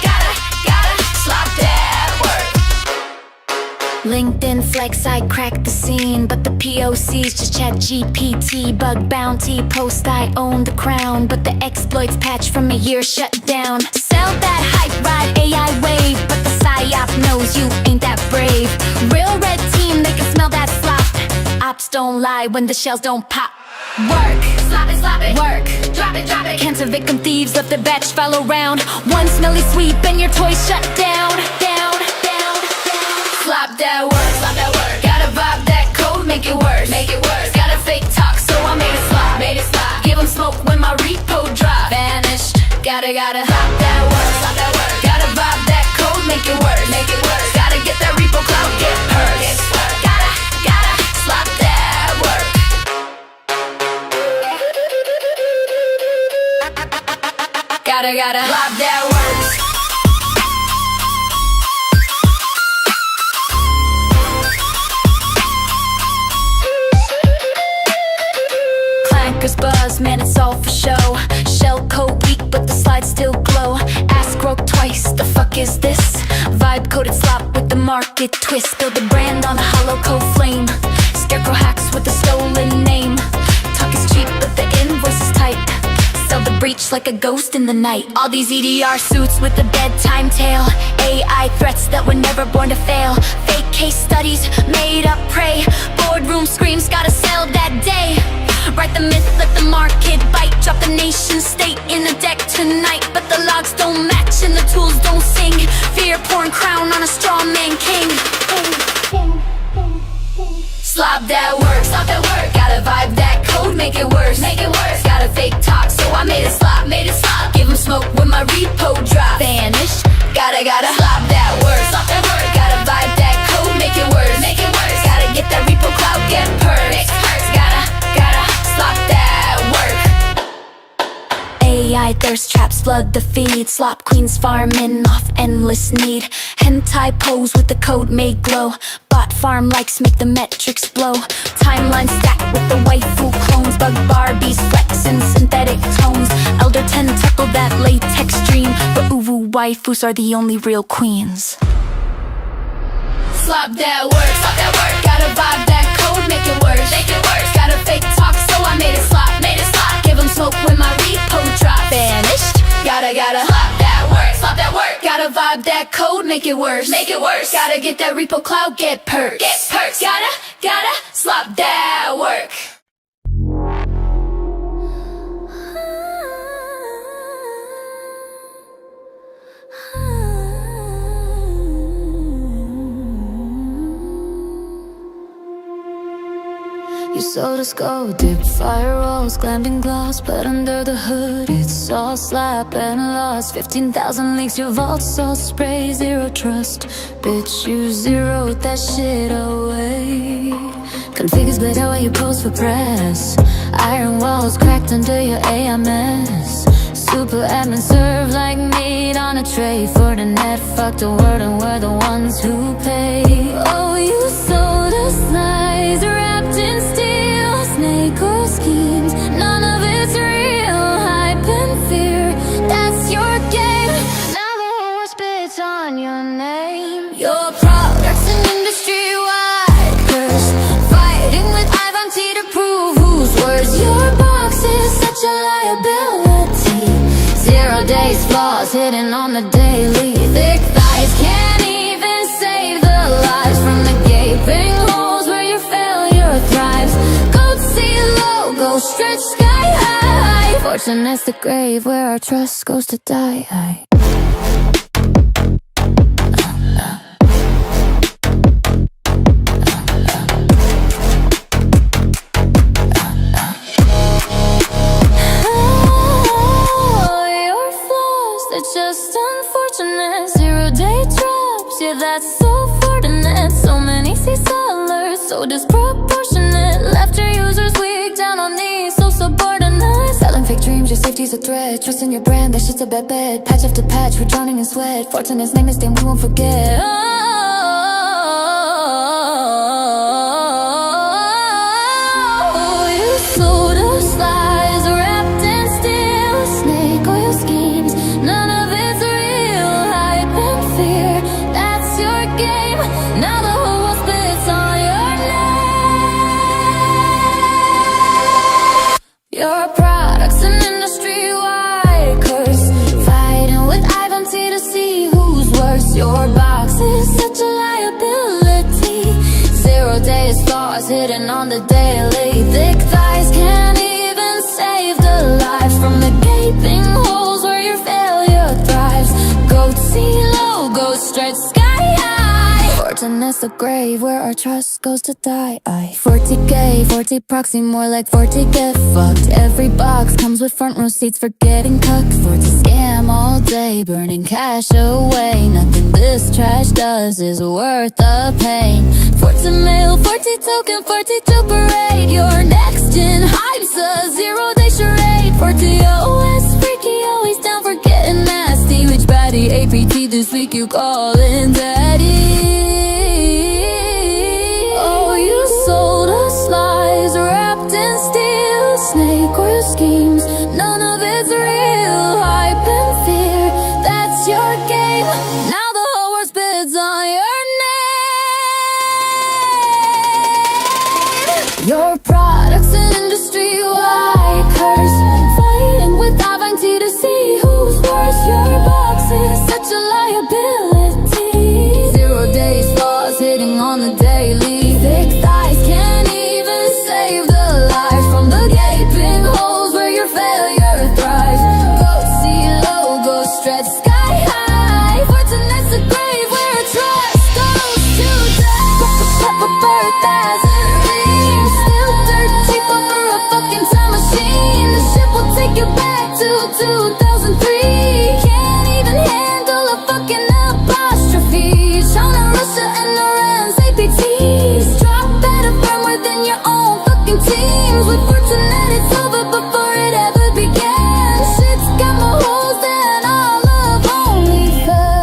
Gotta slap that work. LinkedIn flex, I cracked the scene, but the POCs just chat GPT. Bug bounty post, I own the crown, but the exploits patch from a year shut down. Sell that hype, ride AI hearts don't lie when the shells don't pop. Work, slap it, work, drop it, Cancer victim thieves let the batch follow round. One smelly sweep and your toys shut down, down. Slap that work, gotta vibe that code, make it worse, Got a fake talk, so I made it slap, Give them smoke when my repo drop. Vanished, gotta slap that work, gotta vibe that code, make it worse, Gotta get that repo cloud, get purse. Gotta slap that work. Gotta slap that work. Clankers buzz, man, it's all for show. Shell code weak, but the slides still glow. Ass broke twice, the fuck is this? Vibe coded slop with the market twist. Build a brand on a hollow code flame. Scarecrow hacks with a stolen name. Talk is cheap, but the invoice is tight. Sell the breach like a ghost in the night. All these EDR suits with a bedtime tale. AI threats that were never born to fail. Fake case studies, made up prey. Boardroom screams, gotta sell that day. Write the myth, let the market bite. Drop the nation state in the deck tonight. But the logs don't match and the tools don't sing. Fear porn crown on a straw man king. Slap that work, gotta vibe that code, make it worse, Got a fake talk, so I made it slap, Give them smoke when my repo drop. Vanish, gotta slap that work, Gotta vibe that code, make it worse, Gotta get that repo cloud, get purse. Gotta slap that work. AI thirst traps flood the feed. Slop queens farming off endless need. Hentai pose with the code made glow. Bot farm likes make the metrics blow. Timeline stacked with the waifu clones. Bug Barbies flexing synthetic tones. Elder tentacle that latex dream. But uwu waifus are the only real queens. Slap that work, gotta vibe that code, make it worse, Got a fake talk, so I made it slap, Give them smoke when my repo drop. Vanished, gotta slap that work, Gotta vibe that code, make it worse, Gotta get that repo cloud, get purse. Gotta slap that work. You sold us gold, dipped firewalls, glamping gloss. But under the hood, it's all slap and lost. 15,000 leaks, your vault's all spray. Zero trust, bitch, you zeroed that shit away. Configure split out while you pose for press. Iron walls cracked under your AMS. Super admin serve like meat on a tray. For the net, fuck the world and we're the ones who pay. Oh, you sold us lies wrapped in steel. Snake oil schemes, none of it's real. Hype and fear, that's your game. Now the whole spits on your name. Your products and industry-wide curse. Fighting with Ivan T to prove whose words. Your box is such a liability. 0 days flaws hidden on the daily. Thick thighs can't even save the lives from the gaping holes where your failure thrives. Goat sea logo stretch sky high. Fortune is the grave where our trust goes to die. Just unfortunate, 0-day traps. Yeah, that's so fortunate. So many sea-sellers, so disproportionate. Left your users weak, down on knees, so subordinate. Selling fake dreams, your safety's a threat. Trust in your brand, that shit's a bad bet. Patch after patch, we're drowning in sweat. Fortunate's name is damn, we won't forget. Oh, you sold us lies wrapped in steel. Snake oil schemes, none of it's real. Hype and fear, that's your game. Now the whole world spits on your name. Your products and industry-wide curse. Fighting with Ivan T to see who's worse. Your box is such hitting on the daily. Thick thighs can't even save the life from the gaping holes where your failure thrives. Goats see low, goats stretch sky high. Fortune is the grave where our trust goes to die. 40K, 40 proxy, more like 40 get fucked. Every box comes with front row seats for getting cucked. 40 scam all day, burning cash away. Nothing this trash does is worth the pain. 40 mail, 40 token, 42 parade. Your next gen hype's a 0-day charade. 40 OS freaky, always down for getting nasty. Which baddie APT this week you callin' daddy? Oh, you sold us lies wrapped in steel. Snake oil schemes, none of it's real. Hype and fear, that's your game. Now the whole world spits on your name. Your product's an industry-wide curse. Fighting with Avanti to see who's worse. Your box is such a liability. 0 days flaws hitting on the daily. Thick thighs can't even save the life from the gaping holes where your failure thrives. Goats see low, goats stretch sky high. Fortunate's the grave where trust goes to die. Birth as a dream, still dirt cheap over a fucking time machine. The ship will take you back to 2003. Can't even handle a fucking apostrophe. China, Russia, and Iran's APTs. Drop better firmware than your own fucking teams. With Fortunate it's over before it ever began. Shit's got more holes than all of OnlyFans.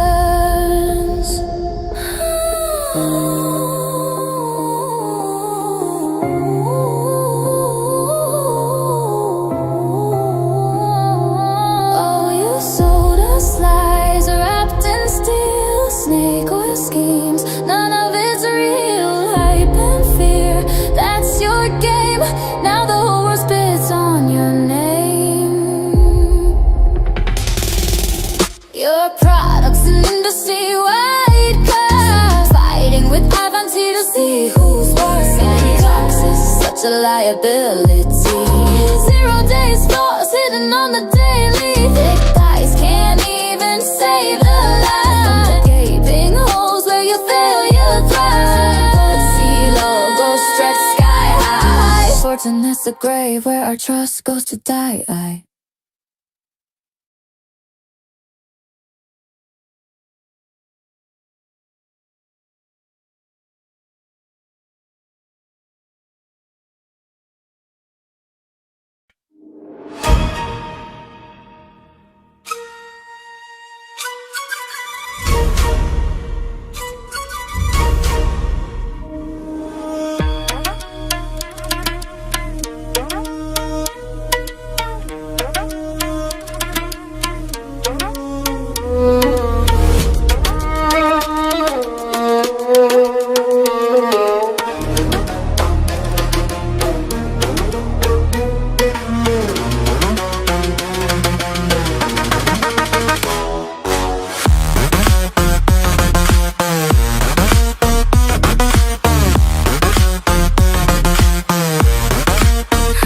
Oh, you sold us lies wrapped in steel. Snake oil schemes, none of it's real. Hype and fear, that's your game. Now the whole world spits on your name. Your product's an industry-wide curse. Fighting with Avanti to see who's worse. And Cox is such a liability. 0 days flaws hidden on the daily. Thick thighs can't even save the life. The gaping holes where your failure thrives. See low, go stretch sky high. Fortunate's the grave where our trust goes to die.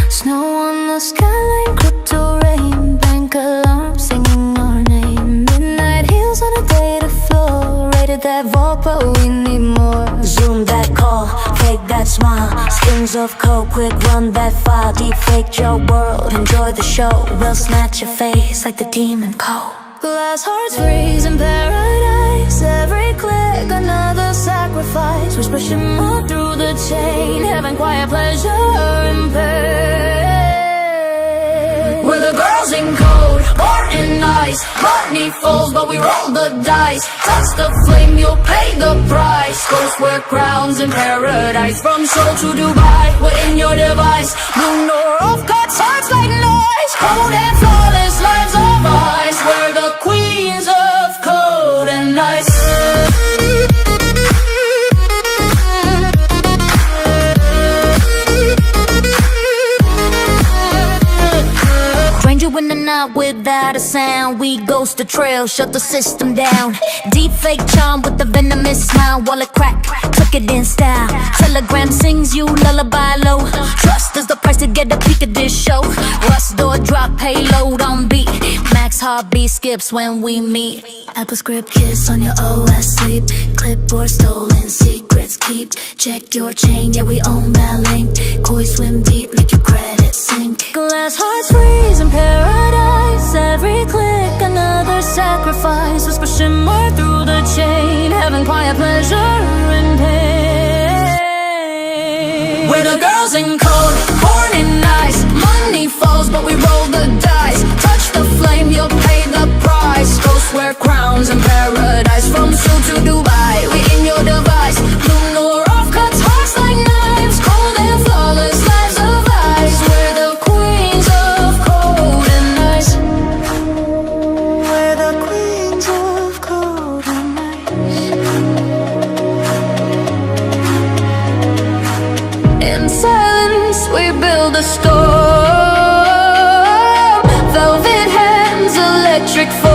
Snow on the skyline, crypto rain, bank alarm singing our name. Midnight heels on a data floor, rated that vault but we need more. Zoom that call, fake that smile. Skins of coke, quick run that file. Deep fake your world, enjoy the show. We'll snatch your face like the demon cold. Glass hearts freeze in paradise. Every click another sacrifice. We're pushing more through the chain, having quiet pleasure in pain. We're the girls in code, born in ice. Money falls but we roll the dice. Touch the flame, you'll pay the price. Ghosts wear crowns in paradise. From Seoul to Dubai, we're in your device. Moon or off cuts, hearts like noise. Cold and flawless lives of ice. We're the queens of cold and ice. Stranger in the not without a sound. We ghost the trail, shut the system down. Deep fake charm with the venomous smile. Wallet crack, took it in style. Telegram sings you lullaby low. Trust is the price to get a peek at this show. Rust door drop, payload on beat. Max heartbeat skips when we meet. Apple script kiss on your OS sleep. Clipboard stolen, secrets keep. Check your chain, yeah we own that link. Koi swim deep, make your credit sink. Glass hearts freeze in paradise. Every click another sacrifice. Whisper shimmer through the chain. Having quiet pleasure and pain. We're the girls in code, born in ice. Money falls but we roll the dice. Touch the flame, you'll pay the price. Ghosts wear crowns in paradise. From Seoul to Dubai, we in your device. Blue nor off cuts hearts like knives. Cold and flawless lives of ice. We're the queens of cold and ice. We're the queens of cold and ice. In silence we build a storm. Velvet hands, electric form.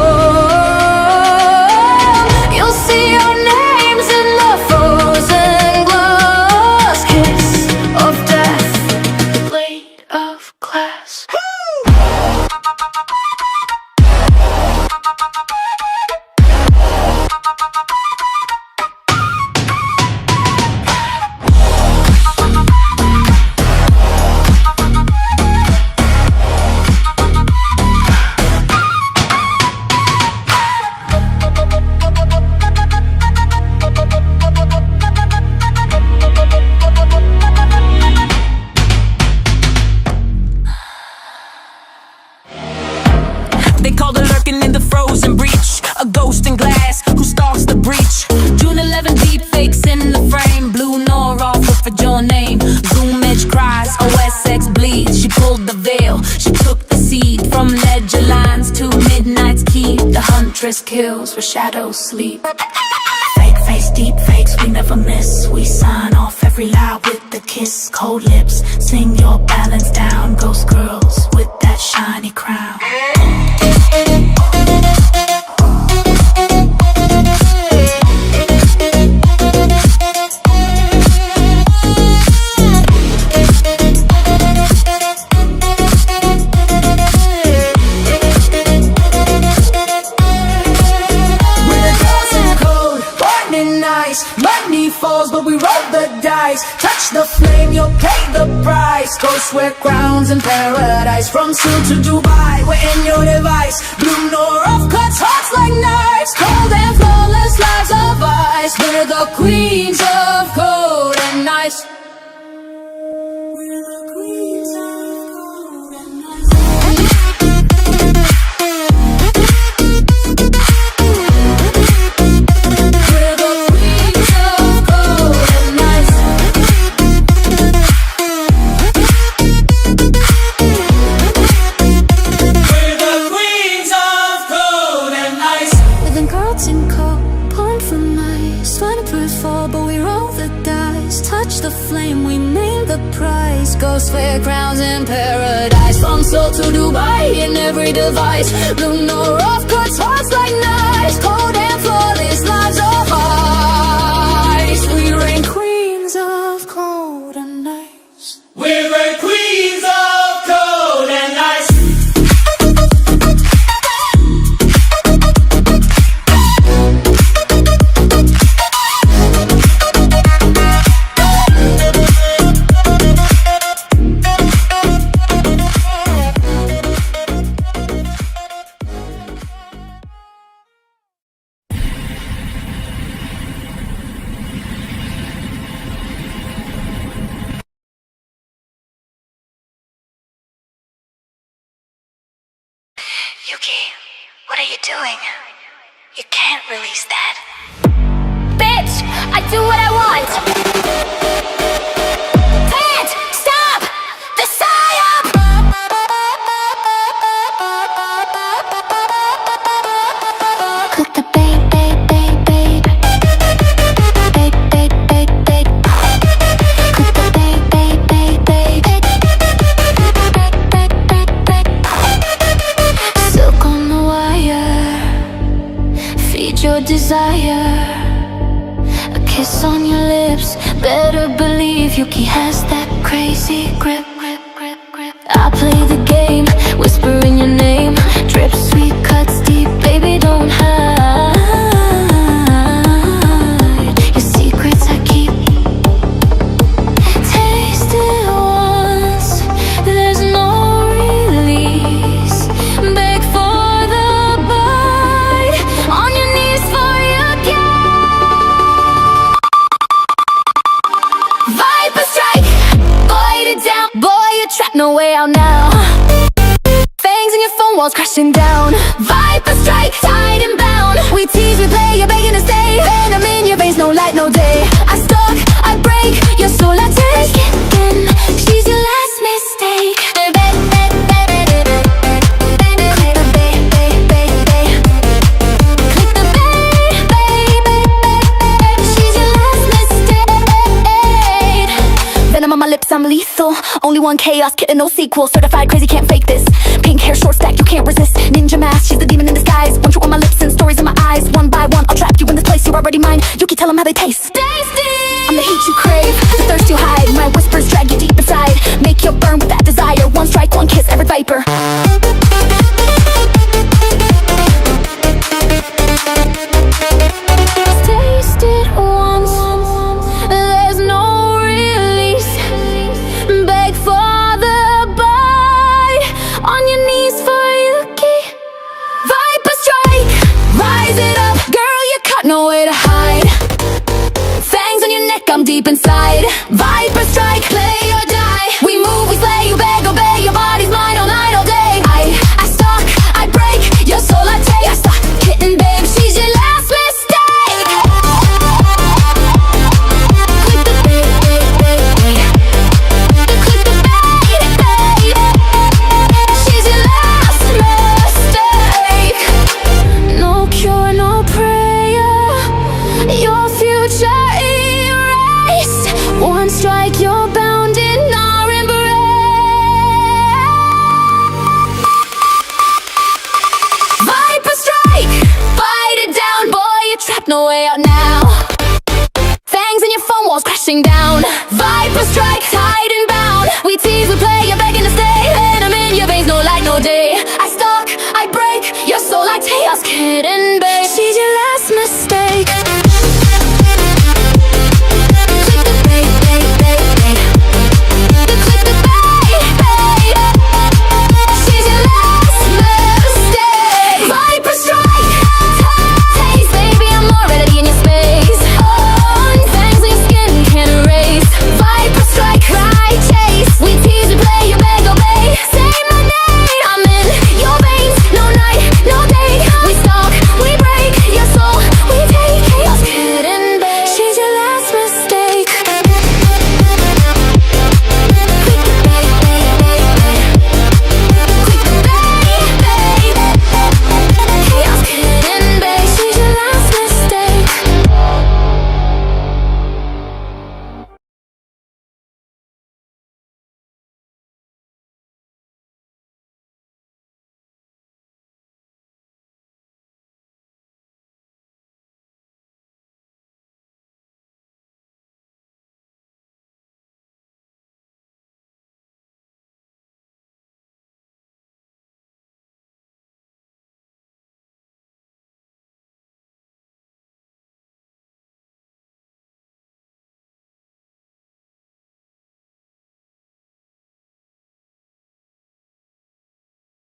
You'll see our names in the frozen glass. Kiss of death, blade of glass. They call the lurking in the frozen breach. A ghost in glass who stalks the breach. June 11 deep fakes in the frame. Blue nor off, look for your name. Zoom edge cries, OSX bleeds. She pulled the veil, she took the seed. From ledger lines to midnight's key. The huntress kills where shadows sleep. Fake face, deep fakes, we never miss. We sign off every lie with the kiss. Cold lips, sing your balance down. Ghost girls with that shiny crown. Money falls, but we roll the dice. Touch the flame, you'll pay the price. Ghosts wear crowns in paradise. From Seoul to Dubai, we're in your device. Blue nor off cuts hearts like knives. Cold and flawless lives of ice. We're the queens of cold and ice. We're the queens of cold and ice. The flame, we name the price. Ghosts wear crowns in paradise. From Seoul to Dubai in every device. Blue nor off cuts hearts like knives. Cold and flawless lives of ice. We reign queens of cold and ice. We reign queens of cold and ice. Yuki, what are you doing? You can't release that. Bitch! I do what I want! Can't! Stop! The psyop! Cook the babe, babe, babe, babe. Babe, babe, babe, babe. Cook the babe, babe, babe, babe. Babe, babe, babe, babe. reach your desire. A kiss on your lips, better believe Yuki has that crazy grip. I play the game, whispering your name. Drip sweet cuts deep, baby don't hide. Your secrets I keep. Taste it once, there's no release. Beg for the bite, on your knees for your cat. Viper strike, bite it down. Boy, you're trapped, no way out now. Fangs in your phone walls crashing down. Viper strike, tied and bound. We tease, we play, you're begging to stay. Venom in your veins, no light, no day. I stalk, I break, your soul I take. Again, she's your last mistake. Venom on my lips, I'm lethal. Only one chaos, kitten, no sequel. Certified crazy, can't fake this. Pink hair, short stack, you can't resist. Ninja mask, she's the demon in disguise. Want you on my lips and stories in my eyes. One by one, I'll trap you in this place. You're already mine. Yuki, tell them how they taste.